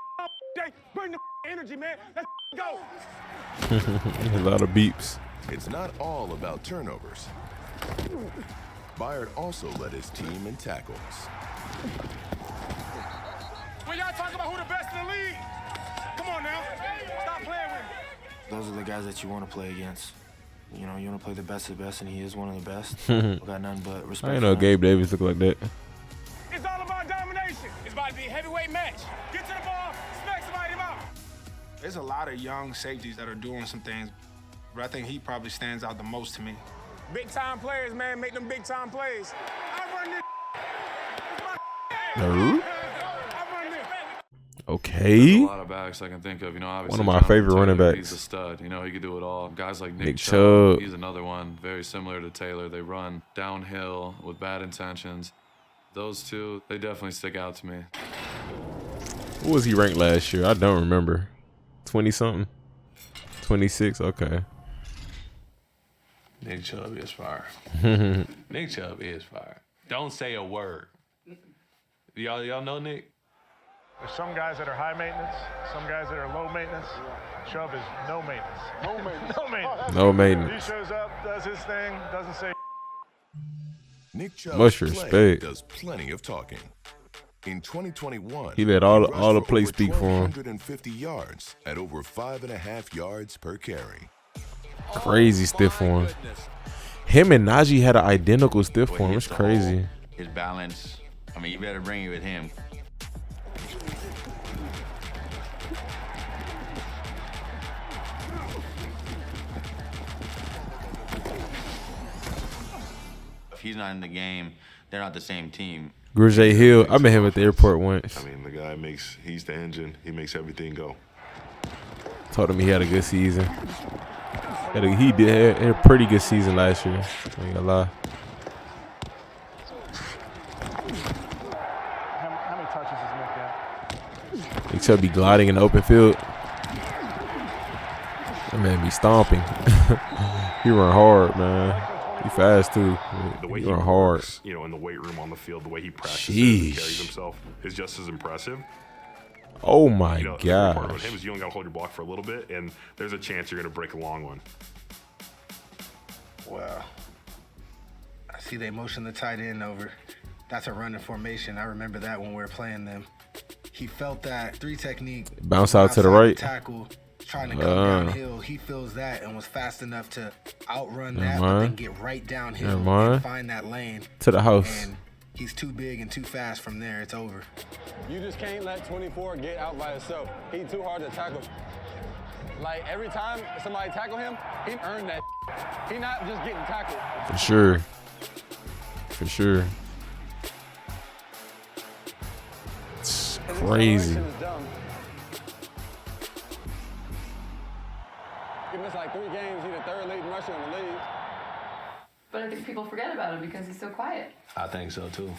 day. Bring the energy, man. Let's go. A lot of beeps. It's not all about turnovers. Byard also led his team in tackles. When y'all talk about who the best in the league, come on now. Stop playing with me. Those are the guys that you want to play against. You know, you want to play the best of the best, and he is one of the best. Got nothing but respect. I didn't know Gabe Davis looked like that. It's all about domination. It's about to be a heavyweight match. Get to the ball, smack somebody out. There's a lot of young safeties that are doing some things, but I think he probably stands out the most to me. Big time players, man, make them big time plays. I run this. No. There's Okay. a lot of backs I can think of. You know, obviously One of my Jonathan favorite running Taylor, backs. He's a stud. You know, he could do it all. Guys like Nick Nick Chubb. Chubb. He's another one, very similar to Taylor. They run downhill with bad intentions. Those two, they definitely stick out to me. What was he ranked last year? I don't remember. 20-something? 26? Okay. Nick Chubb is fire. Nick Chubb is fire. Don't say a word. Y'all know Nick? There's some guys that are high maintenance, some guys that are low maintenance. Chubb is no maintenance. No maintenance. No maintenance. No maintenance. He shows up, does his thing, doesn't say. Nick Chubb's Much play respect. does plenty of talking. In 2021, He let all rushed the for plays over speak for him. 1,250 yards at over 5.5 yards per carry. Crazy stiff form. Him and Najee had an identical stiff form. It's crazy. His balance, I mean, you better bring it with him. If he's not in the game, they're not the same team. Gurjay Hill, I met him at the airport once. I mean, the guy he's the engine. He makes everything go. Told him he had a good season. He did had a pretty good season last year. I ain't gonna lie. How many touches has Nick got? Except be gliding in the open field. That man be stomping. He run hard, man. He fast too. The way He he run hard. works, you know, in the weight room, on the field, the way he practices and carries himself is just as impressive. Oh my You know, the great part about gosh. him is you only got to hold your block for a little bit, and there's a chance you're going to break a long one. Wow. I see they motion the tight end over. That's a running formation. I remember that when we were playing them. He felt that 3 technique. Bounce out to the outside right. Tackle, trying to come downhill. He feels that and was fast enough to outrun Never that, but then mind. get right downhill Never mind. and find that lane. To the house. And he's too big and too fast from there. It's over. You just can't let 24 get out by himself. He's too hard to tackle. Like, every time somebody tackle him, he earned that. He not just getting tackled. For sure. For sure. It's crazy. Is dumb. He missed like 3 games. He's the 3rd leading rusher in the league. But I think people forget about him because he's so quiet. I think so too.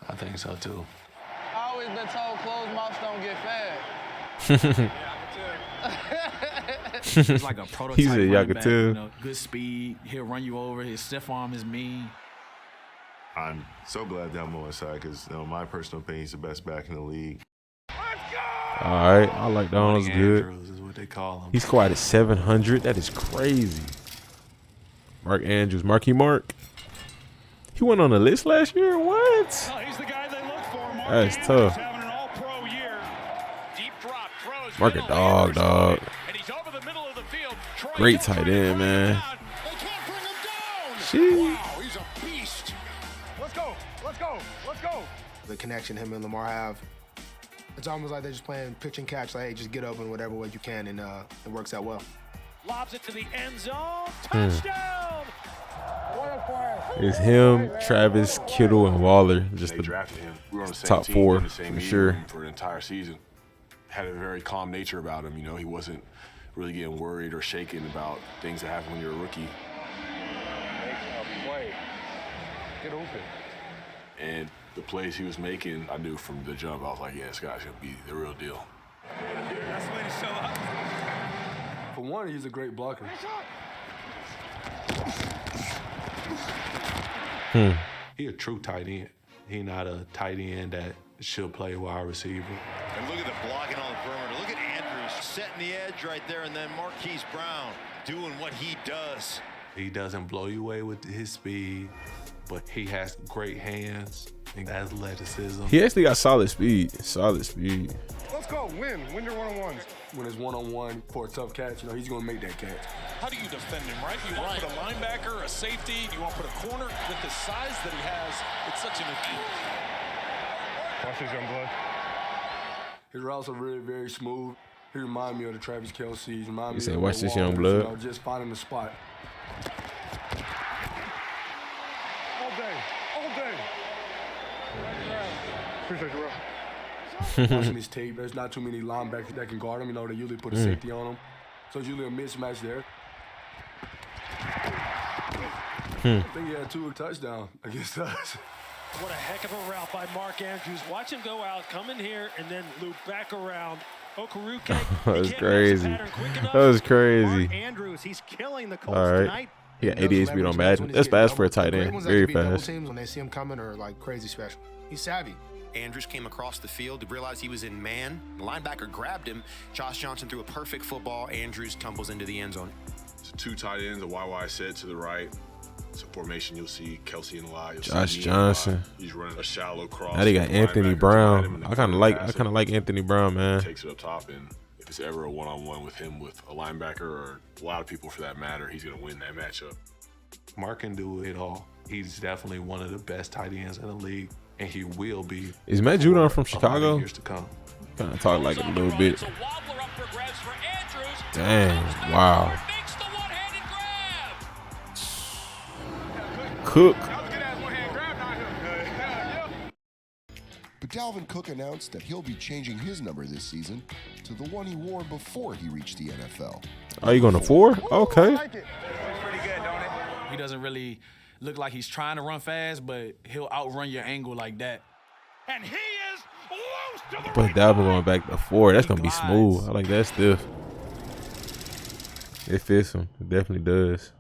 I think so too. I always been told closed mouths don't get fed. He's like a prototype. He said, running "Y'all could back, tell." you know, good speed. He'll run you over. His stiff arm is mean. I'm so glad that I'm on his side because, you know, my personal opinion, he's the best back in the league. All right. I like that one. Was good. Andrews is what they call him. He's squad at 700. That is crazy. Mark Andrews. Marky Mark. He went on the list last year? What? He's the guy they look for. Mark That's Andrews tough. having an all-pro year. Deep drop, throws, Mark a middle, dog, dog. and he's over the middle of the field. Troy Great tight end, man. Sheesh. Wow, he's a beast. Let's go. Let's go. Let's go. The connection him and Lamar have, it's almost like they're just playing pitch and catch. Like, hey, just get open whatever way you can, and it works out well. Lobs it to the end zone. Hmm. Touchdown. It's him, Travis, Kittle, and Waller. Just They the drafted him. We were on the same top team, 4 in the same for meeting sure. room for an entire season. Had a very calm nature about him. You know, he wasn't really getting worried or shaken about things that happen when you're a rookie. Make a play. Get open. And the plays he was making, I knew from the jump. I was like, yeah, this guy's gonna be the real deal. That's the way to show up. For one, he's a great blocker. He a true tight end. He not a tight end that should play wide receiver. And look at the blocking on the perimeter. Look at Andrews setting the edge right there, and then Marquise Brown doing what he does. He doesn't blow you away with his speed, but he has great hands and athleticism. He actually got solid speed. Solid speed. Let's go. Win your one-on-ones. When it's one-on-one for a tough catch, you know, he's going to make that catch. How do you defend him, right? You want to put a linebacker, a safety, you want to put a corner with the size that he has. It's such an Watch this, young blood. His routes are really very smooth. He reminds me of the Travis Kelce's. You say, watch this, young blood. You know, just finding the spot. All day. All day. Appreciate you, bro. Watching his tape, there's not too many linebackers that can guard him. You know, they usually put a safety on him. So it's usually a mismatch there. I think he had 2 touchdowns against us. What a heck of a route by Mark Andrews. Watch him go out, come in here, and then loop back around. Okereke. That was crazy. That was crazy. Andrews, he's killing the Colts All right. tonight. He got 88 speed on Madden. That's fast for a tight end. Very fast. Teams, when they see him coming, are like crazy special. He's savvy. Andrews came across the field, he realized he was in man. The linebacker grabbed him. Josh Johnson threw a perfect football. Andrews tumbles into the end zone. It's 2 tight ends, a YY set to the right. It's a formation you'll see Kelsey and Eli. Josh Johnson. He's running a shallow cross. Now they got Anthony Brown. I kind of like Anthony Brown, man. Takes it up top, and if it's ever a one-on-one with him with a linebacker or a lot of people for that matter, he's gonna win that matchup. Mark can do it all. He's definitely one of the best tight ends in the league, and he will be. Is Matt Judon from for Chicago? years to come. Kind of talk like a little bit. Dang, wow. Cook. But Dalvin Cook announced that he'll be changing his number this season to the one he wore before he reached the NFL. Are you going to 4? Okay. He doesn't really look like he's trying to run fast, but he'll outrun your angle like that. And he is loose But Dalvin going back to 4. That's gonna be smooth. I like that stiff. It fits him. It definitely does.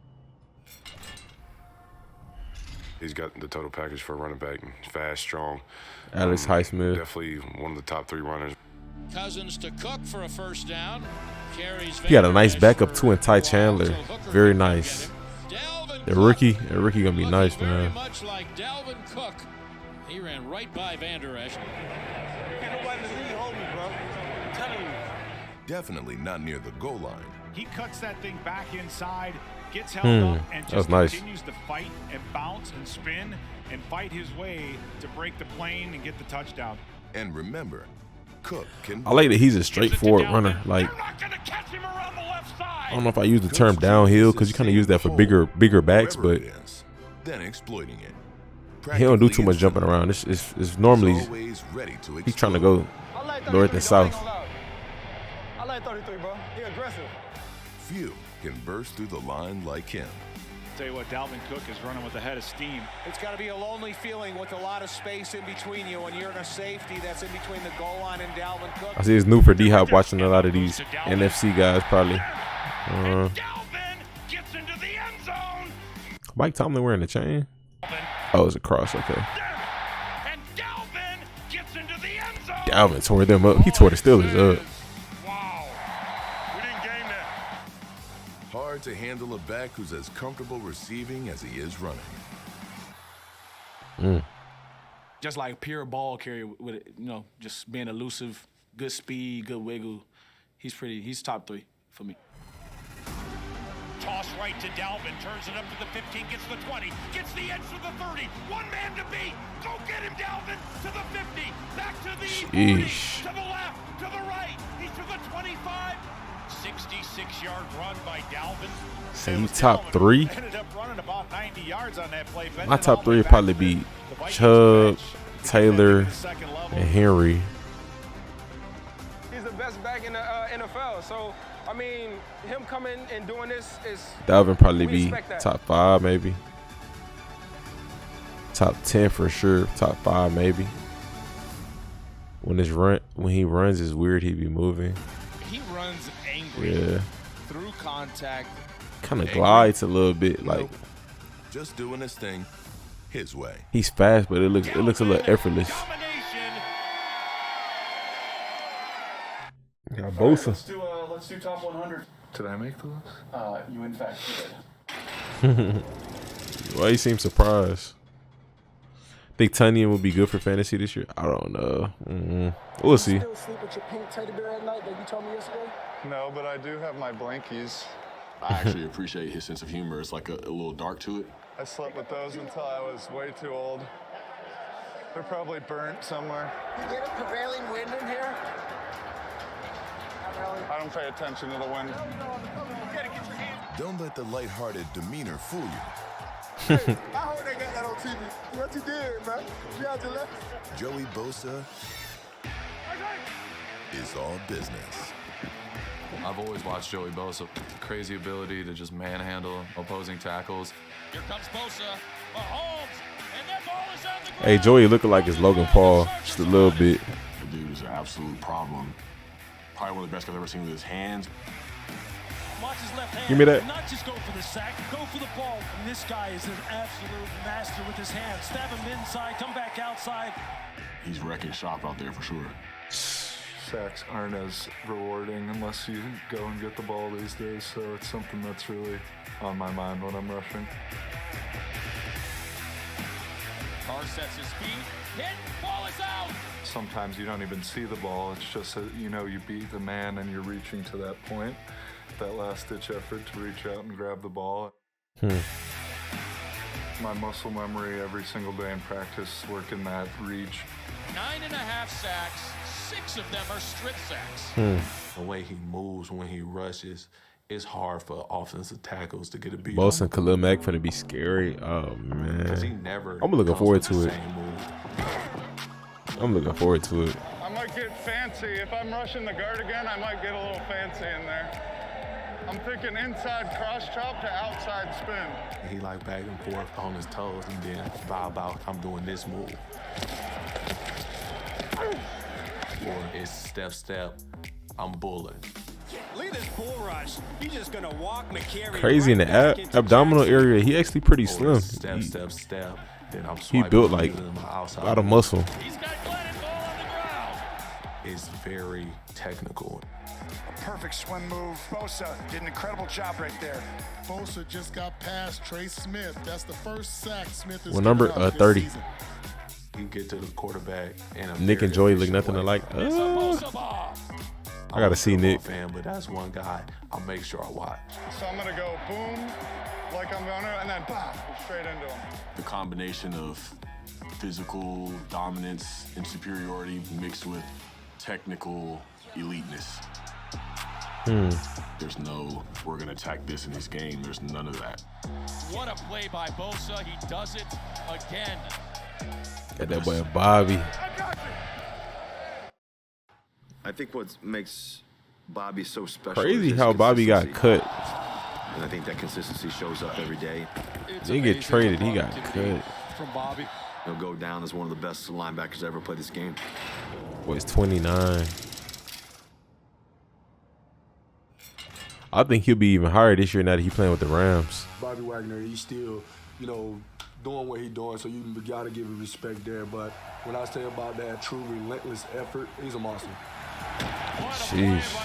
He's got the total package for a running back. Fast, strong. Alex Highsmith. Definitely one of the top 3 runners. Cousins to Cook for a first down. Carries He got a nice backup too in Ty Chandler. Very nice. The rookie gonna be nice, man. Much like Dalvin Cook. He ran right by Van Der Esch. Definitely not near the goal line. He cuts that thing back inside, gets held up, and just continues to fight and bounce and spin and fight his way to break the plane and get the touchdown. And remember, Cook can. I like that he's a straightforward runner. Like, I don't know if I use the term downhill because you kind of use that for bigger backs, but then exploiting it. He don't do too much jumping around. It's normally he's trying to go north and south. I like 33, bro. He aggressive. Few can burst through the line like him. Tell you what, Dalvin Cook is running with a head of steam. It's got to be a lonely feeling with a lot of space in between you when you're in a safety that's in between the goal line and Dalvin Cook. I see it's new for D-Hop watching a lot of these NFC guys probably. Gets into the end zone. Mike Tomlin wearing the chain? Oh, it's a cross, okay. And Dalvin gets into the end zone. Dalvin tore them up. He tore the Steelers up. Hard to handle a back who's as comfortable receiving as he is running. Just like pure ball carrier with it, just being elusive, good speed, good wiggle. He's top 3 for me. Toss right to Dalvin, turns it up to the 15, gets the 20, gets the edge to the 30. One man to beat. Go get him, Dalvin, to the 50, back to the 40, to the left, to the right. He's to the 25. 66-yard run by Dalvin. So you top 3? Ended up running about 90 yards on that play. My top 3 would probably be Chubb, Taylor, and Henry. He's the best back in the NFL. So, I mean, him coming and doing this is. Dalvin probably be top 5 maybe. Top 10 for sure. Top 5 maybe. When he runs, it's weird. He be moving. He runs angry. Yeah. Through contact. Kind of glides a little bit, like. Just doing his thing, his way. He's fast, but it looks a little effortless. Got Bosa. Let's do top 100. Did I make the list? You in fact did. Why you seem surprised? Think Tunyon will be good for fantasy this year? I don't know. We'll see. Still sleep with your pink teddy bear at night that you told me yesterday? No, but I do have my blankies. I actually appreciate his sense of humor. It's like a little dark to it. I slept with those until I was way too old. They're probably burnt somewhere. You get a prevailing wind in here? I don't pay attention to the wind. Don't let the lighthearted demeanor fool you. Hey, I heard they got that on TV. What you did, man? You out your left? Joey Bosa is all business. I've always watched Joey Bosa. Crazy ability to just manhandle opposing tackles. Here comes Bosa. Mahomes. And that ball is on the ground. Hey, Joey looking like his Logan Paul, just a little bit. The dude is an absolute problem. Probably one of the best I've ever seen with his hands. Watch his left hand. Give me that. Not just go for the sack, go for the ball. And this guy is an absolute master with his hands. Stab him inside, come back outside. He's wrecking shop out there for sure. Sacks aren't as rewarding unless you go and get the ball these days, so it's something that's really on my mind when I'm rushing. Carr sets his feet. Hit. Ball is out. Sometimes you don't even see the ball. It's just that, you beat the man and you're reaching to that point. That last-ditch effort to reach out and grab the ball. My muscle memory every single day in practice, working that reach. 9.5 sacks. 6 of them are strip sacks. The way he moves when he rushes, it's hard for offensive tackles to get a beat. Bosa and Khalil Mack finna be scary. Oh man, he never I'm looking forward to it. I might get fancy. If I'm rushing the guard again, I might get a little fancy in there. I'm thinking inside cross chop to outside spin. He back and forth on his toes and then bow. I'm doing this move. It's step. I'm bulling. Look at this bull rush. He's just gonna walk McCary. Crazy in the abdominal area. He actually pretty slim. Step. Then I'm He built like a lot of muscle. He's got Glennon ball on the ground. It's very technical. Perfect swim move. Bosa did an incredible job right there. Bosa just got past Trey Smith. That's the first sack Smith has number given up 30. this season. You get to the quarterback and Nick and Joey look nothing alike. I gotta see Nick. Fan, but that's one guy I'll make sure I watch. So I'm gonna go boom, like I'm gonna, and then bam, straight into him. The combination of physical dominance and superiority mixed with technical eliteness. There's no, we're going to attack this in this game. There's none of that. What a play by Bosa. He does it again. Got that boy Bobby. I think what makes Bobby so special. Crazy is his how Bobby got cut. And I think that consistency shows up every day. He get traded. He got cut. From Bobby. He'll go down as one of the best linebackers to ever play this game. Boy's 29. I think he'll be even higher this year now that he's playing with the Rams. Bobby Wagner, he's still, doing what he's doing, so you gotta give him respect there. But when I say about that true relentless effort, he's a monster. Sheesh.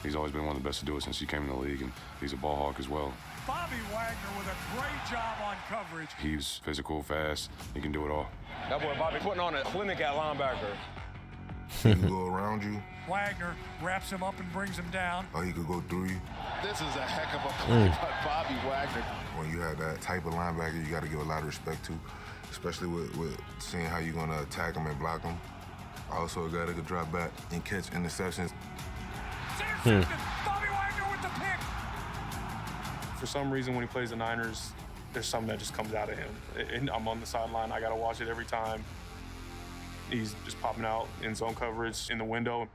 He's always been one of the best to do it since he came in the league, and he's a ball hawk as well. Bobby Wagner with a great job on coverage. He's physical, fast, he can do it all. That boy Bobby putting on a clinic at linebacker. He can go around you. Wagner wraps him up and brings him down. Or he could go through you. This is a heck of a play by Bobby Wagner. When you have that type of linebacker, you got to give a lot of respect to, especially with seeing how you're going to attack him and block him. Also, a guy that could drop back and catch interceptions. Bobby Wagner with the pick. For some reason, when he plays the Niners, there's something that just comes out of him. And I'm on the sideline. I got to watch it every time. He's just popping out in zone coverage in the window.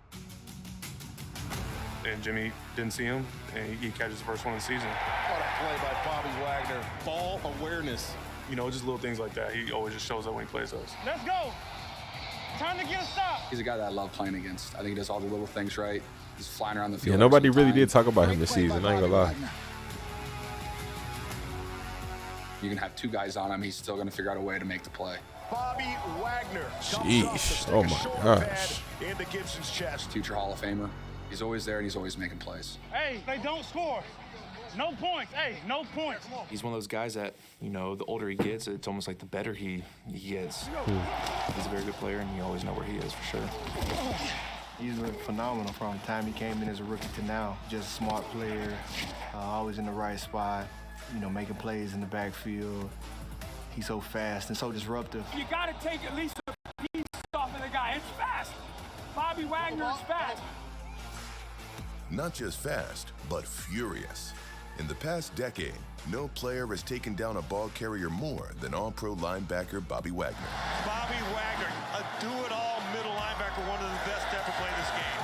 And Jimmy didn't see him, and he catches the first one of the season. What a play by Bobby Wagner. Ball awareness. Just little things like that. He always just shows up when he plays those. Let's go. Time to get a stop. He's a guy that I love playing against. I think he does all the little things right. He's flying around the field. Yeah, nobody really did talk about him this season. I ain't gonna lie. You can have two guys on him. He's still going to figure out a way to make the play. Bobby Wagner. Sheesh. Oh my gosh. Into Gibson's chest. Future Hall of Famer. He's always there and he's always making plays. Hey, they don't score. No points. Hey, no points. He's one of those guys that, the older he gets, it's almost like the better he gets. He's a very good player, and you always know where he is for sure. He's phenomenal from the time he came in as a rookie to now. Just a smart player, always in the right spot, making plays in the backfield. He's so fast and so disruptive. You got to take at least a piece off of the guy. It's fast. Bobby Wagner is fast. Not just fast, but furious. In the past decade, no player has taken down a ball carrier more than All-Pro linebacker Bobby Wagner. Bobby Wagner, a do-it-all middle linebacker, one of the best to ever play this game.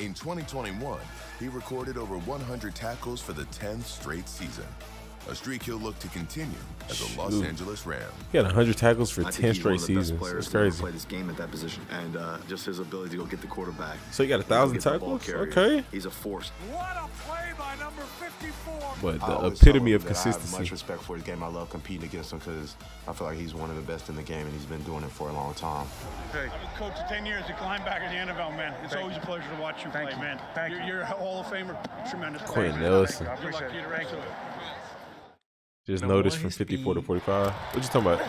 In 2021, he recorded over 100 tackles for the 10th straight season. A streak he'll look to continue as a Los Angeles Ram. He had 100 tackles for 10 straight seasons. That's crazy. Play this game at that position, and just his ability to go get the quarterback. So he got 1,000 tackles? Okay. He's a force. What a play by number 54. But the epitome of consistency. I have much respect for his game. I love competing against him because I feel like he's one of the best in the game, and he's been doing it for a long time. Hey, I've been coaching 10 years at linebacker in the NFL, man. It's always a pleasure to watch you play, man. You're a Hall of Famer. Tremendous. Quentin Nelson. Good luck to you to rank. Just noticed from 54 to 45. What you talking about?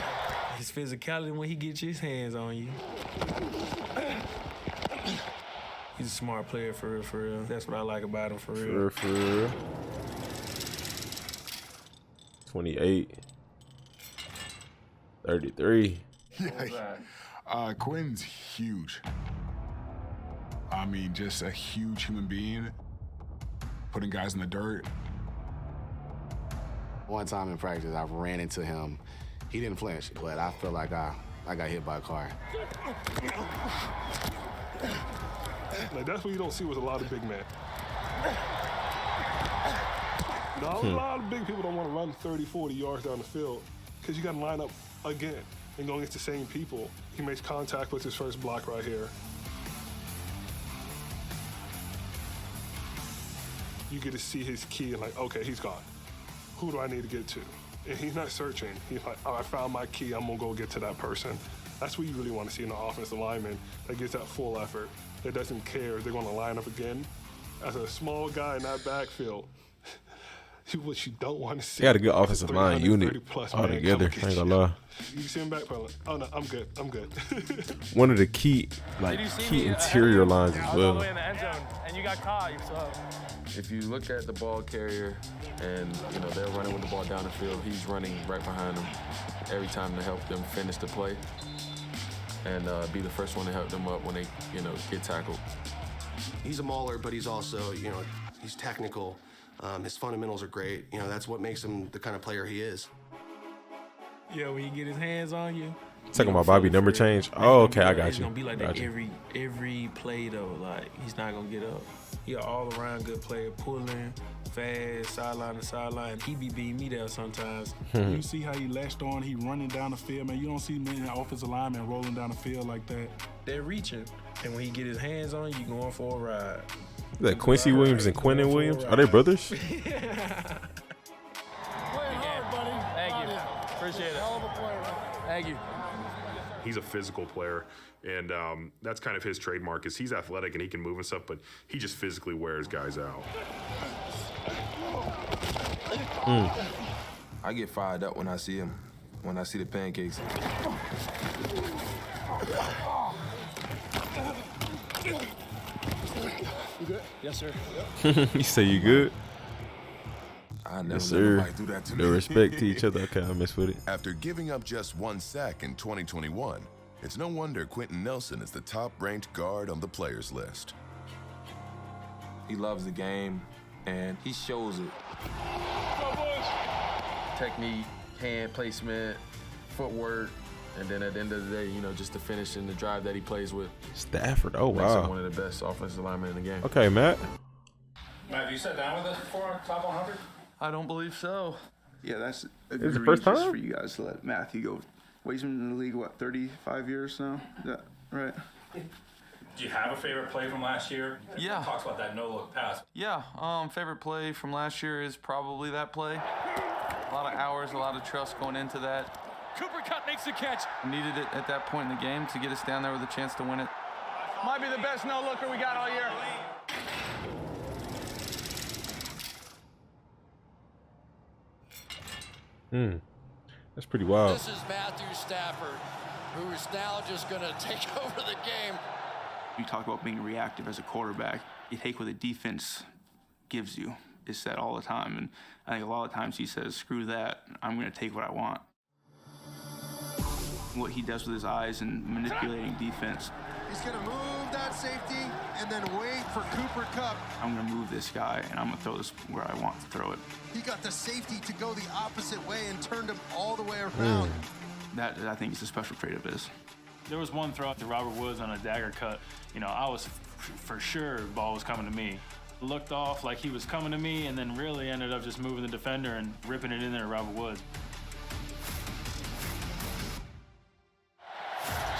His physicality when he gets his hands on you. He's a smart player for real, for real. That's what I like about him, for real. For real. 28. 33. Yeah. Quinn's huge. I mean, just a huge human being, putting guys in the dirt. One time in practice, I ran into him. He didn't flinch, but I feel like I got hit by a car. Like, that's what you don't see with a lot of big men. A lot of big people don't want to run 30, 40 yards down the field. because you got to line up again and go against the same people. He makes contact with his first block right here. You get to see his key and like, okay, he's gone. Who do I need to get to? And he's not searching. He's like, oh, I found my key. I'm going to go get to that person. That's what you really want to see in an offensive lineman that gives that full effort, that doesn't care if they're going to line up again. As a small guy in that backfield, what you don't want to see. They got a good offensive line unit all together. I ain't gonna lie. You see him backpedaling. Oh no, I'm good. I'm good. One of the key interior lines as well. All the way in the end zone, and you got caught. If you look at the ball carrier, and they're running with the ball down the field, he's running right behind them every time to help them finish the play, and be the first one to help them up when they get tackled. He's a mauler, but he's also he's technical. His fundamentals are great. That's what makes him the kind of player he is. Yeah, when he get his hands on you. Talking about Bobby number change. Oh, okay, I got He's you. gonna be like that every play though. Like he's not gonna get up. He an all around good player, pulling fast, sideline to sideline. He be beating me there sometimes. You see how he latched on? He running down the field, man. You don't see many offensive linemen rolling down the field like that. They're reaching, and when he get his hands on you, going for a ride. Is that Quincy Williams and Quinnen Williams? Are they brothers? Thank you. Appreciate it. Thank you. He's a physical player, and that's kind of his trademark. Is he's athletic and he can move and stuff, but he just physically wears guys out. I get fired up when I see him, when I see the pancakes. You good? Yes, sir. You say you good? I never Yes, sir. let nobody do that to me. No respect to each other. Okay, I mess with it. After giving up just 1 sack in 2021, it's no wonder Quentin Nelson is the top-ranked guard on the players list. He loves the game, and he shows it. Technique, hand placement, footwork, and then at the end of the day, just the finish and the drive that he plays with. Stafford, oh makes wow. him one of the best offensive linemen in the game. Okay, Matt. Matt, have you sat down with us before, top 100? I don't believe so. Yeah, that's a This is good the first reach time? for you guys to let Matthew go. Well, he's been in the league, 35 years now? Is that right? Do you have a favorite play from last year? Yeah. Talks about that no-look pass. Yeah, favorite play from last year is probably that play. A lot of hours, a lot of trust going into that. Cooper Kupp makes the catch. Needed it at that point in the game to get us down there with a chance to win it. Might be the best no-looker we got all year. That's pretty wild. This is Matthew Stafford, who is now just going to take over the game. You talk about being reactive as a quarterback. You take what the defense gives you. It's that all the time. And I think a lot of times he says, screw that, I'm going to take what I want. What he does with his eyes and manipulating defense. He's going to move that safety and then wait for Cooper Kupp. I'm going to move this guy, and I'm going to throw this where I want to throw it. He got the safety to go the opposite way and turned him all the way around. That, I think, is a special trait of his. There was one throw to Robert Woods on a dagger cut. I was for sure the ball was coming to me. Looked off like he was coming to me, and then really ended up just moving the defender and ripping it in there to Robert Woods.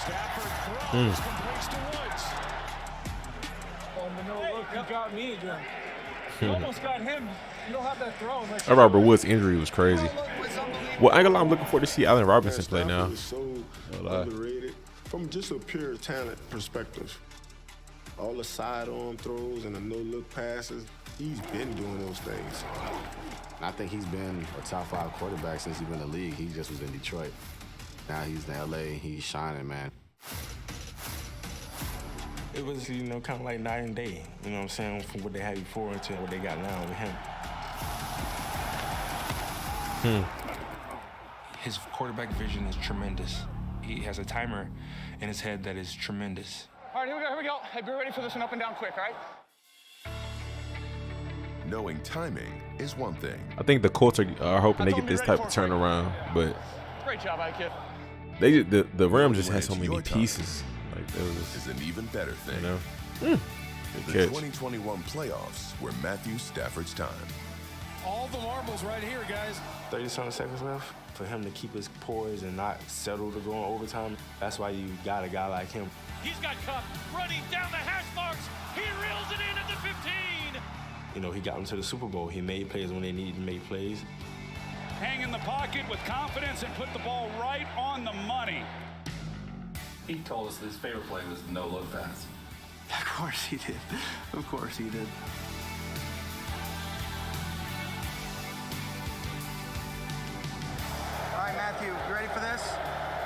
Stafford throws, completes to Woods. On the no look, you got me again. You almost got him. You don't have that throw. That Robert Woods injury was crazy. Well, I ain't gonna lie, I'm looking forward to see Allen Robinson play now. Is so underrated from just a pure talent perspective. All the sidearm throws and the no-look passes, he's been doing those things. I think he's been a top 5 quarterback since he's been in the league. He just was in Detroit. Now he's in LA. He's shining, man. It was, kind of like night and day, you know what I'm saying, from what they had before to what they got now with him. His quarterback vision is tremendous. He has a timer in his head that is tremendous. All right, here we go. Hey, be ready for this one up and down quick, all right? Knowing timing is one thing. I think the Colts are hoping they get this type of turnaround, but Great job, IQ. the Rams just had so many pieces. Like that is an even better thing. The The 2021 playoffs were Matthew Stafford's time. All the marbles right here, guys. 30-something seconds left. For him to keep his poise and not settle to go in overtime, that's why you got a guy like him. He's got Kupp running down the hash marks. He reels it in at the 15. You know, he got them to the Super Bowl. He made plays when they needed to make plays. Hang in the pocket with confidence and put the ball right on the money. He told us his favorite play was the no-look pass. Of course he did. Of course he did. All right, Matthew, you ready for this?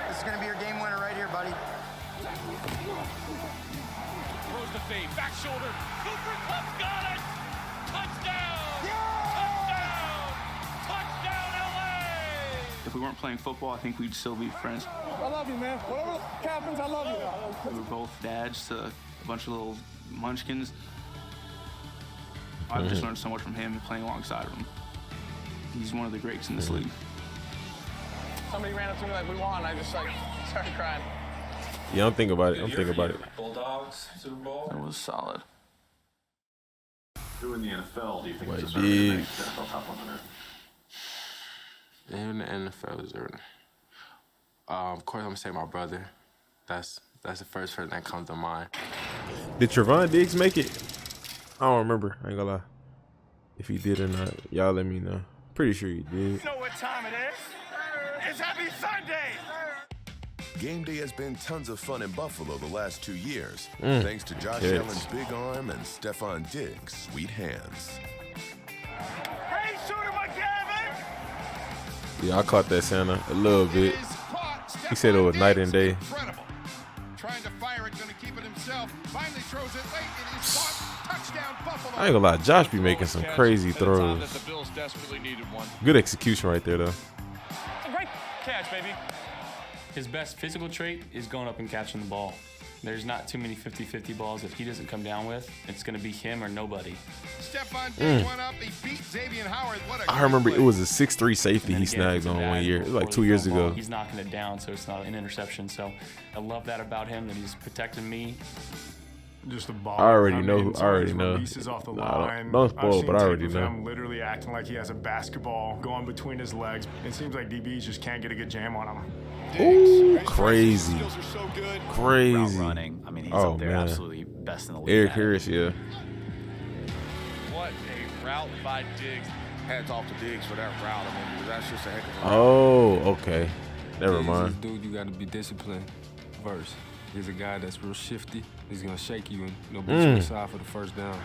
This is going to be your game winner right here, buddy. Throws the fade, back shoulder. Cooper Kupp's got it. Touchdown! Touchdown! Touchdown, LA! If we weren't playing football, I think we'd still be friends. I love you, man. Whatever happens, I love you. We were both dads to a bunch of little munchkins. I've just learned so much from him playing alongside of him. He's one of the greats in this league. Somebody ran up to me like we won. I just started crying. Yeah, I'm thinking about it. I'm thinking about it. Bulldogs, Super Bowl. It was solid. Who in the NFL do you think What is deserving to big. make the NFL top 100? In the NFL, deserving. Of course, I'm gonna say my brother. That's the first person that comes to mind. Did Trevon Diggs make it? I don't remember. I ain't gonna lie. If he did or not, y'all let me know. Pretty sure he did. You know what time it is? It's Happy Sunday! Game day has been tons of fun in Buffalo the last 2 years, Mm. thanks to Josh Yes. Allen's big arm and Stephon Diggs' sweet hands. Hey, Shooter McGavin! Yeah, I caught that Santa a little bit. He said it was night and day. Incredible. Trying to fire it, going to keep it himself. Finally throws it late. It is caught. Touchdown, Buffalo. I ain't gonna lie, Josh be making some crazy throws. The Bills desperately needed one. Good execution right there, though. Great catch, baby. His best physical trait is going up and catching the ball. There's not too many 50-50 balls that he doesn't come down with. It's going to be him or nobody. Stephon Diggs went up. He beat Xavier Howard. What a I remember great it play. was a 6'3" safety And he then again, if snagged it's a on bad 1 year. It was like poorly 2 years thrown ball, ago. He's knocking it down, so it's not an interception. So I love that about him, that he's protecting me. Just a ball. I already know. mean, I already his know. releases off the Nah, line. don't spoil, I've seen but I tape already of know. him literally acting like he has a basketball going between his legs. It seems like DBs just can't get a good jam on him. Ooh, crazy. Crazy. Route running. I mean, he's up there absolutely best in the league. Eric Harris, yeah. What a route by Diggs. Hats off to Diggs for that route. I mean, because that's just a heck of a route. Oh, okay. Never He's mind. a dude, you got to be disciplined first. He's a guy that's real shifty. He's going to shake you and beat you on the side for the first down.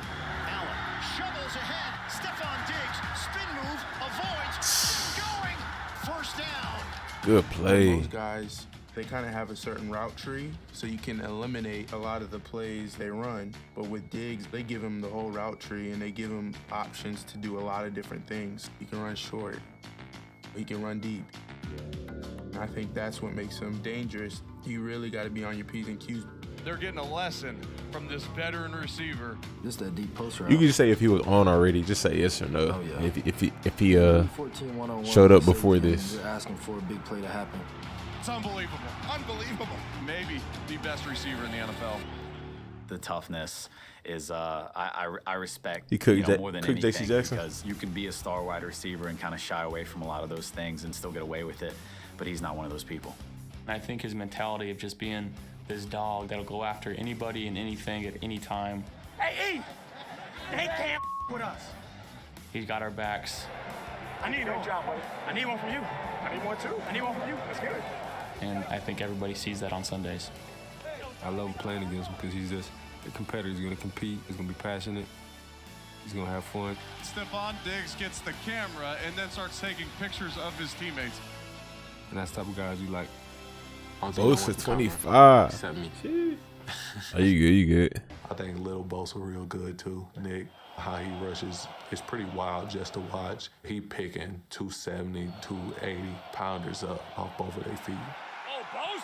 Allen shovels ahead. Stephon Diggs, spin move, avoids, going, first down. Good play. Most guys, they kind of have a certain route tree, so you can eliminate a lot of the plays they run. But with Diggs, they give him the whole route tree, and they give him options to do a lot of different things. He can run short. He can run deep. I think that's what makes him dangerous. You really got to be on your P's and Q's. They're getting a lesson from this veteran receiver. Just that deep post route. You can just say if he was on already, just say yes or no. Oh, yeah. If he 14 one-on-one, showed up same before thing, this. You're asking for a big play to happen. It's unbelievable. Unbelievable. Maybe the best receiver in the NFL. The toughness is I respect He cooked more than cooked anything J.C. Jackson. because you can be a star wide receiver and kind of shy away from a lot of those things and still get away with it, but he's not one of those people. And I think his mentality of just being this dog that'll go after anybody and anything at any time. Hey, E! They can't with us. He's got our backs. I need one. Job, buddy. I need one from you. I need one too. I need one from you. That's good. And I think everybody sees that on Sundays. I love playing against him because he's just a competitor. He's going to compete. He's going to be passionate. He's going to have fun. Stephon Diggs gets the camera and then starts taking pictures of his teammates. And that's the type of guys you like. Bosa 25. Except me. Oh, you good? You good? I think Little Bosa real good too, Nick. How he rushes is pretty wild just to watch. He picking 270, 280 pounders up off both of their feet.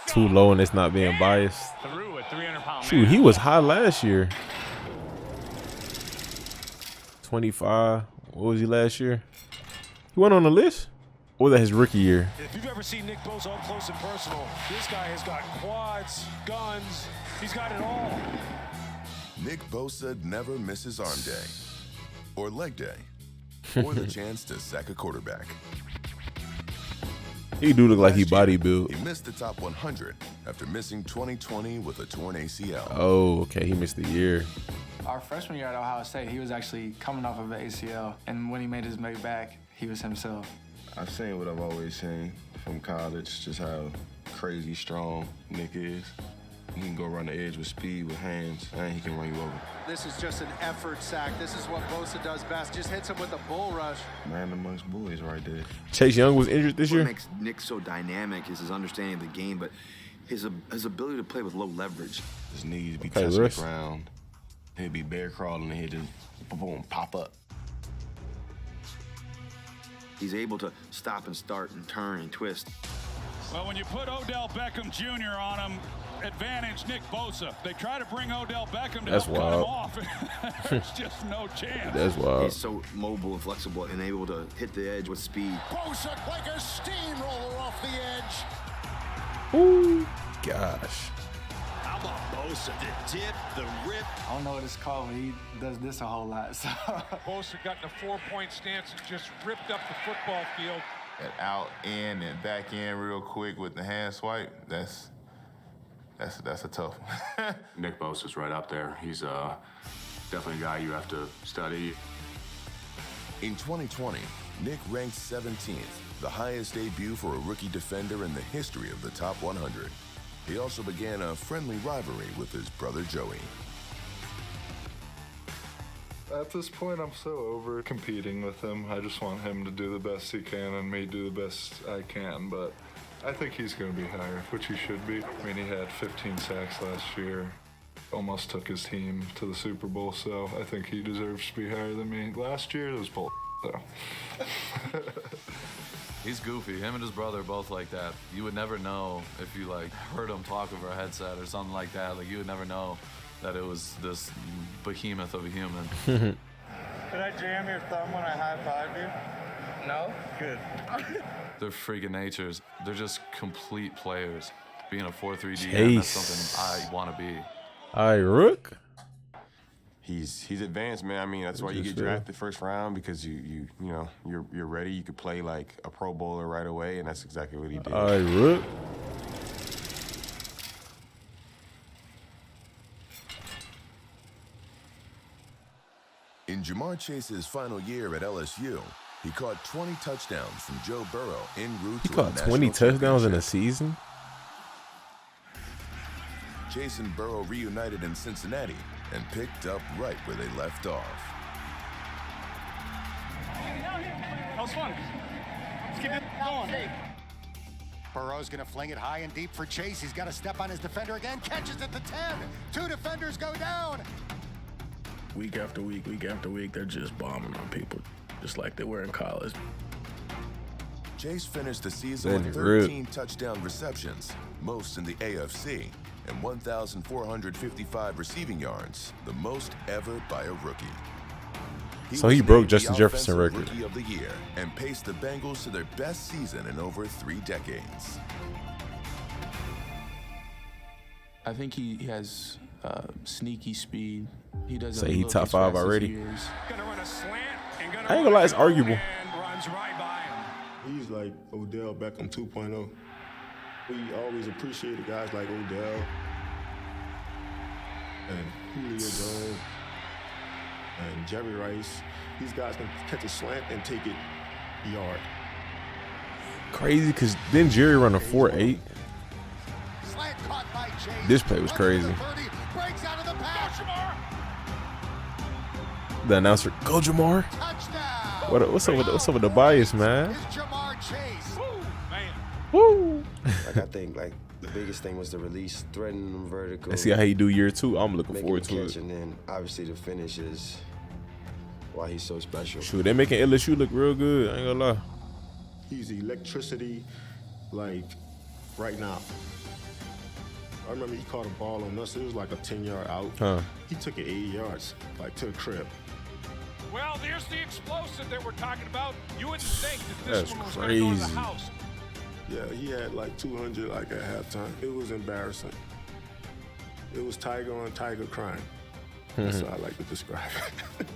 Too low and it's not being biased. Through a 300-pound Shoot, he was high last year. 25. What was he last year? He went on the list? Or was that his rookie year? If you've ever seen Nick Bosa up close and personal, this guy has got quads, guns, he's got it all. Nick Bosa never misses arm day or leg day. or the chance to sack a quarterback. He do look like he bodybuilt. He missed the top 100 after missing 2020 with a torn ACL. Oh, okay. He missed the year. Our freshman year at Ohio State, he was actually coming off of an ACL, and when he made his way back, he was himself. I've seen what I've always seen from college, just how crazy strong Nick is. He can go around the edge with speed, with hands, and he can run you over. This is just an effort sack. This is what Bosa does best. Just hits him with a bull rush. Man amongst boys right there. Chase Young was injured this year? What makes Nick so dynamic is his understanding of the game, but his ability to play with low leverage. His knees be touching the ground. He'll be bear crawling and he'll just boom, pop up. He's able to stop and start and turn and twist. Well, when you put Odell Beckham Jr. on him, advantage Nick Bosa. They try to bring Odell Beckham to That's help cut him wild. off. There's just no chance. That's wild. He's so mobile and flexible and able to hit the edge with speed. Bosa like a steamroller off the edge. Ooh, gosh. How about Bosa? The dip, the rip. I don't know what it's called, but he does this a whole lot. So. Bosa got in a 4-point stance and just ripped up the football field. That out in and back in real quick with the hand swipe, that's a tough one. Nick Bosa's right up there. He's definitely a guy you have to study. In 2020, Nick ranked 17th, the highest debut for a rookie defender in the history of the top 100. He also began a friendly rivalry with his brother Joey. At this point, I'm so over competing with him. I just want him to do the best he can and me do the best I can, but I think he's going to be higher, which he should be. I mean, he had 15 sacks last year, almost took his team to the Super Bowl, so I think he deserves to be higher than me. Last year, it was bull, so. He's goofy. Him and his brother are both like that. You would never know if you like heard him talk over a headset or something like that. Like you would never know that it was this behemoth of a human. Did I jam your thumb when I high-fived you? No? Good. They're freaking natures. They're just complete players. Being a 4-3 DN, Chase. that's something I want to be. All right, Rook. He's advanced, man. I mean, that's why you get drafted first round, because you know you're ready. You could play like a Pro Bowler right away, and that's exactly what he did. All right, Rook. In Jamar Chase's final year at LSU, he caught 20 touchdowns from Joe Burrow en route He to a caught national 20 touchdowns in championship. a season? Chase and Burrow reunited in Cincinnati and picked up right where they left off. That was fun. Let's keep it going. Burrow's going to fling it high and deep for Chase. He's got to step on his defender again. Catches at the 10. 2 defenders go down. Week after week, they're just bombing on people, just like they were in college. Chase finished the season That with rip. 13 touchdown receptions, most in the AFC, and 1,455 receiving yards, the most ever by a rookie. So he was broke named Justin the Jefferson Offensive record. Rookie of the year and paced the Bengals to their best season in over 3 decades. I think he has sneaky speed. He doesn't Say he look top as 5 fast as already. he is. Gonna run a slant and gonna I ain't gonna lie, it's arguable. and runs right by him. He's like Odell Beckham 2.0. We always appreciated guys like Odell and Julio Jones and Jerry Rice. These guys can catch a slant and take it yard. Crazy, because didn't Jerry run a 4.8? Slant caught by Chase. This play was crazy. Breaks out of the pass. The announcer, go Jamar. What's up with the bias, man? Jamar Chase. Woo! Like, I think like the biggest thing was the release, threading them vertical. Let's see how he do year 2. I'm looking making forward the to catch, it. And then obviously the finish is why he's so special. Shoot, they making LSU look real good. I ain't gonna lie. He's electricity, like, right now. I remember he caught a ball on us. It was like a 10-yard out. Huh. He took it 80 yards, like to the crib. Well, there's the explosive that we're talking about. You wouldn't think that this That's one was going to go to the crazy. house. Yeah, he had like 200 like at halftime. It was embarrassing. It was Tiger on Tiger crime. That's how I like to describe it.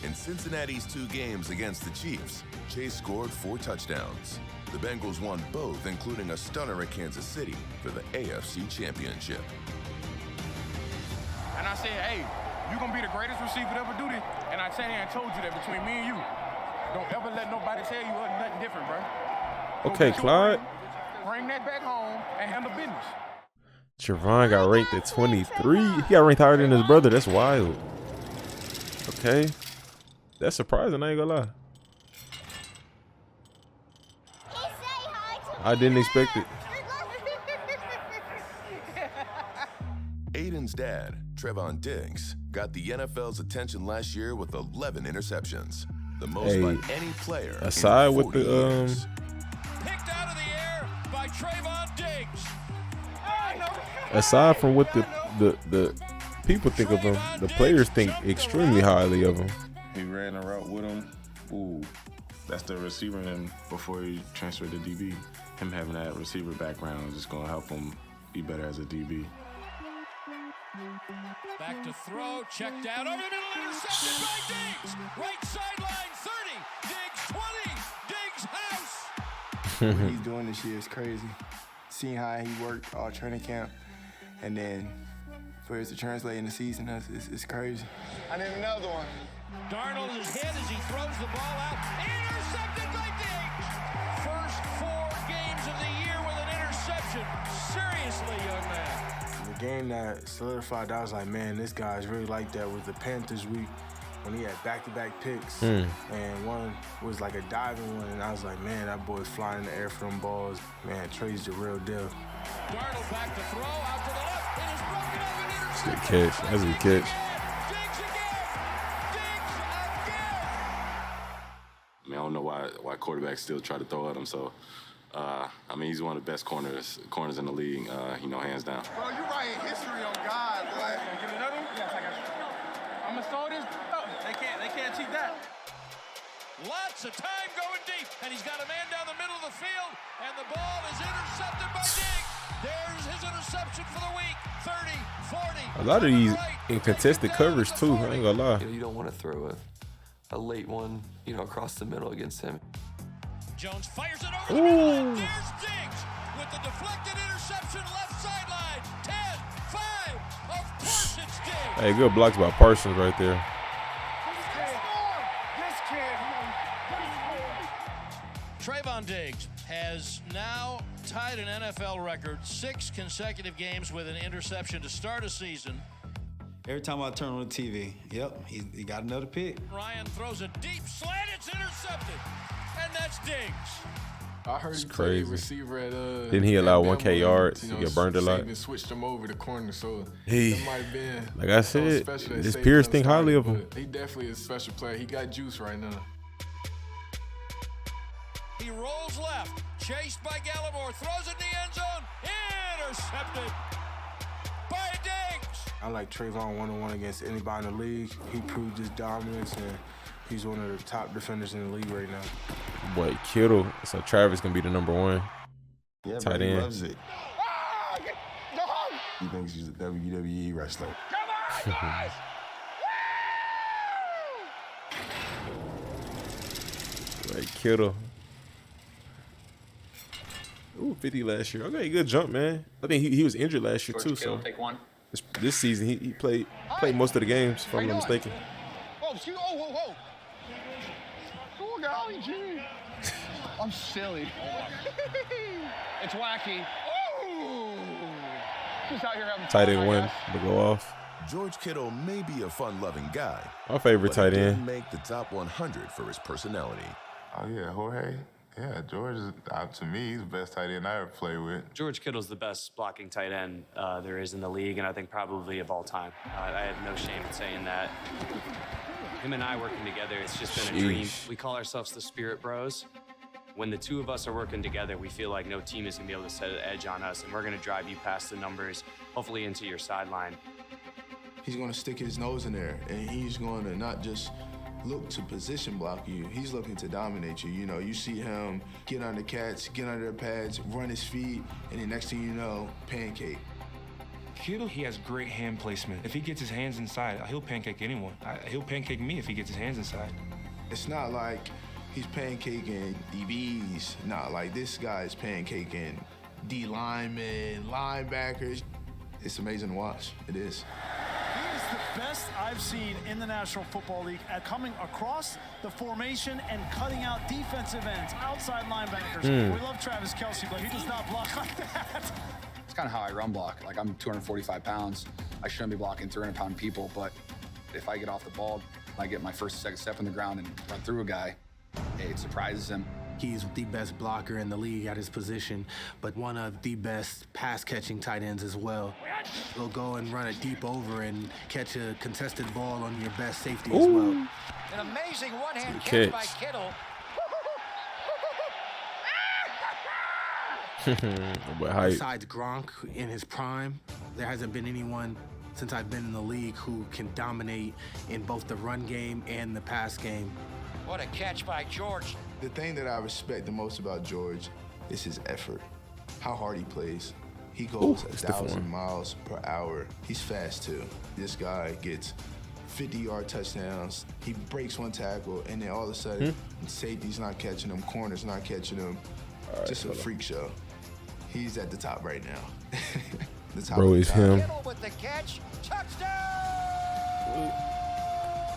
In Cincinnati's 2 games against the Chiefs, Chase scored 4 touchdowns. The Bengals won both, including a stunner at Kansas City for the AFC Championship. And I said, hey, you're going to be the greatest receiver to ever do this. And I sat here and told you that between me and you, don't ever let nobody tell you nothing different, bro. Okay, Clyde. Bring that back home and handle business. Trevon got ranked at 23. He got ranked higher than his brother. That's wild. Okay. That's surprising, I ain't gonna lie. I didn't expect it. Aiden's dad, Trevon Diggs, got the NFL's attention last year with 11 interceptions. The most by any player. Aside with the years. Picked out of the air by Trevon Diggs. Aside from what the people think of him, the players think extremely highly of him. He ran a route with him. Ooh, that's the receiver in him before he transferred to DB. Him having that receiver background is just going to help him be better as a DB. Back to throw, checked out, over the middle, intercepted by Diggs. Right sideline, 30, Diggs 20, Diggs house. What he's doing this year is crazy. Seeing how he worked all training camp, and then for it to translate in the season, it's crazy. I need another one. Darnold is hit as he throws the ball out. Intercepted by Diggs. First 4 games of the year with an interception. Seriously, young man. The game that solidified that, I was like, man, this guy's really like that, was the Panthers week when he had back-to-back picks. And one was like a diving one, and I was like, man, that boy's flying in the air for them balls. Man, Trey's the real deal. Darnold back to throw, out to the left. It is broken up and intercepted. Good catch. That's a good catch. I mean, I don't know why quarterbacks still try to throw at him. So, I mean, he's one of the best corners in the league, hands down. Bro, you writing history on God, boy. Give me another one? Yes, I got you. I'm going to throw this. Oh, they can't cheat that. Lots of time going deep, and he's got a man down the middle of the field, and the ball is intercepted by Diggs. There's his interception for the week. 30, 40. A lot of these in contested coverage too, I ain't gonna lie. You don't want to throw a late one, across the middle against him. Jones fires it over the middle. There's Diggs with the deflected interception left sideline. 10, 5. Of course it's Diggs. Hey, good blocks by Parsons right there. Trevon Diggs has now tied an NFL record 6 consecutive games with an interception to start a season. Every time I turn on the TV, yep, he got another pick. Ryan throws a deep slant, it's intercepted, and that's Diggs. I heard It's he played crazy. receiver at Didn't he allow Alabama, 1K yards? you He know, got burned a lot. Saban switched him over to corner, so He- that might have been like I something said, special that his Saban peers done think highly started, of him. but he definitely is a special player. He got juice right now. He rolls left, chased by Gallimore, throws it in the end zone, intercepted by Diggs. I like Trayvon one-on-one against anybody in the league. He proved his dominance, and he's one of the top defenders in the league right now. Boy, Kittle. So Travis gonna be the number 1 Yeah, tight bro, he end. loves it. He thinks he's a WWE wrestler. Like Kittle. Ooh, 50 last year. Okay, good jump, man. I think he was injured last year too. So take one. this season he played most of the games, if I'm not mistaken. Oh, excuse me. Oh, whoa, whoa. Oh, golly gee. I'm silly. It's wacky. Oh! Just out here having Tight fun, end I 1 guess. to go off. George Kittle may be a fun-loving guy. My favorite but tight he end. didn't make the top 100 for his personality. Oh, yeah, Jorge. Yeah, George, to me, he's the best tight end I ever played with. George Kittle's the best blocking tight end there is in the league, and I think probably of all time. I have no shame in saying that. Him and I working together, it's just been a dream. Sheesh. We call ourselves the Spirit Bros. When the two of us are working together, we feel like no team is going to be able to set an edge on us, and we're going to drive you past the numbers, hopefully into your sideline. He's going to stick his nose in there, and he's going to not just look to position block you. He's looking to dominate you. You know, you see him get under cats, get under their pads, run his feet, and the next thing you know, pancake. Kittle, he has great hand placement. If he gets his hands inside, he'll pancake anyone. He'll pancake me if he gets his hands inside. It's not like he's pancaking DBs. Not like this guy is pancaking D linemen, linebackers. It's amazing to watch. It is. He is the best I've seen in the National Football League at coming across the formation and cutting out defensive ends, outside linebackers. We love Travis Kelce, but he does not block like that. It's kind of how I run block. Like, I'm 245 pounds. I shouldn't be blocking 300-pound people, but if I get off the ball, I get my first, second step in the ground and run through a guy, it surprises him. He's the best blocker in the league at his position, but one of the best pass-catching tight ends as well. He'll go and run a deep over and catch a contested ball on your best safety as well. An amazing one-hand catch by Kittle. Besides Gronk in his prime, there hasn't been anyone since I've been in the league who can dominate in both the run game and the pass game. What a catch by George. The thing that I respect the most about George is his effort, how hard he plays. He goes 1,000 miles per hour. He's fast too. This guy gets 50-yard touchdowns. He breaks one tackle, and then all of a sudden, safety's not catching him, corner's not catching him. Just a freak show. He's at the top right now. The top Bro, is him. Kittle with the catch. Touchdown!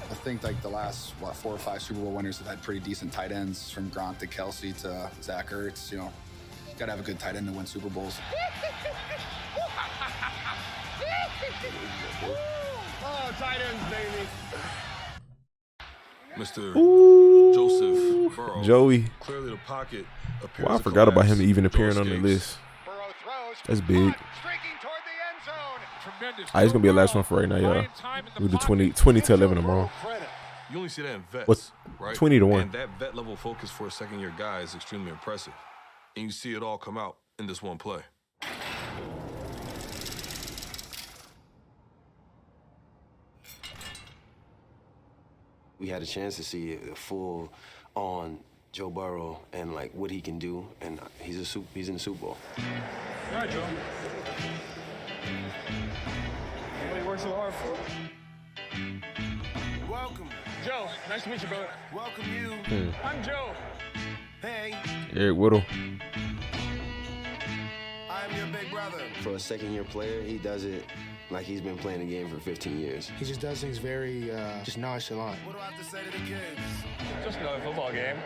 I think like the last 4 or 5 Super Bowl winners have had pretty decent tight ends, from Gronk to Kelce to Zach Ertz. You know, you gotta have a good tight end to win Super Bowls. Oh, tight ends, baby. Mr. Joseph Burrow. Joey. Clearly the pocket appears Well, I to forgot about collapse. him even appearing Throw on the escapes. list. That's big. He's gonna be the last one for right now, y'all. We do 20 to 11 tomorrow. You only see that in vets, What? right? 20 to 1. And that vet level focus for a second-year guy is extremely impressive. And you see it all come out in this one play. We had a chance to see a full-on Joe Burrow and like what he can do, and he's in the Super Bowl. All right, Joe. What he worked so hard for. Welcome. Joe, nice to meet you, brother. Welcome you. I'm Joe. Hey. Eric Whittle. I'm your big brother. For a second-year player, he does it like he's been playing the game for 15 years. He just does things very just nonchalant. What do I have to say to the kids? Just another football game.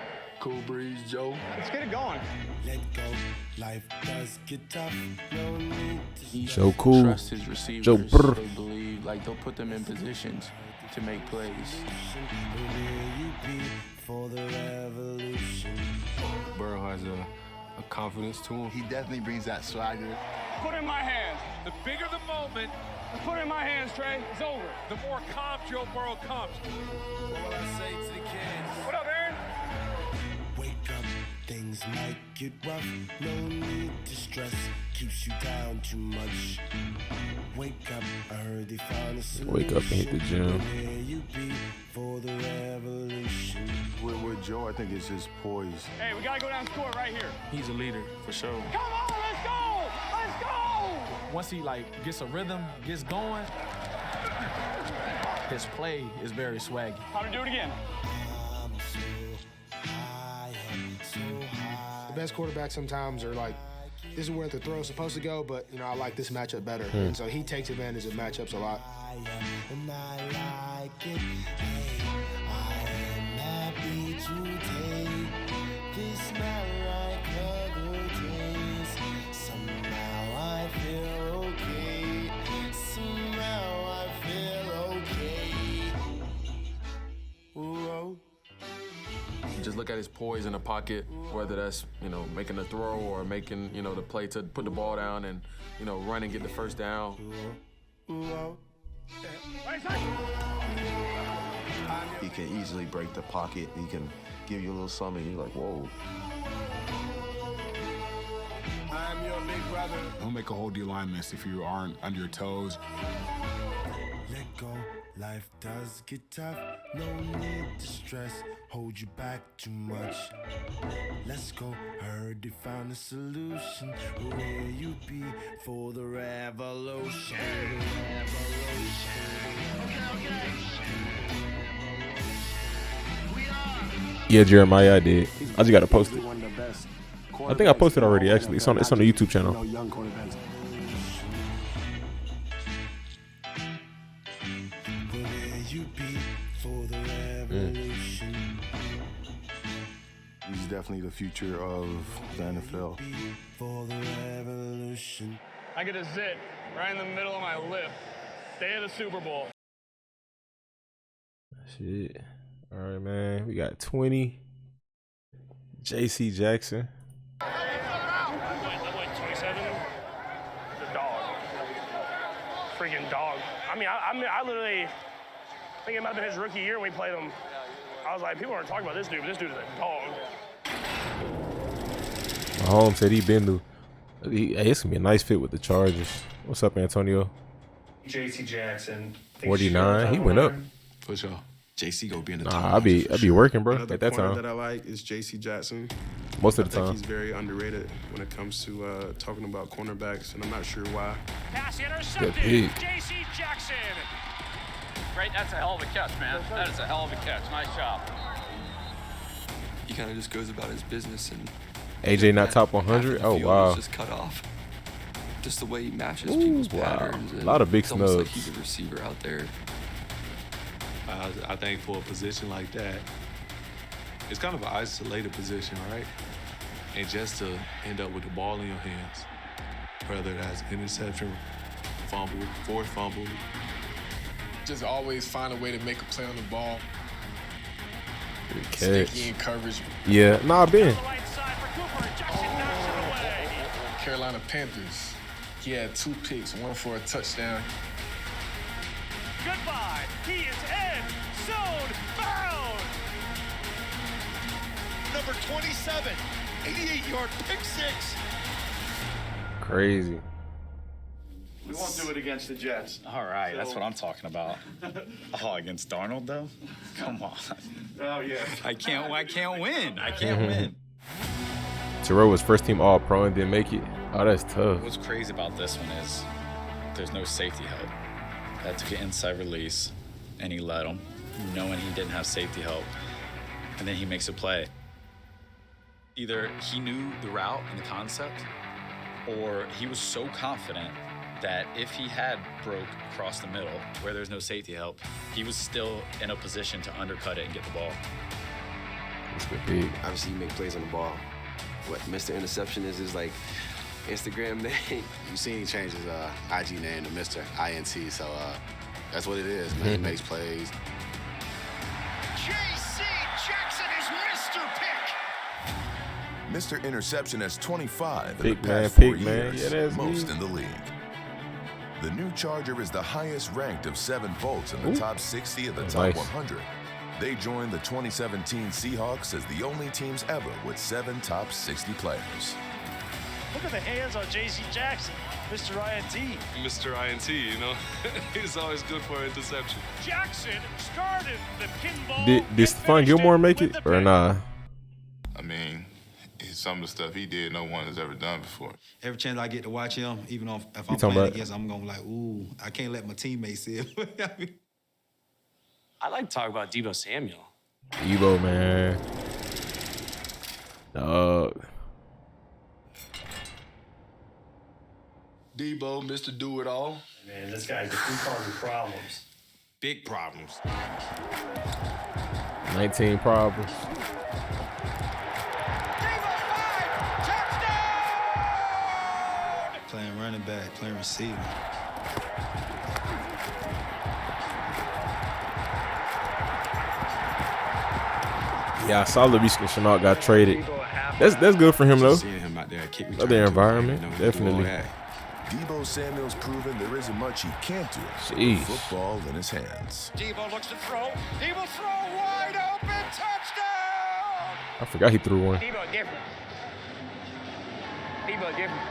Cool breeze, Joe. Let's get it going. Let go. Life does get tough. No need to He Joe Cool. trusts his receivers. Joe Brr. They believe, like, they'll put them in positions to make plays. for the revolution. Burrow has a confidence to him. He definitely brings that swagger. Put it in my hands. The bigger the moment, put it in my hands, Trey. It's over. The more calm Joe Burrow comes. What will I say to the kids? What up, Aaron? Wake up, things might get rough. No need to stress, keeps you down too much. Wake up, I heard they found a solution. Wake up and hit the gym. Where you be for the revolution. With Joe, I think it's his poise. Hey, we gotta go down and score right here. He's a leader, for sure. Come on, let's go! Let's go! Once he gets a rhythm, gets going, his play is very swaggy. How to do it again? The best quarterbacks sometimes are like, this is where the throw is supposed to go, but you know, I like this matchup better. And so he takes advantage of matchups a lot. And I like it. I am happy to take this night like other days. Somehow I feel okay. Somehow I feel okay. Whoa. Just look at his poise in the pocket, whether that's, making a throw or making, the play to put the ball down and, run and get the first down. He can easily break the pocket. He can give you a little something. You're like, whoa. I'm your big brother. Don't make a whole D line miss if you aren't under your toes. Let go, Life does get tough, no need to stress, hold you back too much. Let's go, heard they found a solution. Where you be for the revolution? Yeah, Jeremiah, I did. I just gotta post it. I think I posted already. Actually, it's on the YouTube channel. He's definitely the future of the NFL. I get a zit right in the middle of my lip. Day of the Super Bowl. Shit. All right, man. We got 20. J.C. Jackson. What, 27? The dog. Freaking dog. I mean, I literally think it might have been his rookie year when we played him. I was like, people aren't talking about this dude, but this dude is a dog. Mahomes said he's been through. Hey, it's gonna be a nice fit with the Chargers. What's up, Antonio? J.C. Jackson. 49. He went up. For sure. JC go be in the Nah, top. I'll be working, bro. Another At that corner time. that I like is J.C. Jackson. Most of the I think time. he's very underrated when it comes to talking about cornerbacks, and I'm not sure why. Pass intercepted. Good pick. J.C. Jackson. Great, that's a hell of a catch, man. That is a hell of a catch. Nice job. He kind of just goes about his business and AJ not top 100. Oh wow. Just cut off. Just the way he matches people's patterns. A lot of big it's almost like snubs. he's a receiver out there. I think for a position like that, it's kind of an isolated position, right? And just to end up with the ball in your hands, whether that's interception, fumble, forced fumble. Just always find a way to make a play on the ball. Good Sticky catch. in coverage. Yeah, nah, Ben. Carolina Panthers. He had 2 picks, one for a touchdown. Goodbye. He is end zone bound. Number 27, 88-yard pick six. Crazy. We won't do it against the Jets. All right, that's what I'm talking about. Oh, against Darnold though? Come on. Oh yeah. I can't win. I can't win. Terrell was first team All Pro and didn't make it. Oh, that's tough. What's crazy about this one is there's no safety help. That took an inside release, and he let him, knowing he didn't have safety help, and then he makes a play. Either he knew the route and the concept, or he was so confident that if he had broke across the middle where there's no safety help, he was still in a position to undercut it and get the ball. That's good big. Obviously, you make plays on the ball. What Mr. Interception is like Instagram name. You seen he changed his IG name to Mr. INT, so that's what it is, man. He makes plays. J.C. Jackson is Mr. Pick. Mr. Interception has 25 in Pick, the man, past pick, 4 man. years, Yeah, that's most me. in the league. The new Charger is the highest ranked of 7 Bolts in the Ooh. top 60 of the That's top nice. 100. They joined the 2017 Seahawks as the only teams ever with 7 top 60 players. Look at the hands on J.C. Jackson, Mr. INT. Mr. INT, you know, he's always good for an interception. Jackson started the pinball. Did Stephon Gilmore make it or nah? I mean, some of the stuff he did, no one has ever done before. Every chance I get to watch him, even if I'm talking playing about- against him, I'm gonna be like, ooh, I can't let my teammates see it. I like to talk about Deebo Samuel. Evo, man. Dog. Debo, Mr. Do-It-All. Man, this guy's a few problems. Big problems. 19 problems. Playing running back, playing receiver. Yeah, I saw Laviska Shenault got traded. That's good for him though. Seeing him out there, kick Other return, environment, you know, do all definitely. that. Debo Samuel's proven there isn't much he can't do Jeez. with football in his hands. Debo looks to throw. He will throw wide open. Touchdown. I forgot he threw one. Debo different. Debo different.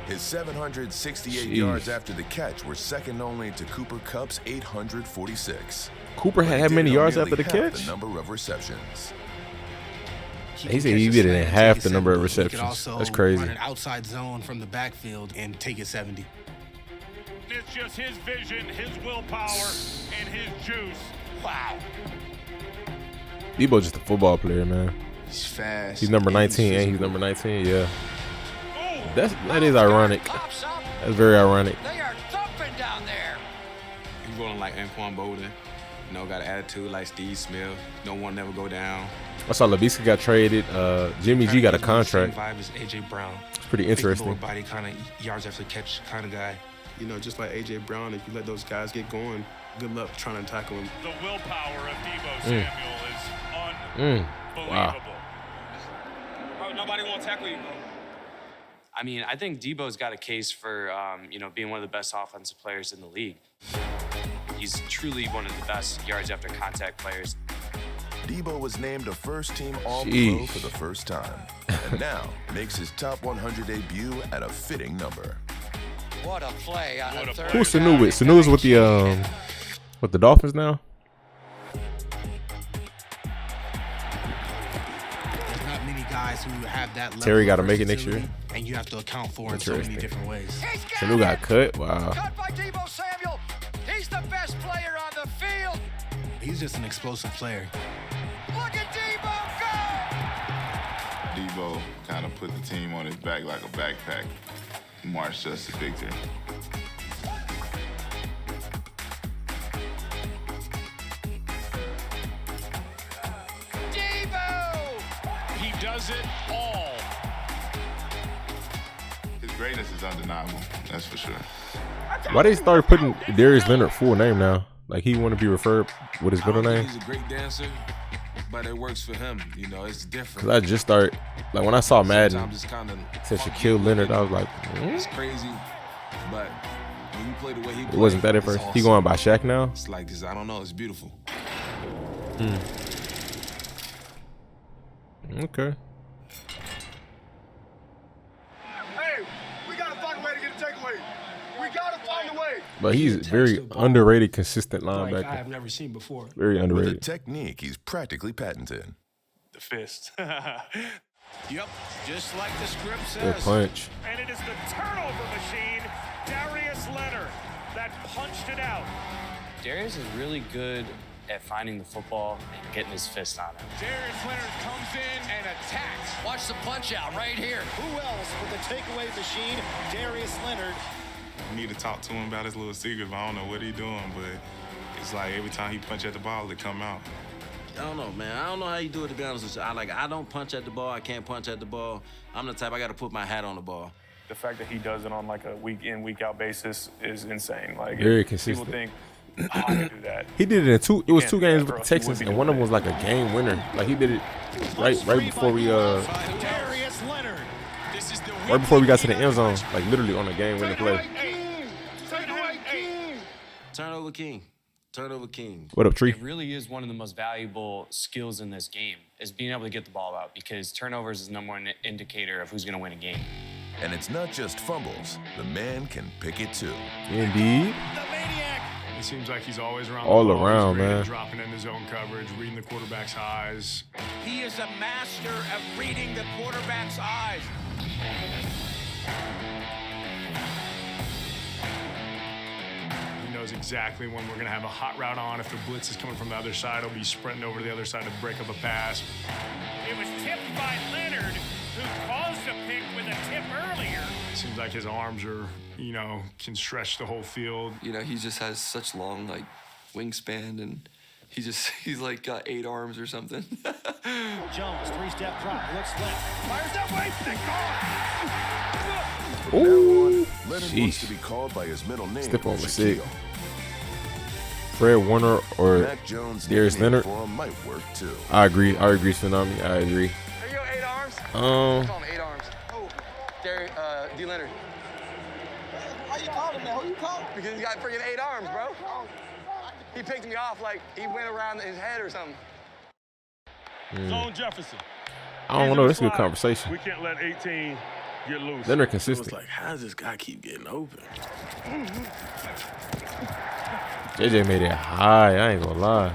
His 768 Jeez. yards after the catch were second only to Cooper Kupp's 846. Cooper But had he how did many it on yards nearly after the half catch? The number of receptions. He said he did it in half the number of He could receptions. also That's crazy. run an outside zone from the backfield and take it 70. It's just his vision, his willpower, and his juice. Wow. Debo just a football player, man. He's fast. He's number 19, and he's number 19. Yeah. That is ironic. That's very ironic. They are thumping down there. He's rolling like Anquan Bolden. You know, got an attitude like Steve Smith. Don't want to never go down. I saw Laviska got traded. Jimmy G got a contract. Same vibe as AJ Brown. It's pretty Big interesting. lower body kind of yards after catch kind of guy. You know, just like A.J. Brown, if you let those guys get going, good luck trying to tackle him. The willpower of Debo Samuel is unbelievable. Wow. Bro, nobody won't tackle you, bro. I mean, I think Debo's got a case for, being one of the best offensive players in the league. He's truly one of the best yards after contact players. Debo was named a first-team All-Pro Sheesh. for the first time, and now makes his top 100 debut at a fitting number. What a play on a third. Who's Sanu with? Sanu's with the Dolphins now. There's not many guys who have that level Terry of gotta make it next year. versatility, and you have to account for it in so many Interesting. different ways. Sanu got cut. Wow. Cut by Debo Samuel. He's the best player on the field. He's just an explosive player. Look at Debo go. Debo kind of put the team on his back like a backpack. Marched us to victory. Debo! He does it all. His greatness is undeniable, that's for sure. Why they start putting Darius Leonard full name now? Like he want to be referred with his middle name? He's a great dancer, but it works for him. You know, it's different. Cause I just started like when I saw Madden Sometimes it's kinda said Shaquille Leonard, I was like, It's crazy, but when you play the way he it plays, wasn't that at it's first. awesome. He going by Shaq now. It's like this. I don't know. It's beautiful. Okay. Hey, we gotta find a way to get a takeaway. We gotta find a way. But he's very underrated, consistent Like I linebacker. have never seen before. Very With a underrated. technique he's practically patented. The fist. Yep, just like the script Good says. punch. And it is the turnover machine, Darius Leonard, that punched it out. Darius is really good at finding the football and getting his fist on it. Darius Leonard comes in and attacks. Watch the punch out right here. Who else with the takeaway machine? Darius Leonard. I need to talk to him about his little secret, but I don't know what he's doing. But it's like every time he punch at the ball, it come out. I don't know, man. I don't know how you do it, to be honest with you. I don't punch at the ball. I can't punch at the ball. I'm the type, I got to put my hat on the ball. The fact that he does it on like a week in, week out basis is insane. Like Very if consistent. People think, I can do that. He did it in two. It was two games with the else he would Texans, be and one of them doing was like a game winner. Like he did it right before we Darius Leonard. This is the right before we got to the end zone. Like literally on a game winning play. Turnover king. Turnover king. What up, Tree? It really is one of the most valuable skills in this game, is being able to get the ball out, because turnovers is the number one indicator of who's going to win a game. And it's not just fumbles. The man can pick it too. Indeed. It seems like he's always around All the ball. around, He's great at man. dropping into zone coverage, reading the quarterback's eyes. He is a master of reading the quarterback's eyes. He knows exactly when we're going to have a hot route on. If the blitz is coming from the other side, he'll be sprinting over to the other side to break up a pass. It was tipped by Leonard, who caused a pick with a tip earlier. It seems like his arms are, can stretch the whole field. You know, he just has such long, wingspan, and he's like got 8 arms or something. Jones, 3-step drop, looks left. Fires that way, Ooh. Leonard Sheesh. wants to be called by his middle name. Step over sick. Shaquille. Fred Warner or Mac Jones' Darius nickname Leonard. for him might work too. I agree, Tsunami. I agree. There you go, 8 arms. Um, Call him 8 arms. Oh, D. Leonard. Why you calling him that? Who you calling? Because he's got freaking 8 arms, bro. He picked me off like he went around his head or something. Zone Jefferson. I don't know. That's a good conversation. We can't let 18 get loose. Then they're It consistent. was like, how does this guy keep getting open? JJ made it high. I ain't gonna lie.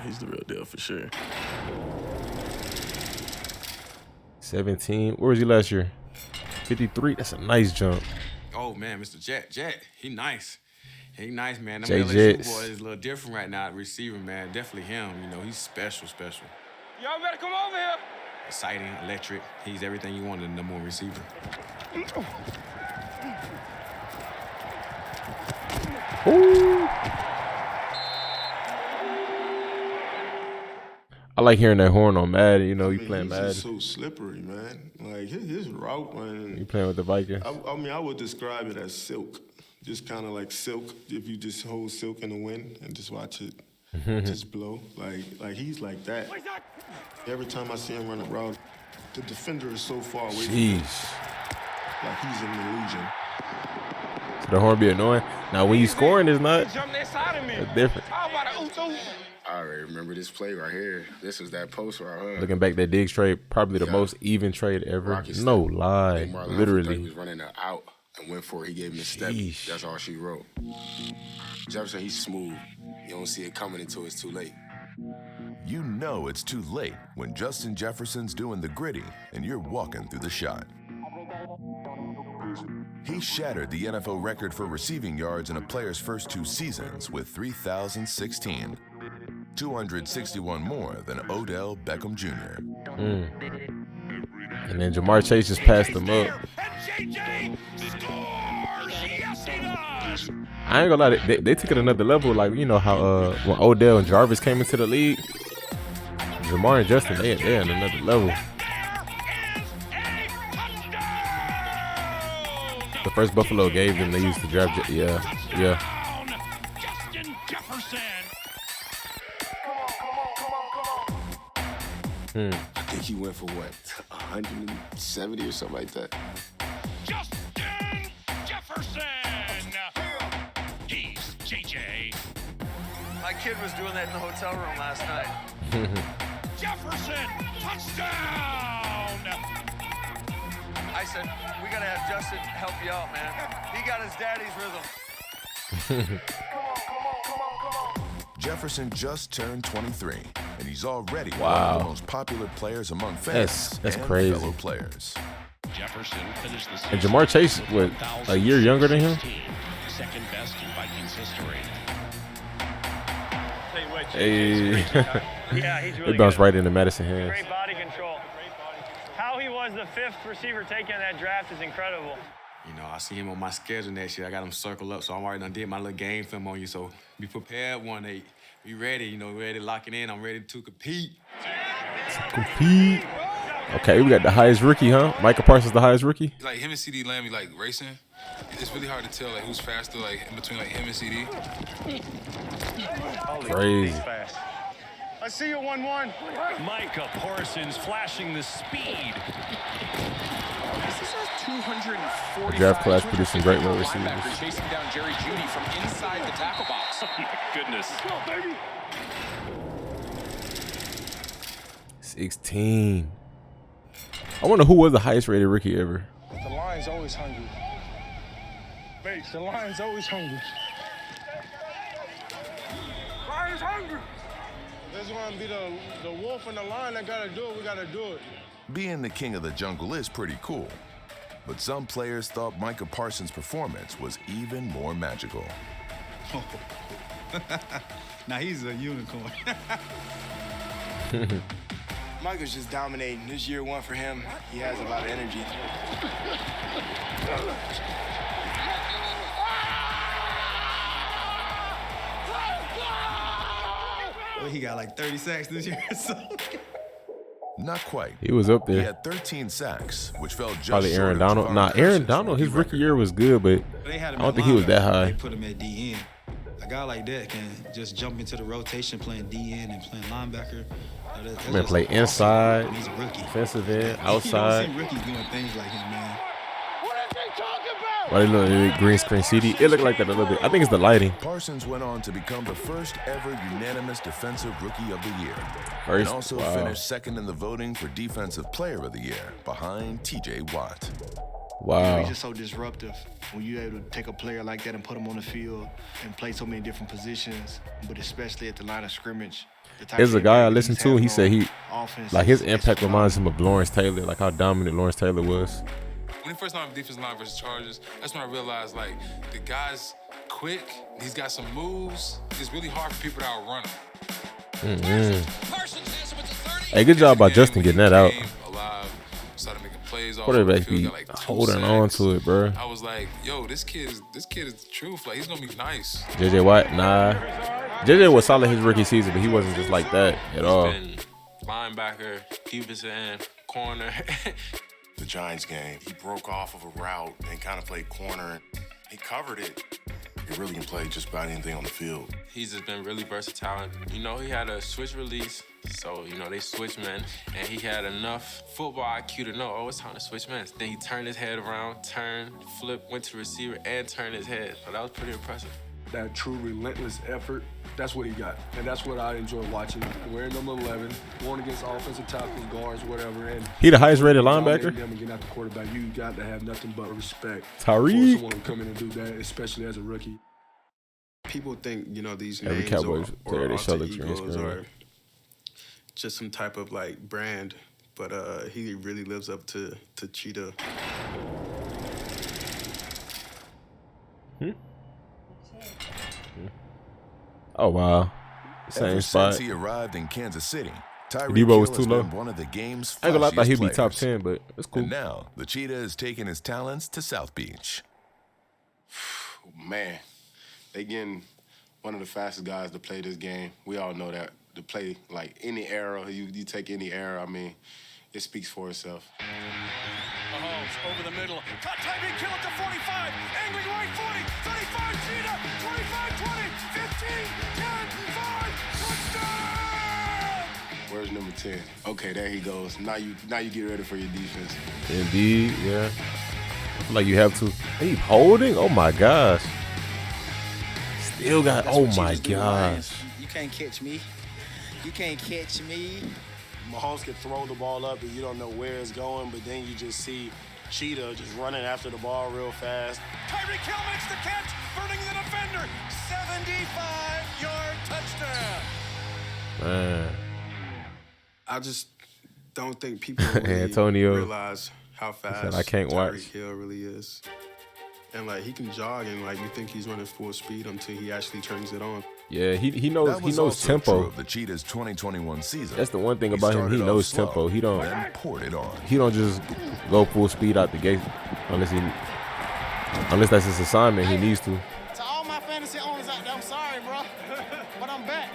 He's the real deal for sure. 17. Where was he last year? 53. That's a nice jump. Oh man, Mr. Jet, he nice. He nice, man. Them Jay LSU Jets. boys is a little different right now. Receiver, man, definitely him. You know, he's special. Y'all better come over here. Exciting, electric. He's everything you want in the number one receiver. Ooh. I like hearing that horn on Madden. You know, you playing he's Madden. just so slippery, man. Like his route, man. You playing with the Vikings. I mean, I would describe it as silk. Just kind of like silk. If you just hold silk in the wind and just watch it just blow. Like he's like that. Every time I see him run a route, the defender is so far away from him. Like he's in the illusion. So the horn be annoying. Now when you scoring, it's not. It's different. I already remember this play right here. This was that post right here. Looking back, that Diggs trade, probably the most even trade ever. Rocky No step. lie, Marlon Humphrey thought he literally. was running her out and went for it. He gave him a step. Sheesh. That's all she wrote. Jefferson, he's smooth. You don't see it coming until it's too late. You know it's too late when Justin Jefferson's doing the gritty and you're walking through the shot. He shattered the NFL record for receiving yards in a player's first 2 seasons with 3,016. 261 more than Odell Beckham Jr. And then Jamar Chase just passed him up. I ain't gonna lie, they took it another level. Like, you know how when Odell and Jarvis came into the league, Jamar and Justin, they're on another level. The first Buffalo gave them, they used to draft. Yeah. I think he went for what, 170 or something like that. Justin Jefferson. He's JJ. My kid was doing that in the hotel room last night. Jefferson, touchdown. I said, we gotta have Justin help you out, man. He got his daddy's rhythm. Jefferson just turned 23, and he's already one Wow. of the most popular players among fans That's and crazy. fellow players. Jefferson finished the And Jamar Chase, what, a year younger than him? second best in Vikings history. Hey. Yeah, he's really It bounced good. right into Madison hands. Great body control. How he was the 5th receiver taken in that draft is incredible. You know, I see him on my schedule next year. I got him circled up, so I'm already done did my little game film on you. So be prepared, 1-8. Be ready, you know, ready to lock it in. I'm ready to compete. Compete. Okay, we got the highest rookie, huh? Micah Parsons, the highest rookie. Like him and CD Lamb be like racing. It's really hard to tell like who's faster, like in between like him and CD. Crazy. I see you 1-1. Micah Parsons flashing the speed. This is 240. The draft class produced some great wide Linebacker receivers. chasing down Jerry Jeudy from inside the tackle box. Goodness. 16. I wonder who was the highest rated rookie ever. The Lions always hungry. The Lions always hungry. Lions hungry. This is going to be the wolf and the lion that got to do it. We got to do it. Being the king of the jungle is pretty cool, but some players thought Micah Parsons' performance was even more magical. Now he's a unicorn. Michael's just dominating. This year 1 for him. He has a lot of energy. Well, he got like 30 sacks this year. So. Not quite. He was up He there. had 13 sacks, which fell just Probably short Aaron of Donald. Javon Nah, Aaron Kerson's Donald, his rookie rookie year was good, but They had I him don't at think he was that linebacker. high. They put him at DN. A guy like that can just jump into the rotation playing DN and playing linebacker. That's Man, just play awesome. inside, And he's a rookie. defensive end, You don't outside. see rookies doing things like him, man. What is he talking about? Why they look like green screen CD? It looked like that a little bit. I think it's the lighting. Parsons went on to become the first ever unanimous Defensive Rookie of the Year. First, and also finished second in the voting for Defensive Player of the Year behind TJ Watt. Wow. He's just so disruptive. When you're able to take a player like that and put him on the field and play so many different positions, but especially at the line of scrimmage. There's a guy I listened to, he said his impact reminds him of Lawrence Taylor, like how dominant Lawrence Taylor was. When he first started defensive line versus Chargers, that's when I realized, like, the guy's quick, he's got some moves. It's really hard for people to outrun him. Hey, good job by Justin getting that out. Started making plays off Quarterback the field, be got, like, 2 holding on sacks. to it, bro. I was like, yo, this kid is the truth. Like, he's gonna be nice. JJ Watt, nah. JJ was solid his rookie season, but he wasn't just like that at all. Linebacker, defensive end, corner. The Giants game, he broke off of a route and kind of played corner. He covered it. He really can play just about anything on the field. He's just been really versatile. You know, he had a switch release, so, you know, they switched men, and he had enough football IQ to know, oh, it's time to switch men. Then he turned his head around, turned, flipped, went to receiver, and turned his head. So that was pretty impressive. That true relentless effort, that's what he got. And that's what I enjoy watching. Wearing number 11, going against offensive tackles, guards, whatever. And He the highest rated linebacker? Them and getting out the quarterback, you got to have nothing but respect Tyreek. for someone to come in and do that, especially as a rookie. People think, you know, these Every names Cowboys or player, they show alter the green egos screen. are just some type of like brand, but he really lives up to Cheetah. Oh, wow. Same Ever spot. since he arrived in Kansas City, Tyreek Debo was Hill too has low. been one of the game's I ain't gonna lie, I thought he'd be flashiest top players. 10, but it's cool. And now, the Cheetah is taking his talents to South Beach. Man, they getting one of the fastest guys to play this game. We all know that. To play, like, any era, you take any era, I mean, it speaks for itself. Mahomes over the middle. Cut Tyreek Hill at the 45. Angling right 40. 35 Cheetah. 25, 20, 15, 10, 5. Touchdown! Where's number 10? Okay, there he goes. Now you get ready for your defense. Indeed, yeah. I feel like you have to. He holding? Oh, my gosh. Still got, oh, my gosh. You can't catch me. You can't catch me. Mahomes can throw the ball up and you don't know where it's going, but then you just see Cheetah just running after the ball real fast. Tyreek Hill makes the catch, burning the defender. 75-yard touchdown. Man. I just don't think people really Antonio realize how said, fast "I can't Tyreek watch." Hill really is. And like he can jog and like you think he's running full speed until he actually turns it on. Yeah, he That knows was also tempo. true of the Cheetah's 2021 season. That's the one thing He about him. He started knows off slow, tempo. He don't then poured it on. He don't just go full speed out the gate unless that's his assignment. He needs to. To all my fantasy owners out there, I'm sorry, bro, but I'm back.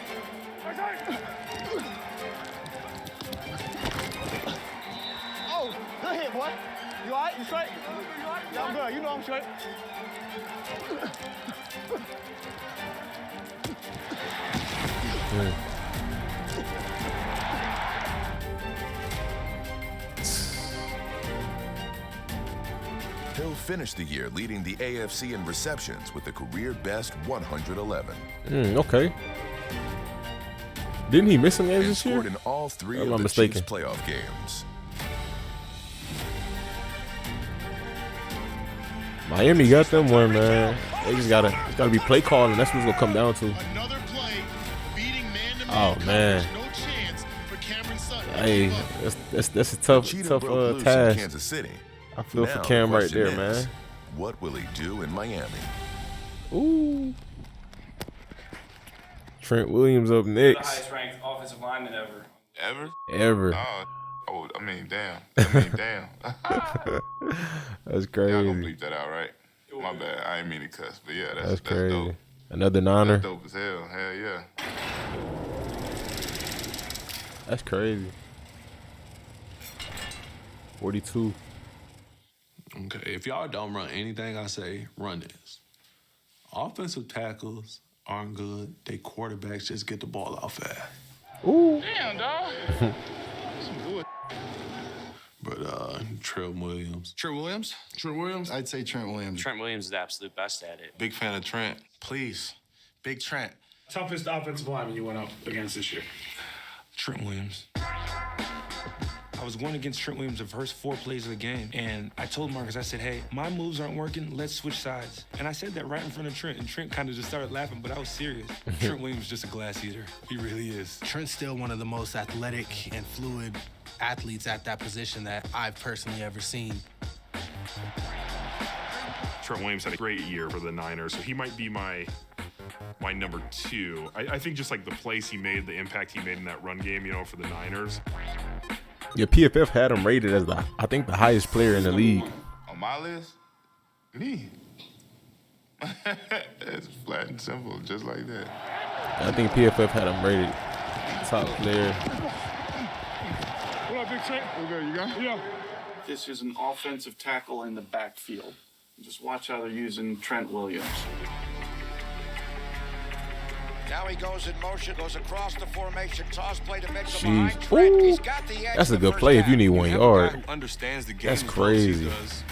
Oh, good hit, boy. You all right? You straight? Yeah, I'm good. You know I'm straight. Hill finished the year leading the AFC in receptions with a career best 111. Okay. Didn't he miss some games And this year? scored in all three Or am of I the mistaken? Chiefs' playoff games. Miami got them one, man. They just gotta be play calling. That's what it's gonna come down to. Oh man. Hey, that's a tough Cheetah broke loose in task. Kansas City. I feel for Now the Cam right question there, is, man. What will he do in Miami? Ooh. Trent Williams up The next. highest ranked offensive lineman ever. Ever. Oh, I mean, damn. Damn. That's Y'all crazy. gonna bleep that out, right? My bad. I ain't mean to cuss, but yeah, that's crazy. dope. Another Niner. That's dope as hell. Hell yeah. That's crazy. 42. Okay, if y'all don't run anything I say, run this. Offensive tackles aren't good. They quarterbacks just get the ball out fast. Ooh. Damn, dog. But Trent Williams. Trent Williams? Trent Williams? I'd say Trent Williams. Trent Williams is the absolute best at it. Big fan of Trent. Please. Big Trent. Toughest offensive lineman you went up against this year? Trent Williams. I was going against Trent Williams the first 4 plays of the game, and I told Marcus, I said, hey, my moves aren't working, let's switch sides. And I said that right in front of Trent, and Trent kind of just started laughing, but I was serious. Trent Williams is just a glass eater. He really is. Trent's still one of the most athletic and fluid athletes at that position that I've personally ever seen. Trent Williams had a great year for the Niners, so he might be my number 2. I think just like the plays he made, the impact he made in that run game, for the Niners. Yeah, PFF had him rated as I think the highest player in the league. On my list, me. It's flat and simple, just like that. I think PFF had him rated top player. What up, Big Trent? Okay, you got it? Yeah. This is an offensive tackle in the backfield. Just watch how they're using Trent Williams. Now he goes in motion, goes across the formation, toss play to Mitchell Jeez. behind Trent. He's Ooh. got the edge. That's a good play if you need 1 yard. Who understands the game That's as well as he crazy. does,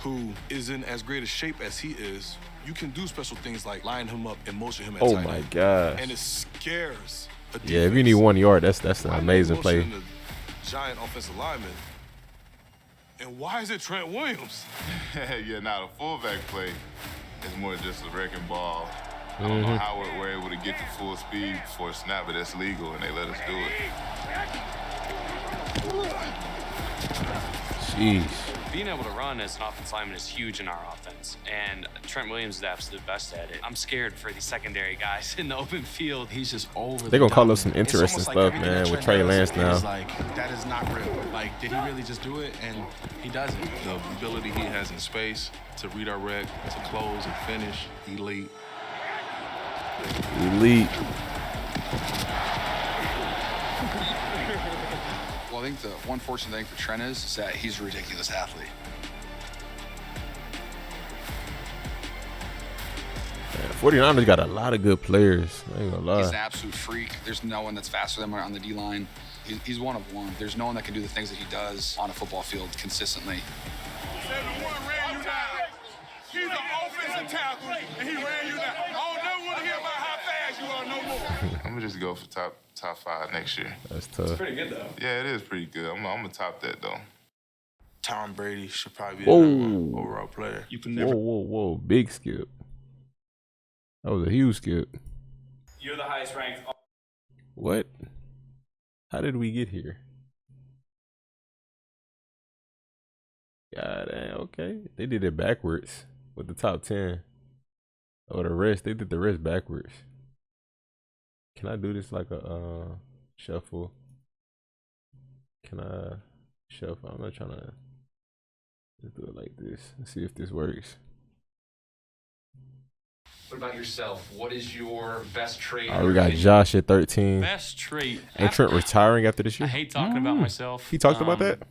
who is in as great a shape as he is, you can do special things like line him up and motion him at Oh tight my end. gosh. And it scares a Yeah, if you need 1 yard, that's an amazing play. motion the giant offensive lineman. And why is it Trent Williams? Yeah, now the fullback play is more just a wrecking ball. I don't know how we're able to get to full speed before a snap, but that's legal, and they let us do it. Jeez. Being able to run as an offensive lineman is huge in our offense, and Trent Williams is the absolute best at it. I'm scared for the secondary guys in the open field. He's just over. They're gonna call us some It's interesting almost like stuff, everything man, that with Trent Trey does Lance now. is like, that is not real. Like, did he really just do it? And he does it. The ability he has in space to redirect, to close and finish, elite. Elite. Well, I think the one fortunate thing for Trent is that he's a ridiculous athlete. Man, 49ers got a lot of good players. I ain't gonna He's an lie. absolute freak. There's no one that's faster than him on the D-line. He's one of one. There's no one that can do the things that he does on a football field consistently. 71 ran you down. He's an offensive tackle, and he ran you down. I don't never want to hear about how fast you are no more. I'm gonna just go for top 5 next year. That's tough. Pretty good, though. Yeah, it is pretty good. I'm gonna top that though. Tom Brady should probably be Whoa. the number 1 overall player. You can never. Whoa. Big skip. That was a huge skip. You're the highest ranked. What? How did we get here? God damn, okay. They did it backwards with the top 10. Or the rest, they did the rest backwards. Can I do this like a shuffle? Can I shuffle? I'm not trying to just do it like this. Let's see if this works. What about yourself? What is your best trait? All right, we got Josh at 13. Best trait. Ain't Trent retiring after this year? I hate talking about myself. He talked about that?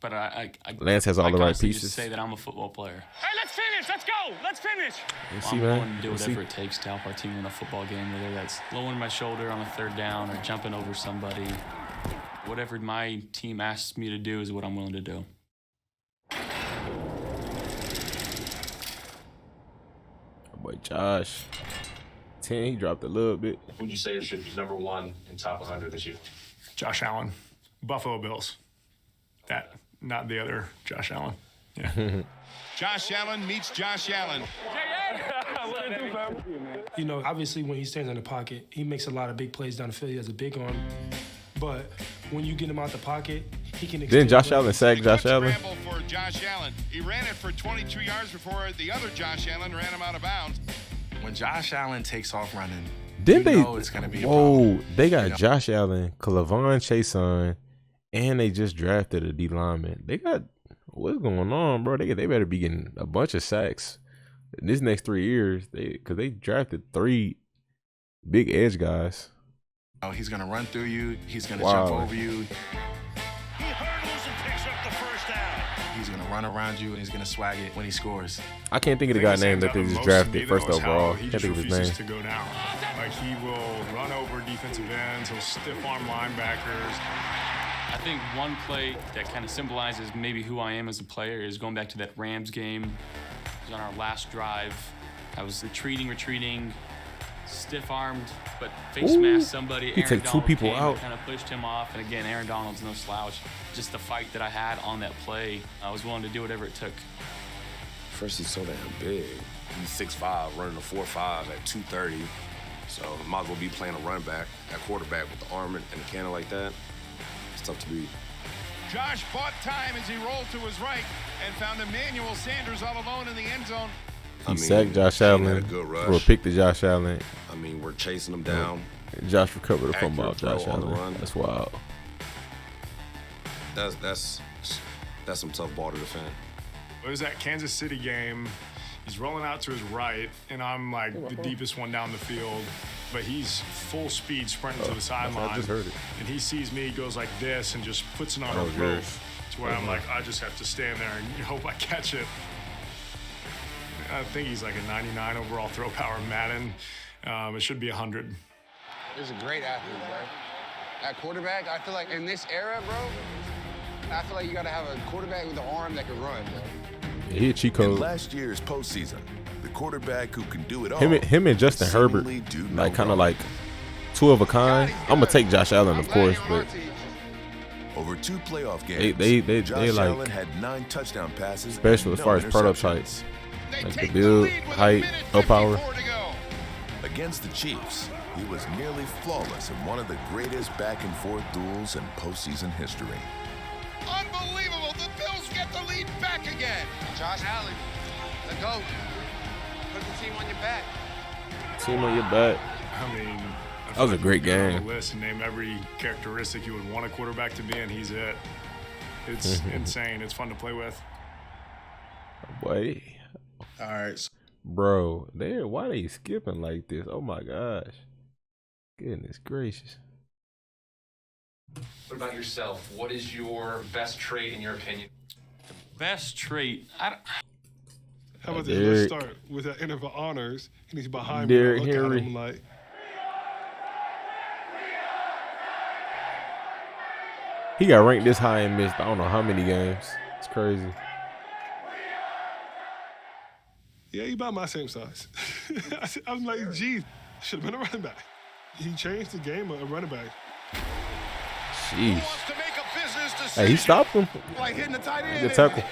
But I Lance has all the right constantly pieces. Just say that I'm a football player. Hey, let's finish. Let's go. Let's finish. Let's see, I'm man. willing to do Let's whatever see. it takes to help our team win a football game, whether that's lowering my shoulder on a 3rd down or jumping over somebody. Whatever my team asks me to do is what I'm willing to do. Boy, Josh. 10, he dropped a little bit. Who'd you say should be number 1 in top 100 this year? Josh Allen, Buffalo Bills. That, not the other Josh Allen. Yeah. Josh Allen meets Josh Allen. You know, obviously when he stands in the pocket, he makes a lot of big plays down the field. He has a big arm. But when you get him out the pocket, he can Didn't Josh Allen sack Josh Allen? Scramble for Josh Allen. He ran it for 22 yards before the other Josh Allen ran him out of bounds. When Josh Allen takes off running, Didn't you they? know it's going to be a Whoa, problem. they got You know? Josh Allen, Clavon Chason, and they just drafted a D lineman. They got what's going on, bro? They better be getting a bunch of sacks in this next 3 years. Because they drafted 3 big edge guys. Oh, he's going to run through you. He's going to Wow. jump over you. He hurdles and picks up the first down. He's going to run around you, and he's going to swag it when he scores. I can't think of the guy name that they just drafted first overall. He Can't just think of his refuses name. to go down. Like, he will run over defensive ends. He'll stiff arm linebackers. I think one play that kind of symbolizes maybe who I am as a player is going back to that Rams game. It was on our last drive. I was retreating, stiff-armed, but face masked somebody. He took 2 people out. Kind of pushed him off, and again, Aaron Donald's no slouch. Just the fight that I had on that play, I was willing to do whatever it took. First, he's so damn big. He's 6'5", running a 4.5 at 230. So might as well be playing a run back at quarterback with the arm and the cannon like that. It's tough to beat. Josh bought time as he rolled to his right and found Emmanuel Sanders all alone in the end zone. He sacked Josh Allen. Or picked the Josh Allen. I mean, we're chasing him down. Josh recovered the fumble off Josh on the Allen. run. That's wild. That's some tough ball to defend. It was that Kansas City game. He's rolling out to his right, and I'm like the deepest one down the field. But he's full speed sprinting to the sideline. I just heard it. And he sees me, goes like this, and just puts it on Oh, a rope yours. to where I'm like, I just have to stand there and hope I catch it. I think he's like a 99 overall throw power Madden. It should be 100. He's a great athlete, bro. At quarterback, I feel like in this era, bro, I feel like you got to have a quarterback with an arm that can run, bro. He a cheat code. In last year's postseason, the quarterback who can do it all. Him and Justin Herbert, like kind of like 2 of a kind. I'm gonna take Josh Allen, of course, but over 2 playoff games, they Josh like Allen had 9 touchdown passes, special and as far as no prototypes, interceptions. like the build, height, no power. Against the Chiefs, he was nearly flawless in one of the greatest back-and-forth duels in postseason history. Unbelievable. The Bills get the lead back again. Josh Allen, the GOAT. Put the team on your back. Team on your back. I mean, That was a great game. On the list and name every characteristic you would want a quarterback to be, and he's it. It's insane. It's fun to play with. Boy. All right. Bro, why they skipping like this? Oh my gosh. Goodness gracious. What about yourself? What is your best trait in your opinion? Best trait? How about this? Derrick. Let's start with that interval honors. And he's behind Derrick me. I look Henry. at him like, He got ranked this high and missed I don't know how many games. It's crazy. yeah, he about my same size. I'm like, geez, should have been a running back. He changed the game of a running back. Jeez. To make a business Hey, he stopped him. like hitting the tight end. Good tackle.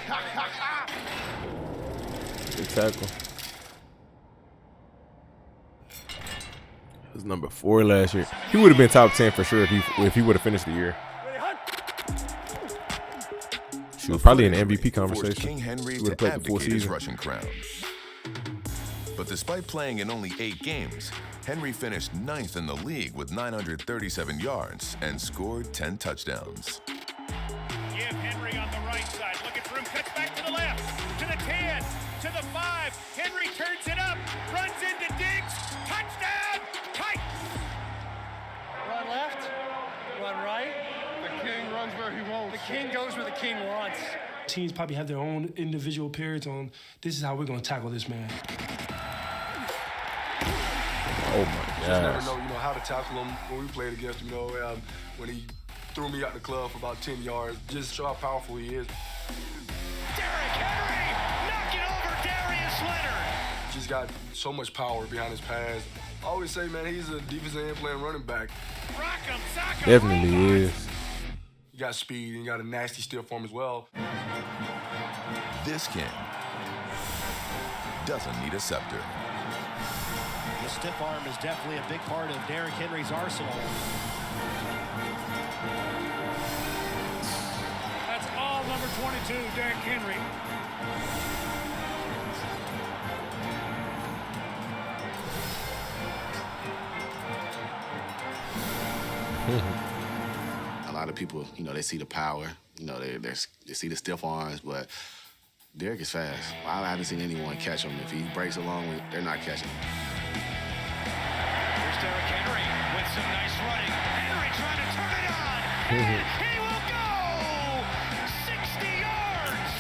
Good tackle. He was number 4 last year. He would have been top 10 for sure if he would have finished the year. She was probably in the MVP conversation. King Henry He would have to played the full abdicate his season. Russian crown. But despite playing in only 8 games, Henry finished 9th in the league with 937 yards and scored 10 touchdowns. Give Henry on the right side, looking for him, cuts back to the left, to the 10, to the 5. Henry turns it up, runs into Diggs, touchdown, Titans. Run left, run right. The king runs where he wants. The king goes where the king wants. Teams probably have their own individual periods on this is how we're going to tackle this man. Oh my Just never gosh. know, how to tackle him when we played against him. When he threw me out the club for about 10 yards, just show how powerful he is. Derrick Henry knocking over Darius Leonard. He's got so much power behind his pass. I always say, man, he's a defensive end playing running back. Rock 'em, sock 'em, Definitely roll 'em. is. He got speed and he got a nasty stiff form as well. This king doesn't need a scepter. The stiff arm is definitely a big part of Derrick Henry's arsenal. That's all number 22, Derrick Henry. A lot of people, they see the power. They see the stiff arms, but Derrick is fast. I haven't seen anyone catch him. If he breaks along, they're not catching him. Here's Derrick Henry with some nice running. Henry trying to turn it on. And he will go 60 yards.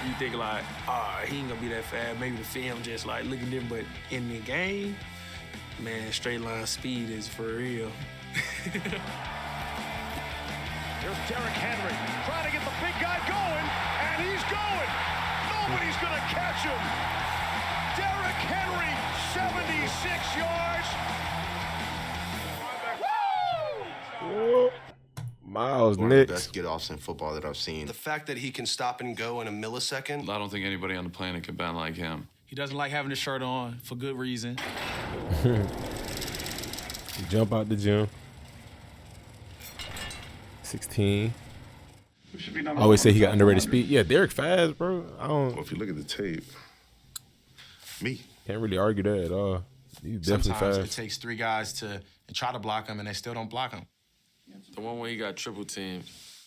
You think like, he ain't gonna be that fast. Maybe the film just like looking different, but in the game, man, straight line speed is for real. Here's is Derrick Henry. Trying to get the big guy going, and he's going. Nobody's going to catch him. Derrick Henry, 76 yards. Woo! Miles One of the Nix. best get-offs in football that I've seen. The fact that he can stop and go in a millisecond. I don't think anybody on the planet can bend like him. He doesn't like having his shirt on for good reason. Jump out the gym. 16. I always say he got underrated speed. Yeah, Derek fast, bro. Well, if you look at the tape, can't really argue that at all. He's definitely Sometimes fast. it takes 3 guys to try to block him, and they still don't block him. The one where he got triple teamed.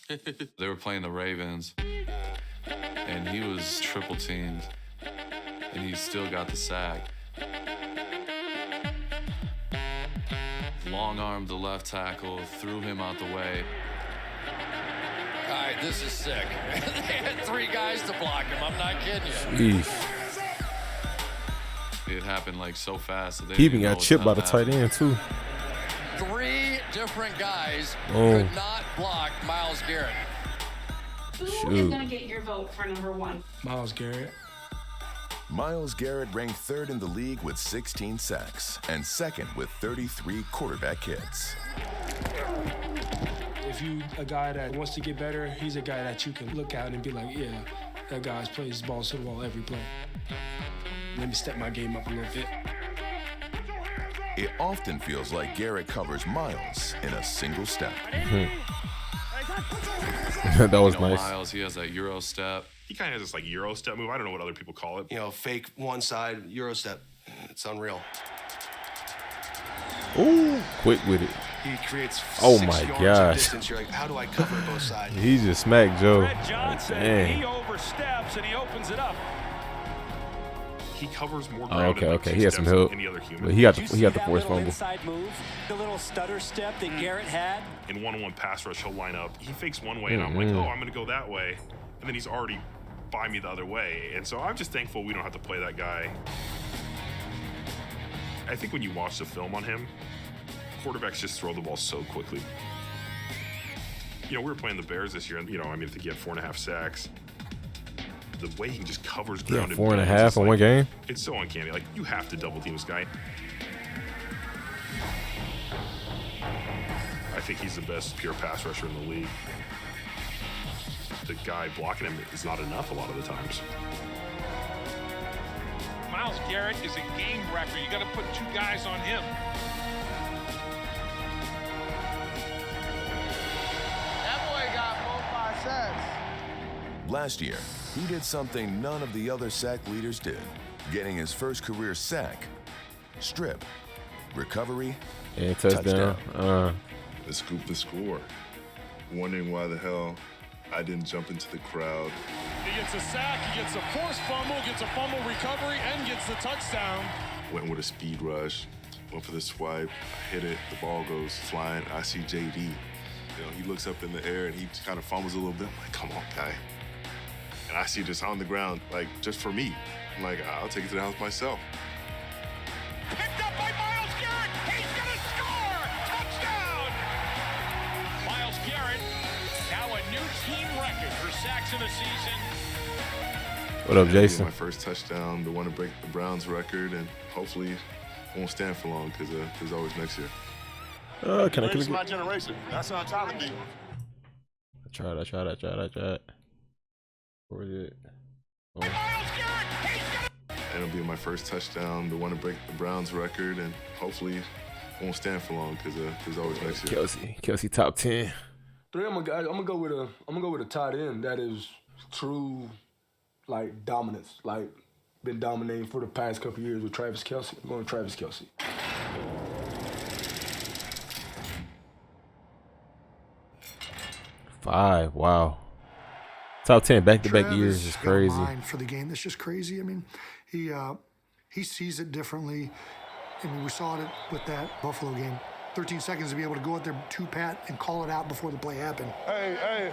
They were playing the Ravens, and he was triple teamed, and he still got the sack. Long armed the left tackle, threw him out the way. All right, this is sick. They had 3 guys to block him. I'm not kidding you. Jeez. It happened like so fast. That they He didn't even know got what chipped by the hell tight happened. end, too. 3 different guys Oh. could not block Myles Garrett. Who is Shoot. going to get your vote for number 1? Myles Garrett. Myles Garrett ranked 3rd in the league with 16 sacks and 2nd with 33 quarterback hits. If you a guy that wants to get better, he's a guy that you can look at and be like, yeah, that guy plays balls to the wall every play. Let me step my game up a little bit. It often feels like Garrett covers Myles in a single step. That was You know, nice. Myles, he has that Euro step. He kind of has this like Euro step move. I don't know what other people call it. You know, fake one side Euro step. It's unreal. Ooh, quick with it. He creates Oh 6 my yards of gosh. distance. You're like, how do I cover both sides? He just smacked Joe. Brett Johnson, Dang. he oversteps and he opens it up. He covers more Oh, ground okay, in like okay. 2 He had some steps than help. any other human. But he got Did you the see that forced little fumble. inside move, the little stutter step that Garrett had? In one-on-one pass rush, he'll line up. He fakes one way, and I'm like, Mhm. oh, I'm going to go that way. And then he's already by me the other way. And so I'm just thankful we don't have to play that guy. I think when you watch the film on him, quarterbacks just throw the ball so quickly. You know, we were playing the Bears this year, and, you know, I mean, I think he had 4.5 sacks. The way he just covers Yeah, ground. in 4.5 bounds is on like- one game. It's so uncanny. Like, you have to double team this guy. I think he's the best pure pass rusher in the league. The guy blocking him is not enough a lot of the times. Myles Garrett is a game wrecker. You got to put 2 guys on him. That boy got 4-5 sacks. Last year, he did something none of the other sack leaders did, getting his first career sack, strip, recovery, and touchdown. The scoop the score. Wondering why the hell I didn't jump into the crowd. He gets a sack, he gets a forced fumble, gets a fumble recovery, and gets the touchdown. Went with a speed rush, went for the swipe, hit it, the ball goes flying. I see JD. You know, he looks up in the air and he kind of fumbles a little bit. I'm like, come on, guy. And I see this on the ground, like, just for me. I'm like, I'll take it to the house myself. Picked up by Myles Garrett. He's going to score. Touchdown. Myles Garrett, now a new team record for sacks in the season. What up, That'll be Jason? My first touchdown, the one to break the Browns record, and hopefully won't stand for long because there's always next year. Can I This is click my it? generation. That's our talent. I tried. Where is it? Oh. And it'll be my first touchdown, the one to break the Browns record, and hopefully won't stand for long because there's always next year. Kelsey top 10. 3, I'm gonna go with a tight end that is true, like dominance, like been dominating for the past couple years with Travis Kelce. I'm going to Travis Kelce. 5. Wow. Top 10 back-to-back Trev years is got a crazy. mind for the game. That's just crazy. I mean, he sees it differently. I mean, we saw it with that Buffalo game. 13 seconds to be able to go out there to Pat and call it out before the play happened. Hey,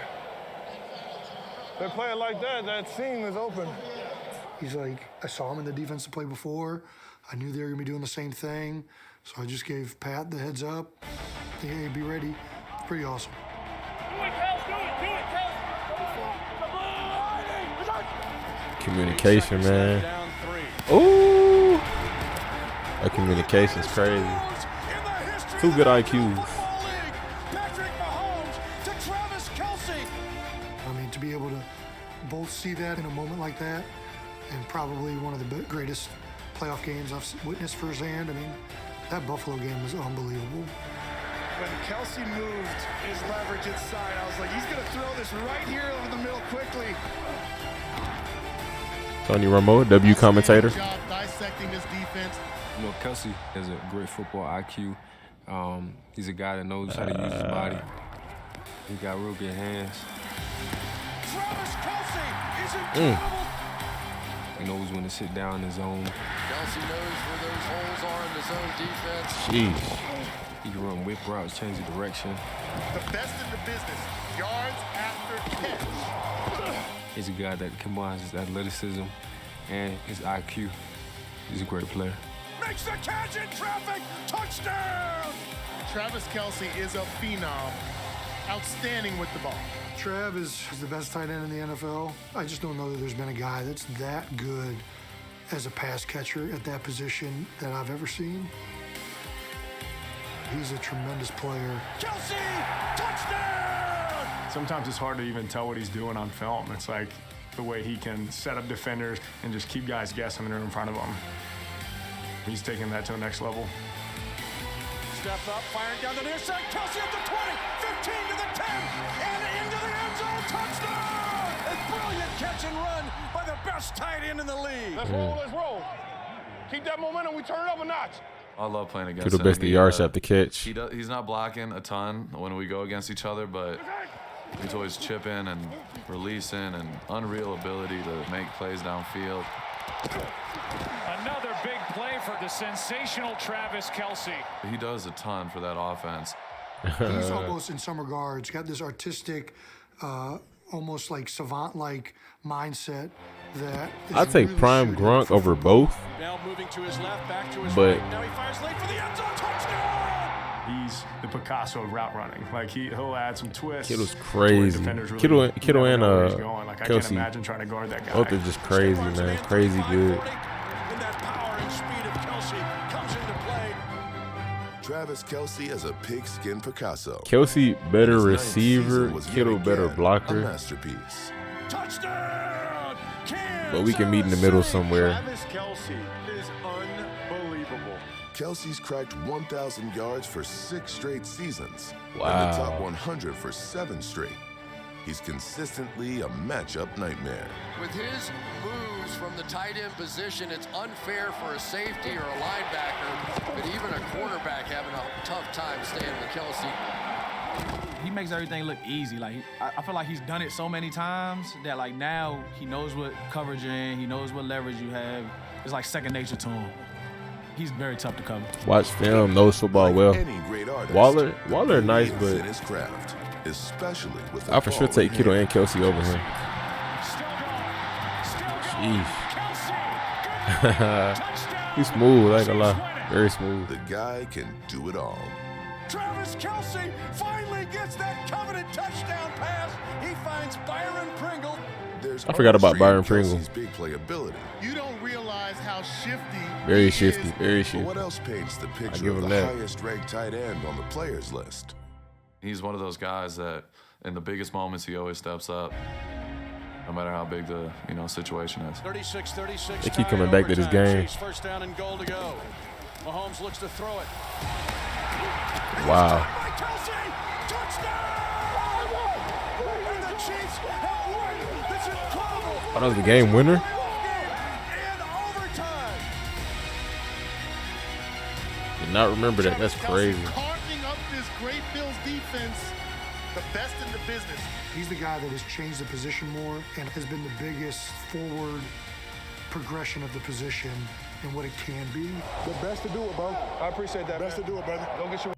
they play it like that. That seam is open. He's like, I saw him in the defensive play before. I knew they were going to be doing the same thing. So I just gave Pat the heads up. Hey, be ready. Pretty awesome. Communication, man. Ooh. That communication's crazy. Two good IQs. I mean, to be able to both see that in a moment like that, and probably one of the greatest playoff games I've witnessed firsthand. I mean, that Buffalo game was unbelievable. When Kelsey moved his leverage inside, I was like, he's going to throw this right here over the middle quickly. Tony Romo, W commentator. Dissecting this defense. You know, Kelsey has a great football IQ. He's a guy that knows how to use his body. He got real good hands. Travis Kelsey is incredible. He knows when to sit down in his zone. Kelsey knows where those holes are in the zone defense. Jeez. He can run whip routes, change the direction. The best in the business. Yards after catch. He's a guy that combines his athleticism and his IQ. He's a great player. Makes the catch in traffic. Touchdown. Travis Kelsey is a phenom. Outstanding with the ball. Trav is the best tight end in the NFL. I just don't know that there's been a guy that's that good as a pass catcher at that position that I've ever seen. He's a tremendous player. Kelsey, touchdown! Sometimes it's hard to even tell what he's doing on film. It's like the way he can set up defenders and just keep guys guessing when they're in front of him. He's taking that to the next level. Step up, firing down the near side. Kelsey at the 20, 15 to the 10, and into the end zone. Touchdown! A brilliant catch and run by the best tight end in the league. Let's roll, let's roll. Keep that momentum. We turn it up a notch. I love playing against Could him. have best the yards after catch. He's not blocking a ton when we go against each other, but he's always chipping and releasing and unreal ability to make plays downfield. Another big play for the sensational Travis Kelsey. He does a ton for that offense. He's almost, in some regards, got this artistic, almost like savant-like mindset that I'd take really prime Gronk over both. Now moving to his left, back to his But right. Now he fires late for the end zone. Touchdown! He's the Picasso of route running. Like he'll add some twists. Kittle's to where crazy. defenders really Kittle never and know where he's going. Like, I can't Kelsey. imagine trying to guard that guy. Both are just crazy, man. Crazy good. And that power and speed of Kelsey comes into play. Travis Kelsey as a pigskin Picasso. Kelsey better His ninth receiver. season was Kittle yet better again blocker. A masterpiece. Touchdown! But we can meet in the middle somewhere. Travis Kelsey is unbelievable. Kelsey's cracked 1,000 yards for 6 straight seasons. Wow. And the top 100 for 7 straight. He's consistently a matchup nightmare. With his moves from the tight end position, it's unfair for a safety or a linebacker, but even a quarterback having a tough time staying with Kelsey. He makes everything look easy. Like I feel like he's done it so many times that like now he knows what coverage you're in, he knows what leverage you have. It's like second nature to him. He's very tough to cover. Watch film, knows football well. Any great artist, Waller nice, he is but in his craft, especially with the I for sure ball take in Kittle hand. and Kelsey over him. Jeez. He's smooth, I ain't gonna lie. Very smooth. The guy can do it all. Travis Kelsey finally gets that coveted touchdown pass. He finds Byron Pringle. There's I forgot about artistry Byron in Pringle. Kelsey's big playability. You don't realize how shifty. Very he shifty, is. very But shifty. what else paints the picture give of him the that. highest ranked tight end on the players list? He's one of those guys that in the biggest moments he always steps up, no matter how big the situation is. 36-36. They keep coming back to this game. Chiefs first down and goal to go. Mahomes looks to throw it. Wow. By Kelsey, touchdown! And the Chiefs have won this incredible Oh, that was the game winner? in overtime. Did not remember that. That's crazy. Carving up this great Bills defense, the best in the business. He's the guy that has changed the position more and has been the biggest forward progression of the position and what it can be. The best to do it, bro. I appreciate that. Best to do it, brother. Don't get your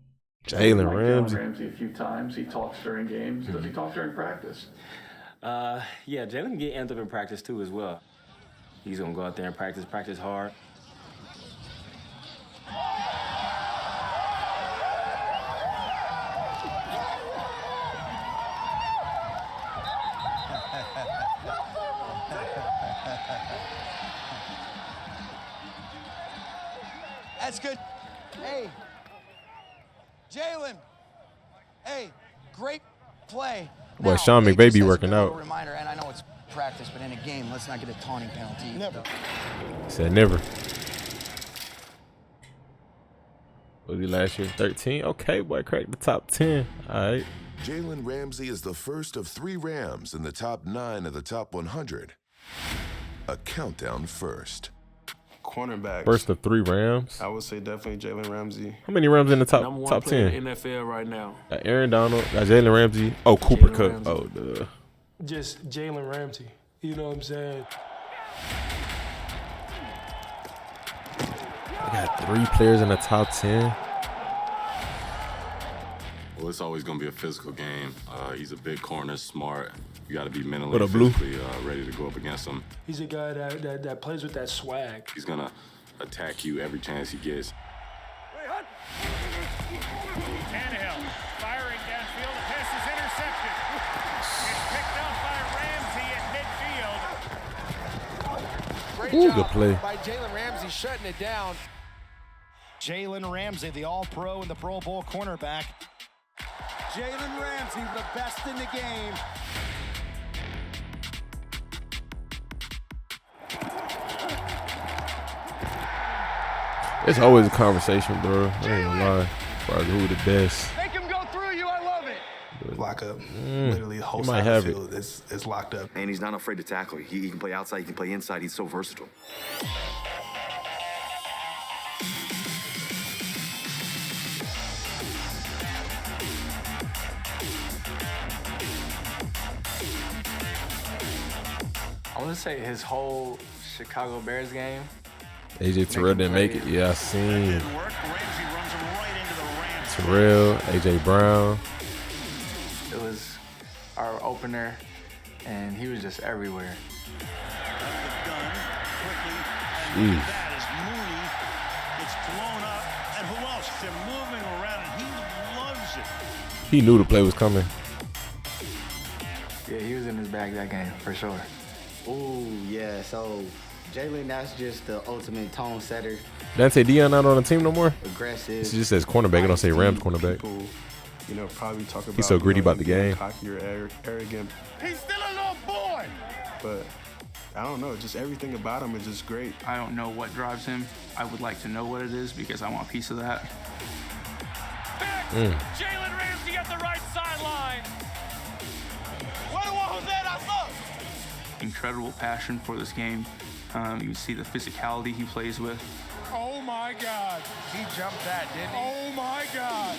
Jalen Ramsey. Ramsey a few times. He talks during games. Does he talk during practice? Yeah, Jalen can get amped up in practice too as well. He's gonna go out there and practice hard. That's good. Hey, Jalen. Hey, great play. Boy, Sean McVay working out. Reminder, and I know it's practice, but in a game, let's not get a taunting penalty. Never. Said never. Was he last year? 13? Okay, boy, cracked the top 10. All right. Jalen Ramsey is the first of 3 Rams in the top 9 of the top 100. A countdown first. Cornerbacks. First of 3 Rams. I would say definitely Jalen Ramsey. How many Rams in the top Number 1 top player 10? in the NFL right now. Got Aaron Donald. Got Jalen Ramsey. Oh, Cooper Kupp. Ramsey. Oh, duh. Just Jalen Ramsey. You know what I'm saying? I got 3 players in the top 10. Well, it's always going to be a physical game. He's a big corner, smart. You got to be What mentally, up, Blue? physically ready to go up against him. He's a guy that plays with that swag. He's going to attack you every chance he gets. Tannehill firing downfield. The pass is intercepted. It's picked up by Ramsey at midfield. Great Ooh, job good play. by Jalen Ramsey shutting it down. Jalen Ramsey, the All-Pro and the Pro Bowl cornerback. Jalen Ramsey, the best in the game. It's always a conversation, bro. I ain't gonna lie. As far as who the best. Make him go through you. I love it. Lock up. Literally the whole he side might of have the it. field is locked up. And he's not afraid to tackle. He can play outside, he can play inside. He's so versatile. I want to say his whole Chicago Bears game. AJ Terrell didn't make it. Yeah, I seen. Terrell, AJ Brown. It was our opener, and he was just everywhere. Jeez. That is Mooney. It's blown up. And who else? They're moving around, and he loves it. He knew the play was coming. Yeah, he was in his bag that game, for sure. Ooh, yeah. So Jalen, that's just the ultimate tone setter. Dante Dion not on the team no more? Aggressive. It just says cornerback. It don't say Rams cornerback. People, you know, probably talk about. He's so greedy about the being game. Cocky or arrogant. He's still a little boy. But I don't know. Just everything about him is just great. I don't know what drives him. I would like to know what it is because I want a piece of that. Jalen Ramsey at the right sideline. What was that? I love. Incredible passion for this game. You can see the physicality he plays with. Oh my God. He jumped that, didn't he? Oh my God.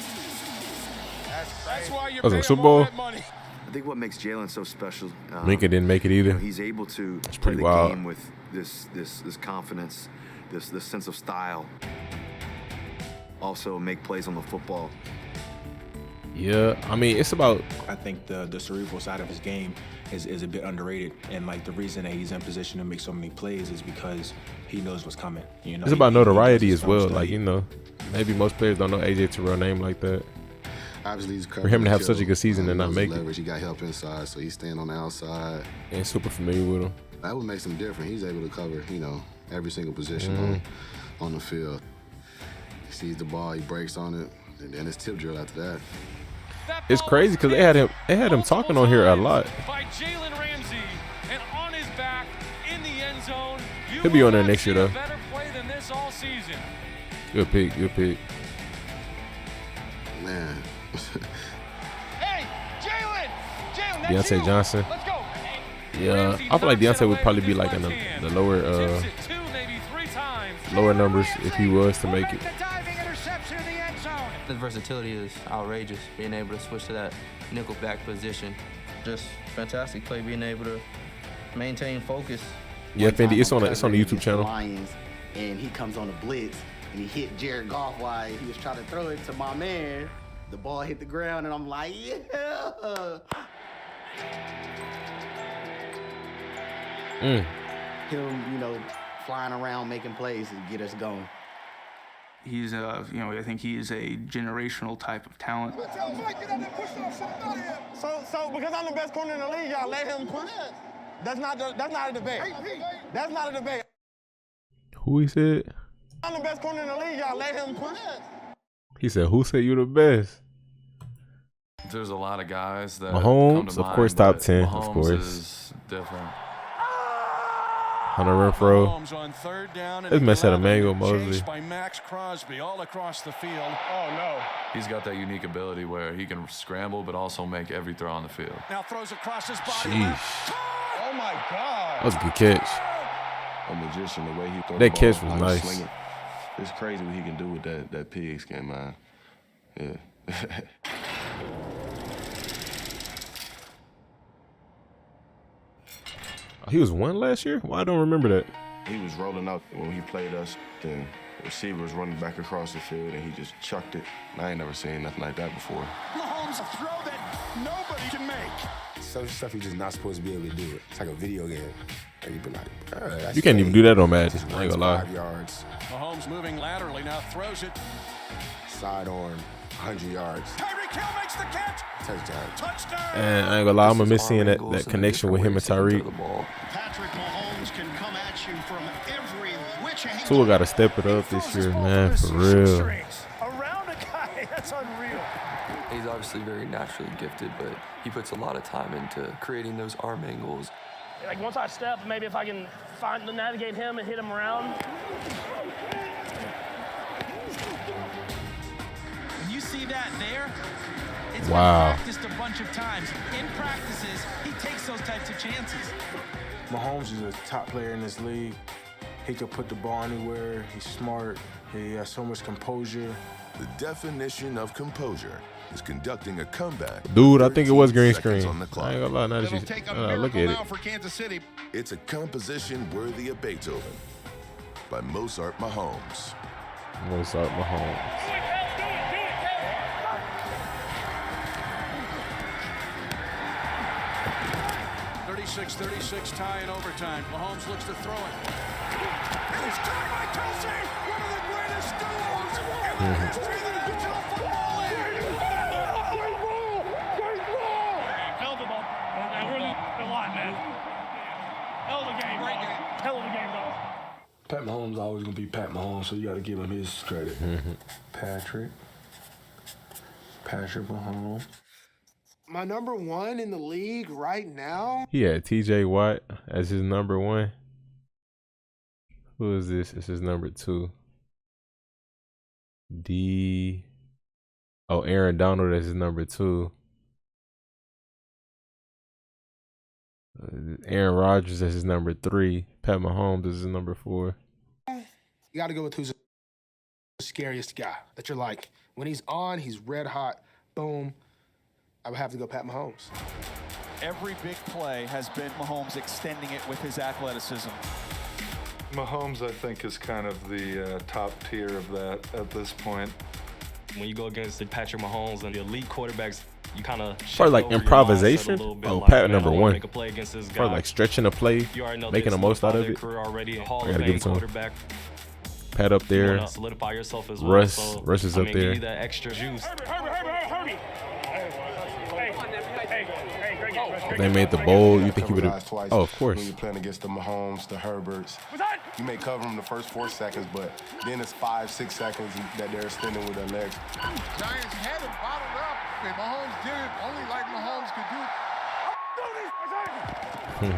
That's why you Was it pay Super him all Bowl? that money. I think what makes Jalen so special. Minka didn't make it either. He's able to That's play pretty the wild. game with this confidence, this sense of style. Also make plays on the football. Yeah, I mean, it's about. I think the cerebral side of his game is a bit underrated, and like the reason that he's in position to make so many plays is because he knows what's coming. You know, It's about he does notoriety his as well. film Like, study. you know, maybe most players don't know AJ Terrell name like that. Obviously, he's For him to have such a good season and not knows make his it. leverage. He got help inside, so he's staying on the outside. Ain't super familiar with him. That what makes him different. He's able to cover, you know, every single position Mm-hmm. on the field. He sees the ball, he breaks on it, and then it's tip drill after that. It's crazy because they had him talking on here a lot. By Jalen Ramsey, and on his back in the end zone. He'll be on there next year though. Better play than this all season. Good pick, good pick. Man. Hey, Jalen, that's Deontay you. Johnson. Let's go. Yeah, I feel like Deontay would probably be like in the lower lower numbers if he was to make it. His versatility is outrageous. Being able to switch to that nickel back position, just fantastic play. Being able to maintain focus. Yeah, Fendi, it's on the YouTube channel. Lions, and he comes on the blitz, and he hit Jared Goff while he was trying to throw it to my man. The ball hit the ground, and I'm like, yeah. Him, you know, flying around making plays and get us going. He's I think he is a generational type of talent. So because I'm the best corner in the league, y'all let him push? That's not a debate. That's not a debate. Who he said? I'm the best corner in the league. Y'all let him push. He said, "Who said you the best?" There's a lot of guys that Mahomes, come to of mind, course, top but 10, Mahomes of course. Is different. Hunter Renfro. Mahomes on third down and This mess had 11, Emmanuel Mosley. chased by Max Crosby all across the field. Oh no. He's got that unique ability where he can scramble but also make every throw on the field. Now throws across his body. Sheesh. Oh my God. That was a good catch. A magician, the way he throws That the catch ball, was like nice. slinging. It's crazy what he can do with that pigskin, man. Yeah. He was 1 last year? Well, I don't remember that. He was rolling out when he played us. The receiver was running back across the field, and he just chucked it. And I ain't never seen nothing like that before. Mahomes, a throw that nobody can make. Some stuff you're just not supposed to be able to do it. It's like a video game. And you be like, that's You can't even do that on Madden. I ain't gonna lie. 5 yards. Mahomes moving laterally now, throws it. Sidearm, 100 yards. Tyreek Hill makes the catch. Touchdown. Touchdown. And I ain't gonna lie, I'm gonna miss seeing that connection with him and Tyreek. Patrick Mahomes can come at you from every which angle. Tua gotta step it up this year, man, for real. Around a guy, that's unreal. He's obviously very naturally gifted, but he puts a lot of time into creating those arm angles. Like once I step, maybe if I can navigate him and hit him around. When you see that there, it's Wow. been practiced a bunch of times. In practices, he takes those types of chances. Mahomes is a top player in this league. He can put the ball anywhere. He's smart. He has so much composure. The definition of composure is conducting a comeback. Dude, I think it was 13 green seconds screen. on the clock. I ain't gonna lie, now that It'll you take a look miracle at now it. for Kansas City. It's a composition worthy of Beethoven by Mozart Mahomes. Mozart Mahomes. 36-36 tie in overtime. Mahomes looks to throw it. And it's caught by Kelsey, one of the greatest duos in the history of the National Football League. Hell of a ball. I really a lot, man. Hell of a game. Great game. Hell of a game, dog. Pat Mahomes always gonna be Pat Mahomes, so you got to give him his credit. Patrick Mahomes. My number one in the league right now. He had TJ Watt as his number 1. Who is this? This is number 2. Aaron Donald as his number 2. Aaron Rodgers as his number 3. Pat Mahomes as his number 4. You got to go with who's the scariest guy that you're like. When he's on, he's red hot. Boom. I would have to go Pat Mahomes. Every big play has been Mahomes extending it with his athleticism. Mahomes, I think, is kind of the top tier of that at this point. When you go against the Patrick Mahomes and the elite quarterbacks, you kind of For like improvisation, Pat number 1. Make a play against this guy. For like stretching a play, You already know making the most out of it. Already a Hall I of gotta Fame give it to him. quarterback. Pat up You there. wanna solidify yourself as well. Russ, So, Russ is I up mean, there. You need that extra juice. Herbie. Hey, great game. If they made the bowl, you think he would have? Oh, of course. When you're playing against the Mahomes, the Herberts, you may cover them the first 4 seconds, but then it's 5-6 seconds that they're extending with their legs. Giants had it bottled up, and Mahomes did it only like Mahomes could do.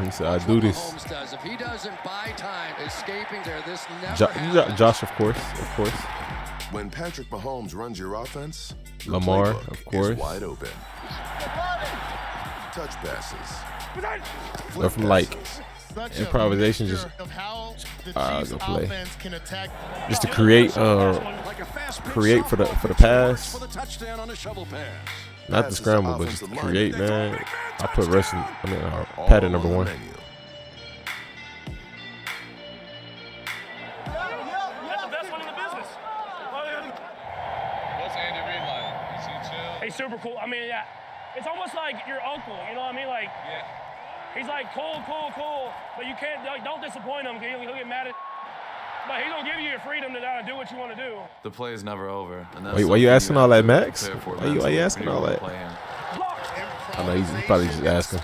He said, "I do this." Mahomes does. If he doesn't buy time escaping there, this never happens. Josh, of course. When Patrick Mahomes runs your offense, the Lamar, playbook of course. is wide open. Touch passes. Or from like improvisation, just go play, just to create for the pass. Not the scramble, but just to create, man. I put Pat at number 1. What's Andy Reid like? Is he chill? He's super cool. I mean, yeah, it's almost like your uncle. You know what I mean? Like, he's like cool, but you can't. Like, don't disappoint him. He'll get mad at. But he's gonna give you your freedom to do what you want to do. The play is never over. And that's Wait, why you asking all that, Max? prepare for Why you mentally asking when all you're that? playing. I know he's probably just asking. I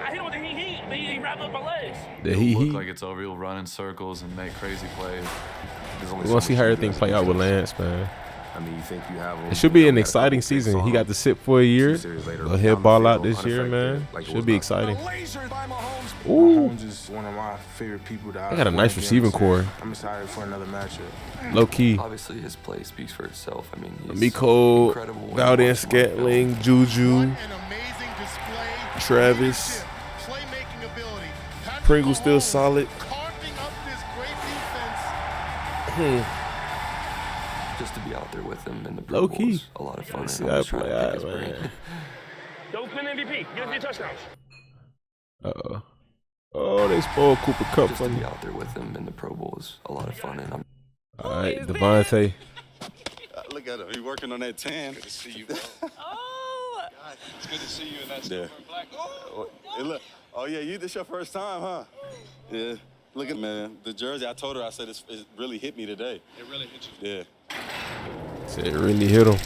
hit him with the he wrapped up my legs. The It'll he. look like it's over. He'll run in circles and make crazy plays. We're gonna see how everything play out with Lance, man. I mean, you think you have him. It should be an exciting season. He got to sit for a year. Go ahead, ball out this year, man. Should be exciting. Ooh. Mahomes is one of my favorite people that They got a nice receiving core. I'm excited for another matchup. Low key. Obviously, his play speaks for itself. I mean, he's Miko, incredible when you Valdez watch him on the field. Scantling, Juju, Travis. Pringle still solid. Just to be out there with him in the Low Pro Bowl key. is a lot of fun. See and how I'm I just trying play to pick out, his brain. man. Oakland MVP. Get a few touchdowns. Uh-oh. Oh, they spoiled Cooper Kupp Just for to me. be out there with him in the Pro Bowl is a lot of fun, and I'm. All right, Devontae. Look at him. He's working on that tan. Good to see you, bro. It's good to see you in that silver and black. Oh, yeah, this your first time, huh? Yeah. Look at man, the jersey. I told her, I said, it really hit me today. It really hit you? Yeah. Said it really hit him.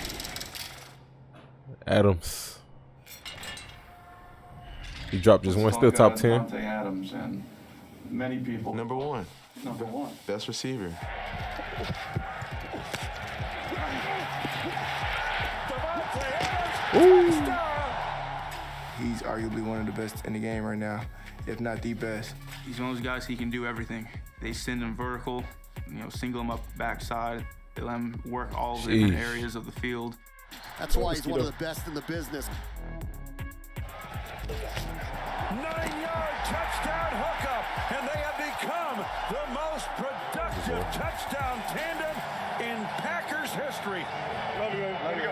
Adams. He dropped just one, still top 10. Davante Adams and many people. Number one. Number one. Best receiver. He's arguably one of the best in the game right now, if not the best. He's one of those guys, he can do everything. They send him vertical, single him up backside. They let him work all the different areas of the field. That's why he's one of the best in the business. 9-yard touchdown hookup, and they have become the most productive touchdown tandem in Packers history. Love you, man. Love you.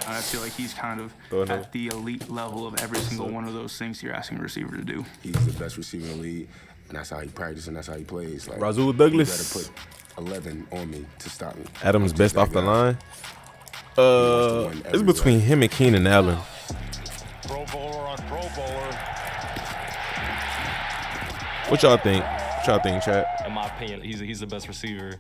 I feel like he's kind of at the elite level of every single one of those things you're asking a receiver to do. He's the best receiver in the league, and that's how he practices and that's how he plays. Like, Rasul Douglas. You better put 11 on me to stop me. Adams best off the line. It's between him and Keenan Allen. Pro Bowler on Pro Bowler. What y'all think? What y'all think, chat? In my opinion, he's the best receiver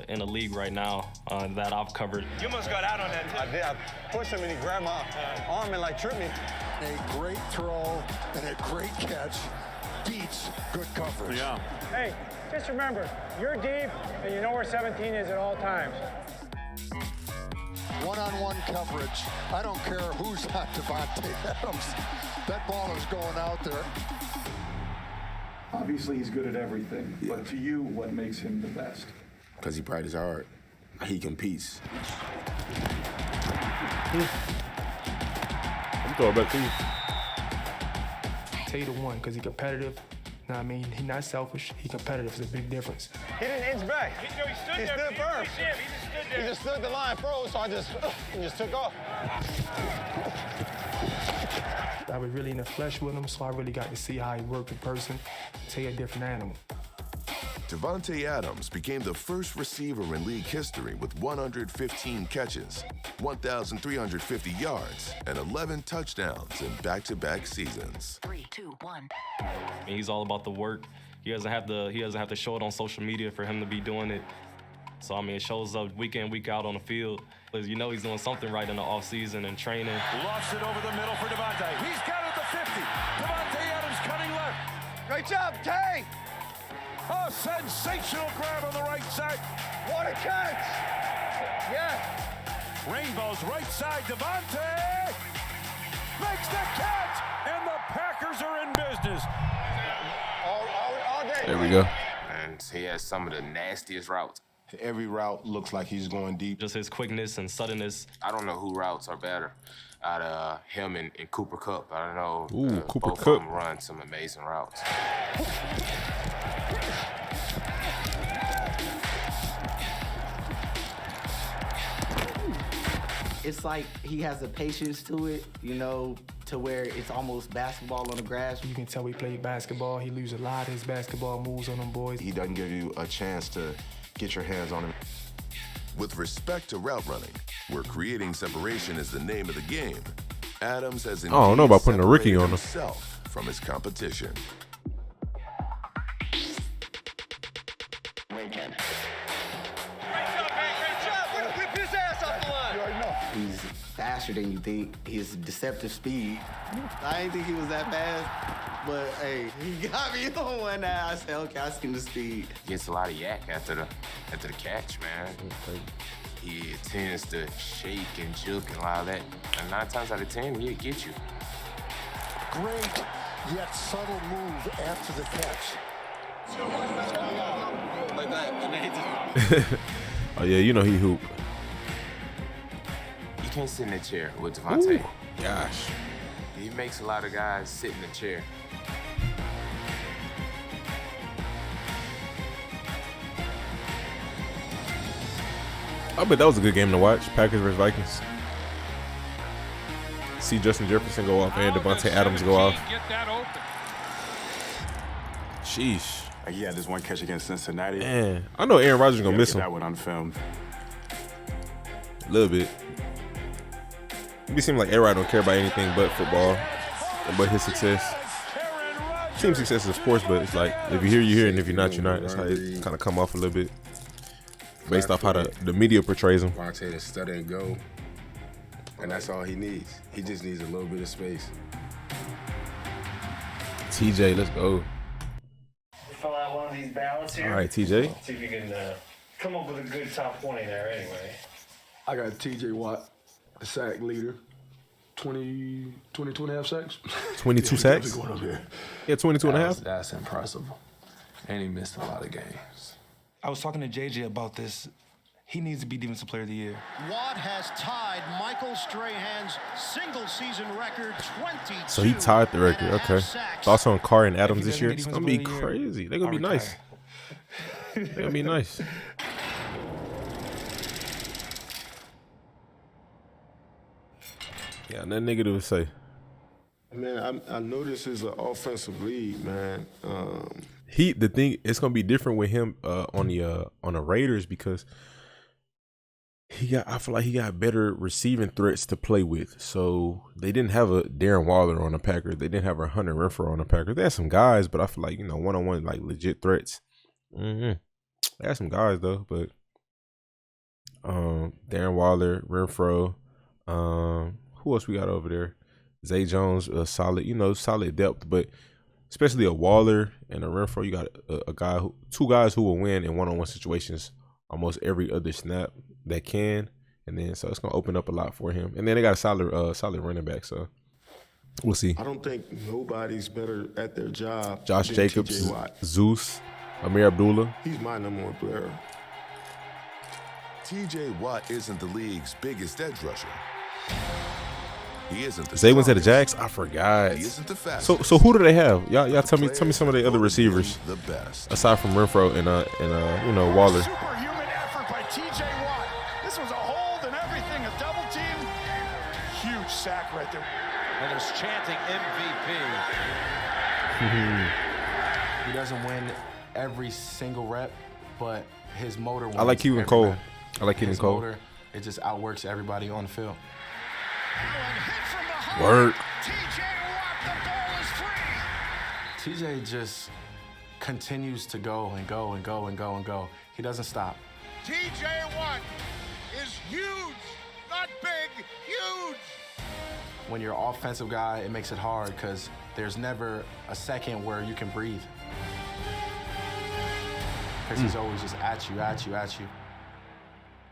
in the league right now that I've covered. You almost got out on that. I did. I pushed him and he grabbed my arm and tripped me. A great throw and a great catch beats good coverage. Yeah. Hey, just remember, you're deep and you know where 17 is at all times. One-on-one coverage. I don't care who's on Davante Adams. That ball is going out there. Obviously, he's good at everything. Yeah. But to you, what makes him the best? Because he practices hard. He competes. I'm throwing back to you. Tell you the one, because he's competitive. You know what I mean? He's not selfish. He's competitive. It's a big difference. He didn't inch back. He stood He there. stood firm. He just stood there. He just stood the line froze, so he just took off. I was really in the flesh with him, so I really got to see how he worked in person. Tell you a different animal. Davante Adams became the first receiver in league history with 115 catches, 1,350 yards, and 11 touchdowns in back-to-back seasons. 3, 2, 1. He's all about the work. He doesn't have to show it on social media for him to be doing it. So I mean, it shows up week in, week out on the field. Because you know he's doing something right in the offseason and training. Lost it over the middle for Davante. He's got it at the 50. Davante Adams cutting left. Great job, Tay. A sensational grab on the right side. What a catch. Yeah. Rainbow's right side. Davante makes the catch, and the Packers are in business. All day. There we go. And he has some of the nastiest routes. Every route looks like he's going deep. Just his quickness and suddenness. I don't know who routes are better out of him and Cooper Kupp. I don't know. Ooh, Cooper both Kupp. of them run some amazing routes. It's like he has a patience to it, to where it's almost basketball on the grass. You can tell he played basketball. He loses a lot of his basketball moves on them boys. He doesn't give you a chance to get your hands on him. With respect to route running, where creating separation is the name of the game, Adams has I don't know about putting a Ricky on him. himself from his competition. Whip his ass off the line. He's fast faster than you think. His deceptive speed. I didn't think he was that fast, but hey, he got me on one now. I said, okay, I seen the speed. Gets a lot of yak after the catch, man. He tends to shake and juke and all that. And 9 times out of 10, he'll get you. Great, yet subtle move after the catch. Like that. Oh yeah, you know he hoop. You can't sit in a chair with Devontae. Gosh. He makes a lot of guys sit in the chair. I bet that was a good game to watch. Packers versus Vikings. See Justin Jefferson go off and Devontae Adams go off. Get that open. Sheesh. He had this one catch against Cincinnati. Man, I know Aaron Rodgers gonna miss him. That one on film. A little bit. It seems like Aaron don't care about anything but football and but his success. Team success is of course, but it's like if you're here, you're here, and if you're not, you're not. That's how it kind of come off a little bit based off how the media portrays him. Devontae to study and go, and that's all he needs. He just needs a little bit of space. TJ, let's go. Fill out one of these ballots here. All right, TJ. See if you can come up with a good top 20 there anyway. I got TJ Watt, the sack leader. 22 and a half sacks. 22 sacks? Going up here. Yeah, 22 and a half. That's impressive. And he missed a lot of games. I was talking to JJ about this. He needs to be Defensive Player of the Year. Watt has tied Michael Strahan's single-season record, 22. So he tied the record. Okay. Thoughts on Carr and Adams this year? It's gonna be crazy. They're gonna be nice. They're gonna be nice. Yeah, nothing negative to say. Man, I know this is an offensive league, man. The thing, it's gonna be different with him on the Raiders because I feel like he got better receiving threats to play with. So they didn't have a Darren Waller on the Packers. They didn't have a Hunter Renfrow on the Packers. They had some guys, but I feel like, one-on-one, like legit threats. They had some guys though, but Darren Waller, Renfrow, who else we got over there? Zay Jones, solid depth, but especially a Waller and a Renfrow, you got two guys who will win in one-on-one situations almost every other snap that can, and then so it's gonna open up a lot for him. And then they got a solid running back, so we'll see. I don't think nobody's better at their job. Josh than Jacobs, TJ Watt. Zeus, Amir Abdullah. He's my number one player. TJ Watt isn't the league's biggest edge rusher. He isn't the Zay went to the Jags. I forgot. He isn't the fastest. So who do they have? Y'all tell me some of the other receivers. The best. Aside from Renfrow and Waller. Superhuman effort by TJ Watt. This was a hold and everything, a double team. Huge sack right there. And is chanting MVP. He doesn't win every single rep, but his motor wins. I like Keelan every Cole. rep. I like Keelan Cole. Motor, it just outworks everybody on the field. Word. TJ just continues to go and go and go and go and go. He doesn't stop. TJ Watt is huge, not big, huge. When you're an offensive guy, it makes it hard because there's never a second where you can breathe. Because he's always just at you.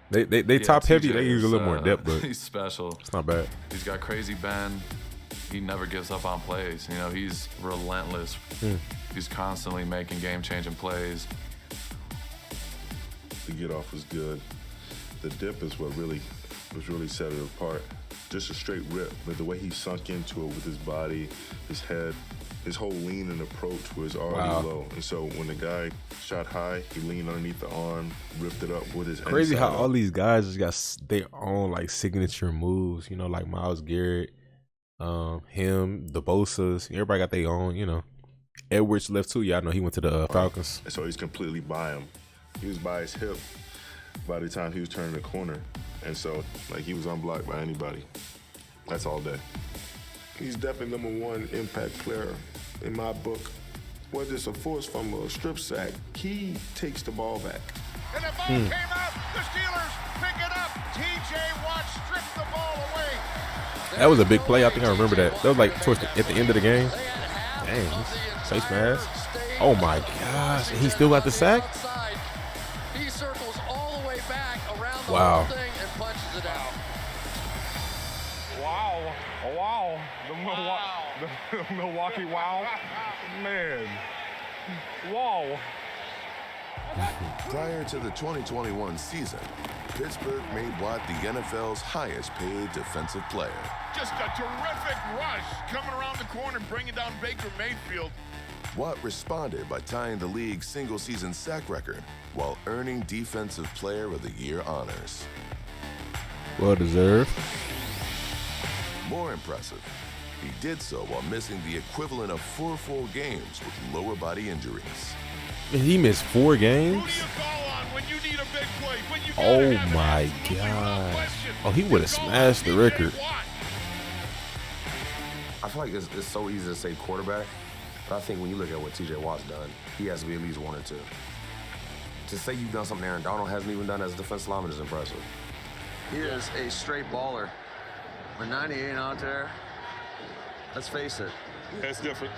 They top heavy. They use a little more depth, but he's special. It's not bad. He's got crazy bend. He never gives up on plays. He's relentless. He's constantly making game-changing plays. The get off was good. The dip is what really set it apart. Just a straight rip, but the way he sunk into it with his body, his head, his whole lean and approach was already low. And so when the guy shot high, he leaned underneath the arm, ripped it up with his Crazy how inside all up. these guys just got their own like signature moves, like Myles Garrett, him, the Bosas. Everybody got their own, Edwards left too. Yeah, I know he went to the Falcons. So he's completely by him. He was by his hip by the time he was turning the corner. And so, he was unblocked by anybody. That's all day. He's definitely #1 impact player in my book. Whether it's a force from a strip sack, he takes the ball back. And the ball came out. The Steelers pick it up. T.J. Watt stripped the ball away. That was a big play. I think I remember that. That was like at the end of the game. Dang, face mask. Oh my gosh, and he still got the sack? He circles all the way back around the Wow. whole thing and punches it out. Wow. Wow. The Milwaukee Wow. Man. Wow. Prior to the 2021 season, Pittsburgh made Watt the NFL's highest paid defensive player. Just a terrific rush coming around the corner, bringing down Baker Mayfield. Watt responded by tying the league's single-season sack record while earning Defensive Player of the Year honors. Well deserved. More impressive, he did so while missing the equivalent of 4 full games with lower body injuries. He missed 4 games? Oh my God. Oh, he would have smashed the record. I feel like it's so easy to say quarterback, but I think when you look at what T.J. Watt's done, he has to be at least 1 or 2. To say you've done something Aaron Donald hasn't even done as a defensive lineman is impressive. He is a straight baller. With 98 out there, let's face it. Yeah, it's different.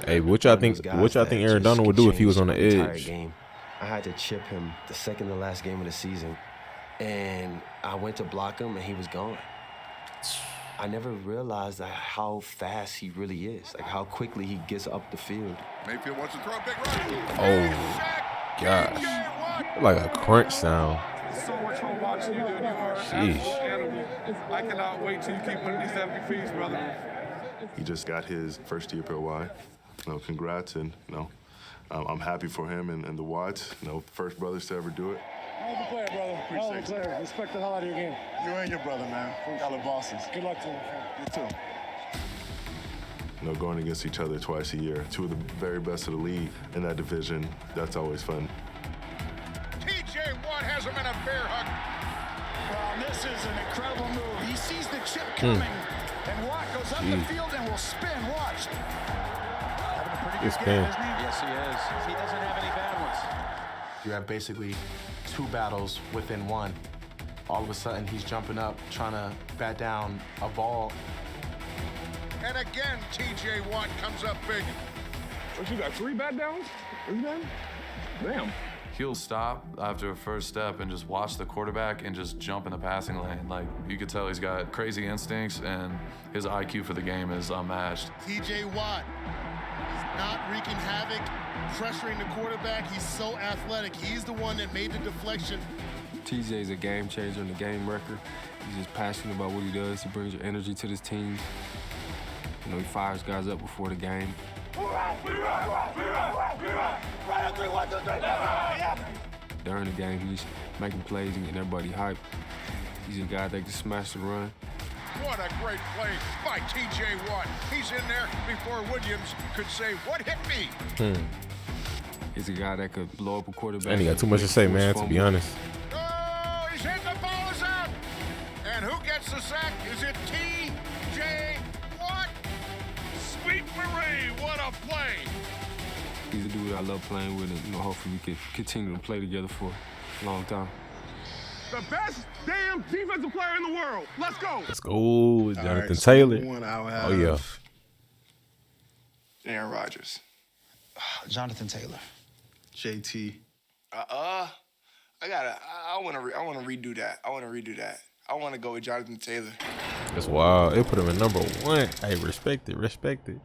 Hey, what y'all think Aaron Donald would do if he was on the edge? Game. I had to chip him the second to last game of the season, and I went to block him, and he was gone. I never realized how fast he really is, like how quickly he gets up the field. Mayfield wants to throw a big right. Oh, gosh. Like a crunch sound. So much fun watching you, dude. You are animal. I cannot wait till you keep putting these 70 feet, brother. He just got his first year POY. Congrats, and I'm happy for him and the Watts. First brothers to ever do it. Hell of a player, brother. Hell of a player. Respect the hell out of your game. You and your brother, man. Y'all are bosses. Good luck to him. You too. Going against each other twice a year, 2 of the very best of the league in that division. That's always fun. T.J. Watt has him in a bear hug. Well, this is an incredible move. He sees the chip coming, and Watt goes up the field and will spin. Watch. Having a pretty good game, isn't he? Yes, he is. He doesn't have any bad ones. You have basically 2 battles within 1. All of a sudden, he's jumping up, trying to bat down a ball. And again, T.J. Watt comes up big. What, you got 3 bat downs? Damn. He'll stop after a first step and just watch the quarterback and just jump in the passing lane. Like, you could tell he's got crazy instincts, and his IQ for the game is unmatched. T.J. Watt is not wreaking havoc, pressuring the quarterback. He's so athletic. He's the one that made the deflection. TJ's a game changer and a game wrecker. He's just passionate about what he does. He brings your energy to this team. He fires guys up before the game. During the game, he's making plays and getting everybody hyped. He's a guy that can smash the run. What a great play by T.J. Watt. He's in there before Williams could say, "What hit me?" He's a guy that could blow up a quarterback. And he got too much to say, man, to be honest. Oh, he's hit, the ball is out. And who gets the sack? Is it T.J. Watt? Sweet Marie, what a play. He's a dude I love playing with, and hopefully we can continue to play together for a long time. The best damn defensive player in the world. Let's go. Let's go, Jonathan right, Taylor. One, I'll have Oh, yeah. Aaron Rodgers. Jonathan Taylor. JT. I want to redo that. I want to go with Jonathan Taylor. That's wild. They put him in #1. Hey, respect it.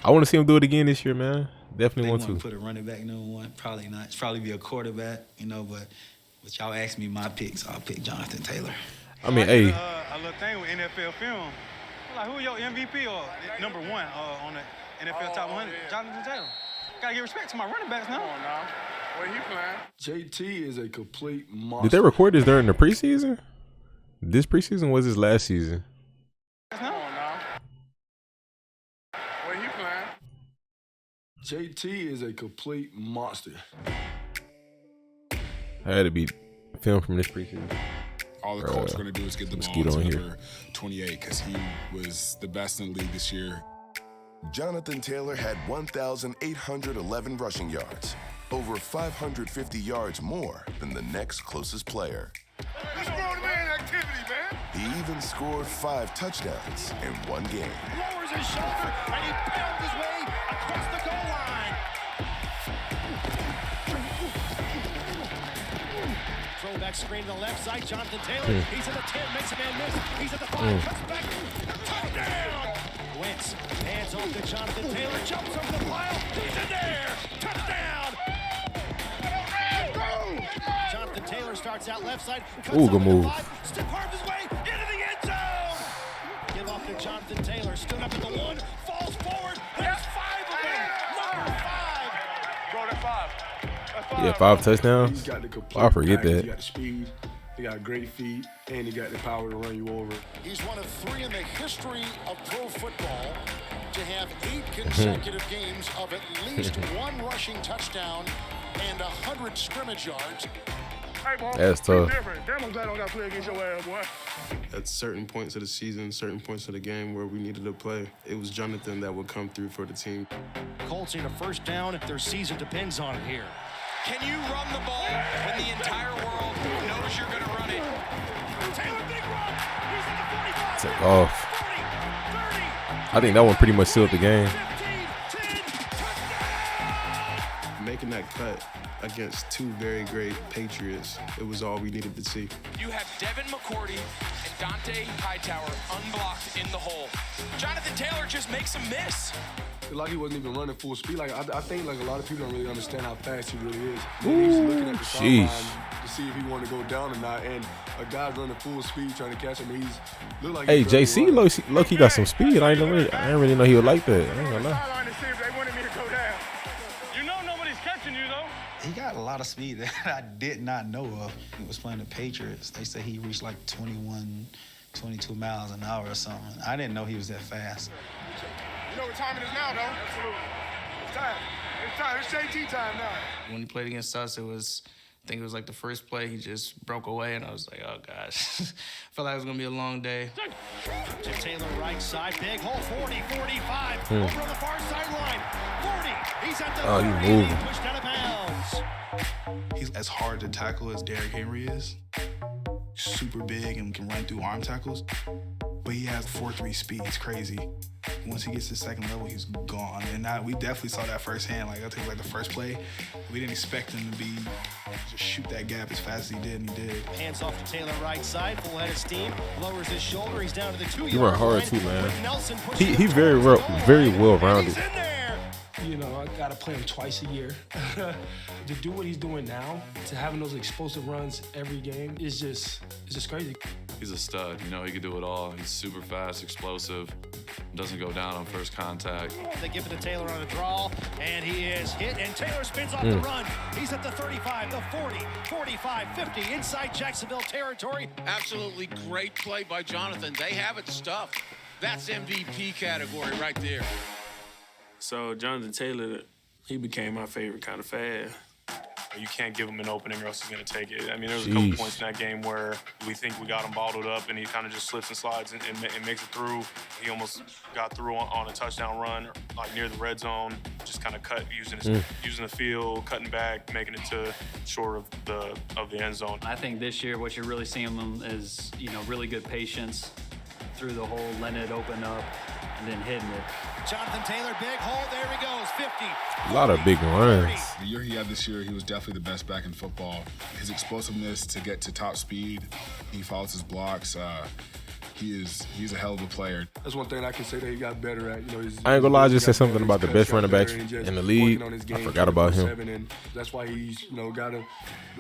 I want to see him do it again this year, man. Definitely want to. Put a running back #1. Probably not. It's probably be a quarterback, but y'all asked me my picks, I'll pick Jonathan Taylor. I mean, hey. A little thing with NFL film. Like, who your MVP or #1 on the NFL Top 100? Yeah. Jonathan Taylor. Gotta give respect to my running backs now. Come on now. Where he playing? JT is a complete monster. Did they record this during the preseason? This preseason was his last season. Come on now. Where he playing? JT is a complete monster. Had to be filmed from this preseason. All the Colts are going to do is get the ball to number 28 because he was the best in the league this year. Jonathan Taylor had 1,811 rushing yards, over 550 yards more than the next closest player. This grown man activity, man. He even scored 5 touchdowns in one game. Lowers his shoulder, and he pounds his way across the goal line. Throwback screen to the left side. Jonathan Taylor. He's at the 10, makes a man miss. He's at the 5, cuts back. Touchdown! Wentz hands off to Jonathan Taylor. Jumps over the pile. He's in there. Touchdown! Jonathan Taylor starts out left side. Ooh, good move. Stiff arms his way into the end zone. Give off to Jonathan Taylor. Stood up at the 1. Falls forward. There's 5 of them. Number 5. Bro, that's 5. Yeah, 5 touchdowns. He's got the complete I forget package. that. He got the speed, he got great feet, and he got the power to run you over. He's one of 3 in the history of pro football to have 8 consecutive games of at least 1 rushing touchdown and 100 scrimmage yards. Hey, boy, That's tough. Damn, I'm glad I don't got to play against your ass, boy. At certain points of the season, certain points of the game where we needed to play, it was Jonathan that would come through for the team. Colts need a first down if their season depends on it here. Can you run the ball when the entire world knows you're going to run it? Taylor, big run. He's at the 45. Take off. I think that one pretty much sealed the game. Making that cut against 2 very great Patriots, it was all we needed to see. You have Devin McCourty and Dante Hightower unblocked in the hole. Jonathan Taylor just makes a miss. Like he wasn't even running full speed. Like I think like a lot of people don't really understand how fast he really is. He's looking at the sideline to see if he wanted to go down or not. And a guy running full speed trying to catch him, he's look like. Hey, JC, look, he got some speed. I didn't really know he would like that. I ain't gonna lie. Sideline to see if they wanted me to go down. You know nobody's catching you, though. He got a lot of speed that I did not know of. He was playing the Patriots. They say he reached like 21, 22 miles an hour or something. I didn't know he was that fast. You know what time it is now, though? Absolutely. It's time. It's time. It's JT time now. When he played against us, I think it was like the first play, he just broke away, and I was like, oh, gosh. Felt like it was going to be a long day. To Taylor, right side, big hole, 40, 45, over on the far sideline, 40, he's at the 30, moving. he pushed out of bounds. He's as hard to tackle as Derrick Henry is. Super big and can run through arm tackles. But he has 4.3 speed. It's crazy. Once he gets to the second level, he's gone. And we definitely saw that firsthand. Like I think like the first play, we didn't expect him to just shoot that gap as fast as he did, and he did. Hands off to Taylor, right side, full head of steam, lowers his shoulder, he's down to the 2-yard line. He run hard too, man. Nelson He very well rounded. You know, I gotta play him twice a year. To do what he's doing now, to having those explosive runs every game is just crazy. He's a stud. You know, he can do it all. He's super fast, explosive, doesn't go down on first contact. They give it to Taylor on a draw, and he is hit, and Taylor spins off the run. He's at the 35, the 40, 45, 50, inside Jacksonville territory. Absolutely great play by Jonathan. They have it stuffed. That's MVP category right there. So Jonathan Taylor, he became my favorite kind of fad. You can't give him an opening or else he's going to take it. I mean, there was a couple points in that game where we think we got him bottled up and he kind of just slips and slides and makes it through. He almost got through on a touchdown run, like near the red zone, just kind of cut, using the field, cutting back, making it to short of the end zone. I think this year what you're really seeing him is, really good patience through the hole, letting it open up, and then hitting it. Jonathan Taylor, big hole, there he goes, 50. A lot of big runs. The year he had this year, he was definitely the best back in football. His explosiveness to get to top speed, he follows his blocks. He's a hell of a player. That's one thing I can say that he got better at. I ain't gonna lie, I just said something about the best running backs in the league. I forgot about him. And that's why he's got the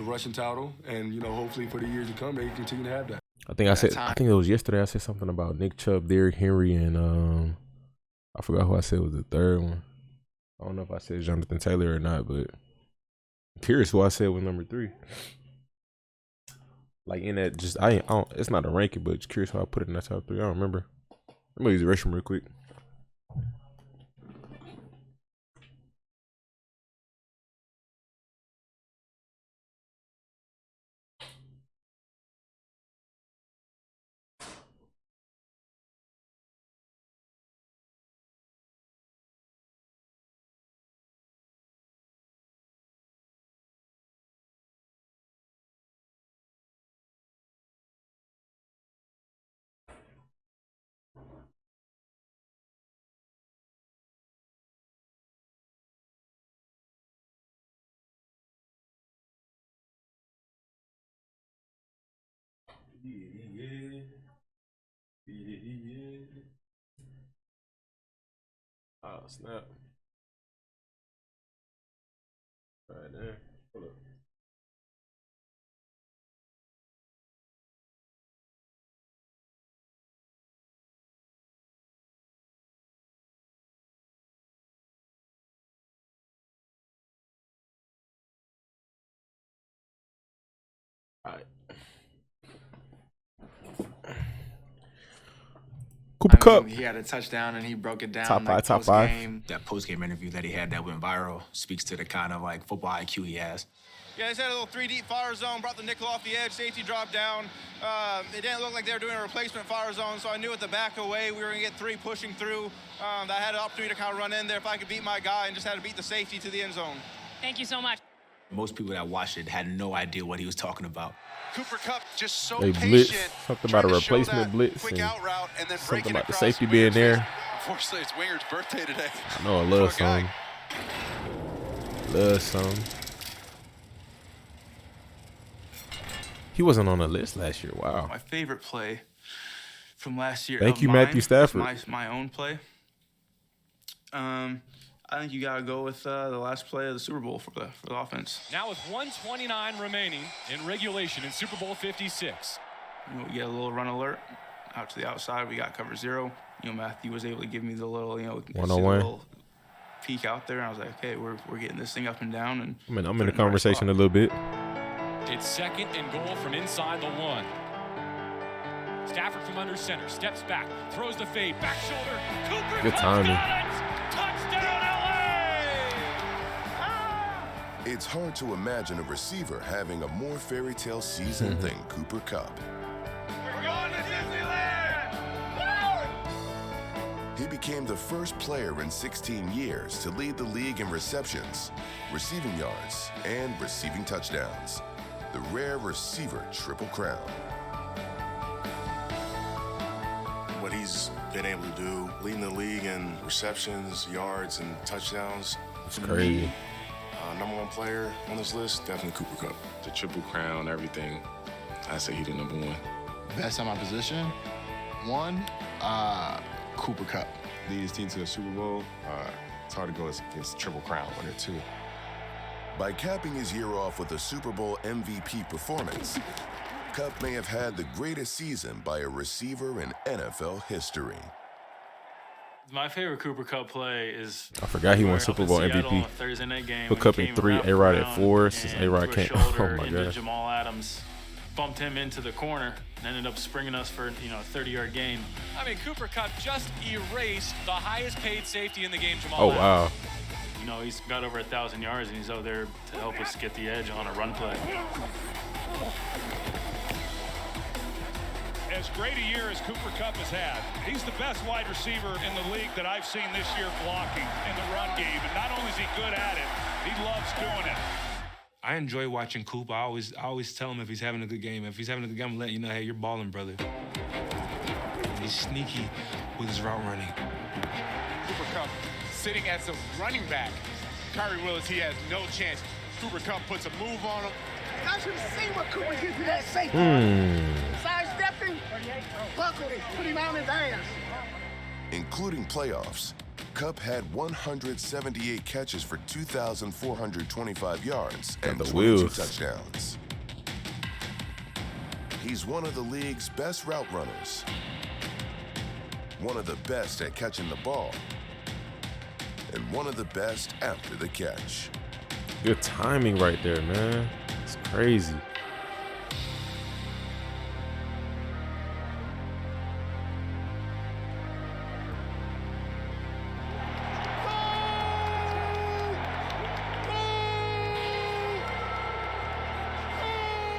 rushing title, and hopefully for the years to come, they continue to have that. I think it was yesterday. I said something about Nick Chubb, Derrick Henry, and I forgot who I said was the third one. I don't know if I said Jonathan Taylor or not, but I'm curious who I said was number 3. Like in that, I don't. It's not a ranking, but just curious how I put it in that top 3. I don't remember. Let me use the restroom real quick. Oh, snap. Right there. Hold up. All right. Cooper Kupp. He had a touchdown and he broke it down. Top five, top five. That post-game interview that he had that went viral speaks to the kind of like football IQ he has. Yeah, they set a little 3-deep fire zone, brought the nickel off the edge, safety dropped down. It didn't look like they were doing a replacement fire zone, so I knew at the back away we were going to get 3 pushing through. I had an opportunity to kind of run in there if I could beat my guy and just had to beat the safety to the end zone. Thank you so much. Most people that watched it had no idea what he was talking about. Cooper Kupp just so They patient. blitz, something about a replacement blitz, and something about the safety being there. Unfortunately, it's Winger's birthday today. I know, I love some. Love some. He wasn't on the list last year. Wow. My favorite play from last year. Thank you, Matthew Stafford. My own play. I think you got to go with the last play of the Super Bowl for the offense. Now with 1:29 remaining in regulation in Super Bowl 56. We get a little run alert out to the outside. We got cover 0. Matthew was able to give me the little, 101. little peek out there. And I was like, okay, we're getting this thing up and down. And I'm in the conversation a little bit. It's 2nd and goal from inside the 1. Stafford from under center, steps back, throws the fade, back shoulder. Cooper Good timing. Touchdown, LA! It's hard to imagine a receiver having a more fairy tale season than Cooper Kupp. We're going to Disneyland! He became the first player in 16 years to lead the league in receptions, receiving yards, and receiving touchdowns. The rare receiver triple crown. What he's been able to do, leading the league in receptions, yards, and touchdowns. It's crazy. Number 1 player on this list, definitely Cooper Kupp. The triple crown, everything. I say he the number 1. Best at my position, 1, Cooper Kupp. Lead his team to the Super Bowl. It's hard to go against triple crown winner too. By capping his year off with a Super Bowl MVP performance, Kupp may have had the greatest season by a receiver in NFL history. My favorite Cooper Kupp play is I forgot he won Super Bowl MVP. Thursday night game. Put Kupp in 3, A-Rod at 4, since A-Rod can't. Oh my gosh. Jamal Adams bumped him into the corner and ended up springing us for a 30-yard gain. I mean, Cooper Kupp just erased the highest paid safety in the game, Jamal Oh, Adams. wow. He's got over 1,000 yards, and he's out there to help us get the edge on a run play. As great a year as Cooper Kupp has had, he's the best wide receiver in the league that I've seen this year blocking in the run game. And not only is he good at it, he loves doing it. I enjoy watching Coop. I always tell him if he's having a good game. If he's having a good game, I'm letting you know, hey, you're balling, brother. He's sneaky with his route running. Cooper Kupp sitting as a running back. Kyrie Willis, he has no chance. Cooper Kupp puts a move on him. I should have seen what Cooper did to that safety. Sidestepped him, buckled him, put him out his ass. Including playoffs, Kupp had 178 catches for 2,425 yards and 22 touchdowns. He's one of the league's best route runners, one of the best at catching the ball, and one of the best after the catch. Good timing right there, man. It's crazy.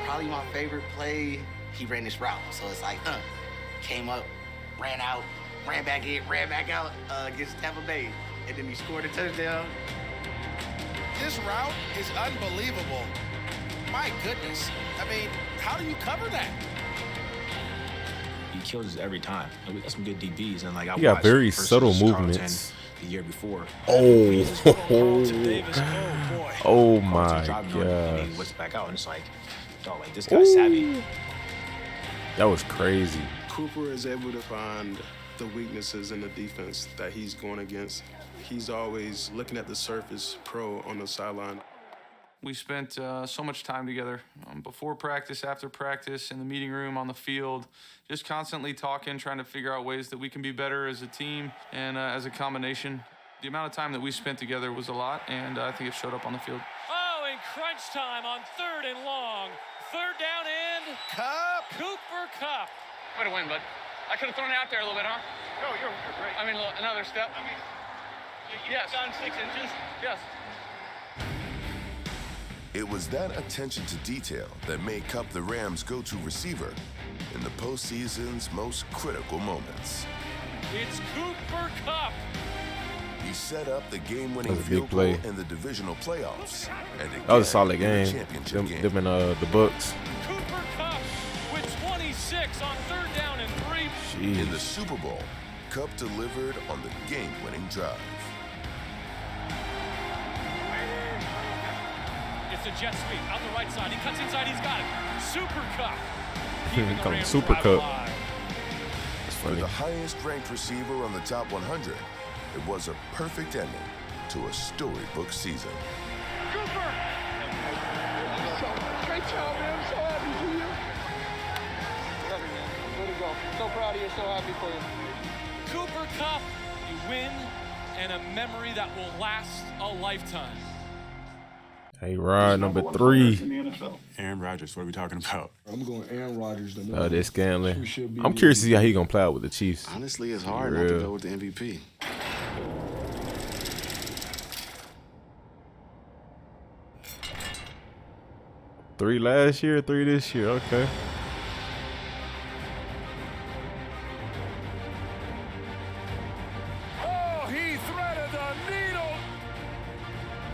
Probably my favorite play, he ran this route. So it's like, came up, ran out, ran back in, ran back out against Tampa Bay. And then he scored a touchdown. This route is unbelievable. My goodness. I mean, how do you cover that? He kills us every time. We got some good DBs, and like I He got watched very versus subtle Carlton movements. the year before. Oh my And god. he whips back out, and it's like, dog, like this guy's savvy. That was crazy. Cooper is able to find the weaknesses in the defense that he's going against. He's always looking at the surface pro on the sideline. We spent so much time together before practice, after practice, in the meeting room, on the field, just constantly talking, trying to figure out ways that we can be better as a team and as a combination. The amount of time that we spent together was a lot, and I think it showed up on the field. Oh, and crunch time on 3rd and long. 3rd down and Kupp. Cooper Kupp. Way to win, bud. I could have thrown it out there a little bit, huh? No, you're great. I mean, another step. I mean, yes. Done 6 inches. Yes. It was that attention to detail that made Kupp the Rams' go-to receiver in the postseason's most critical moments. It's Cooper Kupp. He set up the game-winning That was a field big play. goal in the divisional playoffs, and That was a solid in the game. championship game. Them and the Bucks. Cooper Kupp with 26 on 3rd down and 3. In the Super Bowl, Kupp delivered on the game-winning drive. It's a jet sweep out the right side. He cuts inside. He's got it. Super Kupp. Here comes Super Kupp. For the highest-ranked receiver on the top 100, it was a perfect ending to a storybook season. Cooper. Great job, man. I'm so happy for you. Love you, man. Way to go. So proud of you. So happy for you. Cooper Kupp, a win and a memory that will last a lifetime. A-Rod, number 3. Aaron Rodgers, what are we talking about? I'm going Aaron Rodgers. This Scanlon. I'm curious to see how he gonna play out with the Chiefs. Honestly, it's hard not to go with the MVP. Three last year, 3 this year. Okay. Oh, he threaded the needle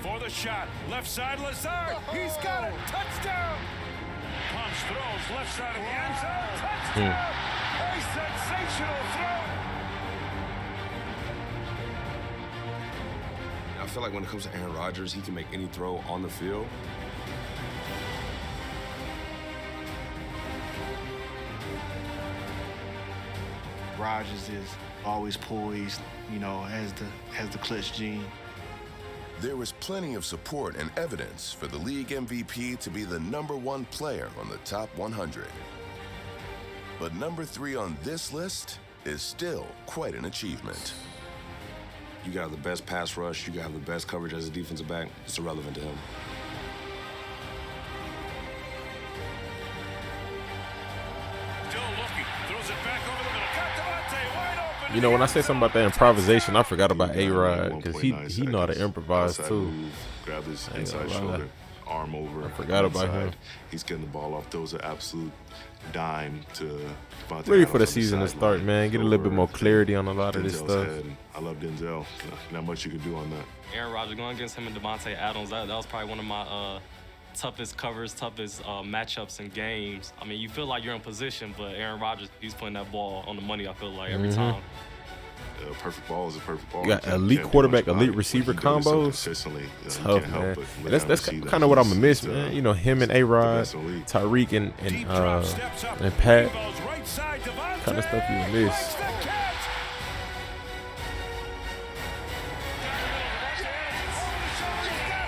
for the shot. Left side, Lazard. He's got it. Touchdown. Punch throws left side of the end zone. Touchdown. A sensational throw. I feel like when it comes to Aaron Rodgers, he can make any throw on the field. Rodgers is always poised, you know, has the clutch gene. There was plenty of support and evidence for the league MVP to be the #1 player on the top 100. But number 3 on this list is still quite an achievement. You got the best pass rush, you got the best coverage as a defensive back. It's irrelevant to him. Still looking. Throws it back over the middle. Got Devontae wide open. You know, when I said something about that improvisation, I forgot about A-Rod because he know how to improvise outside too. Move, grab his I ain't inside gonna lie. shoulder, arm over. I forgot about inside. him. He's getting the ball off. Those are absolute dime to Devontae Ready for the Adams on season to sideline. start, man. Get a little bit more clarity on a lot of this Denzel's stuff. head. I love Denzel. Not much you can do on that. Aaron Rodgers going against him and Devontae Adams, that was probably one of my toughest covers, toughest matchups in games. I mean, you feel like you're in position, but Aaron Rodgers, he's putting that ball on the money, I feel like, every time. A perfect ball is a perfect ball. You got Can't elite do much quarterback, about elite it. What receiver he does so combos. consistently, you Tough, can't help man. but And look that's down and see kind of what I'm gonna miss, he's, man. You know, him and A-Rod, Tyreek and Pat, kind of stuff you miss.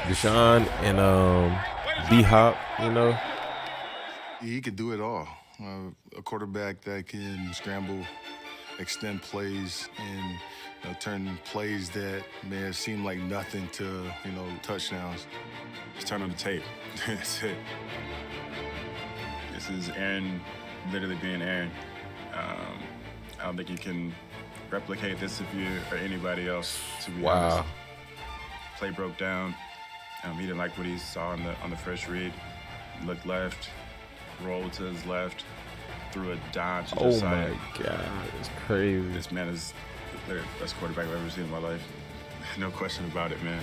Deshaun and D-Hop, you know. He could do it all. A quarterback that can scramble, extend plays, and turn plays that may have seemed like nothing to, touchdowns. Just turn on the tape. That's it. This is Aaron literally being Aaron. I don't think you can replicate this if you or anybody else, to be honest. Play broke down. He didn't like what he saw on the first read. Looked left, rolled to his left, threw a dime to Oh Josiah. my God, it's crazy. This man is the best quarterback I've ever seen in my life. No question about it, man.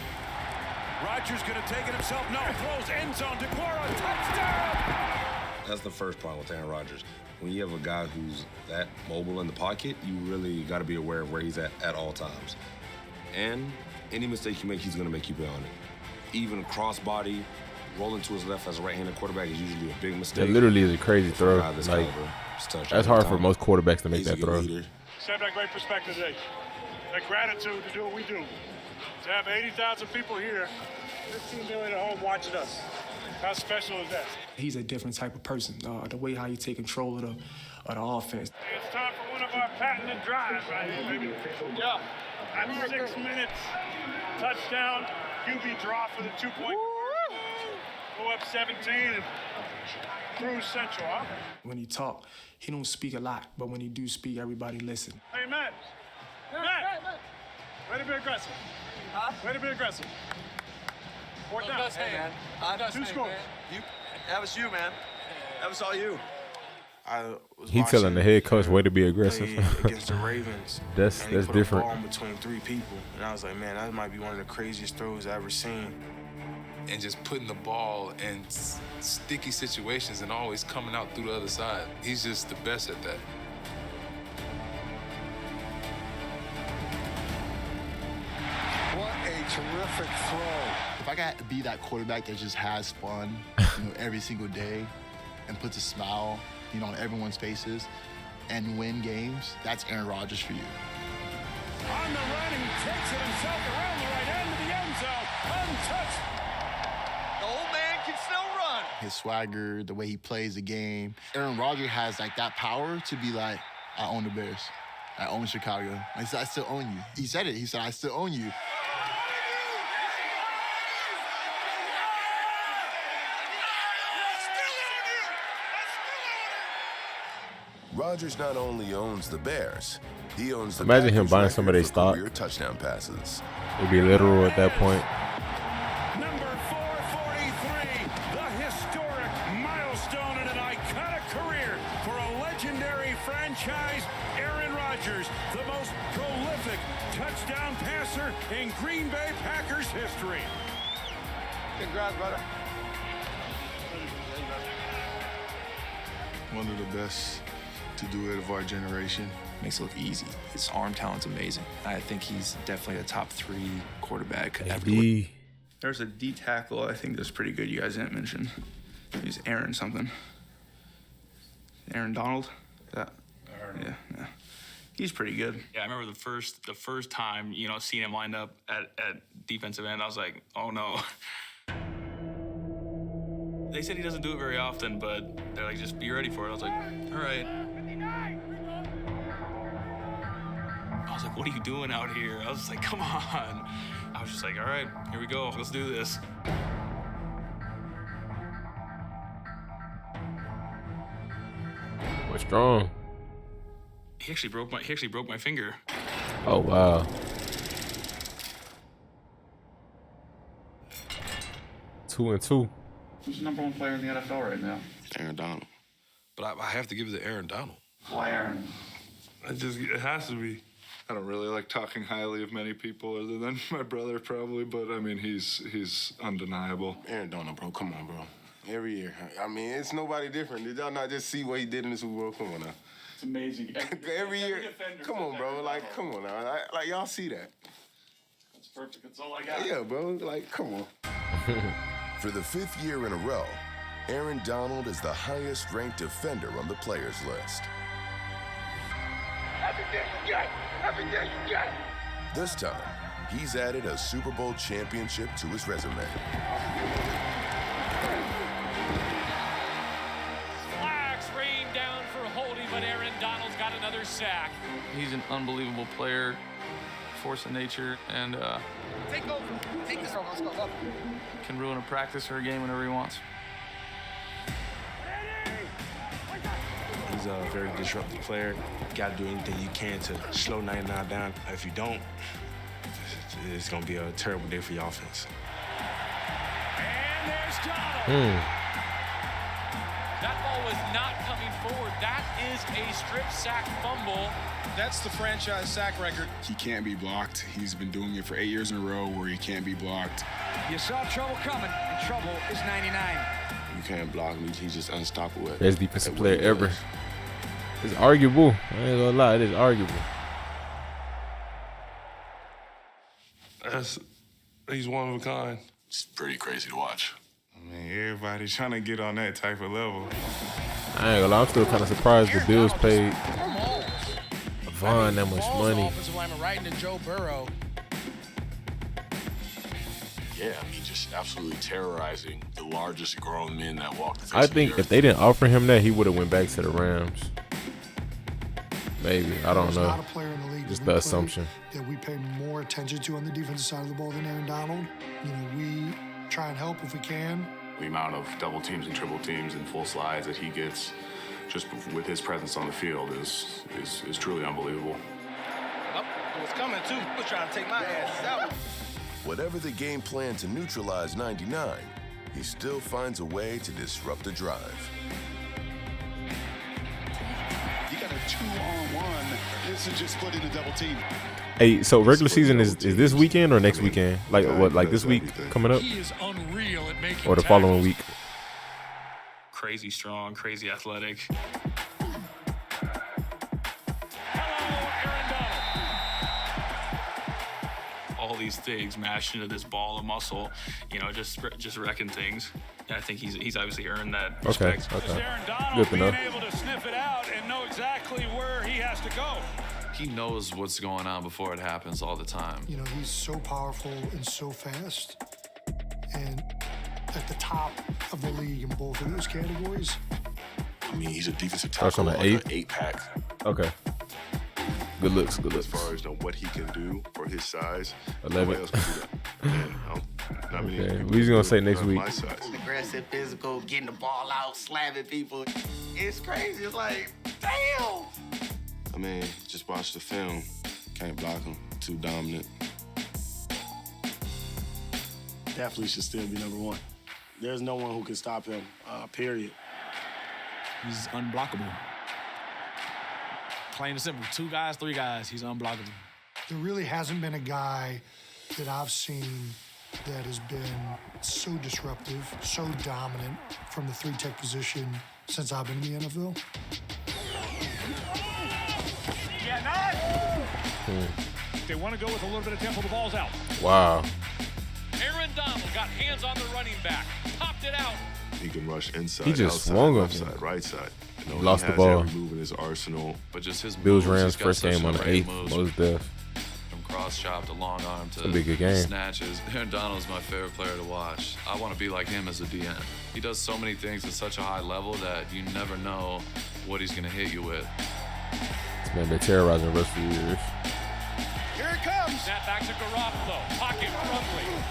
Rodgers gonna take it himself. No, throws end zone. DeGuara, touchdown. That's the first problem with Aaron Rodgers. When you have a guy who's that mobile in the pocket, you really got to be aware of where he's at all times. And any mistake you make, he's going to make you pay on it. Even crossbody, rolling to his left as a right-handed quarterback is usually a big mistake. That literally is a crazy throw. Like, that's hard for most quarterbacks to make that throw. Sam had great perspective today. That gratitude to do what we do. To have 80,000 people here, 15 million at home watching us. How special is that? He's a different type of person. The way how you take control of the offense. It's time for one of our patented drives right here, baby. Yeah. At 6 minutes, touchdown, QB draw for the 2-point. Go up 17 and cruise central, huh? When he talk, he don't speak a lot, but when he do speak, everybody listen. Hey, Matt. Matt. Way to be aggressive. Huh? Way to be aggressive. Fourth down. Hey, man. 2 scores. That was you, man. That was all you. He telling the head coach way to be aggressive. Against the Ravens. that's and he put different. A ball in between 3 people, and I was like, man, that might be one of the craziest throws I've ever seen. And just putting the ball in sticky situations and always coming out through the other side. He's just the best at that. What a terrific throw. If I got to be that quarterback that just has fun, every single day and puts a smile, on everyone's faces and win games, that's Aaron Rodgers for you. On the run, he takes it himself around the right end of the end zone. Untouched. The old man can still run. His swagger, the way he plays the game. Aaron Rodgers has that power to be like, I own the Bears. I own Chicago. He said, I still own you. He said it. He said, I still own you. Rodgers not only owns the Bears, he owns the Imagine him Packers buying record some of their for stock. career touchdown passes. It'd be literal at that point. Number 443, the historic milestone in an iconic career for a legendary franchise, Aaron Rodgers, the most prolific touchdown passer in Green Bay Packers history. Congrats, brother. One of the best to do it of our generation. Makes it look easy. His arm talent's amazing. I think he's definitely a top 3 quarterback ever. There's a D tackle I think that's pretty good you guys didn't mention. He's Aaron something. Aaron Donald? Yeah. He's pretty good. Yeah, I remember the first time, seeing him lined up at defensive end, I was like, oh no. They said he doesn't do it very often, but they're like, just be ready for it. I was like, all right. I was like, what are you doing out here? I was just like, come on. I was just like, all right, here we go. Let's do this. What's strong? He actually broke my finger. Oh wow. Two and two. Who's the number 1 player in the NFL right now? Aaron Donald. But I have to give it to Aaron Donald. Why Aaron? It has to be. I don't really like talking highly of many people other than my brother, probably, but I mean, he's undeniable. Aaron Donald, bro, come on, bro. Every year. I mean, it's nobody different. Did y'all not just see what he did in the Super Bowl? Come on now. It's amazing. Every year. Come on, bro. Like, come on now. Like, y'all see that. That's perfect. That's all I got. Yeah, bro. Like, come on. For the 5th year in a row, Aaron Donald is the highest-ranked defender on the players list. Everything you got. Everything you got. This time, he's added a Super Bowl championship to his resume. Flags rain down for holding, but Aaron Donald's got another sack. He's an unbelievable player, force of nature, and Take over. Take this over. Let's go. Up. can ruin a practice or a game whenever he wants. He's a very disruptive player. You got to do anything you can to slow 99 down. If you don't, it's going to be a terrible day for your offense. And there's Donald. That ball was not coming forward. That is a strip sack fumble. That's the franchise sack record. He can't be blocked. He's been doing it for 8 years in a row where he can't be blocked. You saw trouble coming, and trouble is 99. You can't block me. He's just unstoppable. Best defensive player ever. It's arguable. I ain't gonna lie, it is arguable. He's one of a kind. It's pretty crazy to watch. Man, everybody's trying to get on that type of level. I ain't gonna lie, I'm still kind of surprised the Bills paid Von that much money. Offensive lineman right into Joe Burrow. Yeah, I mean, just absolutely terrorizing the largest grown men that walked the face I of the think earth. if they didn't offer him that, he would have went back to the Rams. Maybe. I don't There's know. not a player in the league Just that the we assumption. that we pay more attention to on the defensive side of the ball than Aaron Donald. You know, we try and help if we can. The amount of double teams and triple teams and full slides that he gets just with his presence on the field is truly unbelievable. Oh, it was coming too. He was trying to take my ass out. Whatever the game plan to neutralize 99, he still finds a way to disrupt the drive. You got a 2-on-1. This is just splitting a double team. Hey, so regular season is this weekend or next weekend? Like what? Like this week coming up, He is unreal at making or the following week? Crazy strong, crazy athletic. All these things mashed into this ball of muscle, you know, just wrecking things. And I think he's obviously earned that respect. Okay. Aaron Donald Good to know. being able to sniff it out and know exactly where he has to go. He knows what's going on before it happens all the time. You know, he's so powerful and so fast, and at the top of the league in both of those categories. I mean, he's a defensive That's tackle on the like eighth? an 8-pack. Okay. Good looks. Good As looks. far as what he can do for his size, 11. nobody else can do that. Yeah, not many Okay, people we just can gonna do say it next of week. my size. Aggressive, physical, getting the ball out, slamming people. It's crazy. It's like, damn. I mean, just watch the film. Can't block him. Too dominant. Definitely should still be number one. There's no one who can stop him, period. He's unblockable. Plain and simple. 2 guys, 3 guys, he's unblockable. There really hasn't been a guy that I've seen that has been so disruptive, so dominant from the 3-tech position since I've been in the NFL. They want to go with a little bit of tempo. The ball's out. Wow. Aaron Donald got hands on the running back. Popped it out. He can rush inside, He just outside, swung left on him. side, right side. You know, He lost he the has ball. every move in his arsenal. But just his Bills moves, Rams he's got first such game on the array of 8th. moves. Most def. From cross chop to long arm to It'll be a good game. snatches. Aaron Donald's my favorite player to watch. I want to be like him as a DN. He does so many things at such a high level that you never know what he's going to hit you with. It's been terrorizing the rest of the years. Here it comes. Snap back to Garoppolo. Pocket rumbling.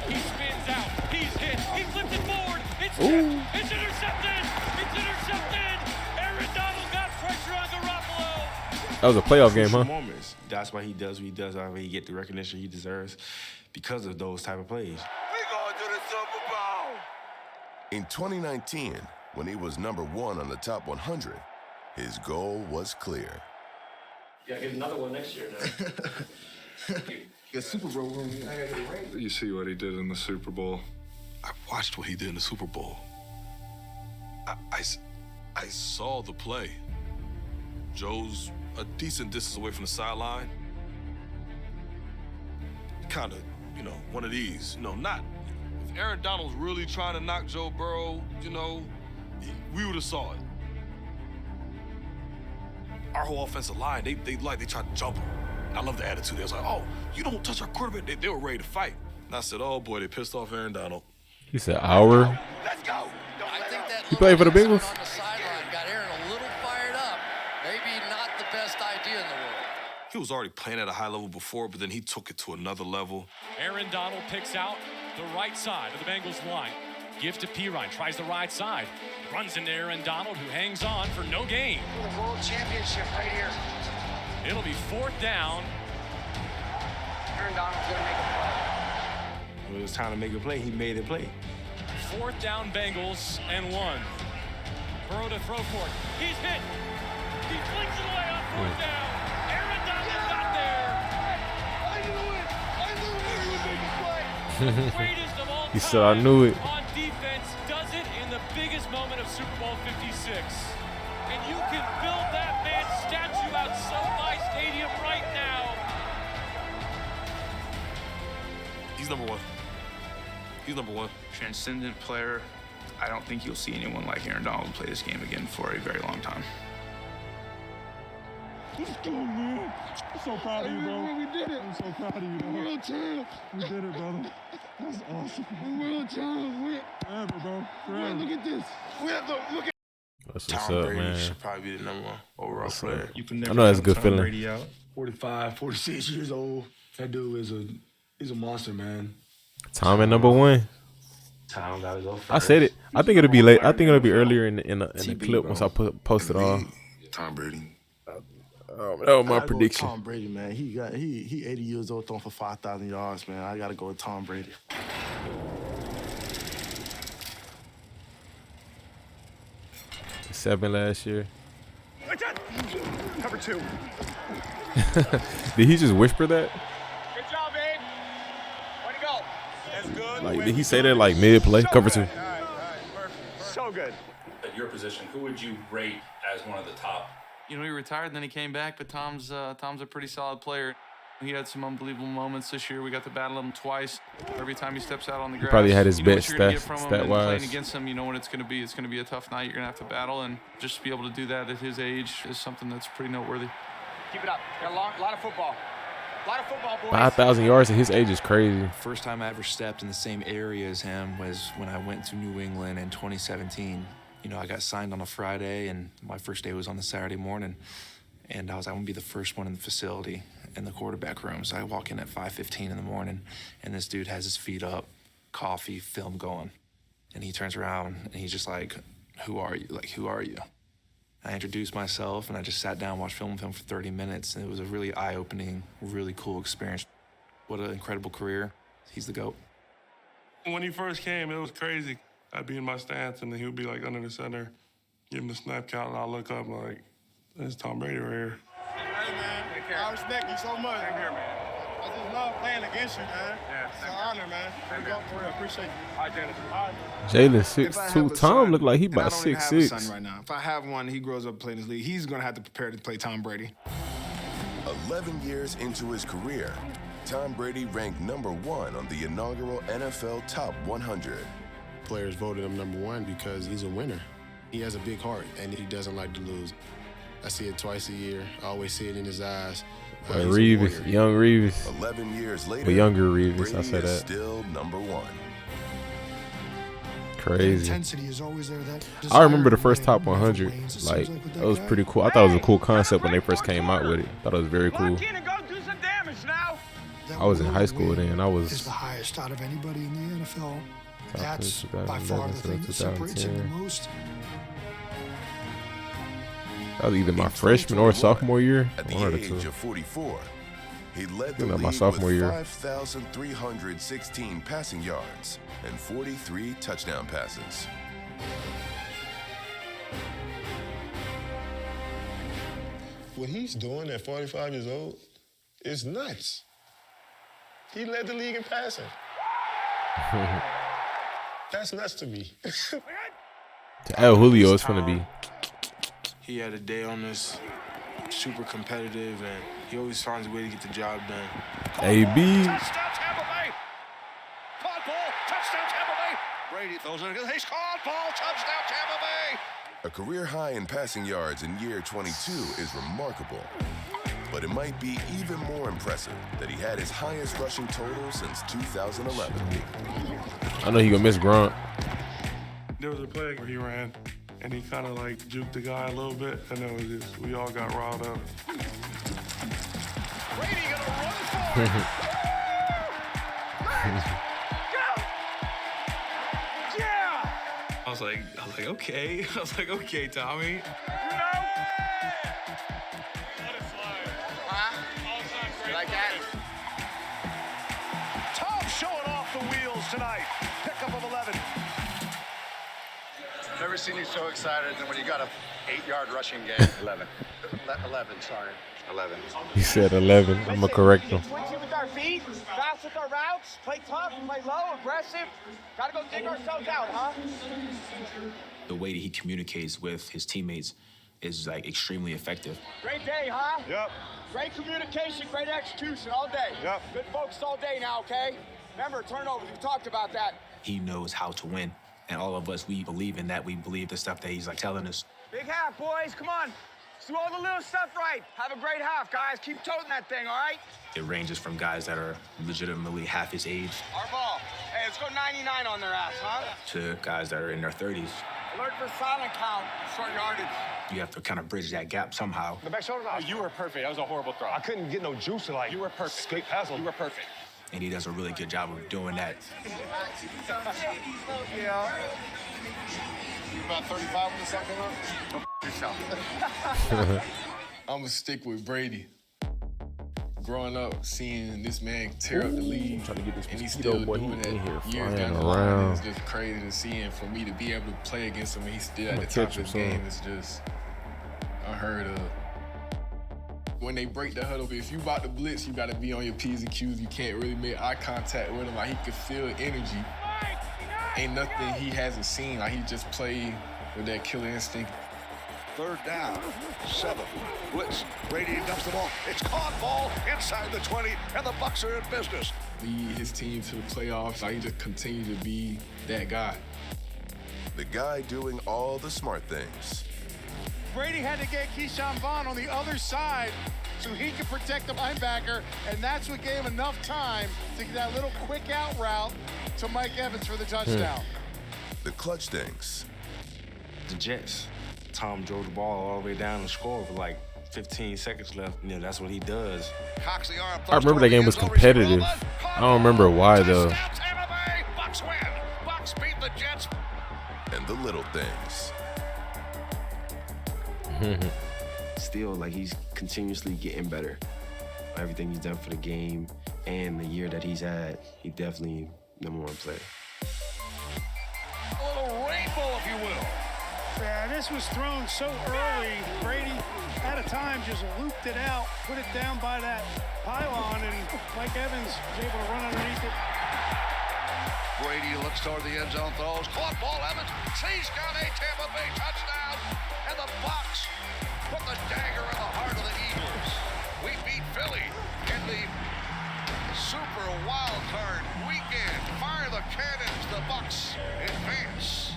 He spins out. He's hit. He flipped it forward. It's tipped. It's intercepted. It's intercepted. Aaron Donald got pressure on Garoppolo. That was a playoff game, huh? Moments. That's why he does what he does. That's why he get the recognition he deserves because of those type of plays. We going to the Super Bowl. In 2019, when he was number 1 on the top 100, his goal was clear. Yeah, get another one next year. Get Super Bowl room. You see what he did in the Super Bowl. I watched what he did in the Super Bowl. I saw the play. Joe's a decent distance away from the sideline. Kind of, one of these. Not. If Aaron Donald's really trying to knock Joe Burrow, we would have saw it. Our whole offensive line, they tried to jump him. I love the attitude. They was like, oh, you don't touch our quarterback. They were ready to fight. And I said, oh boy, they pissed off Aaron Donald. He said, "Our." Let's go. I think that He played for the Bengals. on the sideline got Aaron a little fired up. Maybe not the best idea in the world. He was already playing at a high level before, but then he took it to another level. Aaron Donald picks out the right side of the Bengals line. Gives to Pirine. Tries the right side. Runs into Aaron Donald, who hangs on for no gain. The world championship right here. It'll be 4th down. Aaron Donald's going to make a play. When it was time to make a play, he made a play. 4th down Bengals and 1. Burrow to throw for it. He's hit. He flings it away on 4th down. Aaron Donald got there. I knew he would make a play. Greatest of all He said, "I knew it." on defense, does it in the biggest moment of Super Bowl 56. And you can build that man's statue at SoFi Stadium right now. He's number 1. He's number one. Transcendent player. I don't think you'll see anyone like Aaron Donald play this game again for a very long time. Let's go, man. I'm so proud of you, bro. We did it. I'm so proud of you, bro. World champs. We did it, brother. That's awesome. We're world champs. Forever, bro. Forever. Look at this. Look at That's what's Tom up, Brady man. should probably be the number 1 overall player. You can I never know that's a count good Tom feeling. Brady out. 45, 46 years old. That dude he's a monster, man. Tom at number 1. Tom got to go first. I said it. I think it'll be late. I think it'll be earlier in the clip once I post it all. Tom Brady. That was my I gotta go with prediction. Tom Brady, man. He 80 years old, throwing for 5,000 yards, man. I gotta go with Tom Brady. 7 last year. Cover 2. Did he just whisper that? Good job, babe. Way to go. That's good. Like, did he say that like mid play? Cover 2. So good. At your position, who would you rate as one of the top? You know, he retired and then he came back, but Tom's a pretty solid player. He had some unbelievable moments this year. We got to battle him twice. Every time he steps out on the grass, probably had his you know best what you're gonna get from him, and stat-wise. playing against him, you know what it's going to be. It's going to be a tough night. You're going to have to battle, and just to be able to do that at his age is something that's pretty noteworthy. Keep it up. Got a lot of football. A lot of football, boys. 5,000 yards at his age is crazy. First time I ever stepped in the same area as him was when I went to New England in 2017. You know, I got signed on a Friday, and my first day was on the Saturday morning. And I was going to be the first one in the facility in the quarterback room. So I walk in at 5:15 in the morning, and this dude has his feet up, coffee, film going. And he turns around, and he's just like, who are you? Like, who are you? I introduced myself, and I just sat down and watched film with him for 30 minutes. And it was a really eye-opening, really cool experience. What an incredible career. He's the GOAT. When he first came, it was crazy. I'd be in my stance, and then he would be like under the center, give him the snap count, and I'll look up and like, there's Tom Brady right here. Hey, man. I respect you so much. Same here, man. I just love playing against you, man. Yeah, it's an honor, man. I appreciate you. Jalen 6'2". Tom look like he about 6'6". Right now. If I have one, he grows up playing this league. He's gonna have to prepare to play Tom Brady. 11 years into his career, Tom Brady ranked number 1 on the inaugural NFL Top 100. Players voted him number 1 because he's a winner. He has a big heart, and he doesn't like to lose. I see it twice a year. I always see it in his eyes. Reeves, young Reeves. 11 years later, but younger Reeves, Brady I say is that. still number 1. Crazy. Intensity is always there. I remember the first Top 100. Like, that was pretty cool. I thought it was a cool concept when they first came out with it. I thought it was very cool. I was in high school then. I was. Is the highest out of anybody in the NFL. Top That's 2011 by far the thing to that separates him the 2010. most. That was either my freshman or sophomore year. At the One of the age two. of 44, he led the You know, league my sophomore with year. 5,316 passing yards and 43 touchdown passes. What he's doing at 45 years old is nuts. He led the league in passing. That's nuts to me. El Julio is gonna be. He had a day on us, super competitive, and he always finds a way to get the job done. AB. Touchdown, Tampa Bay. Caught ball. Touchdown, Tampa Bay. Brady throws it. He's caught ball. Touchdown, Tampa Bay. A career high in passing yards in year 22 is remarkable. But it might be even more impressive that he had his highest rushing total since 2011. I know he gonna miss Grunt. There was a play where he ran, and he kind of like juked the guy a little bit, and it was just, we all got riled up. Brady gonna run for it. Yeah. I was like, okay. I was like, okay, Tommy. Like that? Tom showing off the wheels tonight. Pickup of 11. Never seen you so excited than when you got a 8-yard rushing game. 11, sorry. 11. He said 11. I'm gonna correct him. Switching with our feet, fast with our routes, play tough, play low, aggressive. Gotta go dig ourselves out, huh? The way that he communicates with his teammates is like extremely effective. Great day, huh? Yep. Great communication, great execution all day. Yep. Good focus all day now, okay? Remember, turnovers, we talked about that. He knows how to win. And all of us, we believe in that. We believe the stuff that he's like telling us. Big half, boys, come on. Let's do all the little stuff right. Have a great half, guys. Keep toting that thing, all right? It ranges from guys that are legitimately half his age Our ball. Hey, let's go 99 on their ass, huh? to guys that are in their 30s. Alert for silent count. Short yardage. You have to kind of bridge that gap somehow. The back shoulder. Oh, you were perfect. That was a horrible throw. I couldn't get no juice. Like, You were perfect. Skate past him. You were perfect. And he does a really good job of doing that. Yeah. You about 35 when the sun came up? Yourself. I'm gonna stick with Brady. Growing up, seeing this man tear up the league, trying to get this and he's mosquito still boy doing in that here years flying down the line, around. it's just crazy to see. And for me to be able to play against him and he's still at I'ma the top catch of his him, son. game, it's just unheard of. When they break the huddle, if you about to blitz, you gotta be on your P's and Q's. You can't really make eye contact with him. Like, he could feel energy. Ain't nothing he hasn't seen. Like, he just played with that killer instinct. Third down, 7. Blitz. Brady dumps the ball. It's caught, ball inside the 20, and the Bucs are in business. Lead his team to the playoffs. Like, he just continued to be that guy. The guy doing all the smart things. Brady had to get Keyshawn Vaughn on the other side so he could protect the linebacker, and that's what gave him enough time to get that little quick out route to Mike Evans for the touchdown. The clutch things. The Jets. Tom drove the ball all the way down and scored with like 15 seconds left. You know, that's what he does. Cocks the arm. I remember that game was competitive. I don't remember why though. Tampa Bay. Bucs win. Bucs beat the Jets. And the little things. Still, like, he's continuously getting better. Everything he's done for the game and the year that he's had, he definitely #1 player. A little rainbow, if you will. Yeah, this was thrown so early. Brady, at a time, just looped it out, put it down by that pylon, and Mike Evans was able to run underneath it. Brady looks toward the end zone, throws. Caught ball, Evans. He's got a Tampa Bay touchdown. And the Bucs put the dagger in the heart of the Eagles. We beat Philly in the Super Wild Card weekend. Fire the cannons. The Bucs advance.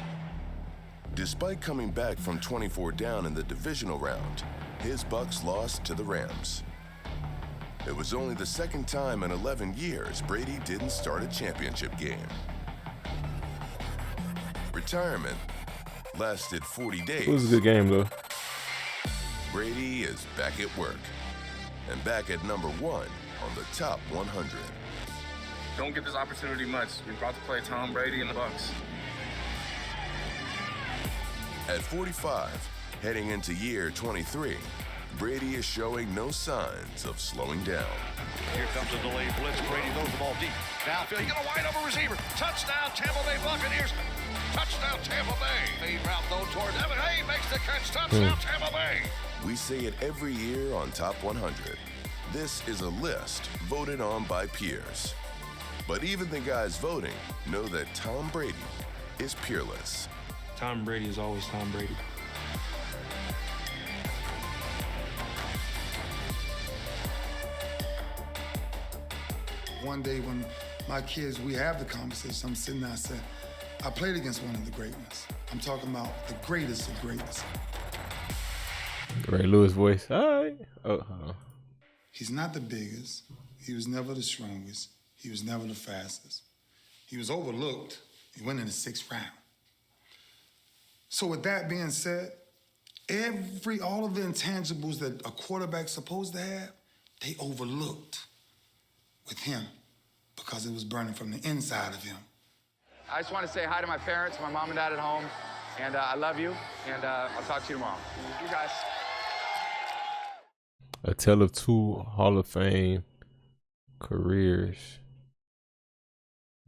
Despite coming back from 24 down in the divisional round, his Bucs lost to the Rams. It was only the second time in 11 years Brady didn't start a championship game. Retirement lasted 40 days. It was a good game though. Brady is back at work and back at #1 on the top 100. Don't get this opportunity much. We're about to play Tom Brady and the Bucs. At 45, heading into year 23, Brady is showing no signs of slowing down. Here comes a delayed blitz. Brady throws the ball deep. Downfield, he got a wide open receiver. Touchdown, Tampa Bay Buccaneers. Touchdown, Tampa Bay. Fade route though toward Evan Hay makes the catch. Touchdown, Tampa Bay. We say it every year on Top 100. This is a list voted on by peers. But even the guys voting know that Tom Brady is peerless. Tom Brady is always Tom Brady. One day when my kids, we have the conversation, I'm sitting there, I said, I played against one of the great ones. I'm talking about the greatest of greatest. Ray Lewis voice. All right. Oh, hold on. He's not the biggest. He was never the strongest. He was never the fastest. He was overlooked. He went in the 6th round. So with that being said, all of the intangibles that a quarterback's supposed to have, they overlooked with him because it was burning from the inside of him. I just want to say hi to my parents, my mom and dad at home, and I love you, and I'll talk to you tomorrow. You guys. A tale of 2 Hall of Fame careers.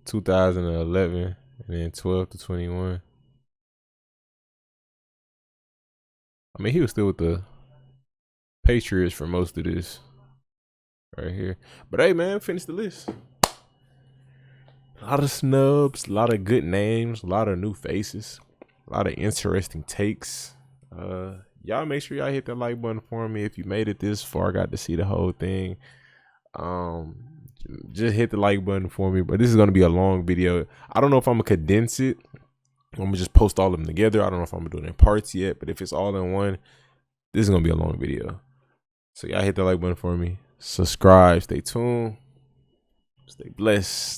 2011 and then 12 to 21. I mean, he was still with the Patriots for most of this right here. But hey, man, finish the list. A lot of snubs, a lot of good names, a lot of new faces, a lot of interesting takes. Y'all make sure y'all hit that like button for me if you made it this far, got to see the whole thing. just hit the like button for me. But this is gonna be a long video. I don't know if I'm gonna condense it. I'm gonna just post all of them together. I don't know if I'm gonna do it in parts yet, but if it's all in one, this is gonna be a long video. So y'all hit the like button for me. Subscribe. Stay tuned. Stay blessed.